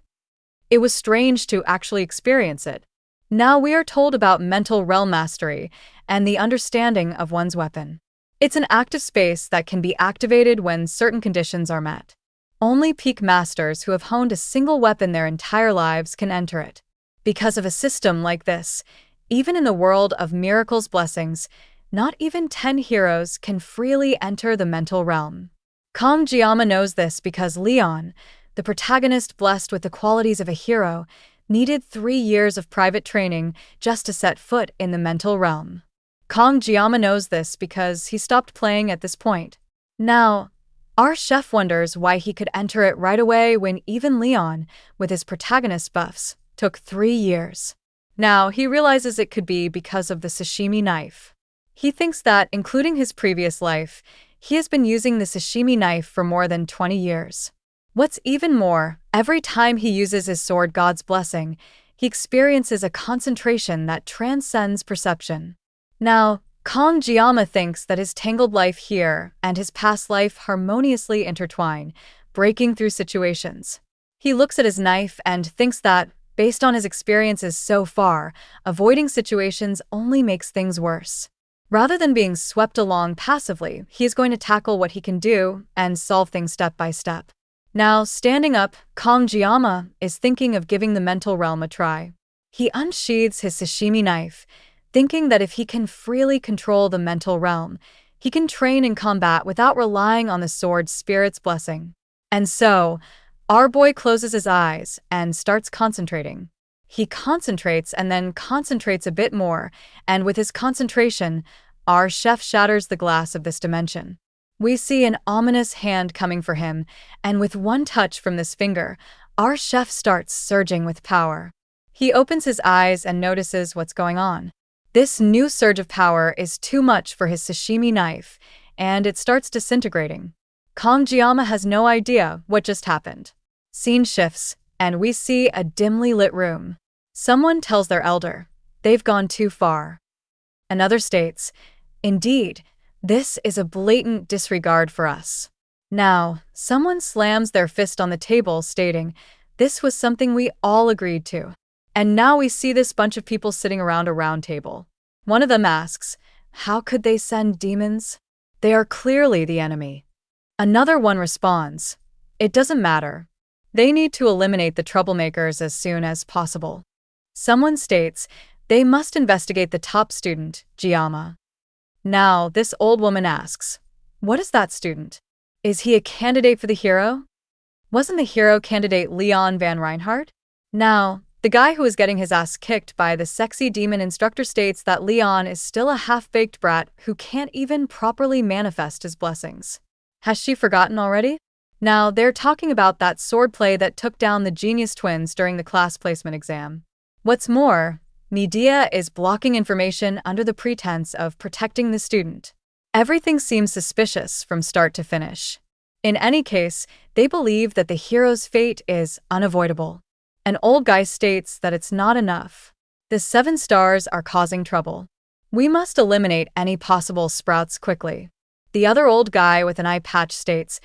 It was strange to actually experience it. Now we are told about mental realm mastery and the understanding of one's weapon. It's an active space that can be activated when certain conditions are met. Only peak masters who have honed a single weapon their entire lives can enter it. Because of a system like this, even in the world of miracles blessings, not even 10 heroes can freely enter the mental realm. Kangjiyama knows this because Leon, the protagonist blessed with the qualities of a hero, needed 3 years of private training just to set foot in the mental realm. Kangjiyama knows this because he stopped playing at this point. Now, our chef wonders why he could enter it right away when even Leon, with his protagonist buffs, took 3 years. Now, he realizes it could be because of the sashimi knife. He thinks that, including his previous life, he has been using the sashimi knife for more than 20 years. What's even more, every time he uses his sword god's blessing, he experiences a concentration that transcends perception. Now, Kangjiyama thinks that his tangled life here and his past life harmoniously intertwine, breaking through situations. He looks at his knife and thinks that, based on his experiences so far, avoiding situations only makes things worse. Rather than being swept along passively, he is going to tackle what he can do and solve things step by step. Now, standing up, Kongjiyama is thinking of giving the mental realm a try. He unsheathes his sashimi knife, thinking that if he can freely control the mental realm, he can train in combat without relying on the sword's spirit's blessing. And so, our boy closes his eyes and starts concentrating. He concentrates and then concentrates a bit more, and with his concentration, our chef shatters the glass of this dimension. We see an ominous hand coming for him, and with one touch from this finger, our chef starts surging with power. He opens his eyes and notices what's going on. This new surge of power is too much for his sashimi knife, and it starts disintegrating. Kongjiyama has no idea what just happened. Scene shifts, and we see a dimly lit room. Someone tells their elder, they've gone too far. Another states, indeed, this is a blatant disregard for us. Now, someone slams their fist on the table, stating, this was something we all agreed to. And now we see this bunch of people sitting around a round table. One of them asks, how could they send demons? They are clearly the enemy. Another one responds, it doesn't matter. They need to eliminate the troublemakers as soon as possible. Someone states, they must investigate the top student, Jiyama. Now, this old woman asks, what is that student? Is he a candidate for the hero? Wasn't the hero candidate Leon Van Reinhardt? Now, the guy who is getting his ass kicked by the sexy demon instructor states that Leon is still a half-baked brat who can't even properly manifest his blessings. Has she forgotten already? Now, they're talking about that swordplay that took down the genius twins during the class placement exam. What's more, Medea is blocking information under the pretense of protecting the student. Everything seems suspicious from start to finish. In any case, they believe that the hero's fate is unavoidable. An old guy states that it's not enough. The 7 stars are causing trouble. We must eliminate any possible sprouts quickly. The other old guy with an eye patch states,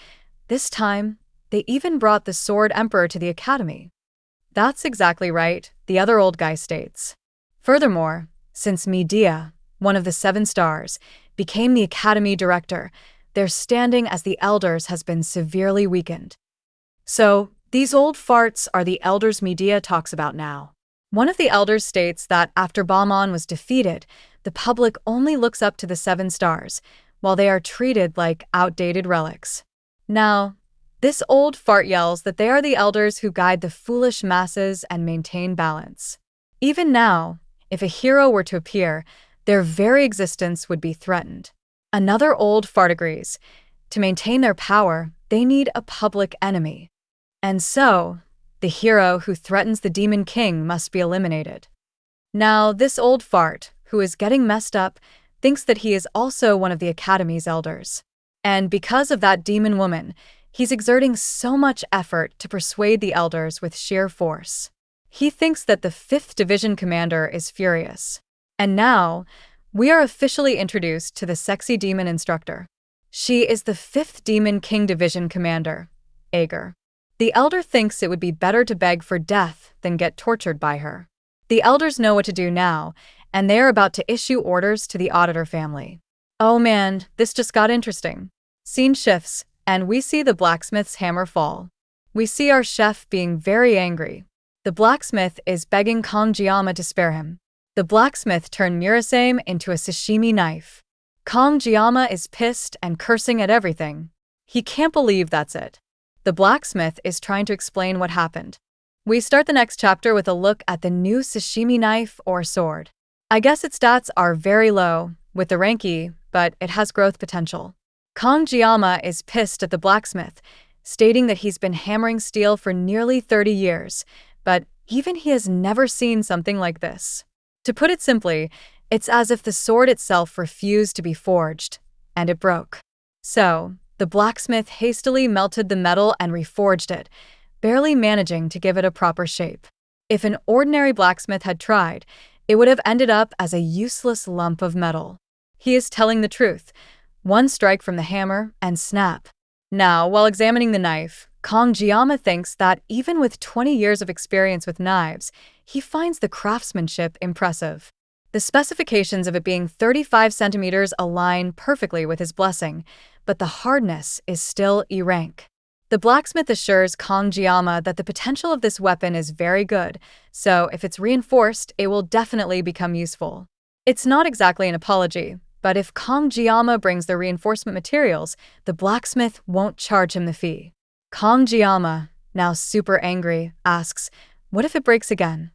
this time, they even brought the Sword Emperor to the academy. That's exactly right, the other old guy states. Furthermore, since Medea, one of the 7 stars, became the academy director, their standing as the elders has been severely weakened. So, these old farts are the elders Medea talks about now. One of the elders states that after Bahman was defeated, the public only looks up to the 7 stars, while they are treated like outdated relics. Now, this old fart yells that they are the elders who guide the foolish masses and maintain balance. Even now, if a hero were to appear, their very existence would be threatened. Another old fart agrees. To maintain their power, they need a public enemy. And so, the hero who threatens the Demon King must be eliminated. Now, this old fart, who is getting messed up, thinks that he is also one of the Academy's elders. And because of that demon woman, he's exerting so much effort to persuade the elders with sheer force. He thinks that the 5th Division commander is furious. And now, we are officially introduced to the sexy demon instructor. She is the 5th Demon King Division commander, Ager. The elder thinks it would be better to beg for death than get tortured by her. The elders know what to do now, and they are about to issue orders to the auditor family. Oh man, this just got interesting. Scene shifts, and we see the blacksmith's hammer fall. We see our chef being very angry. The blacksmith is begging Kongjiyama to spare him. The blacksmith turned Murasame into a sashimi knife. Kongjiyama is pissed and cursing at everything. He can't believe that's it. The blacksmith is trying to explain what happened. We start the next chapter with a look at the new sashimi knife or sword. I guess its stats are very low, with the rank E, but it has growth potential. Kongjiyama is pissed at the blacksmith, stating that he's been hammering steel for nearly 30 years, but even he has never seen something like this. To put it simply, it's as if the sword itself refused to be forged, and it broke. So, the blacksmith hastily melted the metal and reforged it, barely managing to give it a proper shape. If an ordinary blacksmith had tried, it would have ended up as a useless lump of metal. He is telling the truth. One strike from the hammer, and snap. Now, while examining the knife, Kongjiyama thinks that even with 20 years of experience with knives, he finds the craftsmanship impressive. The specifications of it being 35 centimeters align perfectly with his blessing, but the hardness is still E rank. The blacksmith assures Kongjiyama that the potential of this weapon is very good, so if it's reinforced, it will definitely become useful. It's not exactly an apology, but if Kongjiyama brings the reinforcement materials, the blacksmith won't charge him the fee. Kongjiyama, now super angry, asks, "What if it breaks again?"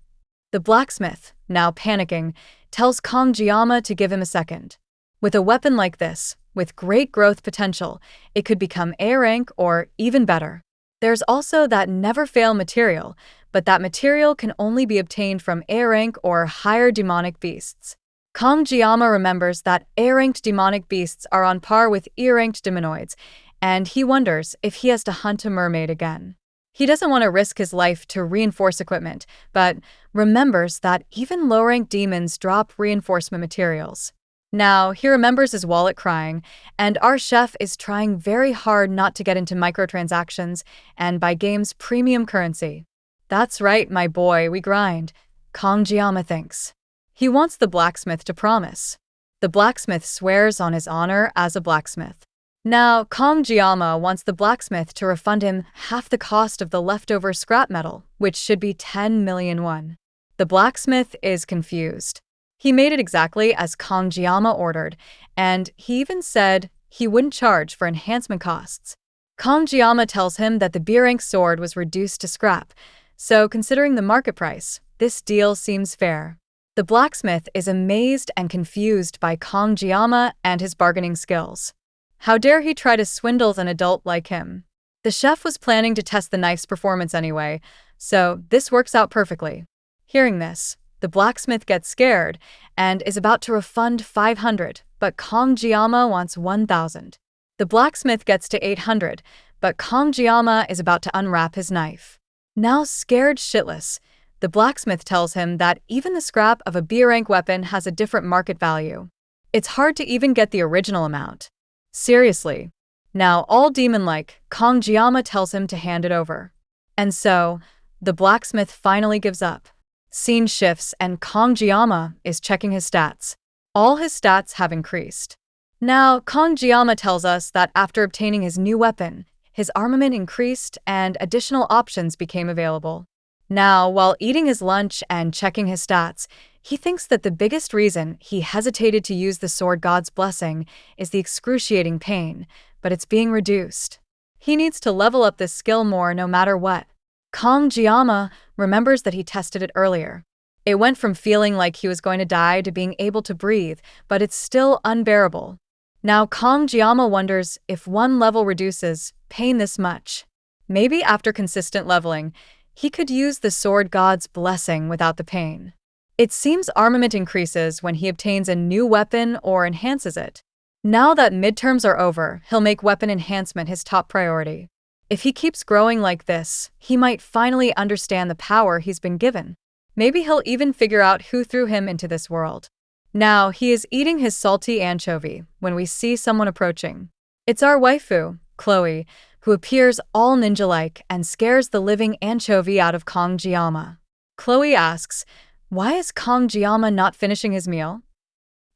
The blacksmith, now panicking, tells Kongjiyama to give him a second. With a weapon like this, with great growth potential, it could become A rank or even better. There's also that never-fail material, but that material can only be obtained from A rank or higher demonic beasts. Kongjiyama remembers that A-ranked demonic beasts are on par with E-ranked demonoids, and he wonders if he has to hunt a mermaid again. He doesn't want to risk his life to reinforce equipment, but remembers that even low-ranked demons drop reinforcement materials. Now, he remembers his wallet crying, and our chef is trying very hard not to get into microtransactions and buy games' premium currency. That's right, my boy, we grind, Kongjiyama thinks. He wants the blacksmith to promise. The blacksmith swears on his honor as a blacksmith. Now, Kongjiyama wants the blacksmith to refund him half the cost of the leftover scrap metal, which should be 10 million won. The blacksmith is confused. He made it exactly as Kongjiyama ordered, and he even said he wouldn't charge for enhancement costs. Kongjiyama tells him that the B-rank sword was reduced to scrap, so considering the market price, this deal seems fair. The blacksmith is amazed and confused by Kongjiyama and his bargaining skills. How dare he try to swindle an adult like him? The chef was planning to test the knife's performance anyway, so this works out perfectly. Hearing this, the blacksmith gets scared and is about to refund 500, but Kongjiyama wants 1,000. The blacksmith gets to 800, but Kongjiyama is about to unwrap his knife. Now scared shitless, the blacksmith tells him that even the scrap of a B-rank weapon has a different market value. It's hard to even get the original amount. Seriously. Now all demon-like, Kongjiyama tells him to hand it over. And so, the blacksmith finally gives up. Scene shifts and Kongjiyama is checking his stats. All his stats have increased. Now, Kongjiyama tells us that after obtaining his new weapon, his armament increased and additional options became available. Now, while eating his lunch and checking his stats, he thinks that the biggest reason he hesitated to use the sword god's blessing is the excruciating pain, but it's being reduced. He needs to level up this skill more no matter what. Kongjiyama remembers that he tested it earlier. It went from feeling like he was going to die to being able to breathe, but it's still unbearable. Now Kongjiyama wonders if one level reduces pain this much. Maybe after consistent leveling, he could use the sword god's blessing without the pain. It seems armament increases when he obtains a new weapon or enhances it. Now that midterms are over, he'll make weapon enhancement his top priority. If he keeps growing like this, he might finally understand the power he's been given. Maybe he'll even figure out who threw him into this world. Now, he is eating his salty anchovy when we see someone approaching. It's our waifu, Chloe, who appears all ninja-like and scares the living anchovy out of Kongjiyama. Chloe asks, "Why is Kongjiyama not finishing his meal?"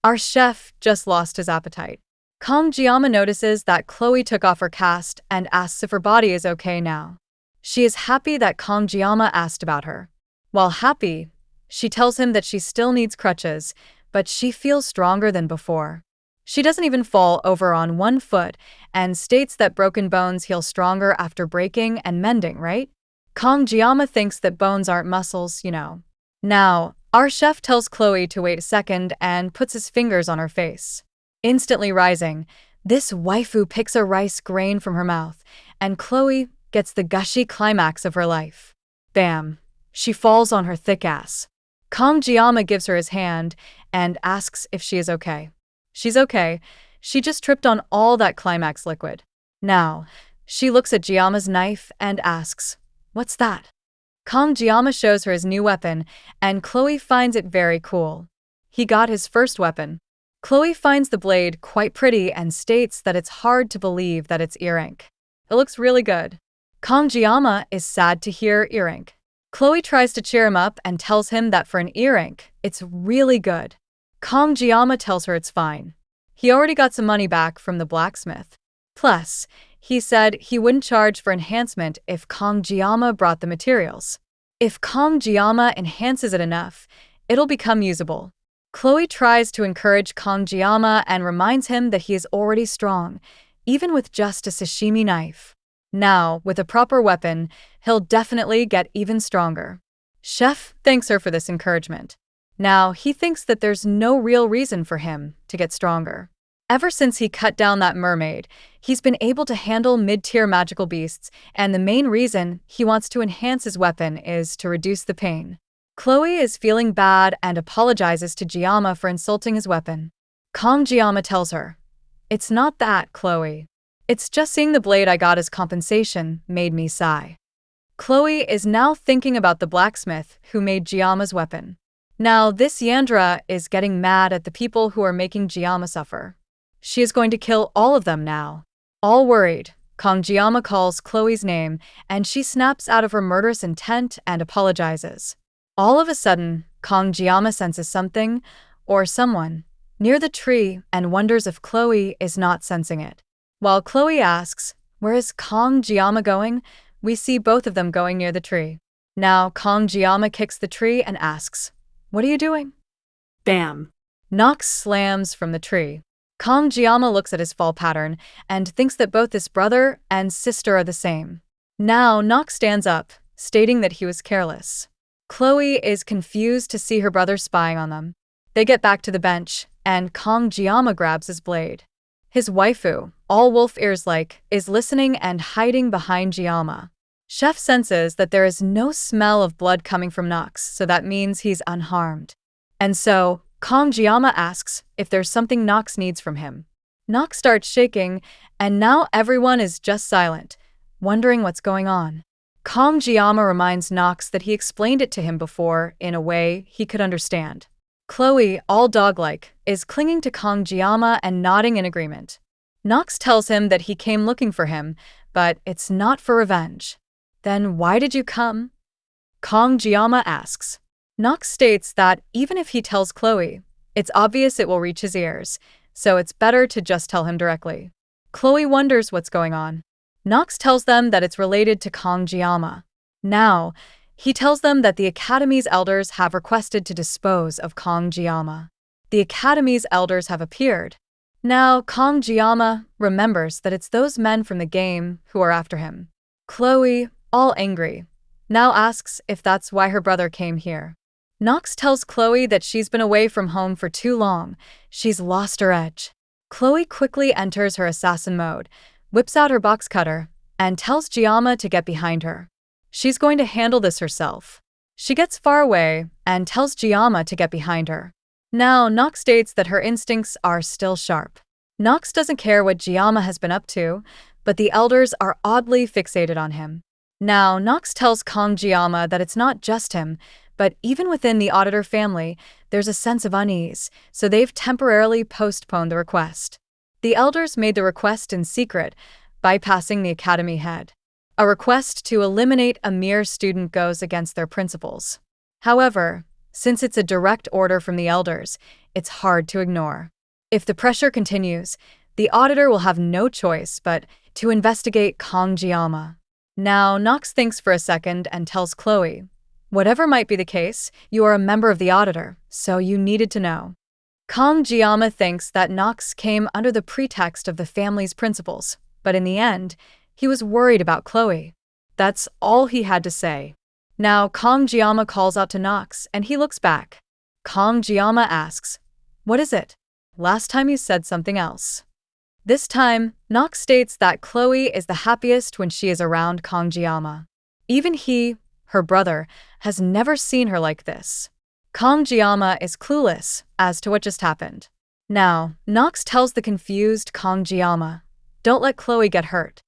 Our chef just lost his appetite. Kongjiyama notices that Chloe took off her cast and asks if her body is okay now. She is happy that Kongjiyama asked about her. While happy, she tells him that she still needs crutches, but she feels stronger than before. She doesn't even fall over on one foot and states that broken bones heal stronger after breaking and mending, right? Kongjiyama thinks that bones aren't muscles, you know. Now, our chef tells Chloe to wait a second and puts his fingers on her face. Instantly rising, this waifu picks a rice grain from her mouth, and Chloe gets the gushy climax of her life. Bam! She falls on her thick ass. Kongjiyama gives her his hand and asks if she is okay. She's okay. She just tripped on all that climax liquid. Now, she looks at Jiyama's knife and asks, "What's that?" Kongjiyama shows her his new weapon, and Chloe finds it very cool. He got his first weapon. Chloe finds the blade quite pretty and states that it's hard to believe that it's E-rank. It looks really good. Kongjiyama is sad to hear E-rank. Chloe tries to cheer him up and tells him that for an E-rank, it's really good. Kongjiyama tells her it's fine. He already got some money back from the blacksmith. Plus, He said he wouldn't charge for enhancement if Kongjiyama brought the materials. If Kongjiyama enhances it enough, it'll become usable. Chloe tries to encourage Kongjiyama and reminds him that he is already strong, even with just a sashimi knife. Now, with a proper weapon, he'll definitely get even stronger. Chef thanks her for this encouragement. Now, he thinks that there's no real reason for him to get stronger. Ever since he cut down that mermaid, he's been able to handle mid-tier magical beasts, and the main reason he wants to enhance his weapon is to reduce the pain. Chloe is feeling bad and apologizes to Jiyama for insulting his weapon. Kongjiyama tells her, "It's not that, Chloe. It's just seeing the blade I got as compensation made me sigh." Chloe is now thinking about the blacksmith who made Jiyama's weapon. Now, this Yandra is getting mad at the people who are making Jiyama suffer. She is going to kill all of them now. All worried, Kongjiyama calls Chloe's name, and she snaps out of her murderous intent and apologizes. All of a sudden, Kongjiyama senses something, or someone, near the tree and wonders if Chloe is not sensing it. While Chloe asks, "Where is Kongjiyama going?" we see both of them going near the tree. Now, Kongjiyama kicks the tree and asks, "What are you doing?" Bam. Nox slams from the tree. Kongjiyama looks at his fall pattern and thinks that both his brother and sister are the same. Now, Nox stands up, stating that he was careless. Chloe is confused to see her brother spying on them. They get back to the bench, and Kongjiyama grabs his blade. His waifu, all wolf ears-like, is listening and hiding behind Jiyama. Chef senses that there is no smell of blood coming from Nox, so that means he's unharmed. And so, Kongjiyama asks if there's something Nox needs from him. Nox starts shaking, and now everyone is just silent, wondering what's going on. Kongjiyama reminds Nox that he explained it to him before in a way he could understand. Chloe, all dog-like, is clinging to Kongjiyama and nodding in agreement. Nox tells him that he came looking for him, but it's not for revenge. "Then why did you come?" Kongjiyama asks. Nox states that even if he tells Chloe, it's obvious it will reach his ears, so it's better to just tell him directly. Chloe wonders what's going on. Nox tells them that it's related to Kongjiyama. Now, he tells them that the Academy's elders have requested to dispose of Kongjiyama. The Academy's elders have appeared. Now, Kongjiyama remembers that it's those men from the game who are after him. Chloe, all angry, now asks if that's why her brother came here. Nox tells Chloe that she's been away from home for too long. She's lost her edge. Chloe quickly enters her assassin mode, whips out her box cutter, and tells Jiyama to get behind her. She's going to handle this herself. She gets far away and tells Jiyama to get behind her. Now, Nox states that her instincts are still sharp. Nox doesn't care what Jiyama has been up to, but the elders are oddly fixated on him. Now, Nox tells Kongjiyama that it's not just him, but even within the auditor family, there's a sense of unease, so they've temporarily postponed the request. The elders made the request in secret, bypassing the academy head. A request to eliminate a mere student goes against their principles. However, since it's a direct order from the elders, it's hard to ignore. If the pressure continues, the auditor will have no choice but to investigate Kongjiyama. Now, Nox thinks for a second and tells Chloe, "Whatever might be the case, you are a member of the auditor, so you needed to know." Kongjiyama thinks that Nox came under the pretext of the family's principles, but in the end, he was worried about Chloe. That's all he had to say. Now, Kongjiyama calls out to Nox, and he looks back. Kongjiyama asks, "What is it? Last time you said something else." This time, Nox states that Chloe is the happiest when she is around Kongjiyama. Even he, her brother, has never seen her like this. Kongjiyama is clueless as to what just happened. Now, Nox tells the confused Kongjiyama, "Don't let Chloe get hurt."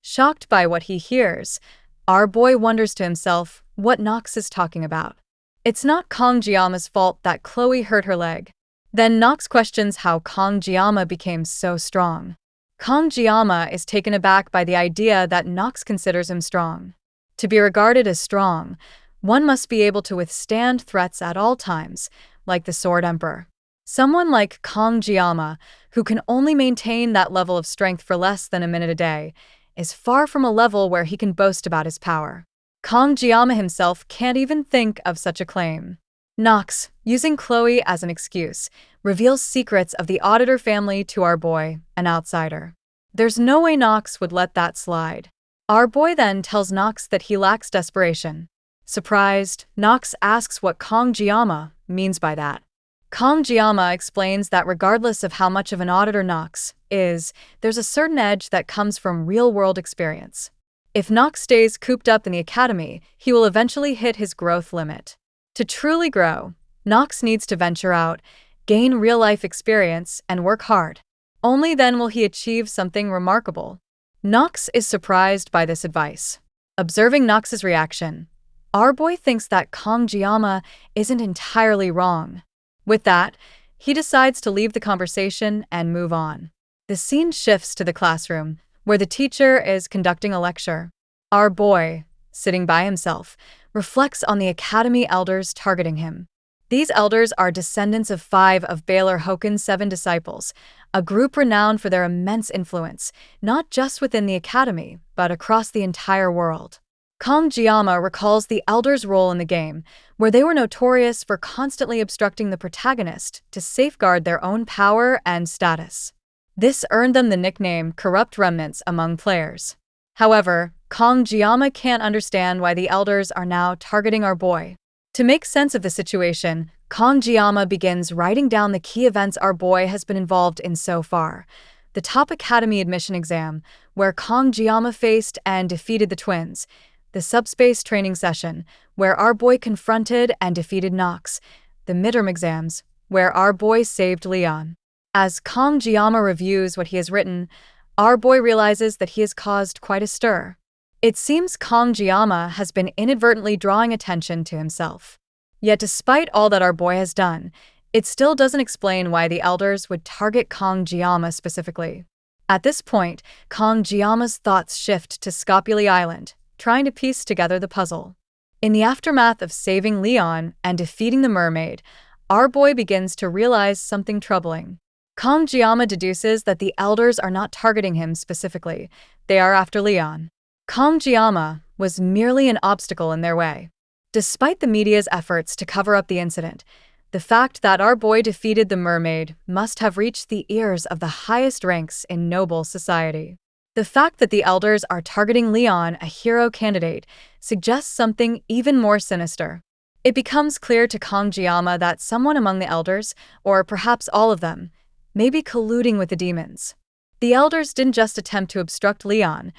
Shocked by what he hears, our boy wonders to himself what Nox is talking about. It's not Kongjiyama's fault that Chloe hurt her leg. Then Nox questions how Kongjiyama became so strong. Kongjiyama is taken aback by the idea that Nox considers him strong. To be regarded as strong, one must be able to withstand threats at all times, like the Sword Emperor. Someone like Kongjiyama, who can only maintain that level of strength for less than a minute a day, is far from a level where he can boast about his power. Kangjiyama himself can't even think of such a claim. Nox, using Chloe as an excuse, reveals secrets of the auditor family to our boy, an outsider. There's no way Nox would let that slide. Our boy then tells Nox that he lacks desperation. Surprised, Nox asks what Kangjiyama means by that. Kangjiyama explains that regardless of how much of an auditor Nox is, there's a certain edge that comes from real-world experience. If Nox stays cooped up in the academy, he will eventually hit his growth limit. To truly grow, Nox needs to venture out, gain real-life experience, and work hard. Only then will he achieve something remarkable. Nox is surprised by this advice. Observing Nox's reaction, our boy thinks that Kangjiyama isn't entirely wrong. With that, he decides to leave the conversation and move on. The scene shifts to the classroom, where the teacher is conducting a lecture. Our boy, sitting by himself, reflects on the academy elders targeting him. These elders are descendants of 5 of Baylor Hoken's 7 disciples, a group renowned for their immense influence, not just within the academy, but across the entire world. Kangjiyama recalls the elders' role in the game, where they were notorious for constantly obstructing the protagonist to safeguard their own power and status. This earned them the nickname Corrupt Remnants among players. However, Kangjiyama can't understand why the elders are now targeting our boy. To make sense of the situation, Kangjiyama begins writing down the key events our boy has been involved in so far. The top academy admission exam, where Kangjiyama faced and defeated the twins. The subspace training session, where our boy confronted and defeated Nox. The midterm exams, where our boy saved Leon. As Kangjiyama reviews what he has written, our boy realizes that he has caused quite a stir. It seems Kangjiyama has been inadvertently drawing attention to himself. Yet despite all that our boy has done, it still doesn't explain why the elders would target Kangjiyama specifically. At this point, Kangjiyama's thoughts shift to Scopuli Island, trying to piece together the puzzle. In the aftermath of saving Leon and defeating the mermaid, our boy begins to realize something troubling. Kangjiyama deduces that the elders are not targeting him specifically, they are after Leon. Kangjiyama was merely an obstacle in their way. Despite the media's efforts to cover up the incident, the fact that our boy defeated the mermaid must have reached the ears of the highest ranks in noble society. The fact that the elders are targeting Leon, a hero candidate, suggests something even more sinister. It becomes clear to Kangjiyama that someone among the elders, or perhaps all of them, may be colluding with the demons. The elders didn't just attempt to obstruct Leon,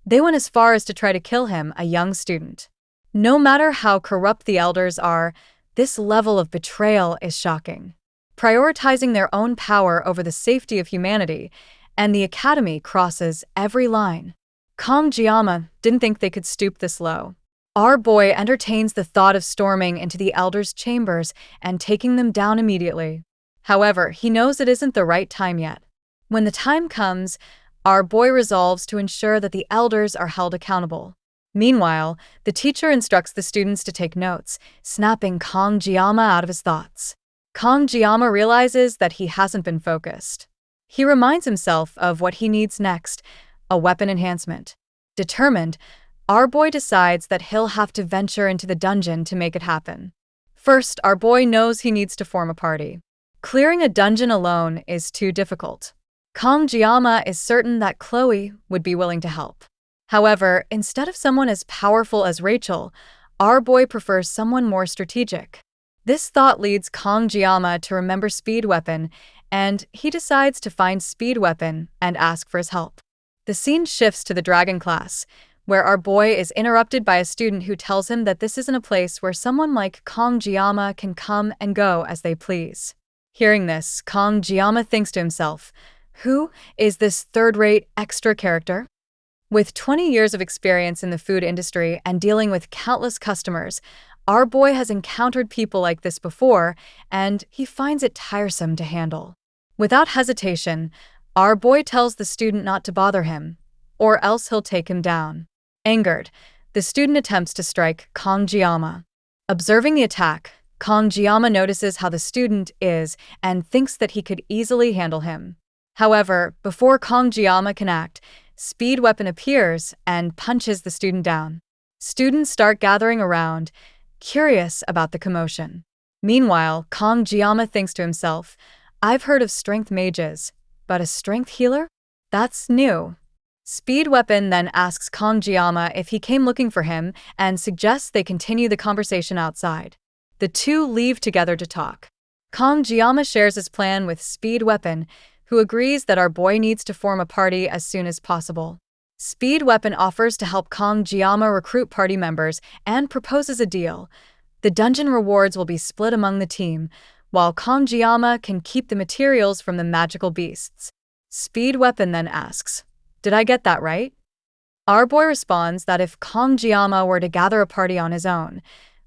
they went as far as to try to kill him, a young student. No matter how corrupt the elders are, this level of betrayal is shocking. Prioritizing their own power over the safety of humanity, and the academy crosses every line. Kangjiyama didn't think they could stoop this low. Our boy entertains the thought of storming into the elders' chambers and taking them down immediately. However, he knows it isn't the right time yet. When the time comes, our boy resolves to ensure that the elders are held accountable. Meanwhile, the teacher instructs the students to take notes, snapping Kangjiyama out of his thoughts. Kangjiyama realizes that he hasn't been focused. He reminds himself of what he needs next, a weapon enhancement. Determined, our boy decides that he'll have to venture into the dungeon to make it happen. First, our boy knows he needs to form a party. Clearing a dungeon alone is too difficult. Kangjiyama is certain that Chloe would be willing to help. However, instead of someone as powerful as Rachel, our boy prefers someone more strategic. This thought leads Kangjiyama to remember Speed Weapon, and he decides to find Speed Weapon and ask for his help. The scene shifts to the dragon class, where our boy is interrupted by a student who tells him that this isn't a place where someone like Kangjiyama can come and go as they please. Hearing this, Kangjiyama thinks to himself, who is this third-rate extra character? With 20 years of experience in the food industry and dealing with countless customers, our boy has encountered people like this before, and he finds it tiresome to handle. Without hesitation, our boy tells the student not to bother him, or else he'll take him down. Angered, the student attempts to strike Kangjiyama. Observing the attack, Kangjiyama notices how the student is and thinks that he could easily handle him. However, before Kangjiyama can act, Speed Weapon appears and punches the student down. Students start gathering around, curious about the commotion. Meanwhile, Kong Jiama thinks to himself, I've heard of strength mages, but a strength healer? That's new. Speed Weapon then asks Kong Jiama if he came looking for him and suggests they continue the conversation outside. The two leave together to talk. Kong Jiama shares his plan with Speed Weapon, who agrees that our boy needs to form a party as soon as possible. Speed Weapon offers to help Kong Jiama recruit party members and proposes a deal. The dungeon rewards will be split among the team, while Kong Jiama can keep the materials from the magical beasts. Speed Weapon then asks, Did I get that right? Our boy responds that if Kong Jiama were to gather a party on his own,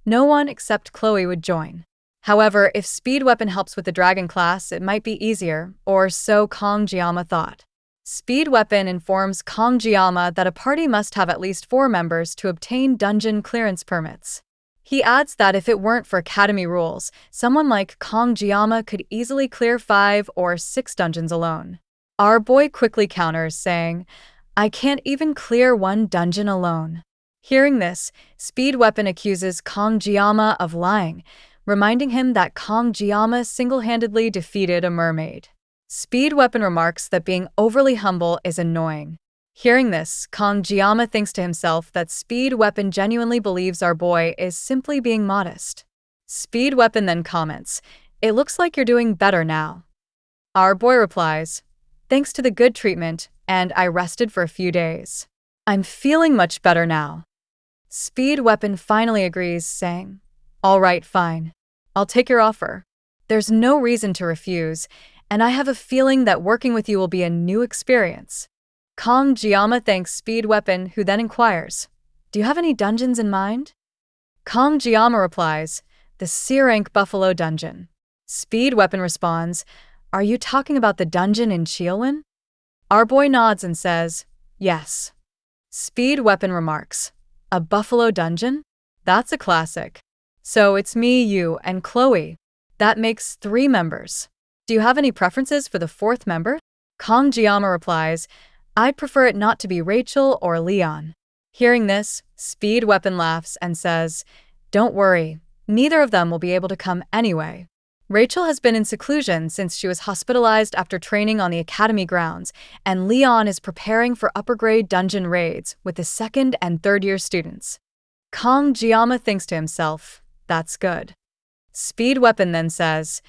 no one except Chloe would join. However, if Speed Weapon helps with the dragon class, it might be easier, or so Kong Jiama thought. Speed Weapon informs Kong Jiama that a party must have at least 4 members to obtain dungeon clearance permits. He adds that if it weren't for academy rules, someone like Kong Jiama could easily clear 5 or 6 dungeons alone. Our boy quickly counters, saying, I can't even clear 1 dungeon alone. Hearing this, Speed Weapon accuses Kong Jiama of lying, reminding him that Kong Jiama single-handedly defeated a mermaid. Speed Weapon remarks that being overly humble is annoying. Hearing this, Kong Jiama thinks to himself that Speed Weapon genuinely believes our boy is simply being modest. Speed Weapon then comments, It looks like you're doing better now. Our boy replies, Thanks to the good treatment, and I rested for a few days. I'm feeling much better now. Speed Weapon finally agrees, saying, All right, fine. I'll take your offer. There's no reason to refuse, and I have a feeling that working with you will be a new experience. Kong Jiama thanks Speed Weapon, who then inquires, Do you have any dungeons in mind? Kong Jiama replies, The C-rank Buffalo Dungeon. Speed Weapon responds, Are you talking about the dungeon in Chiolin? Our boy nods and says, Yes. Speed Weapon remarks, A Buffalo Dungeon? That's a classic. So it's me, you, and Chloe. That makes 3 members. Do you have any preferences for the 4th member? Kong Jiama replies, I'd prefer it not to be Rachel or Leon. Hearing this, Speed Weapon laughs and says, Don't worry, neither of them will be able to come anyway. Rachel has been in seclusion since she was hospitalized after training on the academy grounds, and Leon is preparing for upper-grade dungeon raids with the 2nd and 3rd year students. Kong Jiama thinks to himself, That's good. Speed Weapon then says,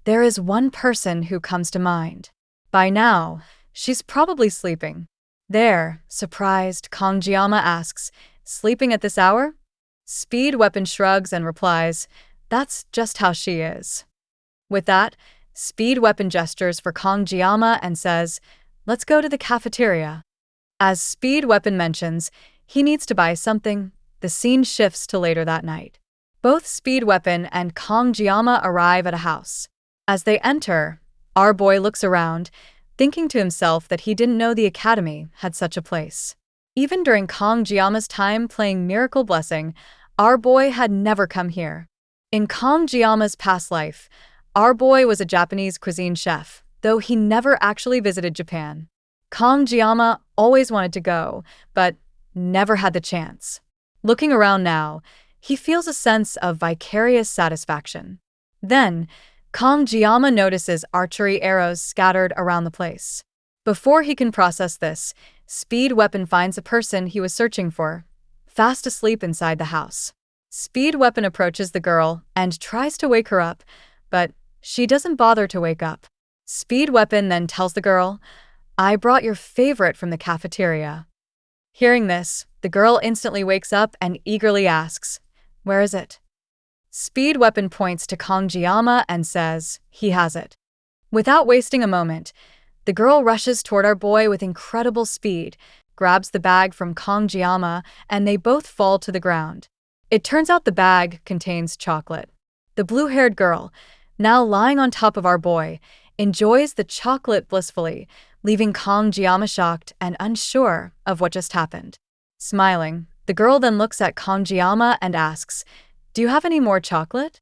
There is one person who comes to mind. By now, she's probably sleeping. There, surprised, Kong Jiama asks, Sleeping at this hour? Speed Weapon shrugs and replies, That's just how she is. With that, Speed Weapon gestures for Kong Jiama and says, Let's go to the cafeteria. As Speed Weapon mentions, he needs to buy something. The scene shifts to later that night. Both Speed Weapon and Kong Jiama arrive at a house. As they enter, our boy looks around, thinking to himself that he didn't know the academy had such a place. Even during Kong Jiama's time playing Miracle Blessing, our boy had never come here. In Kong Jiama's past life, our boy was a Japanese cuisine chef, though he never actually visited Japan. Kong Jiama always wanted to go, but never had the chance. Looking around now, he feels a sense of vicarious satisfaction. Then, Kong Jiama notices archery arrows scattered around the place. Before he can process this, Speed Weapon finds a person he was searching for, fast asleep inside the house. Speed Weapon approaches the girl and tries to wake her up, but she doesn't bother to wake up. Speed Weapon then tells the girl, I brought your favorite from the cafeteria. Hearing this, the girl instantly wakes up and eagerly asks, Where is it? Speed Weapon points to Kong Jiama and says, He has it. Without wasting a moment, the girl rushes toward our boy with incredible speed, grabs the bag from Kong Jiama, and they both fall to the ground. It turns out the bag contains chocolate. The blue-haired girl, now lying on top of our boy, enjoys the chocolate blissfully, leaving Kong Jiama shocked and unsure of what just happened. Smiling, the girl then looks at Kong Jiama and asks, Do you have any more chocolate?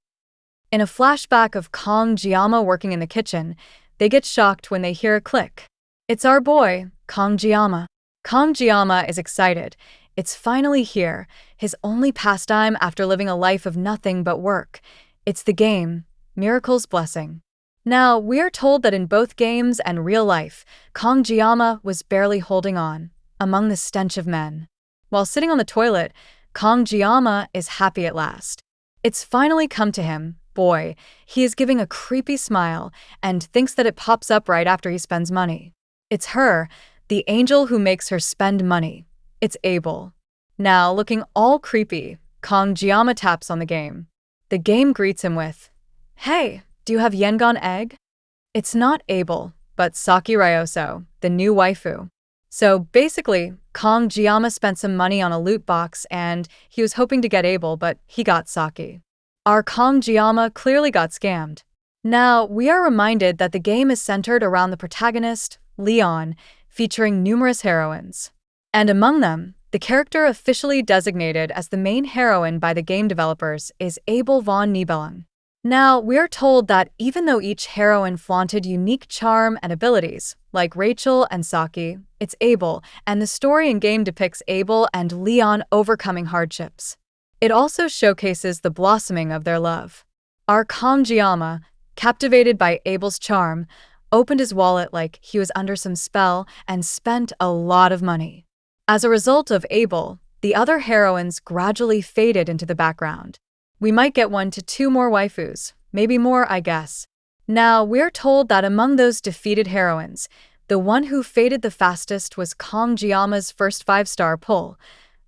In a flashback of Kong Jiama working in the kitchen, they get shocked when they hear a click. It's our boy, Kong Jiama. Kangjiyama is excited. It's finally here, his only pastime after living a life of nothing but work. It's the game, Miracle's Blessing. Now, we are told that in both games and real life, Kangjiyama was barely holding on, among the stench of men. While sitting on the toilet, Kangjiyama is happy at last. It's finally come to him. Boy, he is giving a creepy smile and thinks that it pops up right after he spends money. It's her, the angel who makes her spend money. It's Abel. Now, looking all creepy, Kangjiyama taps on the game. The game greets him with, "Hey, do you have Yengon egg?" It's not Abel, but Saki Ryoso, the new waifu. So basically, Kangjiyama spent some money on a loot box and he was hoping to get Abel, but he got Saki. Our Kangjiyama clearly got scammed. Now, we are reminded that the game is centered around the protagonist, Leon, featuring numerous heroines. And among them, the character officially designated as the main heroine by the game developers is Abel von Nibelung. Now, we're told that even though each heroine flaunted unique charm and abilities, like Rachel and Saki, it's Abel, and the story in game depicts Abel and Leon overcoming hardships. It also showcases the blossoming of their love. Our Kangjiyama, captivated by Abel's charm, opened his wallet like he was under some spell and spent a lot of money. As a result of Abel, the other heroines gradually faded into the background. We might get 1 to 2 more waifus, maybe more, I guess. Now, we're told that among those defeated heroines, the one who faded the fastest was Kangjiyama's first 5-star pull,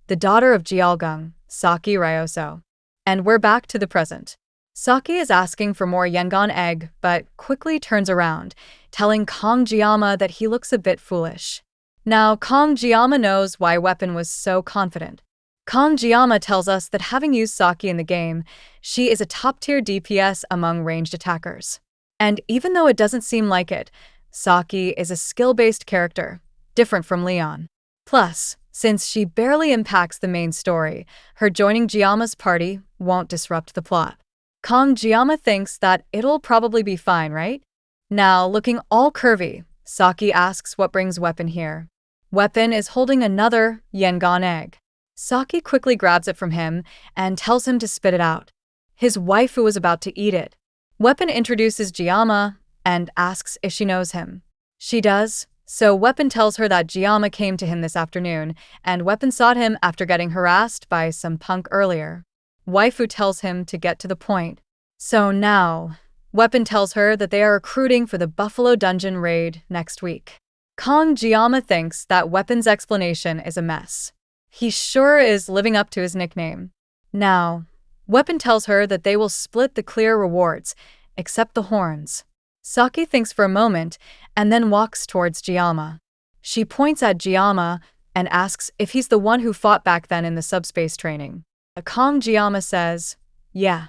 the daughter of Jialgung, Saki Ryoso. And we're back to the present. Saki is asking for more Yengon egg, but quickly turns around, telling Kangjiyama that he looks a bit foolish. Now, Kangjiyama knows why Weapon was so confident. Kangjiyama tells us that having used Saki in the game, she is a top-tier DPS among ranged attackers. And even though it doesn't seem like it, Saki is a skill-based character, different from Leon. Plus, since she barely impacts the main story, her joining Jiyama's party won't disrupt the plot. Kangjiyama thinks that it'll probably be fine, right? Now, looking all curvy, Saki asks what brings Weapon here. Weapon is holding another Yengon egg. Saki quickly grabs it from him and tells him to spit it out. His waifu is about to eat it. Weapon introduces Jiyama and asks if she knows him. She does, so Weapon tells her that Jiyama came to him this afternoon, and Weapon sought him after getting harassed by some punk earlier. Waifu tells him to get to the point. So now, Weapon tells her that they are recruiting for the Buffalo Dungeon raid next week. Kangjiyama thinks that Weapon's explanation is a mess. He sure is living up to his nickname. Now, Weapon tells her that they will split the clear rewards, except the horns. Saki thinks for a moment and then walks towards Jiyama. She points at Jiyama and asks if he's the one who fought back then in the subspace training. Kangjiyama says, "Yeah."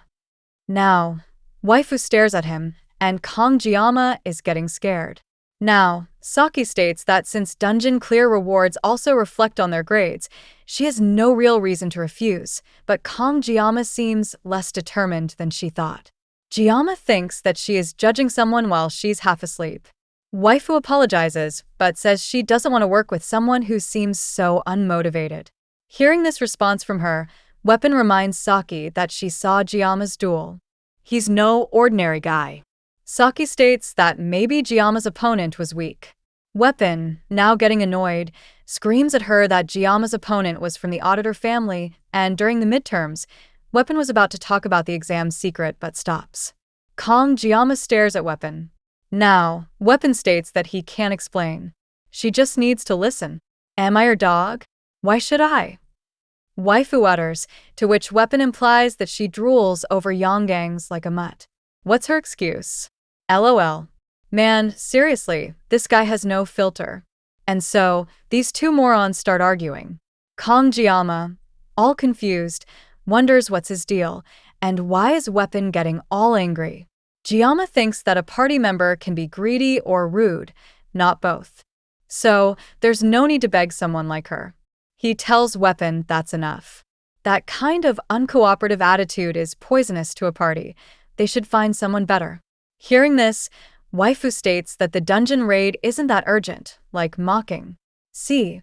Now, waifu stares at him, and Kangjiyama is getting scared. Now, Saki states that since dungeon clear rewards also reflect on their grades, she has no real reason to refuse, but Kangjiyama seems less determined than she thought. Jiyama thinks that she is judging someone while she's half asleep. Waifu apologizes, but says she doesn't want to work with someone who seems so unmotivated. Hearing this response from her, Weapon reminds Saki that she saw Jiyama's duel. He's no ordinary guy. Saki states that maybe Jiyama's opponent was weak. Weapon, now getting annoyed, screams at her that Jiyama's opponent was from the auditor family, and during the midterms, Weapon was about to talk about the exam's secret but stops. Kangjiyama stares at Weapon. Now, Weapon states that he can't explain. She just needs to listen. Am I your dog? Why should I? Waifu utters, to which Weapon implies that she drools over Yonggangs like a mutt. What's her excuse? LOL. Man, seriously, this guy has no filter. And so, these two morons start arguing. Kangjiyama, all confused, wonders what's his deal, and why is Weapon getting all angry. Jiyama thinks that a party member can be greedy or rude, not both. So, there's no need to beg someone like her. He tells Weapon that's enough. That kind of uncooperative attitude is poisonous to a party. They should find someone better. Hearing this, Waifu states that the dungeon raid isn't that urgent, like mocking. See,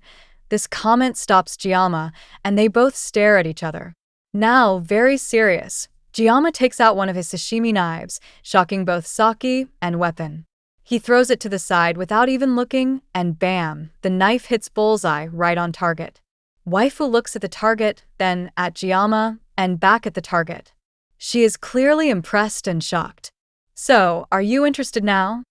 This comment stops Giamma, and they both stare at each other. Now, very serious, Giamma takes out one of his sashimi knives, shocking both Saki and Weapon. He throws it to the side without even looking, and bam, the knife hits bullseye right on target. Waifu looks at the target, then at Giamma, and back at the target. She is clearly impressed and shocked. "So, are you interested now?"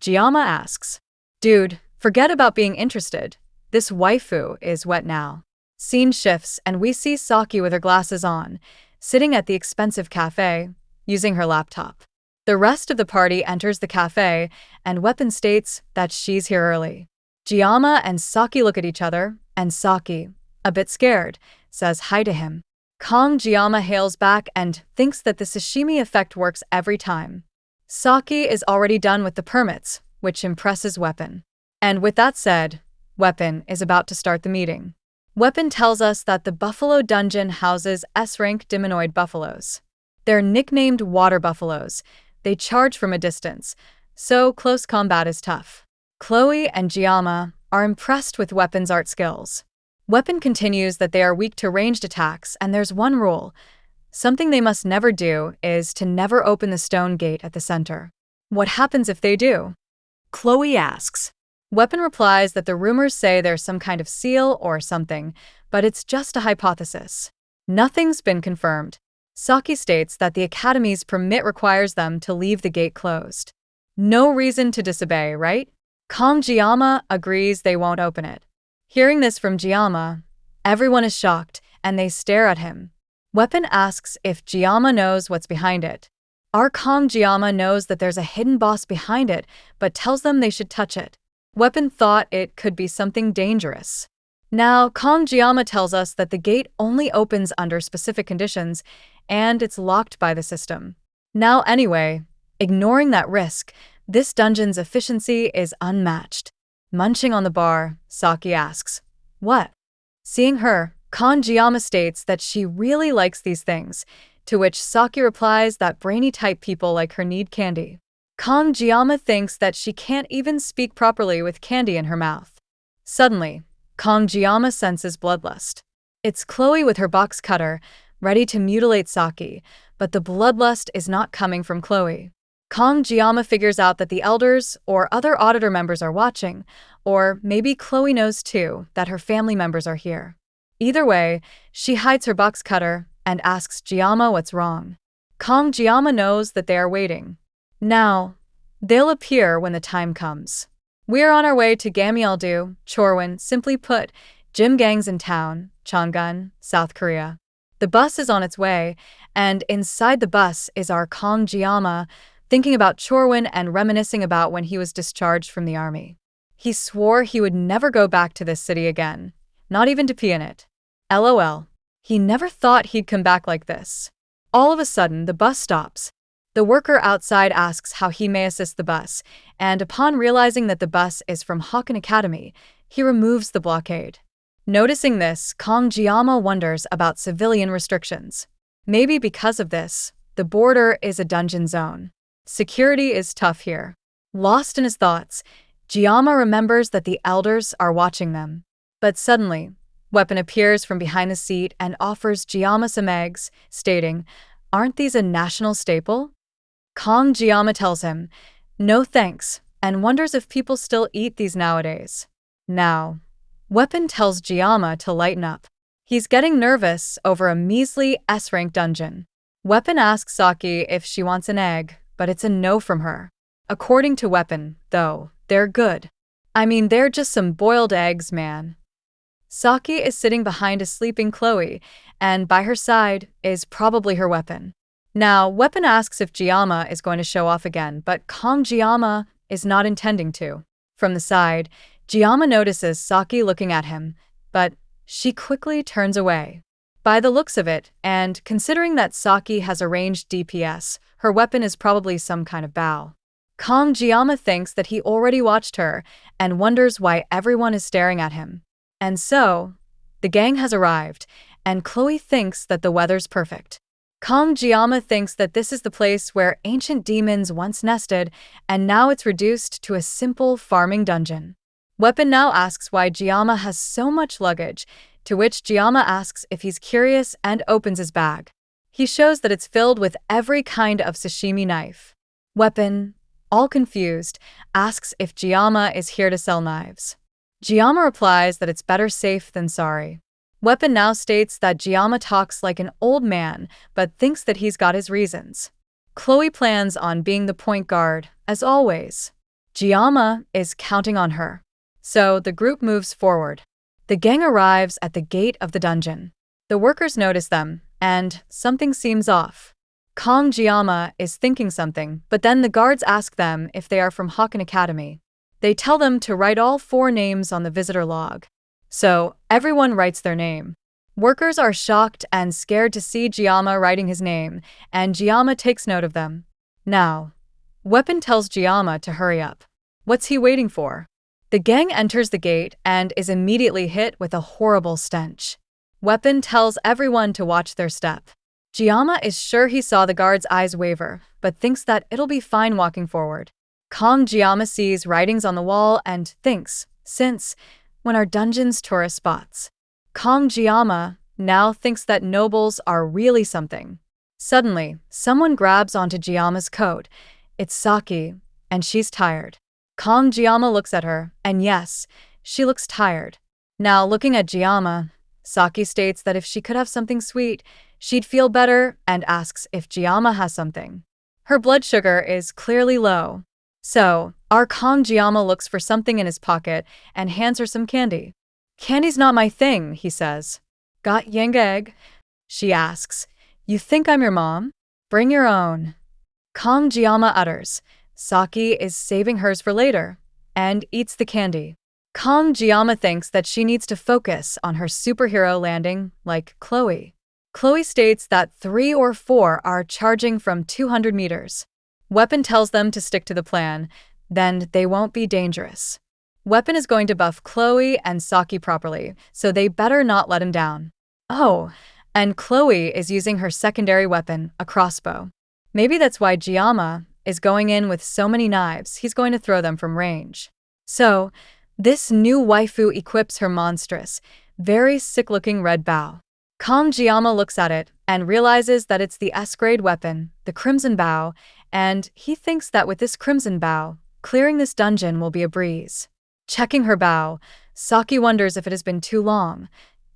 Giamma asks. "Dude, forget about being interested. This waifu is wet now." Scene shifts and we see Saki with her glasses on, sitting at the expensive cafe, using her laptop. The rest of the party enters the cafe, and Weapon states that she's here early. Giamma and Saki look at each other, and Saki, a bit scared, says hi to him. Giamma hails back and thinks that the sashimi effect works every time. Saki is already done with the permits, which impresses Weapon. And with that said, Weapon is about to start the meeting. Weapon tells us that the Buffalo Dungeon houses S-rank Demonoid buffaloes. They're nicknamed water buffaloes. They charge from a distance, so close combat is tough. Chloe and Giamma are impressed with Weapon's art skills. Weapon continues that they are weak to ranged attacks, and there's one rule. Something they must never do is to never open the stone gate at the center. What happens if they do? Chloe asks. Weapon replies that the rumors say there's some kind of seal or something, but it's just a hypothesis. Nothing's been confirmed. Saki states that the Academy's permit requires them to leave the gate closed. No reason to disobey, right? Giamma agrees they won't open it. Hearing this from Giamma, everyone is shocked, and they stare at him. Weapon asks if Giamma knows what's behind it. Our Giamma knows that there's a hidden boss behind it, but tells them they should touch it. Weapon thought it could be something dangerous. Now, Giamma tells us that the gate only opens under specific conditions, and it's locked by the system. Now anyway, ignoring that risk, this dungeon's efficiency is unmatched. Munching on the bar, Saki asks, "What?" Seeing her, Giamma states that she really likes these things, to which Saki replies that brainy-type people like her need candy. Giamma thinks that she can't even speak properly with candy in her mouth. Suddenly, Giamma senses bloodlust. It's Chloe with her box cutter, ready to mutilate Saki, but the bloodlust is not coming from Chloe. Giamma figures out that the elders or other auditor members are watching, or maybe Chloe knows too that her family members are here. Either way, she hides her box cutter and asks Giamma what's wrong. Giamma knows that they are waiting. Now, they'll appear when the time comes. We're on our way to Gamyeoldo, Chorwon, simply put, gym gangs in town, Chongun, South Korea. The bus is on its way, and inside the bus is our Giamma, thinking about Chorwon and reminiscing about when he was discharged from the army. He swore he would never go back to this city again, not even to pee in it. LOL. He never thought he'd come back like this. All of a sudden, the bus stops. The worker outside asks how he may assist the bus, and upon realizing that the bus is from Hawken Academy, he removes the blockade. Noticing this, Giamma wonders about civilian restrictions. Maybe because of this, the border is a dungeon zone. Security is tough here. Lost in his thoughts, Giamma remembers that the elders are watching them. But suddenly, Weapon appears from behind the seat and offers Giamma some eggs, stating, "Aren't these a national staple?" Giamma tells him, "No thanks," and wonders if people still eat these nowadays. Now, Weapon tells Giamma to lighten up. He's getting nervous over a measly S-rank dungeon. Weapon asks Saki if she wants an egg, but it's a no from her. According to Weapon, though, they're good. I mean, they're just some boiled eggs, man. Saki is sitting behind a sleeping Chloe, and by her side is probably her Weapon. Now, Weapon asks if Giamma is going to show off again, but Giamma is not intending to. From the side, Giamma notices Saki looking at him, but she quickly turns away. By the looks of it, and considering that Saki has a ranged DPS, her weapon is probably some kind of bow. Giamma thinks that he already watched her, and wonders why everyone is staring at him. And so, the gang has arrived, and Chloe thinks that the weather's perfect. Giamma thinks that this is the place where ancient demons once nested, and now it's reduced to a simple farming dungeon. Weapon now asks why Giamma has so much luggage, to which Giamma asks if he's curious and opens his bag. He shows that it's filled with every kind of sashimi knife. Weapon, all confused, asks if Giamma is here to sell knives. Giamma replies that it's better safe than sorry. Weapon now states that Giamma talks like an old man, but thinks that he's got his reasons. Chloe plans on being the point guard, as always. Giamma is counting on her. So the group moves forward. The gang arrives at the gate of the dungeon. The workers notice them, and something seems off. Kong Giamma is thinking something, but then the guards ask them if they are from Hawken Academy. They tell them to write all 4 names on the visitor log. So everyone writes their name. Workers are shocked and scared to see Giamma writing his name, and Giamma takes note of them. Now, Weapon tells Giamma to hurry up. What's he waiting for? The gang enters the gate and is immediately hit with a horrible stench. Weapon tells everyone to watch their step. Giamma is sure he saw the guard's eyes waver, but thinks that it'll be fine walking forward. Kong Giamma sees writings on the wall and thinks, since, when are dungeons tourist spots? Kong Giamma now thinks that nobles are really something. Suddenly, someone grabs onto Giamma's coat. It's Saki, and she's tired. Kong Giamma looks at her, and yes, she looks tired. Now looking at Giamma, Saki states that if she could have something sweet, she'd feel better and asks if Giamma has something. Her blood sugar is clearly low. So, our Kong Giamma looks for something in his pocket and hands her some candy. Candy's not my thing, he says. Got yang egg? She asks. You think I'm your mom? Bring your own. Kong Giamma utters. Saki is saving hers for later, and eats the candy. Kong Giamma thinks that she needs to focus on her superhero landing, like Chloe. Chloe states that 3 or 4 are charging from 200 meters. Weapon tells them to stick to the plan, then they won't be dangerous. Weapon is going to buff Chloe and Saki properly, so they better not let him down. Oh, and Chloe is using her secondary weapon, a crossbow. Maybe that's why Giamma is going in with so many knives, he's going to throw them from range. So, this new waifu equips her monstrous, very sick-looking red bow. Kong Giamma looks at it and realizes that it's the S-grade weapon, the Crimson Bow, and he thinks that with this Crimson Bow, clearing this dungeon will be a breeze. Checking her bow, Saki wonders if it has been too long.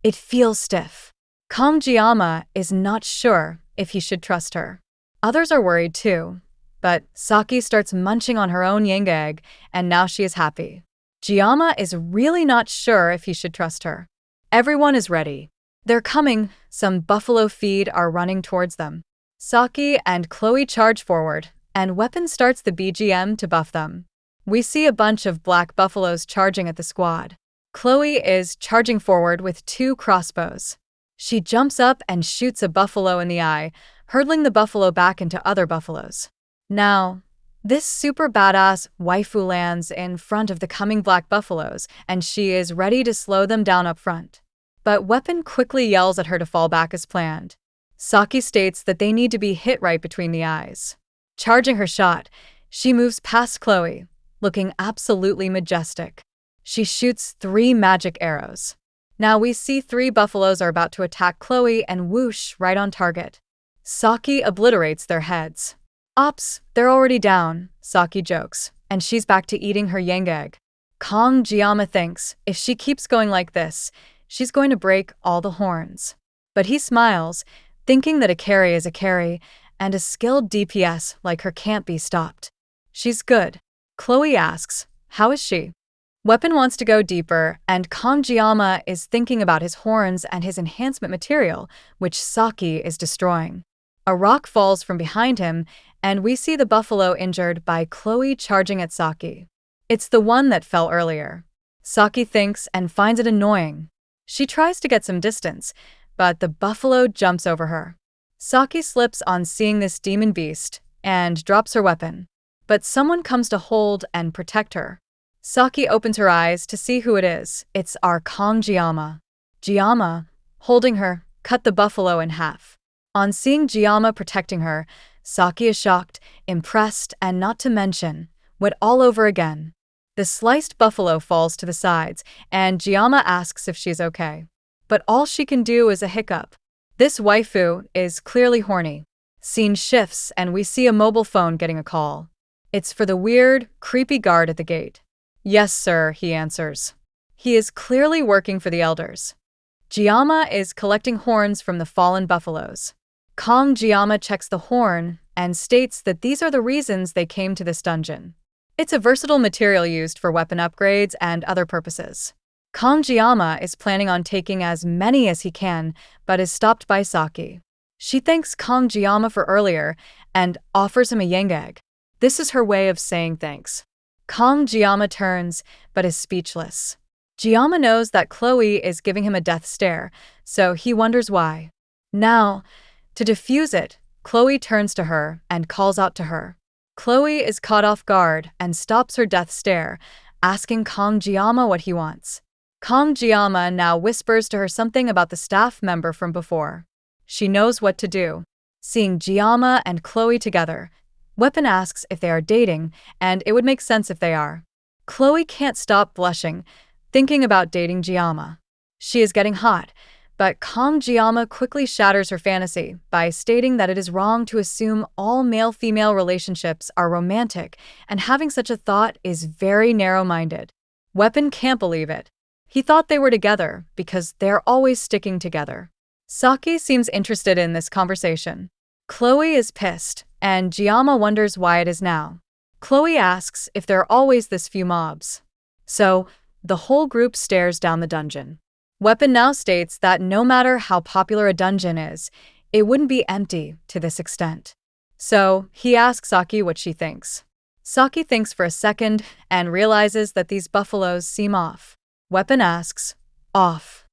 It feels stiff. Kong Giamma is not sure if he should trust her. Others are worried too. But Saki starts munching on her own yang egg, and now she is happy. Giamma is really not sure if he should trust her. Everyone is ready. They're coming, some buffalo feed are running towards them. Saki and Chloe charge forward, and Weapon starts the BGM to buff them. We see a bunch of black buffaloes charging at the squad. Chloe is charging forward with 2 crossbows. She jumps up and shoots a buffalo in the eye, hurtling the buffalo back into other buffaloes. Now, this super badass waifu lands in front of the coming black buffaloes, and she is ready to slow them down up front. But Weapon quickly yells at her to fall back as planned. Saki states that they need to be hit right between the eyes. Charging her shot, she moves past Chloe, looking absolutely majestic. She shoots 3 magic arrows. Now we see 3 buffaloes are about to attack Chloe and whoosh right on target. Saki obliterates their heads. Ops, they're already down, Saki jokes, and she's back to eating her yang egg. Kong Giamma thinks if she keeps going like this, she's going to break all the horns. But he smiles, thinking that a carry is a carry, and a skilled DPS like her can't be stopped. She's good. Chloe asks, how is she? Weapon wants to go deeper, and Kong Giamma is thinking about his horns and his enhancement material, which Saki is destroying. A rock falls from behind him, and we see the buffalo injured by Chloe charging at Saki. It's the one that fell earlier. Saki thinks and finds it annoying. She tries to get some distance, but the buffalo jumps over her. Saki slips on seeing this demon beast and drops her weapon. But someone comes to hold and protect her. Saki opens her eyes to see who it is. It's our Kong Giamma. Giamma, holding her, cut the buffalo in half. On seeing Giamma protecting her, Saki is shocked, impressed, and not to mention, wet all over again. The sliced buffalo falls to the sides, and Giamma asks if she's okay. But all she can do is a hiccup. This waifu is clearly horny. Scene shifts, and we see a mobile phone getting a call. It's for the weird, creepy guard at the gate. "Yes, sir," he answers. He is clearly working for the elders. Giamma is collecting horns from the fallen buffaloes. Giamma checks the horn and states that these are the reasons they came to this dungeon. It's a versatile material used for weapon upgrades and other purposes. Giamma is planning on taking as many as he can, but is stopped by Saki. She thanks Giamma for earlier and offers him a yang egg. This is her way of saying thanks. Giamma turns, but is speechless. Giamma knows that Chloe is giving him a death stare, so he wonders why. Now, to defuse it, Chloe turns to her and calls out to her. Chloe is caught off guard and stops her death stare, asking Giamma what he wants. Giamma now whispers to her something about the staff member from before. She knows what to do. Seeing Giamma and Chloe together, Weapon asks if they are dating, and it would make sense if they are. Chloe can't stop blushing, thinking about dating Giamma. She is getting hot, but Giamma quickly shatters her fantasy by stating that it is wrong to assume all male-female relationships are romantic, and having such a thought is very narrow-minded. Weapon can't believe it. He thought they were together because they're always sticking together. Saki seems interested in this conversation. Chloe is pissed, and Giamma wonders why it is now. Chloe asks if there are always this few mobs. So, the whole group stares down the dungeon. Weapon now states that no matter how popular a dungeon is, it wouldn't be empty to this extent. So, he asks Saki what she thinks. Saki thinks for a second and realizes that these buffaloes seem off. Weapon asks, "Off?"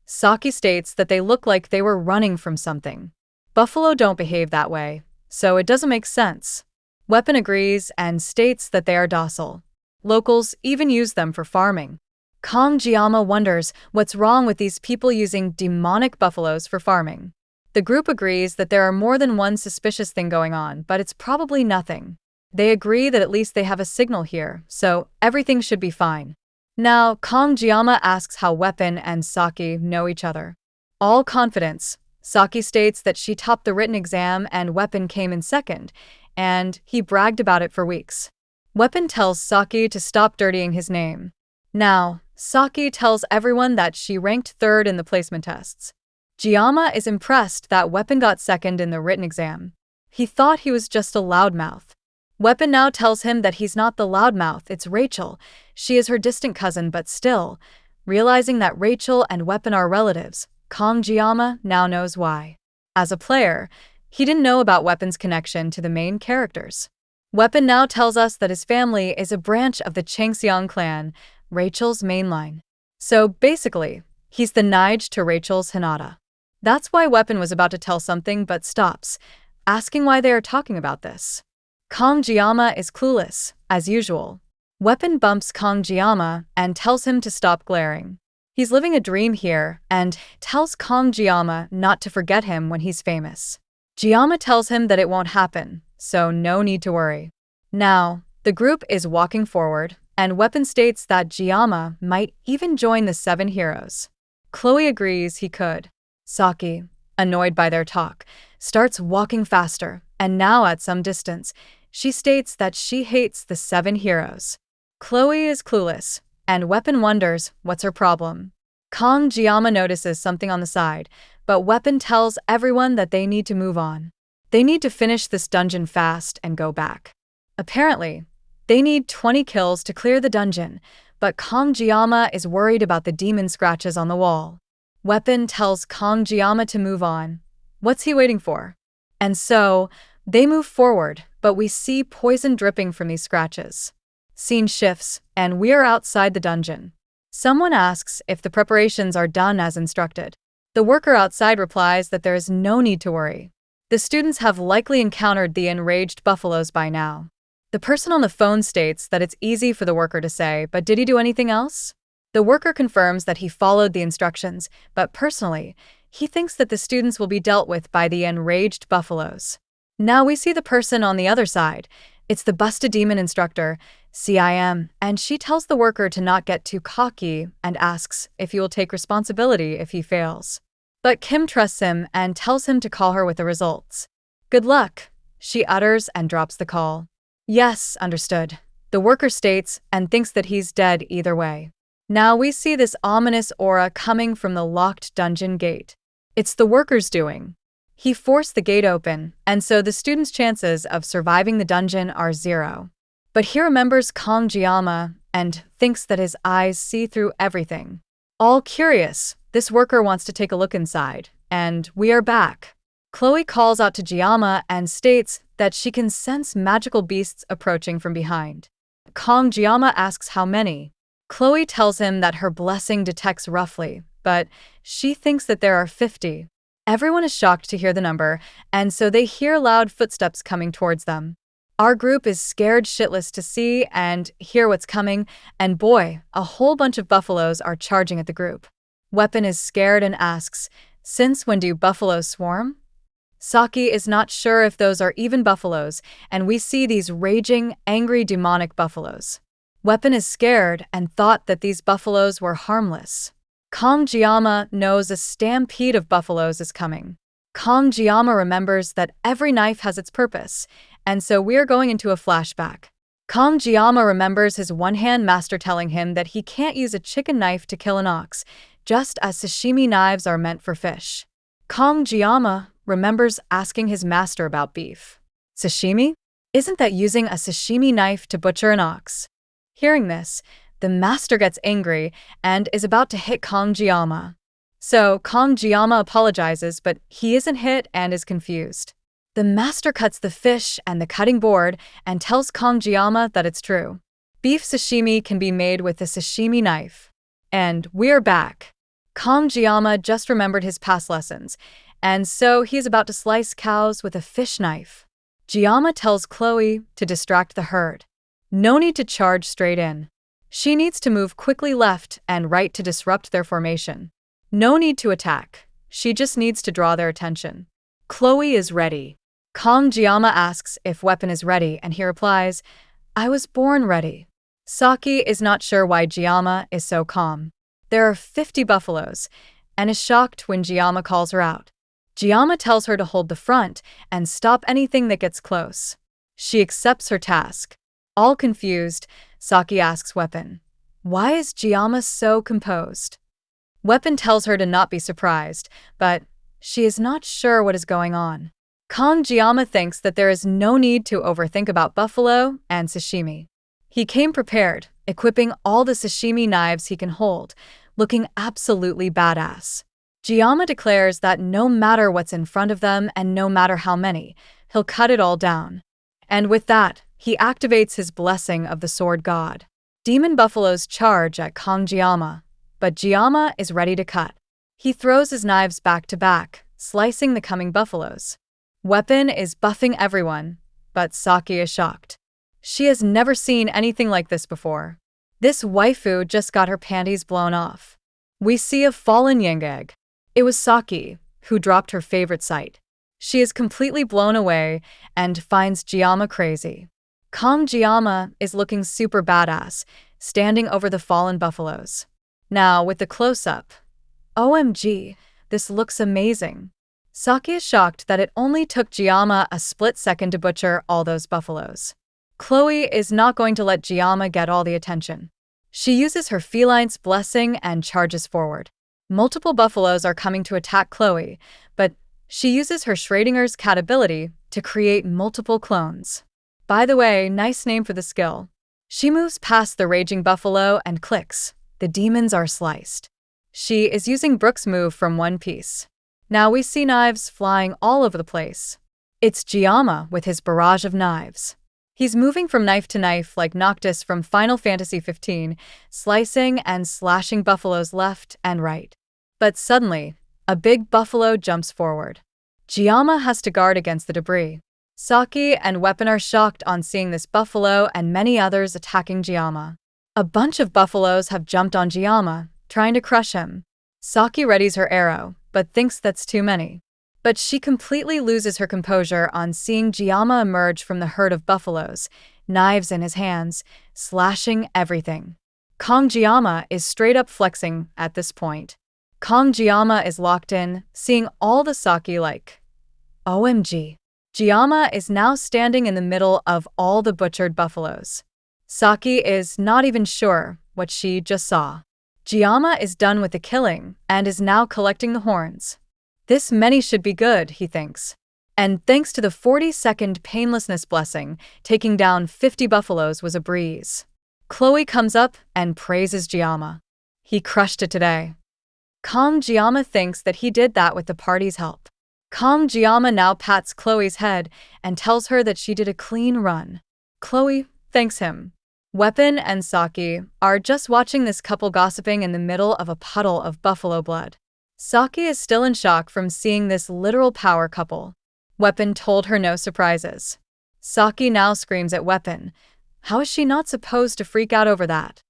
Saki states that they look like they were running from something. Buffalo don't behave that way, so it doesn't make sense. Weapon agrees and states that they are docile. Locals even use them for farming. Giamma wonders what's wrong with these people using demonic buffaloes for farming. The group agrees that there are more than one suspicious thing going on, but it's probably nothing. They agree that at least they have a signal here, so everything should be fine. Now, Giamma asks how Weapon and Saki know each other. All confidence, Saki states that she topped the written exam and Weapon came in second, and he bragged about it for weeks. Weapon tells Saki to stop dirtying his name. Now, Saki tells everyone that she ranked third in the placement tests. Giamma is impressed that Weapon got second in the written exam. He thought he was just a loudmouth. Weapon now tells him that he's not the loudmouth, it's Rachel. She is her distant cousin, but still, realizing that Rachel and Weapon are relatives, Giamma now knows why. As a player, he didn't know about Weapon's connection to the main characters. Weapon now tells us that his family is a branch of the Changxiang clan, Rachel's mainline. So basically, he's the Nige to Rachel's Hinata. That's why Weapon was about to tell something but stops, asking why they are talking about this. Giamma is clueless, as usual. Weapon bumps Giamma and tells him to stop glaring. He's living a dream here and tells Giamma not to forget him when he's famous. Giamma tells him that it won't happen, so no need to worry. Now, the group is walking forward, and Weapon states that Giamma might even join the 7 heroes. Chloe agrees he could. Saki, annoyed by their talk, starts walking faster, and now at some distance, she states that she hates the 7 heroes. Chloe is clueless, and Weapon wonders what's her problem. Giamma notices something on the side, but Weapon tells everyone that they need to move on. They need to finish this dungeon fast and go back. Apparently, they need 20 kills to clear the dungeon, but Giamma is worried about the demon scratches on the wall. Weapon tells Giamma to move on. What's he waiting for? And so, they move forward, but we see poison dripping from these scratches. Scene shifts, and we are outside the dungeon. Someone asks if the preparations are done as instructed. The worker outside replies that there is no need to worry. The students have likely encountered the enraged buffaloes by now. The person on the phone states that it's easy for the worker to say, but did he do anything else? The worker confirms that he followed the instructions, but personally, he thinks that the students will be dealt with by the enraged buffaloes. Now we see the person on the other side. It's the busted demon instructor, CIM, and she tells the worker to not get too cocky and asks if he will take responsibility if he fails. But Kim trusts him and tells him to call her with the results. Good luck, she utters and drops the call. Yes, understood, the worker states and thinks that he's dead either way. Now we see this ominous aura coming from the locked dungeon gate. It's the worker's doing. He forced the gate open, and so the student's chances of surviving the dungeon are 0. But he remembers Kong Jiyama and thinks that his eyes see through everything. All curious, this worker wants to take a look inside, and we are back. Chloe calls out to Jiyama and states that she can sense magical beasts approaching from behind. Kong Jiyama asks how many. Chloe tells him that her blessing detects roughly, but she thinks that there are 50. Everyone is shocked to hear the number, and so they hear loud footsteps coming towards them. Our group is scared shitless to see and hear what's coming, and boy, a whole bunch of buffaloes are charging at the group. Weapon is scared and asks, "Since when do buffaloes swarm?" Saki is not sure if those are even buffaloes, and we see these raging, angry, demonic buffaloes. Weapon is scared and thought that these buffaloes were harmless. Kong Jiyama knows a stampede of buffaloes is coming. Kong Jiyama remembers that every knife has its purpose, and so we're going into a flashback. Kong Jiyama remembers his one-hand master telling him that he can't use a chicken knife to kill an ox, just as sashimi knives are meant for fish. Kong Jiyama remembers asking his master about beef. Sashimi? Isn't that using a sashimi knife to butcher an ox? Hearing this, the master gets angry and is about to hit Kong Jiyama. So Kong Jiyama apologizes, but he isn't hit and is confused. The master cuts the fish and the cutting board and tells Kong Jiyama that it's true. Beef sashimi can be made with a sashimi knife. And we're back. Kong Jiyama just remembered his past lessons, and so he's about to slice cows with a fish knife. Jiyama tells Chloe to distract the herd. No need to charge straight in. She needs to move quickly left and right to disrupt their formation. No need to attack. She just needs to draw their attention. Chloe is ready. Kong Jiyama asks if Weapon is ready, and he replies, "I was born ready." Saki is not sure why Jiyama is so calm. There are 50 buffaloes, and is shocked when Jiyama calls her out. Jiyama tells her to hold the front and stop anything that gets close. She accepts her task. All confused, Saki asks Weapon, "Why is Jiyama so composed?" Weapon tells her to not be surprised, but she is not sure what is going on. Kong Jiyama thinks that there is no need to overthink about buffalo and sashimi. He came prepared, equipping all the sashimi knives he can hold, looking absolutely badass. Jiyama declares that no matter what's in front of them and no matter how many, he'll cut it all down. And with that, he activates his blessing of the sword god. Demon buffaloes charge at Kong Jiyama, but Jiyama is ready to cut. He throws his knives back to back, slicing the coming buffaloes. Weapon is buffing everyone, but Saki is shocked. She has never seen anything like this before. This waifu just got her panties blown off. We see a fallen yang egg. It was Saki, who dropped her favorite sight. She is completely blown away and finds Jiyama crazy. Kong Jiyama is looking super badass, standing over the fallen buffaloes. Now, with the close-up. OMG, this looks amazing. Saki is shocked that it only took Jiyama a split second to butcher all those buffaloes. Chloe is not going to let Jiyama get all the attention. She uses her feline's blessing and charges forward. Multiple buffaloes are coming to attack Chloe, but she uses her Schrodinger's cat ability to create multiple clones. By the way, nice name for the skill. She moves past the raging buffalo and clicks. The demons are sliced. She is using Brooke's move from One Piece. Now we see knives flying all over the place. It's Jiyama with his barrage of knives. He's moving from knife to knife like Noctis from Final Fantasy XV, slicing and slashing buffaloes left and right. But suddenly, a big buffalo jumps forward. Jiyama has to guard against the debris. Saki and Weapon are shocked on seeing this buffalo and many others attacking Jiyama. A bunch of buffaloes have jumped on Jiyama, trying to crush him. Saki readies her arrow, but thinks that's too many. But she completely loses her composure on seeing Jiyama emerge from the herd of buffaloes, knives in his hands, slashing everything. Kongjiyama is straight up flexing at this point. Kongjiyama is locked in, seeing all the sake like, OMG. Jiyama is now standing in the middle of all the butchered buffaloes. Saki is not even sure what she just saw. Jiyama is done with the killing and is now collecting the horns. This many should be good, he thinks. And thanks to the 40-second painlessness blessing, taking down 50 buffaloes was a breeze. Chloe comes up and praises Jiyama. He crushed it today. Kongjiyama thinks that he did that with the party's help. Kongjiyama now pats Chloe's head and tells her that she did a clean run. Chloe thanks him. Weapon and Saki are just watching this couple gossiping in the middle of a puddle of buffalo blood. Saki is still in shock from seeing this literal power couple. Weapon told her no surprises. Saki now screams at Weapon. How is she not supposed to freak out over that?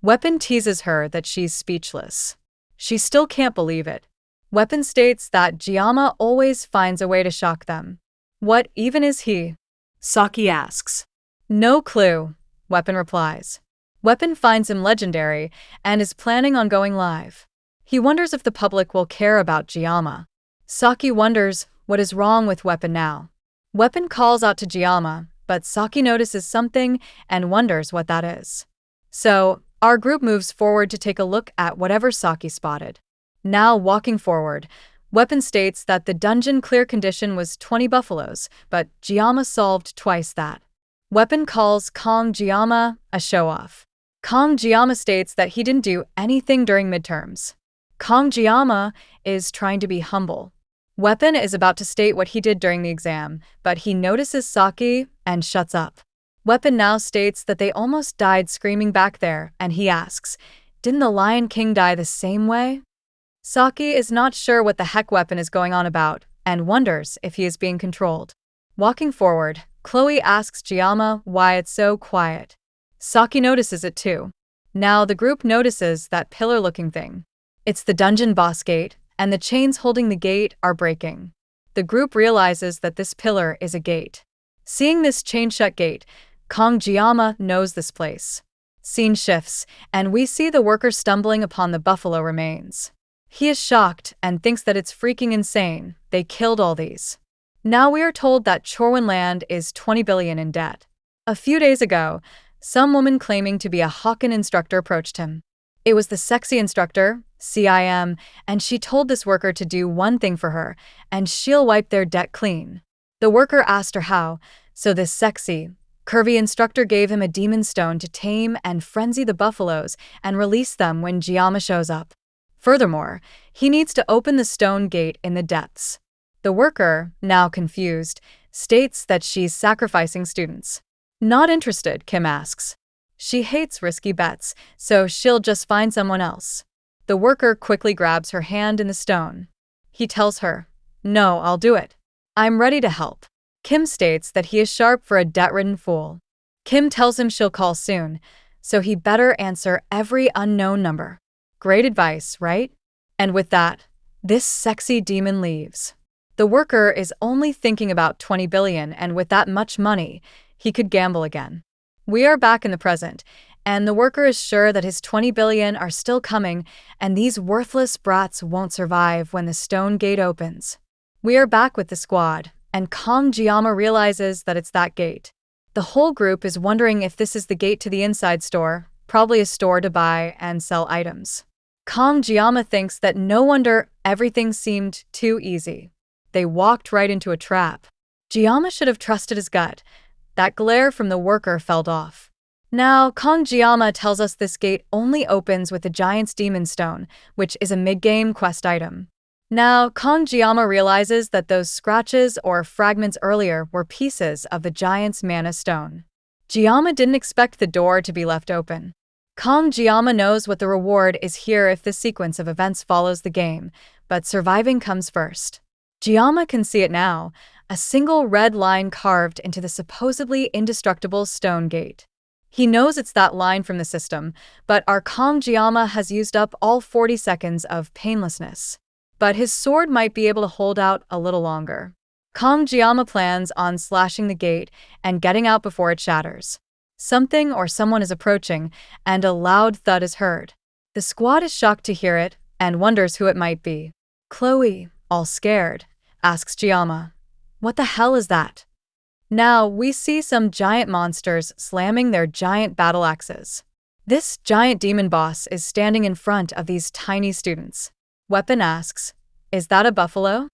Weapon teases her that she's speechless. She still can't believe it. Weapon states that Jiyama always finds a way to shock them. What even is he? Saki asks. No clue, Weapon replies. Weapon finds him legendary and is planning on going live. He wonders if the public will care about Jiyama. Saki wonders what is wrong with Weapon now. Weapon calls out to Jiyama, but Saki notices something and wonders what that is. So, our group moves forward to take a look at whatever Saki spotted. Now, walking forward, Weapon states that the dungeon clear condition was 20 buffaloes, but Jiyama solved twice that. Weapon calls Kongjiyama a show-off. Kongjiyama states that he didn't do anything during midterms. Kongjiyama is trying to be humble. Weapon is about to state what he did during the exam, but he notices Saki and shuts up. Weapon now states that they almost died screaming back there, and he asks, didn't the Lion King die the same way? Saki is not sure what the heck Weapon is going on about, and wonders if he is being controlled. Walking forward, Chloe asks Jiyama why it's so quiet. Saki notices it too. Now the group notices that pillar-looking thing. It's the dungeon boss gate, and the chains holding the gate are breaking. The group realizes that this pillar is a gate. Seeing this chain-shut gate, Kongjiyama knows this place. Scene shifts, and we see the worker stumbling upon the buffalo remains. He is shocked and thinks that it's freaking insane. They killed all these. Now we are told that Chorwin Land is 20 billion in debt. A few days ago, some woman claiming to be a Hokkien instructor approached him. It was the sexy instructor, CIM, and she told this worker to do one thing for her, and she'll wipe their debt clean. The worker asked her how, so this sexy, curvy instructor gave him a demon stone to tame and frenzy the buffaloes and release them when Jiyama shows up. Furthermore, he needs to open the stone gate in the depths. The worker, now confused, states that she's sacrificing students. Not interested, Kim asks. She hates risky bets, so she'll just find someone else. The worker quickly grabs her hand in the stone. He tells her, no, I'll do it. I'm ready to help. Kim states that he is sharp for a debt-ridden fool. Kim tells him she'll call soon, so he better answer every unknown number. Great advice, right? And with that, this sexy demon leaves. The worker is only thinking about 20 billion, and with that much money, he could gamble again. We are back in the present, and the worker is sure that his 20 billion are still coming, and these worthless brats won't survive when the stone gate opens. We are back with the squad, and Kongjiyama realizes that it's that gate. The whole group is wondering if this is the gate to the inside store, probably a store to buy and sell items. Kongjiyama thinks that no wonder everything seemed too easy. They walked right into a trap. Jiyama should have trusted his gut. That glare from the worker fell off. Now, Kongjiyama tells us this gate only opens with the Giant's Demon Stone, which is a mid-game quest item. Now, Kongjiyama realizes that those scratches or fragments earlier were pieces of the Giant's Mana Stone. Jiyama didn't expect the door to be left open. Kongjiyama knows what the reward is here if this sequence of events follows the game, but surviving comes first. Jiyama can see it now, a single red line carved into the supposedly indestructible stone gate. He knows it's that line from the system, but our Kongjiyama has used up all 40 seconds of painlessness. But his sword might be able to hold out a little longer. Kong Jiama plans on slashing the gate and getting out before it shatters. Something or someone is approaching, and a loud thud is heard. The squad is shocked to hear it and wonders who it might be. Chloe, all scared, asks Jiama, "What the hell is that?" Now, we see some giant monsters slamming their giant battle axes. This giant demon boss is standing in front of these tiny students. Weapon asks, "Is that a buffalo?"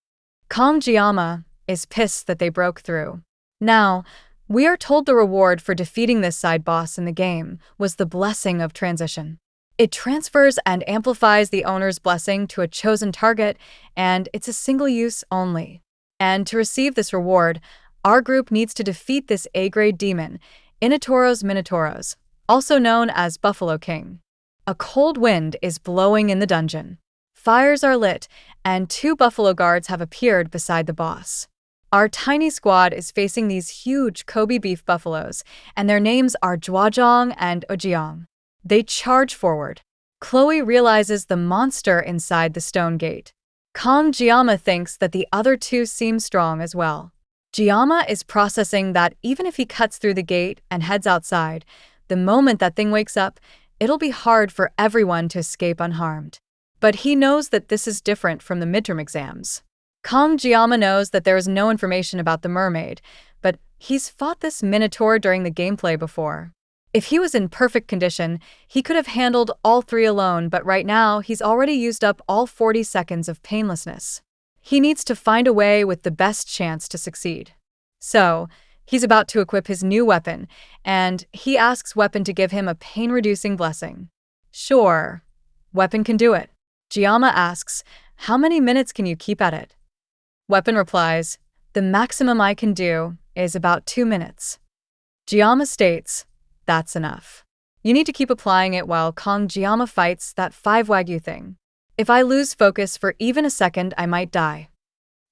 Kong Jiama is pissed that they broke through. Now, we are told the reward for defeating this side boss in the game was the Blessing of Transition. It transfers and amplifies the owner's blessing to a chosen target, and it's a single use only. And to receive this reward, our group needs to defeat this A-grade demon, Inatoros Minotauros, also known as Buffalo King. A cold wind is blowing in the dungeon. Fires are lit, and 2 buffalo guards have appeared beside the boss. Our tiny squad is facing these huge Kobe beef buffaloes, and their names are Zhuazhong and Ojiang. They charge forward. Chloe realizes the monster inside the stone gate. Kong Jiama thinks that the other 2 seem strong as well. Jiama is processing that even if he cuts through the gate and heads outside, the moment that thing wakes up, it'll be hard for everyone to escape unharmed. But he knows that this is different from the midterm exams. Kong Jiama knows that there is no information about the mermaid, but he's fought this minotaur during the gameplay before. If he was in perfect condition, he could have handled all 3 alone, but right now he's already used up all 40 seconds of painlessness. He needs to find a way with the best chance to succeed. So, he's about to equip his new weapon, and he asks Weapon to give him a pain-reducing blessing. Sure, Weapon can do it. Jiama asks, "How many minutes can you keep at it?" Weapon replies, "The maximum I can do is about 2 minutes. Jiama states, "That's enough. You need to keep applying it while Kong Jiama fights that 5 Wagyu thing. If I lose focus for even a second, I might die."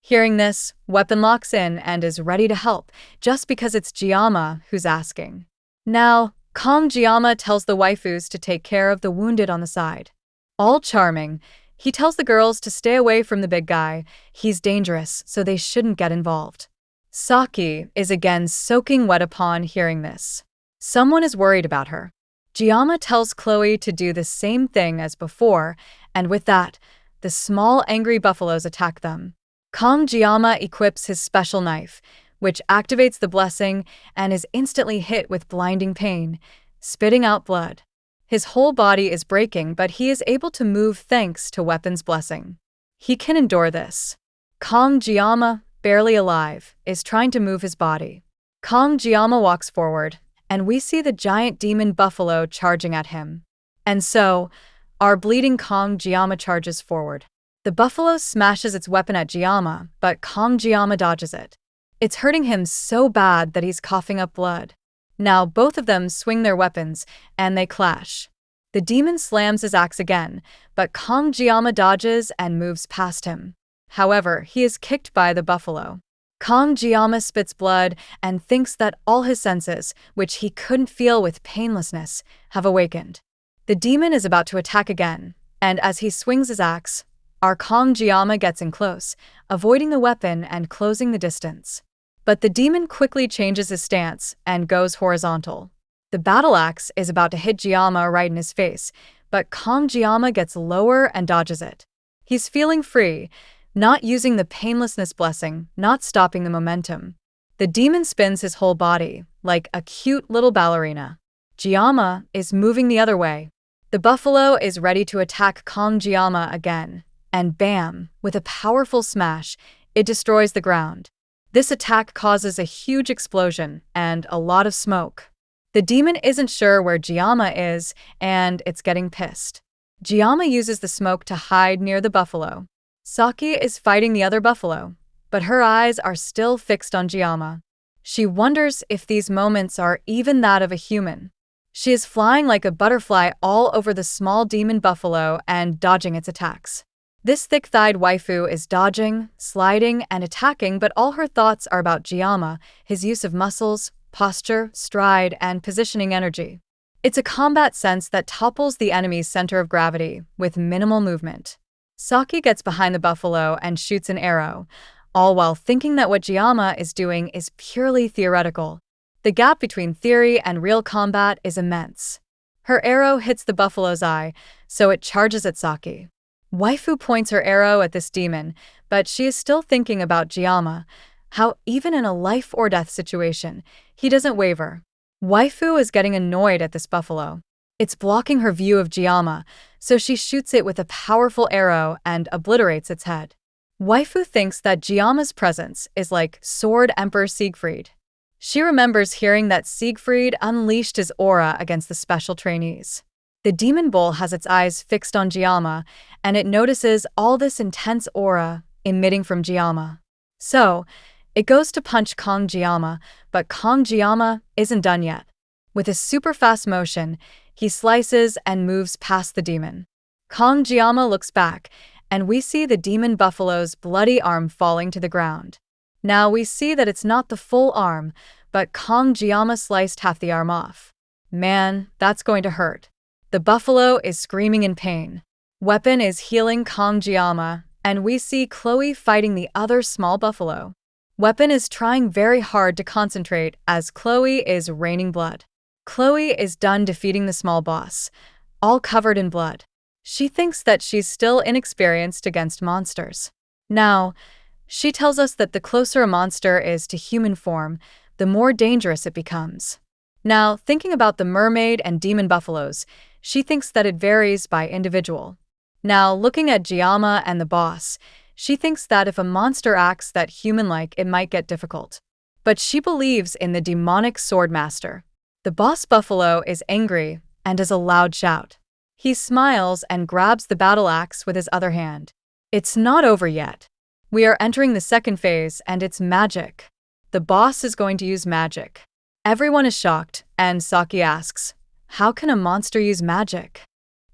Hearing this, Weapon locks in and is ready to help, just because it's Jiama who's asking. Now, Kong Jiama tells the waifus to take care of the wounded on the side. All charming, he tells the girls to stay away from the big guy. He's dangerous, so they shouldn't get involved. Saki is again soaking wet upon hearing this. Someone is worried about her. Jiama tells Chloe to do the same thing as before, and with that, the small angry buffaloes attack them. Kong Jiama equips his special knife, which activates the blessing and is instantly hit with blinding pain, spitting out blood. His whole body is breaking, but he is able to move thanks to Weapon's blessing. He can endure this. Kong Jiama, barely alive, is trying to move his body. Kong Jiama walks forward, and we see the giant demon buffalo charging at him. And so, our bleeding Kong Jiama charges forward. The buffalo smashes its weapon at Jiama, but Kong Jiama dodges it. It's hurting him so bad that he's coughing up blood. Now both of them swing their weapons, and they clash. The demon slams his axe again, but Kong Jiama dodges and moves past him. However, he is kicked by the buffalo. Kong Jiama spits blood and thinks that all his senses, which he couldn't feel with painlessness, have awakened. The demon is about to attack again, and as he swings his axe, our Kong Jiama gets in close, avoiding the weapon and closing the distance. But the demon quickly changes his stance and goes horizontal. The battle axe is about to hit Jiama right in his face, but Kong Jiama gets lower and dodges it. He's feeling free, not using the painlessness blessing, not stopping the momentum. The demon spins his whole body, like a cute little ballerina. Jiama is moving the other way. The buffalo is ready to attack Kong Jiama again, and bam, with a powerful smash, it destroys the ground. This attack causes a huge explosion and a lot of smoke. The demon isn't sure where Jiama is, and it's getting pissed. Jiama uses the smoke to hide near the buffalo. Saki is fighting the other buffalo, but her eyes are still fixed on Jiama. She wonders if these moments are even that of a human. She is flying like a butterfly all over the small demon buffalo and dodging its attacks. This thick-thighed waifu is dodging, sliding, and attacking, but all her thoughts are about Jiama, his use of muscles, posture, stride, and positioning energy. It's a combat sense that topples the enemy's center of gravity with minimal movement. Saki gets behind the buffalo and shoots an arrow, all while thinking that what Jiyama is doing is purely theoretical. The gap between theory and real combat is immense. Her arrow hits the buffalo's eye, so it charges at Saki. Waifu points her arrow at this demon, but she is still thinking about Jiyama, how even in a life-or-death situation, he doesn't waver. Waifu is getting annoyed at this buffalo. It's blocking her view of Jiyama, so she shoots it with a powerful arrow and obliterates its head. Waifu thinks that Jiyama's presence is like Sword Emperor Siegfried. She remembers hearing that Siegfried unleashed his aura against the special trainees. The demon bull has its eyes fixed on Jiyama, and it notices all this intense aura emitting from Jiyama. So, it goes to punch Kong Jiyama, but Kong Jiyama isn't done yet. With a super fast motion, he slices and moves past the demon. Kong Jiyama looks back, and we see the demon buffalo's bloody arm falling to the ground. Now we see that it's not the full arm, but Kong Jiyama sliced half the arm off. Man, that's going to hurt. The buffalo is screaming in pain. Weapon is healing Kong Jiyama, and we see Chloe fighting the other small buffalo. Weapon is trying very hard to concentrate as Chloe is raining blood. Chloe is done defeating the small boss, all covered in blood. She thinks that she's still inexperienced against monsters. Now, she tells us that the closer a monster is to human form, the more dangerous it becomes. Now, thinking about the mermaid and demon buffaloes, she thinks that it varies by individual. Now, looking at Jiyama and the boss, she thinks that if a monster acts that human-like, it might get difficult. But she believes in the demonic sword master. The boss buffalo is angry and does a loud shout. He smiles and grabs the battle axe with his other hand. It's not over yet. We are entering the second phase, and it's magic. The boss is going to use magic. Everyone is shocked, and Saki asks, how can a monster use magic?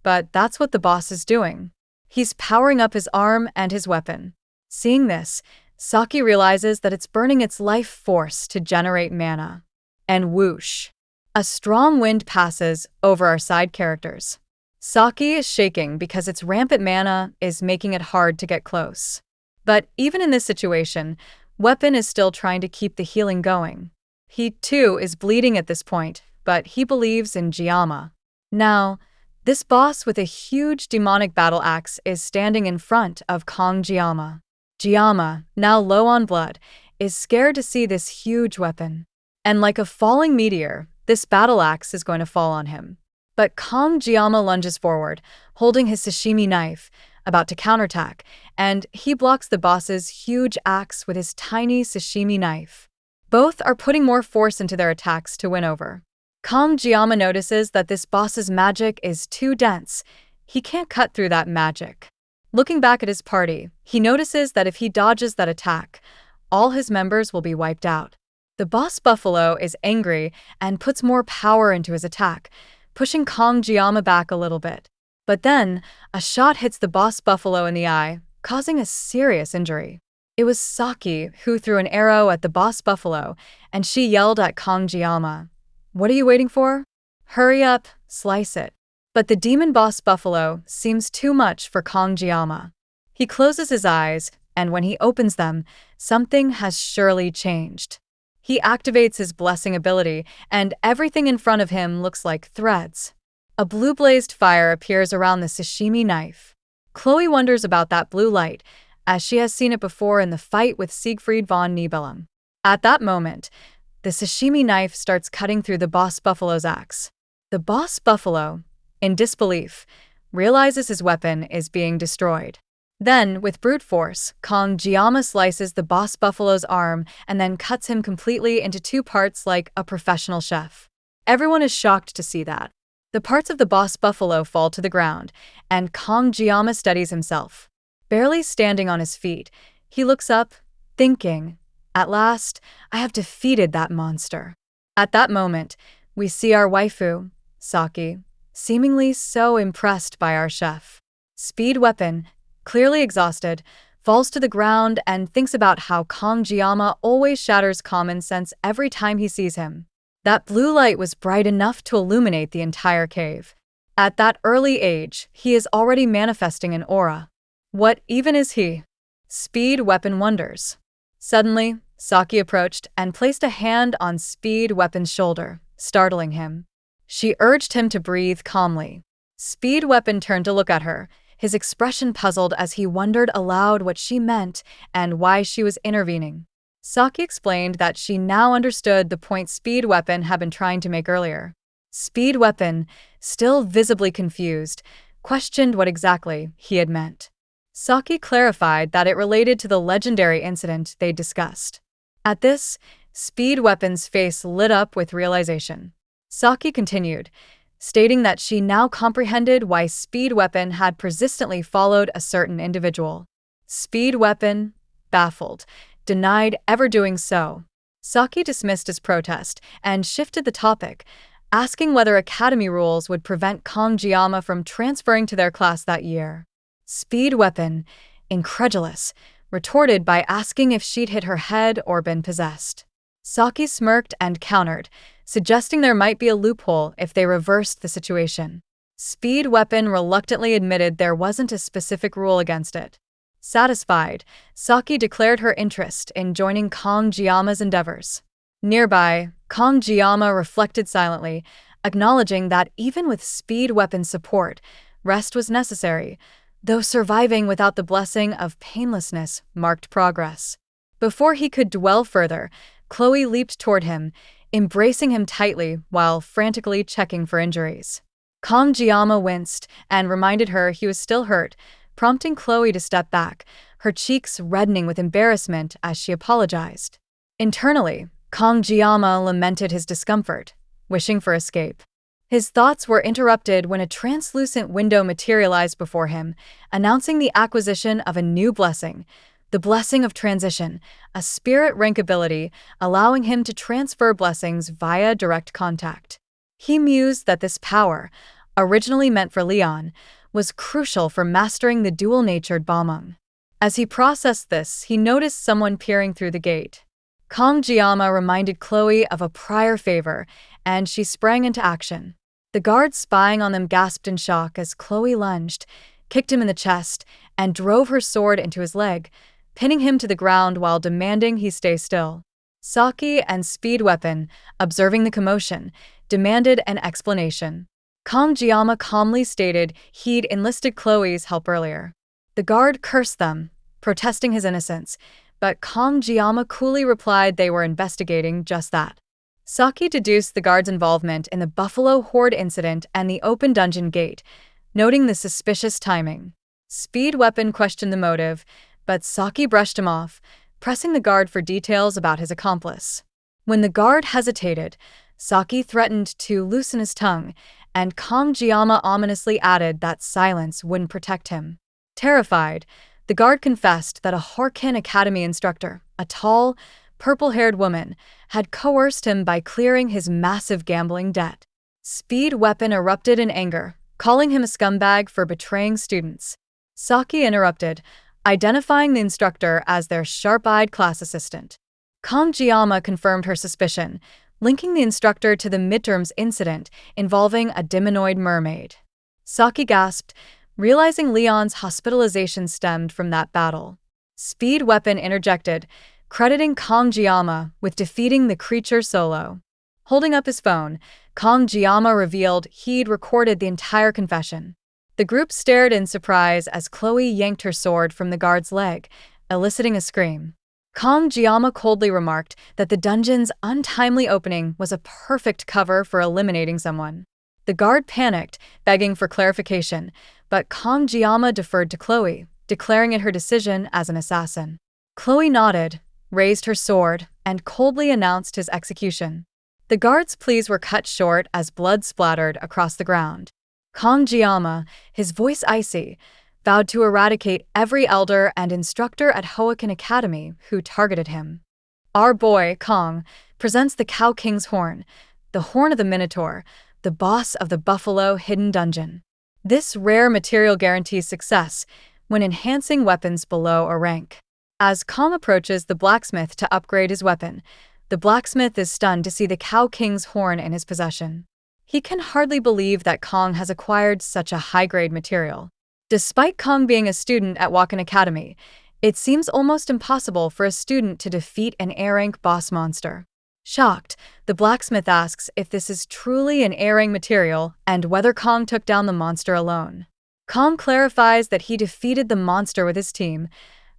But that's what the boss is doing. He's powering up his arm and his weapon. Seeing this, Saki realizes that it's burning its life force to generate mana. And whoosh! A strong wind passes over our side characters. Saki is shaking because its rampant mana is making it hard to get close. But even in this situation, Weapon is still trying to keep the healing going. He too is bleeding at this point, but he believes in Jiyama. Now, this boss with a huge demonic battle axe is standing in front of Kong Jiyama. Jiyama, now low on blood, is scared to see this huge weapon. And like a falling meteor, this battle axe is going to fall on him. But Kong Jiyama lunges forward, holding his sashimi knife, about to counterattack, and he blocks the boss's huge axe with his tiny sashimi knife. Both are putting more force into their attacks to win over. Kong Jiyama notices that this boss's magic is too dense. He can't cut through that magic. Looking back at his party, he notices that if he dodges that attack, all his members will be wiped out. The boss buffalo is angry and puts more power into his attack, pushing Kong Jiyama back a little bit. But then, a shot hits the boss buffalo in the eye, causing a serious injury. It was Saki who threw an arrow at the boss buffalo, and she yelled at Kong Jiyama, "What are you waiting for? Hurry up, slice it." But the demon boss buffalo seems too much for Kong Jiyama. He closes his eyes, and when he opens them, something has surely changed. He activates his blessing ability, and everything in front of him looks like threads. A blue-blazed fire appears around the sashimi knife. Chloe wonders about that blue light, as she has seen it before in the fight with Siegfried von Nibelung. At that moment, the sashimi knife starts cutting through the boss buffalo's axe. The boss buffalo, in disbelief, realizes his weapon is being destroyed. Then, with brute force, Kong Jiyama slices the boss buffalo's arm and then cuts him completely into two parts like a professional chef. Everyone is shocked to see that. The parts of the boss buffalo fall to the ground, and Kong Jiyama steadies himself. Barely standing on his feet, he looks up, thinking, "At last, I have defeated that monster." At that moment, we see our waifu, Saki, seemingly so impressed by our chef. Speed Weapon, clearly exhausted, falls to the ground and thinks about how Kong Jiyama always shatters common sense every time he sees him. That blue light was bright enough to illuminate the entire cave. At that early age, he is already manifesting an aura. What even is he? Speed Weapon wonders. Suddenly, Saki approached and placed a hand on Speed Weapon's shoulder, startling him. She urged him to breathe calmly. Speed Weapon turned to look at her, his expression puzzled as he wondered aloud what she meant and why she was intervening. Saki explained that she now understood the point Speed Weapon had been trying to make earlier. Speed Weapon, still visibly confused, questioned what exactly he had meant. Saki clarified that it related to the legendary incident they discussed. At this, Speed Weapon's face lit up with realization. Saki continued, stating that she now comprehended why Speed Weapon had persistently followed a certain individual. Speed Weapon, baffled, denied ever doing so. Saki dismissed his protest and shifted the topic, asking whether academy rules would prevent Kongjiyama from transferring to their class that year. Speed Weapon, incredulous, retorted by asking if she'd hit her head or been possessed. Saki smirked and countered, suggesting there might be a loophole if they reversed the situation. Speed Weapon reluctantly admitted there wasn't a specific rule against it. Satisfied, Saki declared her interest in joining Kongjiyama's endeavors. Nearby, Kongjiyama reflected silently, acknowledging that even with Speed Weapon's support, rest was necessary, though surviving without the blessing of painlessness marked progress. Before he could dwell further, Chloe leaped toward him, embracing him tightly while frantically checking for injuries. Kongjiyama winced and reminded her he was still hurt, prompting Chloe to step back, her cheeks reddening with embarrassment as she apologized. Internally, Kongjiyama lamented his discomfort, wishing for escape. His thoughts were interrupted when a translucent window materialized before him, announcing the acquisition of a new blessing, the Blessing of Transition, a spirit rank ability allowing him to transfer blessings via direct contact. He mused that this power, originally meant for Leon, was crucial for mastering the dual-natured Balmung. As he processed this, he noticed someone peering through the gate. Kongjiyama reminded Chloe of a prior favor, and she sprang into action. The guards spying on them gasped in shock as Chloe lunged, kicked him in the chest, and drove her sword into his leg, pinning him to the ground while demanding he stay still. Saki and Speed Weapon, observing the commotion, demanded an explanation. Kongjiyama calmly stated he'd enlisted Chloe's help earlier. The guard cursed them, protesting his innocence, but Kongjiyama coolly replied they were investigating just that. Saki deduced the guard's involvement in the Buffalo Horde incident and the open dungeon gate, noting the suspicious timing. Speed Weapon questioned the motive, but Saki brushed him off, pressing the guard for details about his accomplice. When the guard hesitated, Saki threatened to loosen his tongue, and Kongjiyama ominously added that silence wouldn't protect him. Terrified, the guard confessed that a Horkin Academy instructor, a tall, purple-haired woman, had coerced him by clearing his massive gambling debt. Speed Weapon erupted in anger, calling him a scumbag for betraying students. Saki interrupted, identifying the instructor as their sharp-eyed class assistant. Kongjiyama confirmed her suspicion, linking the instructor to the midterms incident involving a demonoid mermaid. Saki gasped, realizing Leon's hospitalization stemmed from that battle. Speed Weapon interjected, crediting Kongjiyama with defeating the creature solo. Holding up his phone, Kongjiyama revealed he'd recorded the entire confession. The group stared in surprise as Chloe yanked her sword from the guard's leg, eliciting a scream. Kongjiyama coldly remarked that the dungeon's untimely opening was a perfect cover for eliminating someone. The guard panicked, begging for clarification, but Kongjiyama deferred to Chloe, declaring it her decision as an assassin. Chloe nodded, raised her sword, and coldly announced his execution. The guard's pleas were cut short as blood splattered across the ground. Kongjiyama, his voice icy, vowed to eradicate every elder and instructor at Hoenn Academy who targeted him. Our boy, Kong, presents the Cow King's horn, the horn of the Minotaur, the boss of the Buffalo Hidden Dungeon. This rare material guarantees success when enhancing weapons below a rank. As Kong approaches the blacksmith to upgrade his weapon, the blacksmith is stunned to see the Cow King's horn in his possession. He can hardly believe that Kong has acquired such a high-grade material. Despite Kong being a student at Hoenn Academy, It seems almost impossible for a student to defeat an A-rank boss monster. Shocked, the blacksmith asks if this is truly an A-rank material and whether Kong took down the monster alone. Kong clarifies that he defeated the monster with his team.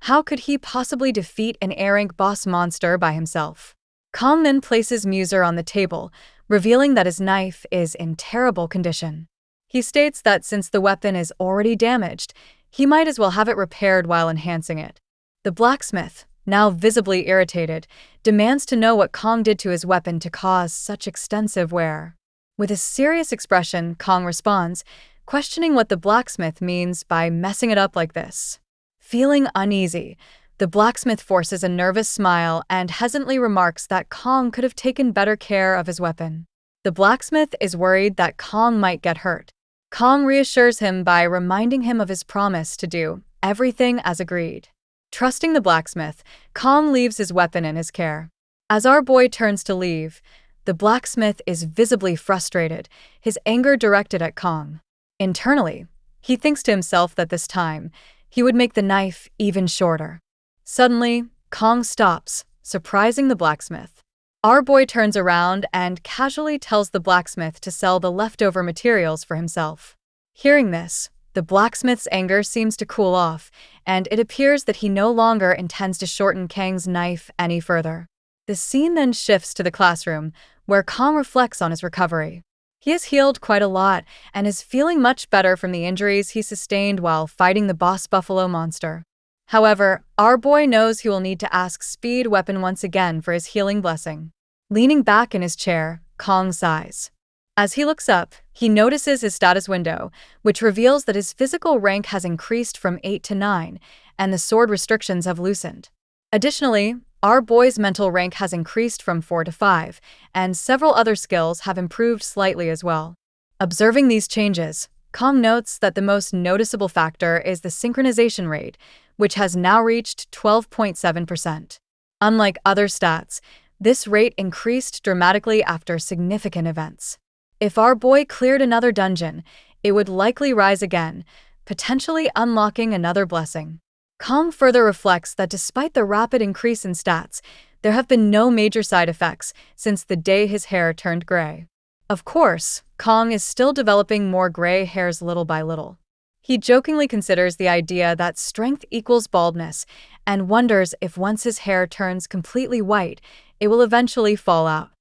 How could he possibly defeat an A-rank boss monster by himself? Kong then places Muser on the table, revealing that his knife is in terrible condition. He states that since the weapon is already damaged, he might as well have it repaired while enhancing it. The blacksmith, now visibly irritated, demands to know what Kong did to his weapon to cause such extensive wear. With a serious expression, Kong responds, questioning what the blacksmith means by messing it up like this. Feeling uneasy, the blacksmith forces a nervous smile and hesitantly remarks that Kong could have taken better care of his weapon. The blacksmith is worried that Kong might get hurt. Kong reassures him by reminding him of his promise to do everything as agreed. Trusting the blacksmith, Kong leaves his weapon in his care. As our boy turns to leave, the blacksmith is visibly frustrated, his anger directed at Kong. Internally, he thinks to himself that this time, he would make the knife even shorter. Suddenly, Kong stops, surprising the blacksmith. Our boy turns around and casually tells the blacksmith to sell the leftover materials for himself. Hearing this, the blacksmith's anger seems to cool off, and it appears that he no longer intends to shorten Kang's knife any further. The scene then shifts to the classroom, where Kong reflects on his recovery. He has healed quite a lot and is feeling much better from the injuries he sustained while fighting the boss buffalo monster. However, our boy knows he will need to ask Speed Weapon once again for his healing blessing. Leaning back in his chair, Kong sighs. As he looks up, he notices his status window, which reveals that his physical rank has increased from 8 to 9, and the sword restrictions have loosened. Additionally, our boy's mental rank has increased from 4 to 5, and several other skills have improved slightly as well. Observing these changes, Kong notes that the most noticeable factor is the synchronization rate, which has now reached 12.7%. Unlike other stats, this rate increased dramatically after significant events. If our boy cleared another dungeon, it would likely rise again, potentially unlocking another blessing. Kong further reflects that despite the rapid increase in stats, there have been no major side effects since the day his hair turned gray. Of course, Kong is still developing more gray hairs little by little. He jokingly considers the idea that strength equals baldness and wonders if once his hair turns completely white, it will eventually fall out.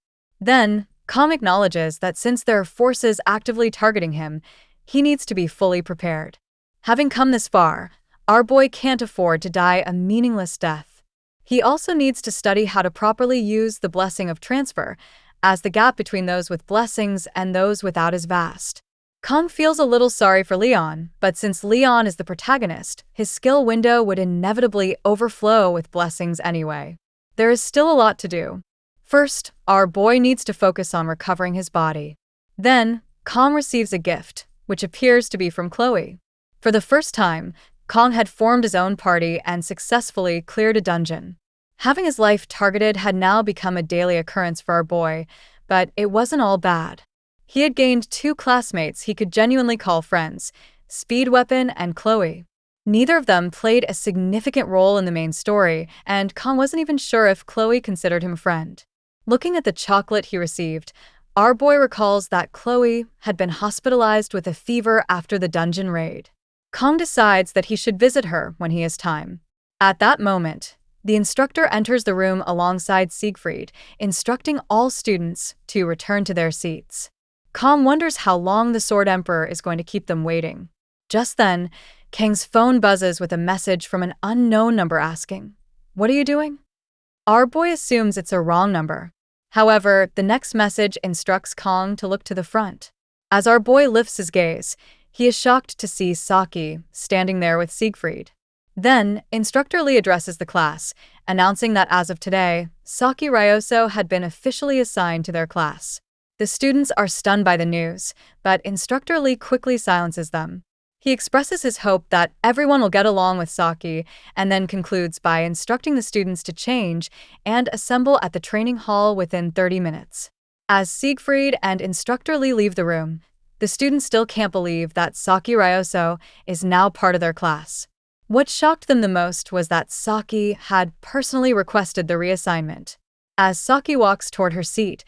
Then, Kong acknowledges that since there are forces actively targeting him, he needs to be fully prepared. Having come this far, our boy can't afford to die a meaningless death. He also needs to study how to properly use the blessing of transfer, as the gap between those with blessings and those without is vast. Kong feels a little sorry for Leon, but since Leon is the protagonist, his skill window would inevitably overflow with blessings anyway. There is still a lot to do. First, our boy needs to focus on recovering his body. Then, Kong receives a gift, which appears to be from Chloe. For the first time, Kong had formed his own party and successfully cleared a dungeon. Having his life targeted had now become a daily occurrence for our boy, but it wasn't all bad. He had gained 2 classmates he could genuinely call friends, Speed Weapon and Chloe. Neither of them played a significant role in the main story, and Kong wasn't even sure if Chloe considered him a friend. Looking at the chocolate he received, our boy recalls that Chloe had been hospitalized with a fever after the dungeon raid. Kong decides that he should visit her when he has time. At that moment, the instructor enters the room alongside Siegfried, instructing all students to return to their seats. Kong wonders how long the Sword Emperor is going to keep them waiting. Just then, Kang's phone buzzes with a message from an unknown number asking, "What are you doing?" Our boy assumes it's a wrong number. However, the next message instructs Kong to look to the front. As our boy lifts his gaze, he is shocked to see Saki standing there with Siegfried. Then, Instructor Lee addresses the class, announcing that as of today, Saki Ryoso had been officially assigned to their class. The students are stunned by the news, but Instructor Lee quickly silences them. He expresses his hope that everyone will get along with Saki, and then concludes by instructing the students to change and assemble at the training hall within 30 minutes. As Siegfried and Instructor Lee leave the room, the students still can't believe that Saki Ryoso is now part of their class. What shocked them the most was that Saki had personally requested the reassignment. As Saki walks toward her seat,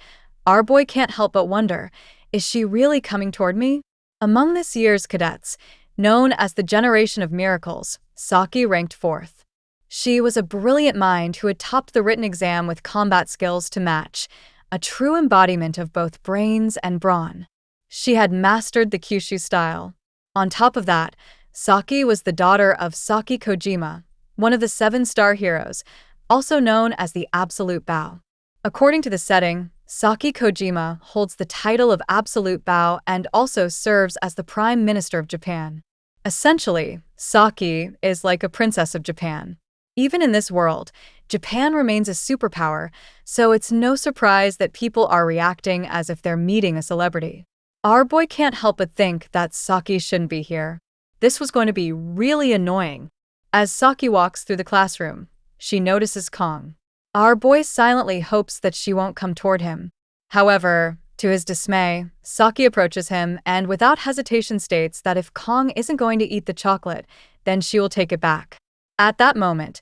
our boy can't help but wonder, is she really coming toward me? Among this year's cadets, known as the Generation of Miracles, Saki ranked fourth. She was a brilliant mind who had topped the written exam with combat skills to match, a true embodiment of both brains and brawn. She had mastered the Kyushu style. On top of that, Saki was the daughter of Saki Kojima, one of the 7-star heroes, also known as the Absolute Bow. According to the setting, Saki Kojima holds the title of Absolute Bow and also serves as the Prime Minister of Japan. Essentially, Saki is like a princess of Japan. Even in this world, Japan remains a superpower, so it's no surprise that people are reacting as if they're meeting a celebrity. Our boy can't help but think that Saki shouldn't be here. This was going to be really annoying. As Saki walks through the classroom, she notices Kong. Our boy silently hopes that she won't come toward him. However, to his dismay, Saki approaches him and without hesitation states that if Kong isn't going to eat the chocolate, then she will take it back. At that moment,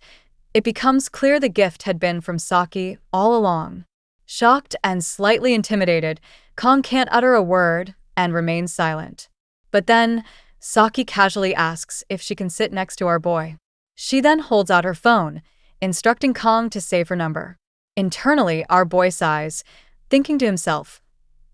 it becomes clear the gift had been from Saki all along. Shocked and slightly intimidated, Kong can't utter a word and remains silent. But then, Saki casually asks if she can sit next to our boy. She then holds out her phone, instructing Kong to save her number. Internally, our boy sighs, thinking to himself,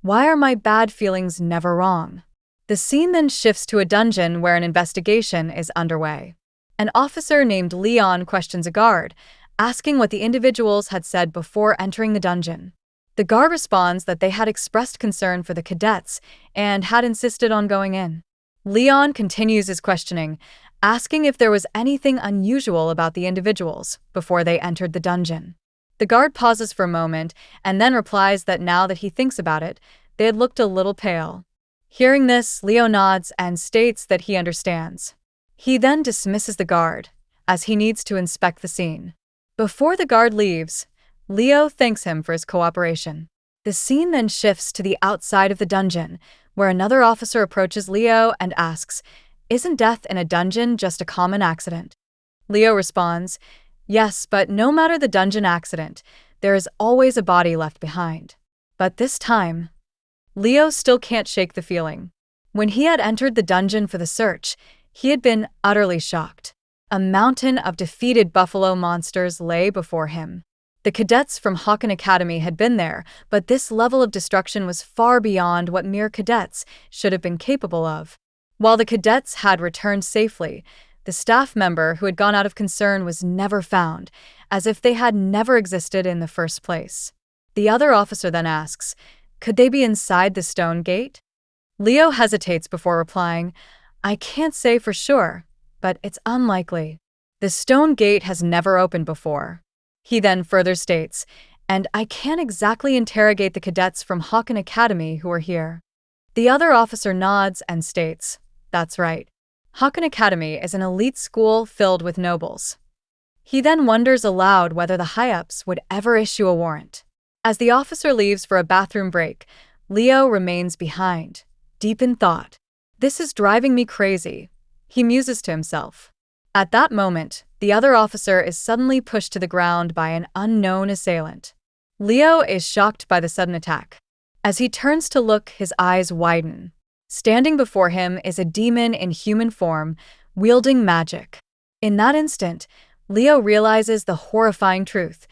"Why are my bad feelings never wrong?" The scene then shifts to a dungeon where an investigation is underway. An officer named Leon questions a guard, asking what the individuals had said before entering the dungeon. The guard responds that they had expressed concern for the cadets and had insisted on going in. Leon continues his questioning, asking if there was anything unusual about the individuals before they entered the dungeon. The guard pauses for a moment and then replies that now that he thinks about it, they had looked a little pale. Hearing this, Leo nods and states that he understands. He then dismisses the guard, as he needs to inspect the scene. Before the guard leaves, Leo thanks him for his cooperation. The scene then shifts to the outside of the dungeon, where another officer approaches Leo and asks, "Isn't death in a dungeon just a common accident?" Leo responds, "Yes, but no matter the dungeon accident, there is always a body left behind." But this time, Leo still can't shake the feeling. When he had entered the dungeon for the search, he had been utterly shocked. A mountain of defeated buffalo monsters lay before him. The cadets from Haken Academy had been there, but this level of destruction was far beyond what mere cadets should have been capable of. While the cadets had returned safely, the staff member who had gone out of concern was never found, as if they had never existed in the first place. The other officer then asks, "Could they be inside the stone gate?" Leo hesitates before replying, "I can't say for sure, but it's unlikely. The stone gate has never opened before." He then further states, "And I can't exactly interrogate the cadets from Haken Academy who are here." The other officer nods and states, "That's right. Haken Academy is an elite school filled with nobles." He then wonders aloud whether the high-ups would ever issue a warrant. As the officer leaves for a bathroom break, Leo remains behind, deep in thought. "This is driving me crazy," he muses to himself. At that moment, the other officer is suddenly pushed to the ground by an unknown assailant. Leo is shocked by the sudden attack. As he turns to look, his eyes widen. Standing before him is a demon in human form, wielding magic. In that instant, Leo realizes the horrifying truth.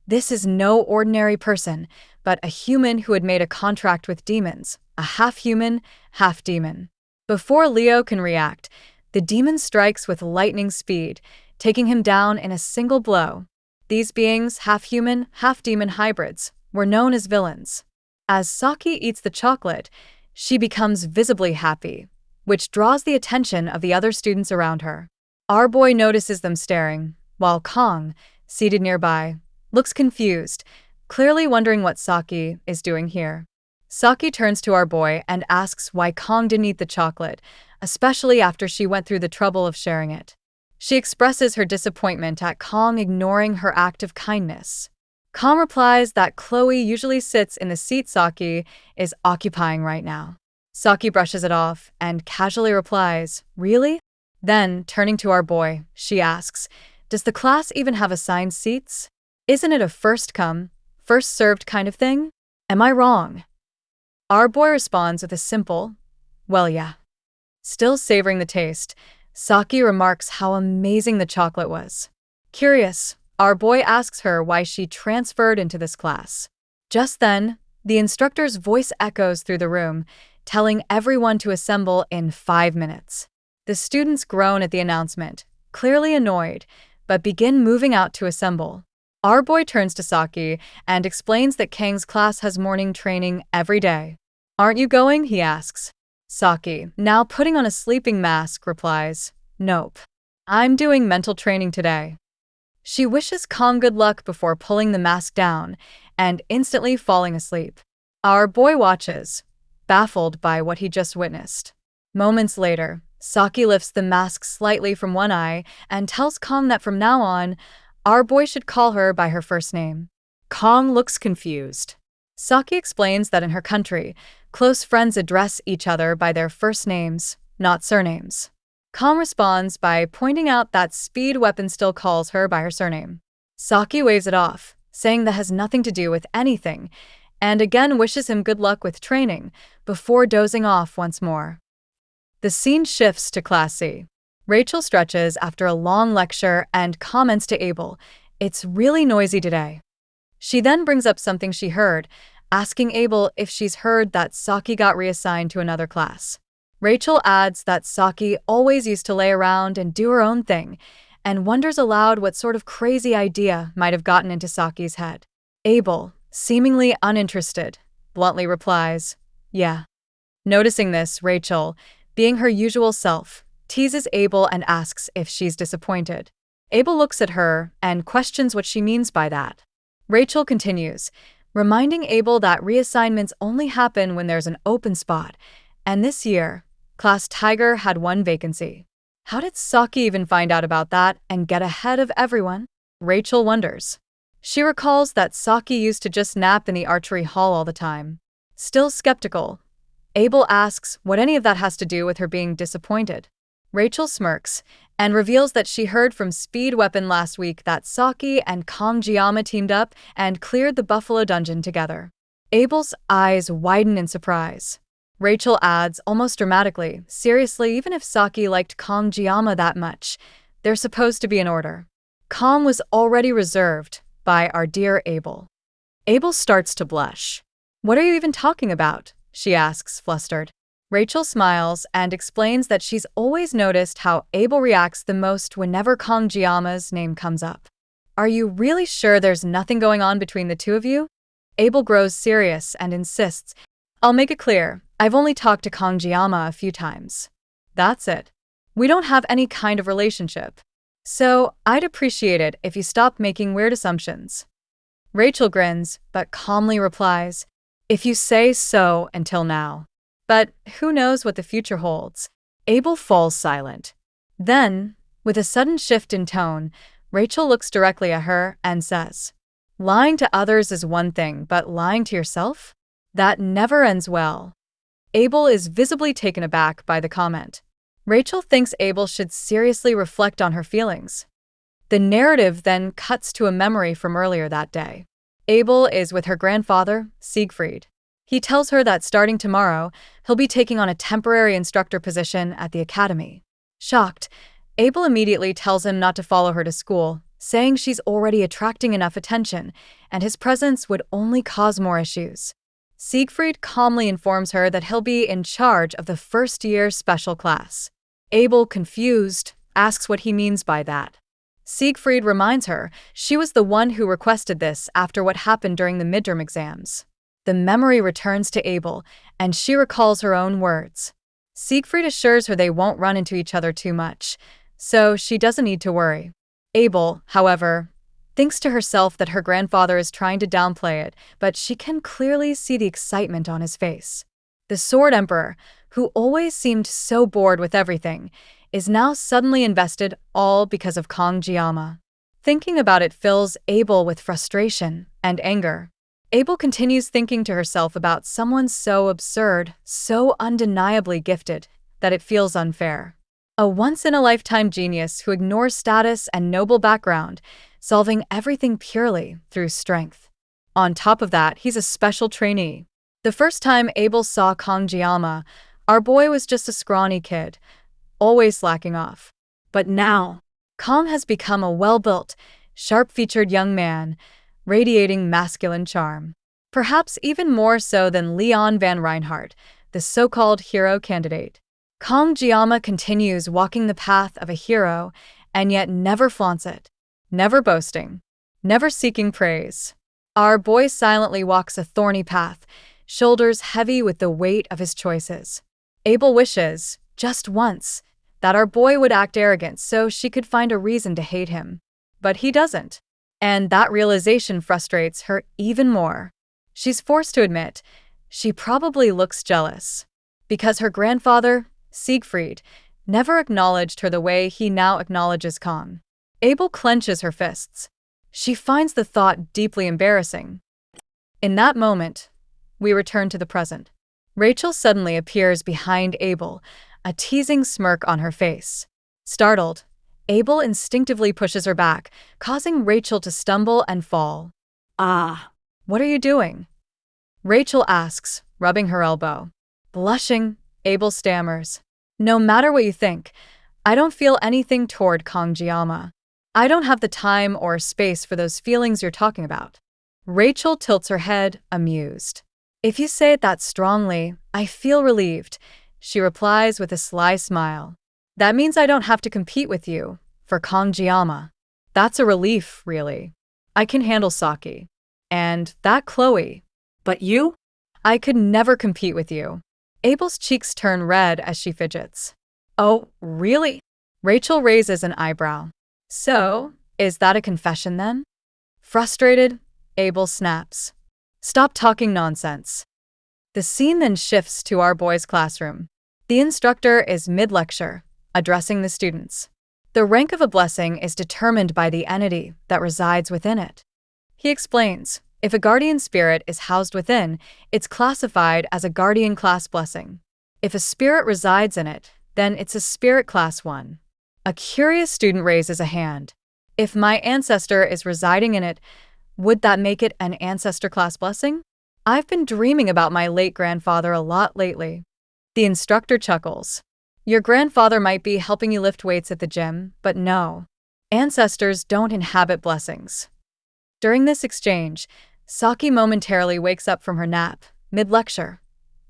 This is no ordinary person, but a human who had made a contract with demons, a half-human, half-demon. Before Leo can react, the demon strikes with lightning speed, taking him down in a single blow. These beings, half-human, half-demon hybrids, were known as villains. As Saki eats the chocolate, she becomes visibly happy, which draws the attention of the other students around her. Our boy notices them staring, while Kong, seated nearby, looks confused, clearly wondering what Saki is doing here. Saki turns to our boy and asks why Kong didn't eat the chocolate, especially after she went through the trouble of sharing it. She expresses her disappointment at Kong ignoring her act of kindness. Kong replies that Chloe usually sits in the seat Saki is occupying right now. Saki brushes it off and casually replies, "Really?" Then, turning to our boy, she asks, "Does the class even have assigned seats? Isn't it a first come, first served kind of thing? Am I wrong?" Our boy responds with a simple, "Well, yeah." Still savoring the taste, Saki remarks how amazing the chocolate was. Curious, our boy asks her why she transferred into this class. Just then, the instructor's voice echoes through the room, telling everyone to assemble in 5 minutes. The students groan at the announcement, clearly annoyed, but begin moving out to assemble. Our boy turns to Saki and explains that Kang's class has morning training every day. "Aren't you going?" he asks. Saki, now putting on a sleeping mask, replies, "Nope. I'm doing mental training today." She wishes Kang good luck before pulling the mask down and instantly falling asleep. Our boy watches, baffled by what he just witnessed. Moments later, Saki lifts the mask slightly from one eye and tells Kang that from now on, our boy should call her by her first name. Kang looks confused. Saki explains that in her country, close friends address each other by their first names, not surnames. Kang responds by pointing out that Speed Weapon still calls her by her surname. Saki waves it off, saying that has nothing to do with anything, and again wishes him good luck with training, before dozing off once more. The scene shifts to Class C. Rachel stretches after a long lecture and comments to Abel, "It's really noisy today." She then brings up something she heard, asking Abel if she's heard that Saki got reassigned to another class. Rachel adds that Saki always used to lay around and do her own thing, and wonders aloud what sort of crazy idea might have gotten into Saki's head. Abel, seemingly uninterested, bluntly replies, "Yeah." Noticing this, Rachel, being her usual self, teases Abel and asks if she's disappointed. Abel looks at her and questions what she means by that. Rachel continues, reminding Abel that reassignments only happen when there's an open spot, and this year, Class Tiger had 1 vacancy. How did Saki even find out about that and get ahead of everyone? Rachel wonders. She recalls that Saki used to just nap in the archery hall all the time. Still skeptical, Abel asks what any of that has to do with her being disappointed. Rachel smirks and reveals that she heard from Speed Weapon last week that Saki and Kang Jiyama teamed up and cleared the Buffalo Dungeon together. Abel's eyes widen in surprise. Rachel adds, almost dramatically, seriously, even if Saki liked Kang Jiyama that much, they're supposed to be in order. Kang was already reserved by our dear Abel. Abel starts to blush. "What are you even talking about?" she asks, flustered. Rachel smiles and explains that she's always noticed how Abel reacts the most whenever Kang Jiyama's name comes up. "Are you really sure there's nothing going on between the two of you?" Abel grows serious and insists, "I'll make it clear, I've only talked to Kang Jiyama a few times. That's it. We don't have any kind of relationship. So I'd appreciate it if you stopped making weird assumptions." Rachel grins, but calmly replies, "If you say so until now. But who knows what the future holds." Abel falls silent. Then, with a sudden shift in tone, Rachel looks directly at her and says, "Lying to others is one thing, but lying to yourself? That never ends well." Abel is visibly taken aback by the comment. Rachel thinks Abel should seriously reflect on her feelings. The narrative then cuts to a memory from earlier that day. Abel is with her grandfather, Siegfried. He tells her that starting tomorrow, he'll be taking on a temporary instructor position at the academy. Shocked, Abel immediately tells him not to follow her to school, saying she's already attracting enough attention, and his presence would only cause more issues. Siegfried calmly informs her that he'll be in charge of the first-year special class. Abel, confused, asks what he means by that. Siegfried reminds her she was the one who requested this after what happened during the midterm exams. The memory returns to Abel, and she recalls her own words. Siegfried assures her they won't run into each other too much, so she doesn't need to worry. Abel, however, thinks to herself that her grandfather is trying to downplay it, but she can clearly see the excitement on his face. The Sword Emperor, who always seemed so bored with everything, is now suddenly invested all because of Kang Jiyama. Thinking about it fills Abel with frustration and anger. Abel continues thinking to herself about someone so absurd, so undeniably gifted, that it feels unfair. A once-in-a-lifetime genius who ignores status and noble background, solving everything purely through strength. On top of that, he's a special trainee. The first time Abel saw Kangjiyama, our boy was just a scrawny kid, always slacking off. But now, Kong has become a well-built, sharp-featured young man, radiating masculine charm. Perhaps even more so than Leon Van Reinhardt, the so-called hero candidate. Kangjiyama continues walking the path of a hero, and yet never flaunts it. Never boasting. Never seeking praise. Our boy silently walks a thorny path, shoulders heavy with the weight of his choices. Abel wishes, just once, that our boy would act arrogant so she could find a reason to hate him. But he doesn't. And that realization frustrates her even more. She's forced to admit, she probably looks jealous. Because her grandfather, Siegfried, never acknowledged her the way he now acknowledges Kong. Abel clenches her fists. She finds the thought deeply embarrassing. In that moment, we return to the present. Rachel suddenly appears behind Abel, a teasing smirk on her face. Startled, Abel instinctively pushes her back, causing Rachel to stumble and fall. Ah, "What are you doing?" Rachel asks, rubbing her elbow. Blushing, Abel stammers. "No matter what you think, I don't feel anything toward Kangjiyama. I don't have the time or space for those feelings you're talking about." Rachel tilts her head, amused. "If you say it that strongly, I feel relieved," she replies with a sly smile. "That means I don't have to compete with you for Kangjiyama." That's a relief, really. I can handle Saki. And that Chloe. but you? I could never compete with you. Abel's cheeks turn red as she fidgets. "Oh, really?" Rachel raises an eyebrow. "So, is that a confession then?" Frustrated, Abel snaps. "Stop talking nonsense." The scene then shifts to our boy's classroom. The instructor is mid-lecture, addressing the students. The rank of a blessing is determined by the entity that resides within it. He explains, if a guardian spirit is housed within, it's classified as a guardian class blessing. If a spirit resides in it, then it's a spirit class 1. A curious student raises a hand. If my ancestor is residing in it, would that make it an ancestor class blessing? I've been dreaming about my late grandfather a lot lately. The instructor chuckles. Your grandfather might be helping you lift weights at the gym, but no. Ancestors don't inhabit blessings. During this exchange, Saki momentarily wakes up from her nap, mid-lecture,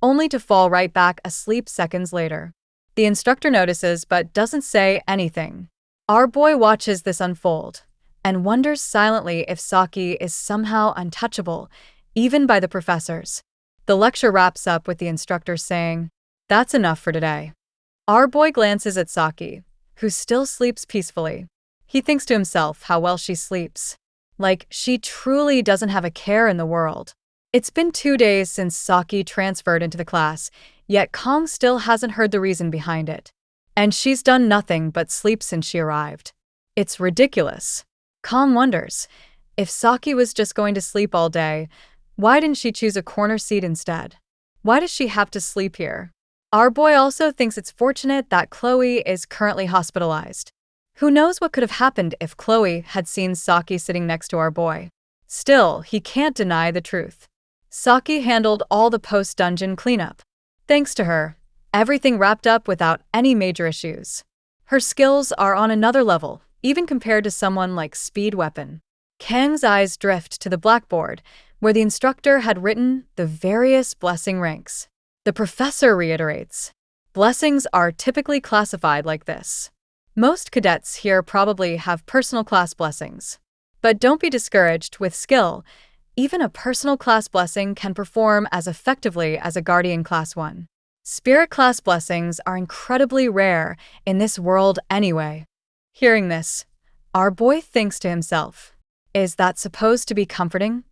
only to fall right back asleep seconds later. The instructor notices but doesn't say anything. Our boy watches this unfold and wonders silently if Saki is somehow untouchable, even by the professors. The lecture wraps up with the instructor saying, "That's enough for today." Our boy glances at Saki, who still sleeps peacefully. He thinks to himself how well she sleeps. Like, she truly doesn't have a care in the world. It's been 2 days since Saki transferred into the class, yet Kong still hasn't heard the reason behind it. And she's done nothing but sleep since she arrived. It's ridiculous. Kong wonders, if Saki was just going to sleep all day, why didn't she choose a corner seat instead? Why does she have to sleep here? Our boy also thinks it's fortunate that Chloe is currently hospitalized. Who knows what could have happened if Chloe had seen Saki sitting next to our boy. Still, he can't deny the truth. Saki handled all the post-dungeon cleanup. Thanks to her, everything wrapped up without any major issues. Her skills are on another level, even compared to someone like Speed Weapon. Kang's eyes drift to the blackboard, where the instructor had written the various blessing ranks. The professor reiterates, blessings are typically classified like this. Most cadets here probably have personal class blessings. But don't be discouraged with skill. Even a personal class blessing can perform as effectively as a guardian class 1. Spirit class blessings are incredibly rare in this world anyway. Hearing this, our boy thinks to himself, is that supposed to be comforting?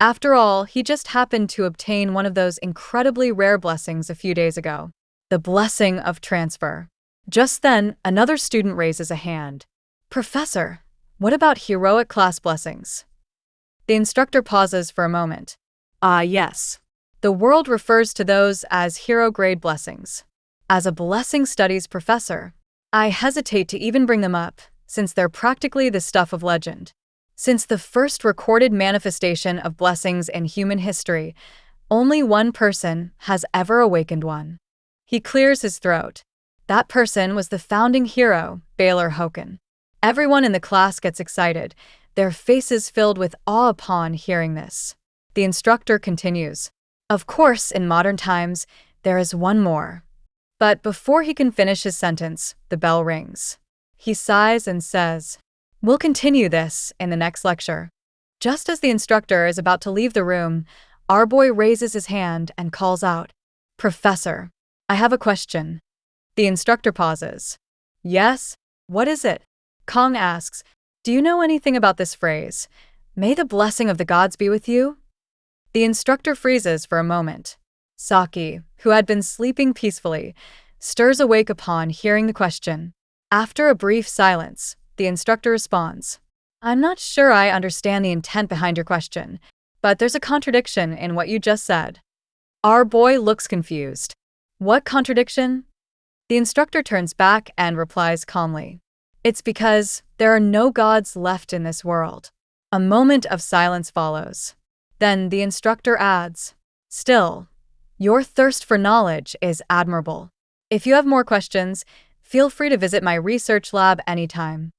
After all, he just happened to obtain one of those incredibly rare blessings a few days ago. The blessing of transfer. Just then, another student raises a hand. "Professor, what about heroic class blessings?" The instructor pauses for a moment. Yes. The world refers to those as hero-grade blessings. As a blessing studies professor, I hesitate to even bring them up, since they're practically the stuff of legend. Since the first recorded manifestation of blessings in human history, only one person has ever awakened one. He clears his throat. That person was the founding hero, Baylor Hoken. Everyone in the class gets excited, their faces filled with awe upon hearing this. The instructor continues. Of course, in modern times, there is one more. But before he can finish his sentence, the bell rings. He sighs and says, "We'll continue this in the next lecture." Just as the instructor is about to leave the room, our boy raises his hand and calls out, "Professor, I have a question." The instructor pauses. "Yes? What is it?" Kong asks, "Do you know anything about this phrase? May the blessing of the gods be with you?" The instructor freezes for a moment. Saki, who had been sleeping peacefully, stirs awake upon hearing the question. After a brief silence, the instructor responds, "I'm not sure I understand the intent behind your question, but there's a contradiction in what you just said." Our boy looks confused. "What contradiction?" The instructor turns back and replies calmly, "It's because there are no gods left in this world." A moment of silence follows. Then the instructor adds, "Still, your thirst for knowledge is admirable. If you have more questions, feel free to visit my research lab anytime."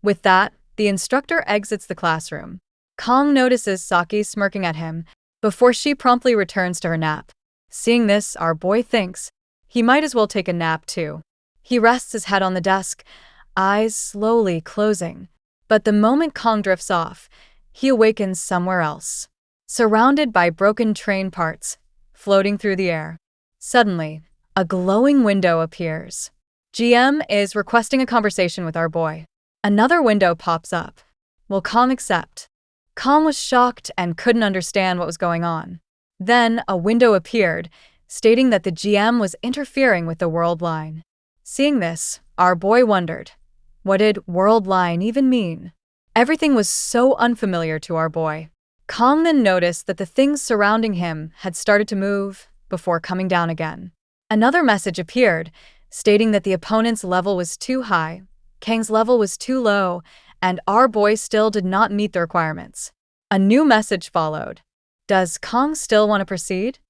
With that, the instructor exits the classroom. Kong notices Saki smirking at him before she promptly returns to her nap. Seeing this, our boy thinks he might as well take a nap too. He rests his head on the desk, eyes slowly closing. But the moment Kong drifts off, he awakens somewhere else, surrounded by broken train parts floating through the air. Suddenly, a glowing window appears. GM is requesting a conversation with our boy. Another window pops up. Will Kong accept? Kong was shocked and couldn't understand what was going on. Then a window appeared, stating that the GM was interfering with the world line. Seeing this, our boy wondered, what did world line even mean? Everything was so unfamiliar to our boy. Kong then noticed that the things surrounding him had started to move before coming down again. Another message appeared, stating that the opponent's level was too high, Kang's level was too low, and our boy still did not meet the requirements. A new message followed. Does Kong still want to proceed?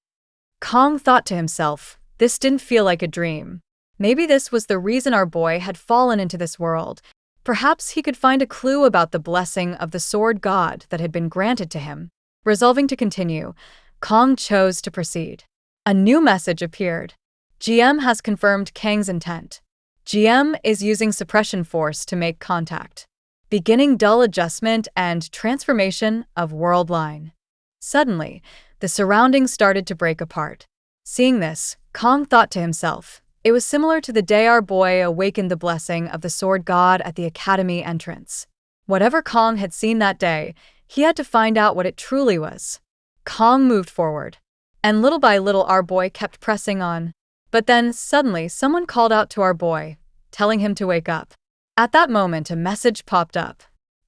Kong thought to himself, this didn't feel like a dream. Maybe this was the reason our boy had fallen into this world. Perhaps he could find a clue about the blessing of the sword god that had been granted to him. Resolving to continue, Kong chose to proceed. A new message appeared. GM has confirmed Kang's intent. GM is using suppression force to make contact, beginning dull adjustment and transformation of world line. Suddenly, the surroundings started to break apart. Seeing this, Kong thought to himself, it was similar to the day our boy awakened the blessing of the sword god at the academy entrance. Whatever Kong had seen that day, he had to find out what it truly was. Kong moved forward, and little by little our boy kept pressing on. But then, suddenly, someone called out to our boy, telling him to wake up. At that moment, a message popped up.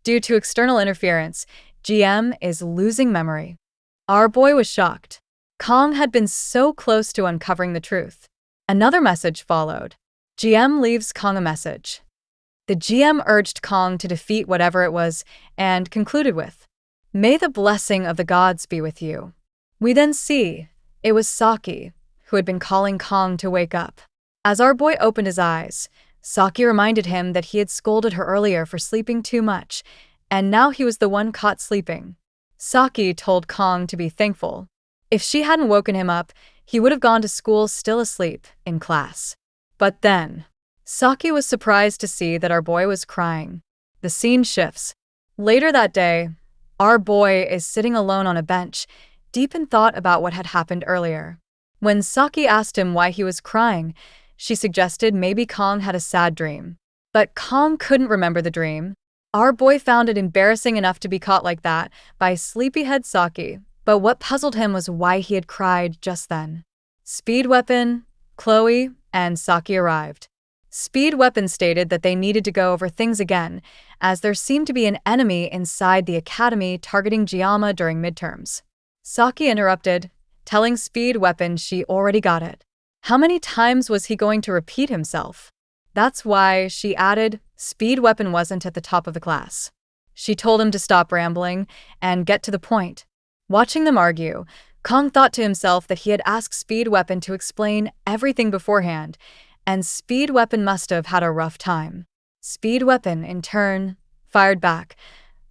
Due to external interference, GM is losing memory. Our boy was shocked. Kong had been so close to uncovering the truth. Another message followed. GM leaves Kong a message. The GM urged Kong to defeat whatever it was and concluded with, "May the blessing of the gods be with you." We then see it was Saki who had been calling Kong to wake up. As our boy opened his eyes, Saki reminded him that he had scolded her earlier for sleeping too much, and now he was the one caught sleeping. Saki told Kong to be thankful. If she hadn't woken him up, he would have gone to school still asleep in class. But then, Saki was surprised to see that our boy was crying. The scene shifts. Later that day, our boy is sitting alone on a bench, deep in thought about what had happened earlier. When Saki asked him why he was crying, she suggested maybe Kong had a sad dream. But Kong couldn't remember the dream. Our boy found it embarrassing enough to be caught like that by sleepyhead Saki, but what puzzled him was why he had cried just then. Speed Weapon, Chloe, and Saki arrived. Speed Weapon stated that they needed to go over things again, as there seemed to be an enemy inside the academy targeting Giamma during midterms. Saki interrupted, telling Speed Weapon she already got it. How many times was he going to repeat himself? That's why, she added, Speed Weapon wasn't at the top of the class. She told him to stop rambling and get to the point. Watching them argue, Kong thought to himself that he had asked Speed Weapon to explain everything beforehand, and Speed Weapon must have had a rough time. Speed Weapon, in turn, fired back,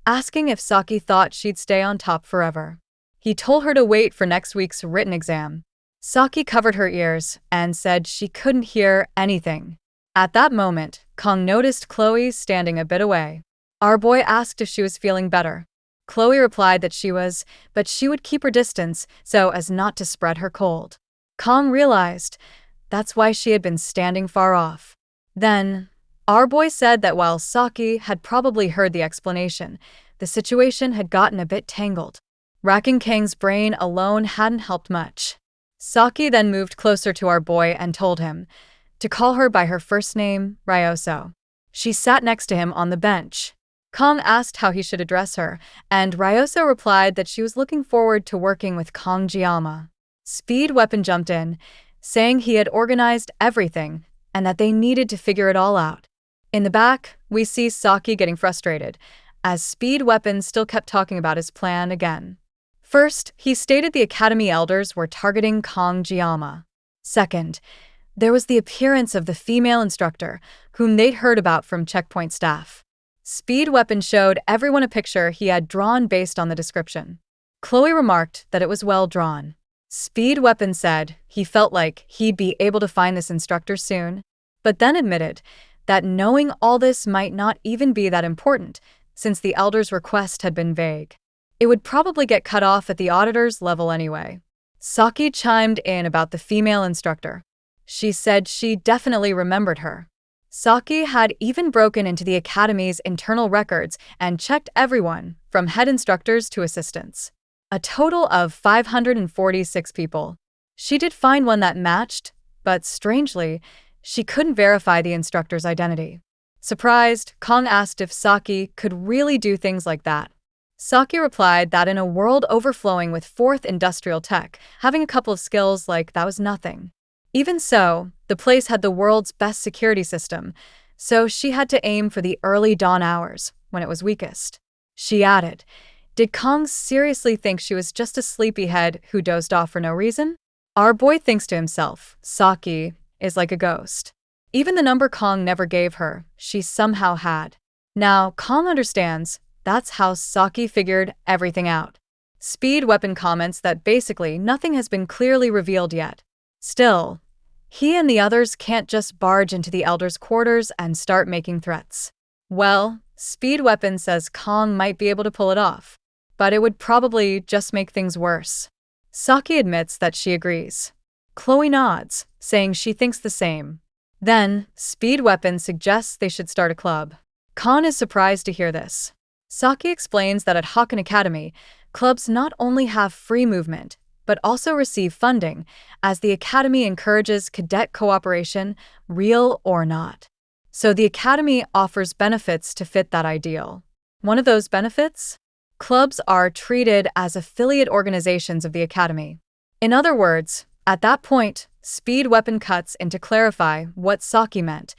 asking if Saki thought she'd stay on top forever. He told her to wait for next week's written exam. Saki covered her ears and said she couldn't hear anything. At that moment, Kong noticed Chloe standing a bit away. Our boy asked if she was feeling better. Chloe replied that she was, but she would keep her distance so as not to spread her cold. Kong realized that's why she had been standing far off. Then, our boy said that while Saki had probably heard the explanation, the situation had gotten a bit tangled. Racking Kang's brain alone hadn't helped much. Saki then moved closer to our boy and told him to call her by her first name, Ryoso. She sat next to him on the bench. Kong asked how he should address her, and Ryoso replied that she was looking forward to working with Kong Jiama. Speed Weapon jumped in, saying he had organized everything and that they needed to figure it all out. In the back, we see Saki getting frustrated, as Speed Weapon still kept talking about his plan again. First, he stated the Academy elders were targeting Kong Jiama. Second, there was the appearance of the female instructor, whom they'd heard about from checkpoint staff. Speed Weapon showed everyone a picture he had drawn based on the description. Chloe remarked that it was well drawn. Speed Weapon said he felt like he'd be able to find this instructor soon, but then admitted that knowing all this might not even be that important, since the elders' request had been vague. It would probably get cut off at the auditor's level anyway. Saki chimed in about the female instructor. She said she definitely remembered her. Saki had even broken into the Academy's internal records and checked everyone, from head instructors to assistants. A total of 546 people. She did find one that matched, but strangely, she couldn't verify the instructor's identity. Surprised, Kong asked if Saki could really do things like that. Saki replied that in a world overflowing with fourth industrial tech, having a couple of skills like that was nothing. Even so, the place had the world's best security system, so she had to aim for the early dawn hours, when it was weakest. She added, did Kong seriously think she was just a sleepyhead who dozed off for no reason? Our boy thinks to himself, Saki is like a ghost. Even the number Kong never gave her, she somehow had. Now, Kong understands that's how Saki figured everything out. Speed Weapon comments that basically nothing has been clearly revealed yet. Still, he and the others can't just barge into the elders' quarters and start making threats. Well, Speed Weapon says Kong might be able to pull it off, but it would probably just make things worse. Saki admits that she agrees. Chloe nods, saying she thinks the same. Then, Speed Weapon suggests they should start a club. Kong is surprised to hear this. Saki explains that at Haken Academy, clubs not only have free movement, but also receive funding, as the Academy encourages cadet cooperation, real or not. So the Academy offers benefits to fit that ideal. One of those benefits? Clubs are treated as affiliate organizations of the Academy. In other words, at that point, Speed Weapon cuts in to clarify what Saki meant.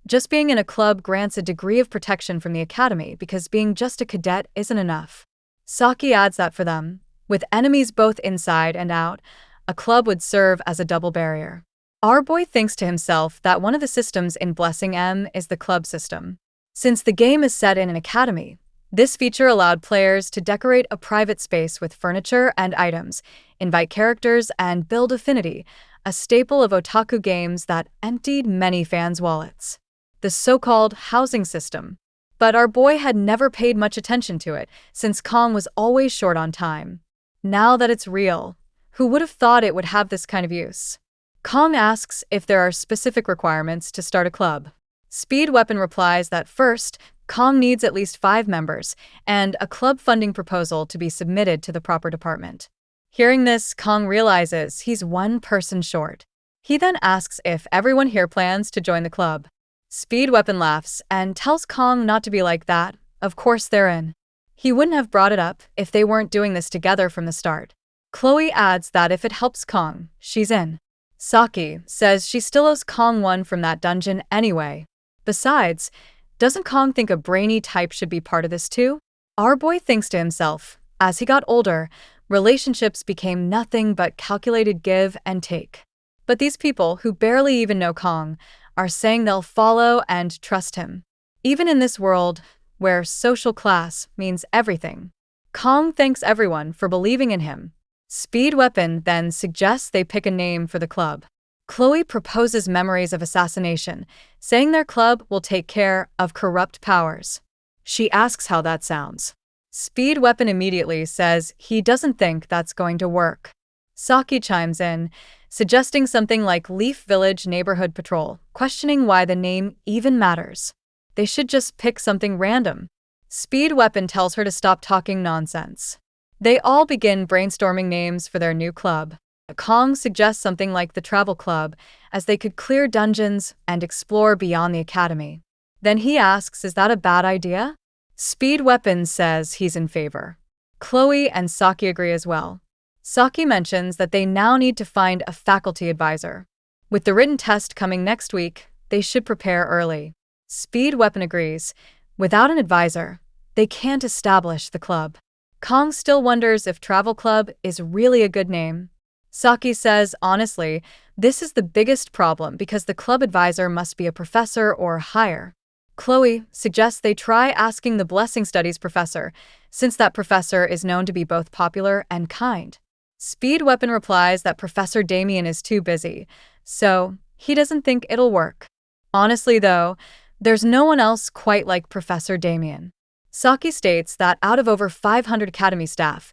Just being in a club grants a degree of protection from the Academy because being just a cadet isn't enough. Saki adds that for them, with enemies both inside and out, a club would serve as a double barrier. Our boy thinks to himself that one of the systems in Blessing M is the club system. Since the game is set in an academy, this feature allowed players to decorate a private space with furniture and items, invite characters, and build affinity, a staple of otaku games that emptied many fans' wallets. The so-called housing system. But our boy had never paid much attention to it, since Kong was always short on time. Now that it's real, who would have thought it would have this kind of use? Kong asks if there are specific requirements to start a club. Speed Weapon replies that first, Kong needs at least 5 members, and a club funding proposal to be submitted to the proper department. Hearing this, Kong realizes he's one person short. He then asks if everyone here plans to join the club. Speed Weapon laughs and tells Kong not to be like that. Of course they're in. He wouldn't have brought it up if they weren't doing this together from the start. Chloe adds that if it helps Kong, she's in. Saki says she still owes Kong one from that dungeon anyway. Besides, doesn't Kong think a brainy type should be part of this too? Our boy thinks to himself, as he got older, relationships became nothing but calculated give and take. But these people, who barely even know Kong, are saying they'll follow and trust him. Even in this world, where social class means everything. Kong thanks everyone for believing in him. Speed Weapon then suggests they pick a name for the club. Chloe proposes memories of assassination, saying their club will take care of corrupt powers. She asks how that sounds. Speed Weapon immediately says he doesn't think that's going to work. Saki chimes in, suggesting something like Leaf Village Neighborhood Patrol, questioning why the name even matters. They should just pick something random. Speed Weapon tells her to stop talking nonsense. They all begin brainstorming names for their new club. Kong suggests something like the Travel Club, as they could clear dungeons and explore beyond the academy. Then he asks, is that a bad idea? Speed Weapon says he's in favor. Chloe and Saki agree as well. Saki mentions that they now need to find a faculty advisor. With the written test coming next week, they should prepare early. Speed Weapon agrees. Without an advisor, they can't establish the club. Kong still wonders if Travel Club is really a good name. Saki says, honestly, this is the biggest problem because the club advisor must be a professor or higher. Chloe suggests they try asking the Blessing Studies professor, since that professor is known to be both popular and kind. Speed Weapon replies that Professor Damien is too busy, so he doesn't think it'll work. Honestly, though, there's no one else quite like Professor Damien. Saki states that out of over 500 academy staff,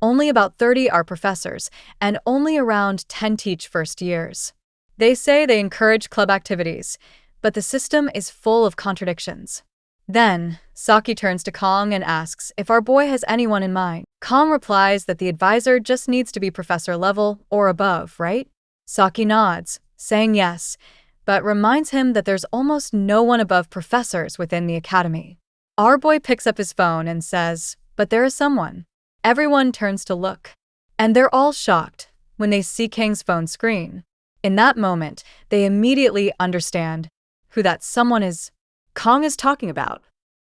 only about 30 are professors, and only around 10 teach first years. They say they encourage club activities, but the system is full of contradictions. Then, Saki turns to Kong and asks if our boy has anyone in mind. Kong replies that the advisor just needs to be professor level or above, right? Saki nods, saying yes, but reminds him that there's almost no one above professors within the academy. Our boy picks up his phone and says, but there is someone. Everyone turns to look, and they're all shocked when they see Kang's phone screen. In that moment, they immediately understand who that someone is. Kong is talking about.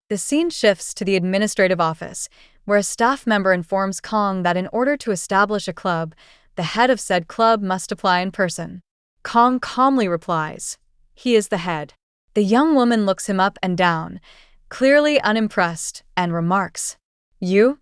The scene shifts to the administrative office, where a staff member informs Kong that in order to establish a club, the head of said club must apply in person. Kong calmly replies, he is the head. The young woman looks him up and down, clearly unimpressed, and remarks, you?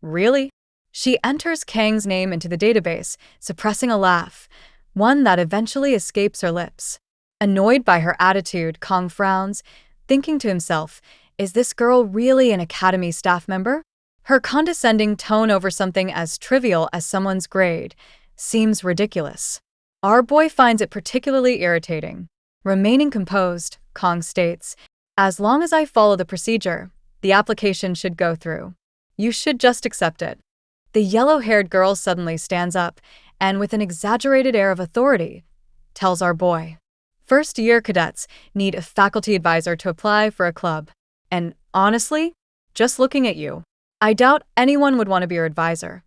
Really? She enters Kang's name into the database, suppressing a laugh, one that eventually escapes her lips. Annoyed by her attitude, Kong frowns, thinking to himself, is this girl really an academy staff member? Her condescending tone over something as trivial as someone's grade seems ridiculous. Our boy finds it particularly irritating. Remaining composed, Kong states, as long as I follow the procedure, the application should go through. You should just accept it. The yellow-haired girl suddenly stands up and, with an exaggerated air of authority, tells our boy, first-year cadets need a faculty advisor to apply for a club. And honestly, just looking at you, I doubt anyone would want to be your advisor.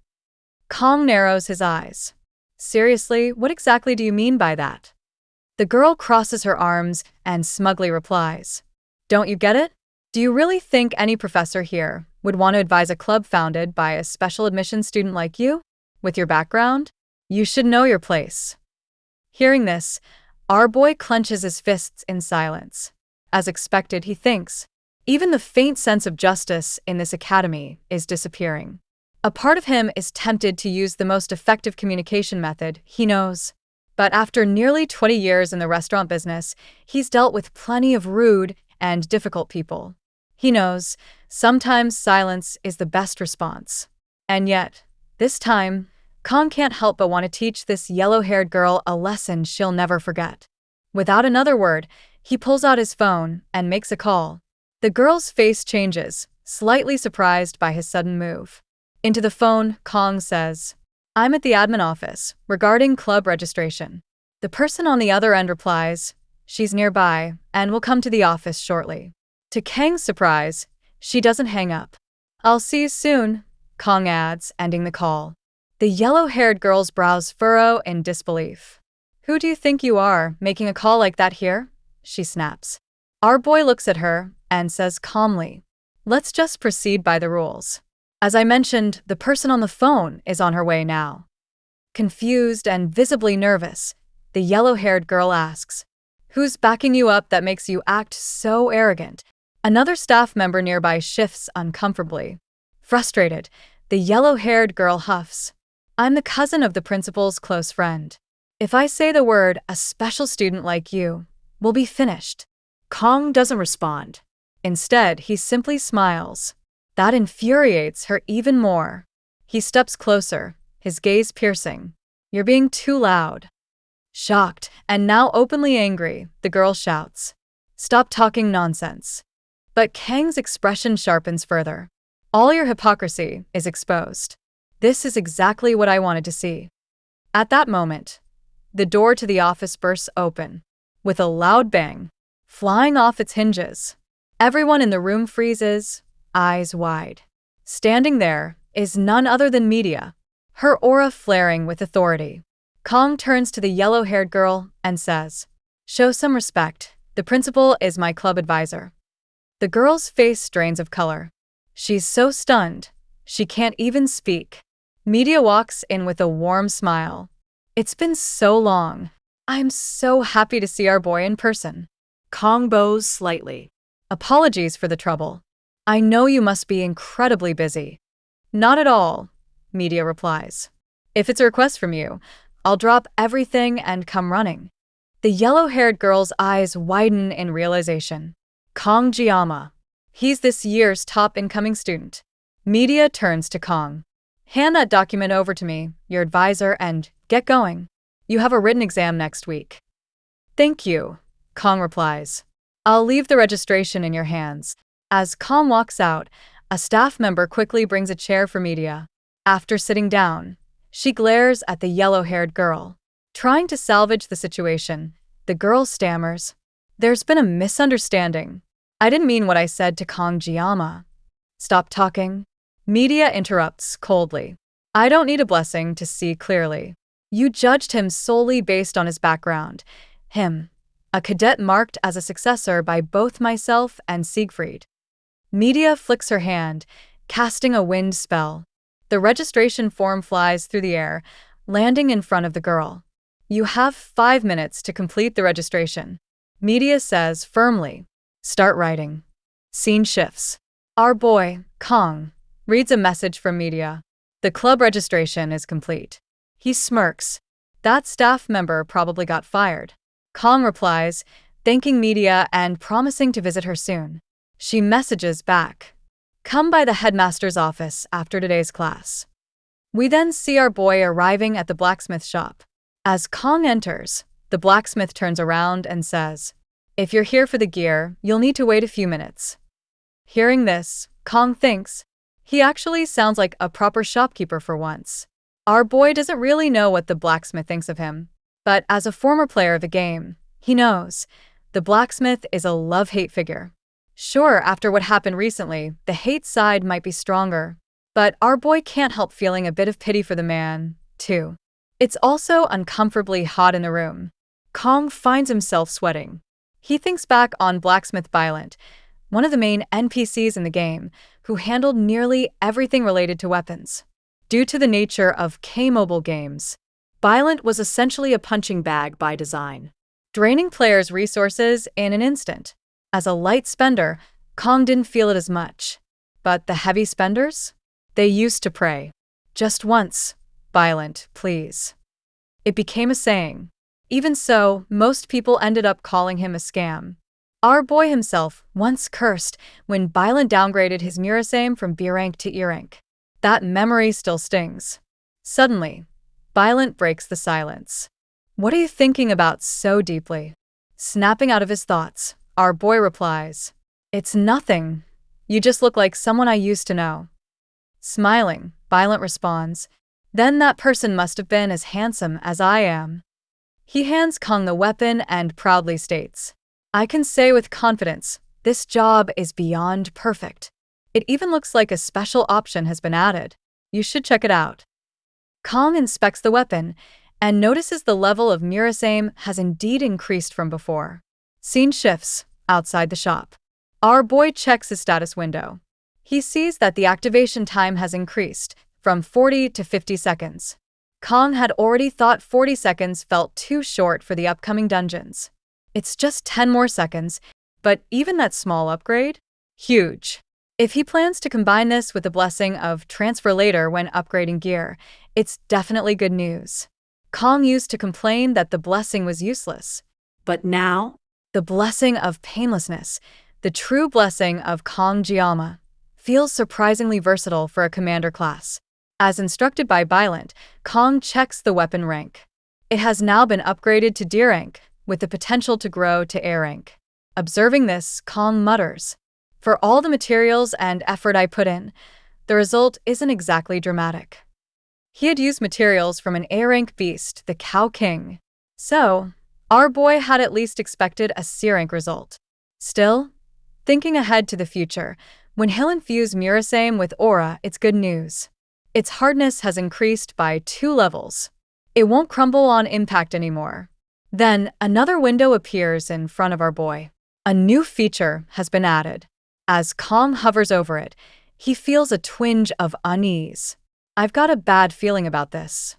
Kong narrows his eyes. Seriously, what exactly do you mean by that? The girl crosses her arms and smugly replies, don't you get it? Do you really think any professor here would want to advise a club founded by a special admissions student like you? With your background, you should know your place. Hearing this, our boy clenches his fists in silence. As expected, he thinks, even the faint sense of justice in this academy is disappearing. A part of him is tempted to use the most effective communication method he knows. But after nearly 20 years in the restaurant business, he's dealt with plenty of rude and difficult people. He knows sometimes silence is the best response. And yet, this time, Kong can't help but want to teach this yellow-haired girl a lesson she'll never forget. Without another word, he pulls out his phone and makes a call. The girl's face changes, slightly surprised by his sudden move. Into the phone, Kong says, I'm at the admin office, regarding club registration. The person on the other end replies, she's nearby, and will come to the office shortly. To Kang's surprise, she doesn't hang up. I'll see you soon, Kong adds, ending the call. The yellow-haired girl's brows furrow in disbelief. Who do you think you are, making a call like that here? She snaps. Our boy looks at her and says calmly, let's just proceed by the rules. As I mentioned, the person on the phone is on her way now. Confused and visibly nervous, the yellow-haired girl asks, who's backing you up that makes you act so arrogant? Another staff member nearby shifts uncomfortably. Frustrated, the yellow-haired girl huffs. I'm the cousin of the principal's close friend. If I say the word, a special student like you will be finished. Kong doesn't respond. Instead, he simply smiles. That infuriates her even more. He steps closer, his gaze piercing. You're being too loud. Shocked, and now openly angry, the girl shouts, stop talking nonsense. But Kang's expression sharpens further. All your hypocrisy is exposed. This is exactly what I wanted to see. At that moment, the door to the office bursts open, with a loud bang, flying off its hinges. Everyone in the room freezes, eyes wide. Standing there is none other than Media, her aura flaring with authority. Kong turns to the yellow-haired girl and says, show some respect. The principal is my club advisor. The girl's face strains of color. She's so stunned, she can't even speak. Media walks in with a warm smile. It's been so long. I'm so happy to see our boy in person. Kong bows slightly. Apologies for the trouble. I know you must be incredibly busy. Not at all, Media replies. If it's a request from you, I'll drop everything and come running. The yellow-haired girl's eyes widen in realization. Kong Jiama. He's this year's top incoming student. Media turns to Kong. Hand that document over to me, your advisor, and get going. You have a written exam next week. Thank you, Kong replies. I'll leave the registration in your hands. As Kong walks out, a staff member quickly brings a chair for Media. After sitting down, she glares at the yellow-haired girl. Trying to salvage the situation, the girl stammers. There's been a misunderstanding. I didn't mean what I said to Kong Jiama. Stop talking. Media interrupts coldly. I don't need a blessing to see clearly. You judged him solely based on his background. Him, a cadet marked as a successor by both myself and Siegfried. Media flicks her hand, casting a wind spell. The registration form flies through the air, landing in front of the girl. You have 5 minutes to complete the registration. Media says firmly. Start writing. Scene shifts. Our boy, Kong, reads a message from Media. The club registration is complete. He smirks. That staff member probably got fired. Kong replies, thanking Media and promising to visit her soon. She messages back. Come by the headmaster's office after today's class. We then see our boy arriving at the blacksmith shop. As Kong enters, the blacksmith turns around and says, if you're here for the gear, you'll need to wait a few minutes. Hearing this, Kong thinks, he actually sounds like a proper shopkeeper for once. Our boy doesn't really know what the blacksmith thinks of him, but as a former player of the game, he knows the blacksmith is a love-hate figure. Sure, after what happened recently, the hate side might be stronger, but our boy can't help feeling a bit of pity for the man, too. It's also uncomfortably hot in the room. Kong finds himself sweating. He thinks back on Blacksmith Violent, one of the main NPCs in the game, who handled nearly everything related to weapons. Due to the nature of K-mobile games, Violent was essentially a punching bag by design, draining players' resources in an instant. As a light spender, Kong didn't feel it as much. But the heavy spenders? They used to pray. Just once, Violent, please. It became a saying. Even so, most people ended up calling him a scam. Our boy himself once cursed when Violent downgraded his Murasame from B rank to E rank. That memory still stings. Suddenly, Violent breaks the silence. What are you thinking about so deeply? Snapping out of his thoughts, our boy replies, it's nothing. You just look like someone I used to know. Smiling, Violent responds, then that person must have been as handsome as I am. He hands Kong the weapon and proudly states, I can say with confidence, this job is beyond perfect. It even looks like a special option has been added. You should check it out. Kong inspects the weapon and notices the level of Murasame has indeed increased from before. Scene shifts outside the shop. Our boy checks his status window. He sees that the activation time has increased from 40 to 50 seconds. Kong had already thought 40 seconds felt too short for the upcoming dungeons. It's just 10 more seconds, but even that small upgrade? Huge. If he plans to combine this with the blessing of transfer later when upgrading gear, it's definitely good news. Kong used to complain that the blessing was useless. But now, The blessing of painlessness, the true blessing of Kong Jiama, feels surprisingly versatile for a commander class. As instructed by Bylent, Kong checks the weapon rank. It has now been upgraded to D rank, with the potential to grow to A rank. Observing this, Kong mutters, "For all the materials and effort I put in, the result isn't exactly dramatic." He had used materials from an A rank beast, the Cow King. So, our boy had at least expected a C rank result. Still, thinking ahead to the future, when he'll infuse Murasame with aura, it's good news. Its hardness has increased by 2 levels. It won't crumble on impact anymore. Then, another window appears in front of our boy. A new feature has been added. As Kong hovers over it, he feels a twinge of unease. "I've got a bad feeling about this,"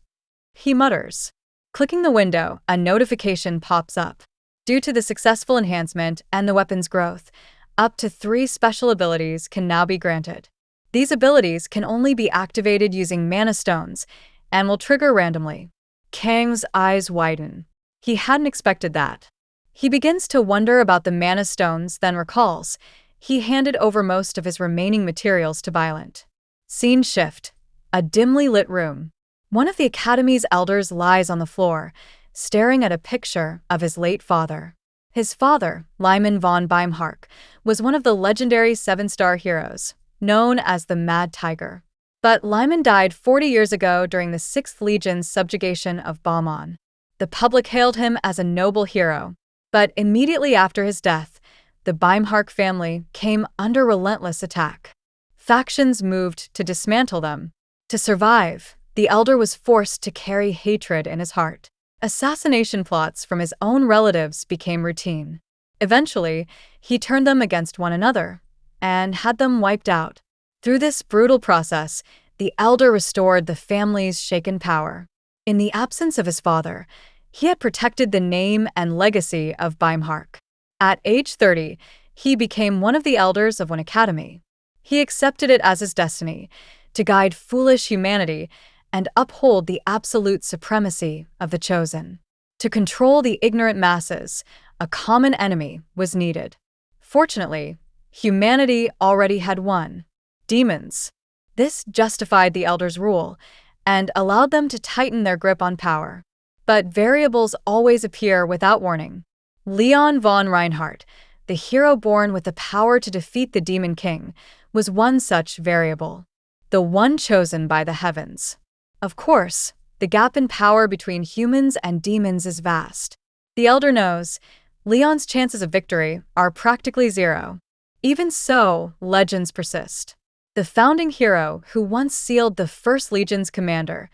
he mutters. Clicking the window, a notification pops up. Due to the successful enhancement and the weapon's growth, up to 3 special abilities can now be granted. These abilities can only be activated using mana stones and will trigger randomly. Kang's eyes widen. He hadn't expected that. He begins to wonder about the mana stones, then recalls he handed over most of his remaining materials to Bylent. Scene shift. A dimly lit room. One of the Academy's elders lies on the floor, staring at a picture of his late father. His father, Lyman von Beimhark, was one of the legendary 7-star heroes, known as the Mad Tiger. But Lyman died 40 years ago during the 6th Legion's subjugation of Balmon. The public hailed him as a noble hero, but immediately after his death, the Beimhark family came under relentless attack. Factions moved to dismantle them. To survive, the elder was forced to carry hatred in his heart. Assassination plots from his own relatives became routine. Eventually, he turned them against one another and had them wiped out. Through this brutal process, the elder restored the family's shaken power. In the absence of his father, he had protected the name and legacy of Beimhark. At age 30, he became one of the elders of one academy. He accepted it as his destiny to guide foolish humanity and uphold the absolute supremacy of the chosen. To control the ignorant masses, a common enemy was needed. Fortunately, humanity already had won: demons. This justified the elders' rule and allowed them to tighten their grip on power. But variables always appear without warning. Leon von Reinhardt, the hero born with the power to defeat the Demon King, was one such variable. The one chosen by the heavens. Of course, the gap in power between humans and demons is vast. The Elder knows Leon's chances of victory are practically zero. Even so, legends persist. The founding hero who once sealed the First Legion's commander,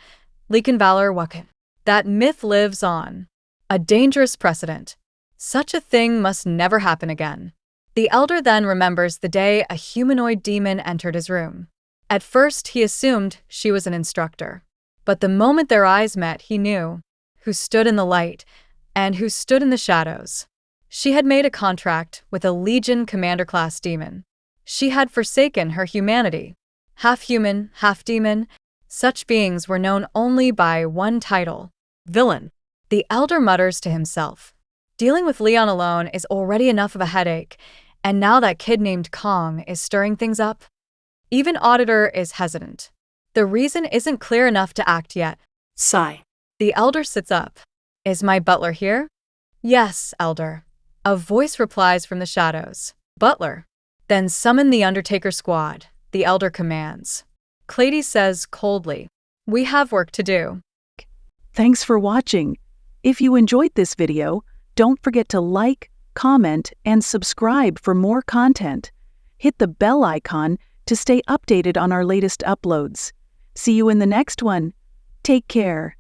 Lekenvalor Wakan. That myth lives on. A dangerous precedent. Such a thing must never happen again. The Elder then remembers the day a humanoid demon entered his room. At first, he assumed she was an instructor. But the moment their eyes met, he knew who stood in the light and who stood in the shadows. She had made a contract with a Legion commander-class demon. She had forsaken her humanity. Half human, half demon, such beings were known only by one title: villain. The Elder mutters to himself. Dealing with Leon alone is already enough of a headache, and now that kid named Kong is stirring things up. Even Auditor is hesitant. The reason isn't clear enough to act yet. sigh. The Elder sits up. "Is my butler here?" "Yes, Elder." A voice replies from the shadows. "Butler." "Then summon the Undertaker squad," the Elder commands. Clady says coldly, "We have work to do." Thanks for watching. If you enjoyed this video, don't forget to like, comment, and subscribe for more content. Hit the bell icon to stay updated on our latest uploads. See you in the next one. Take care.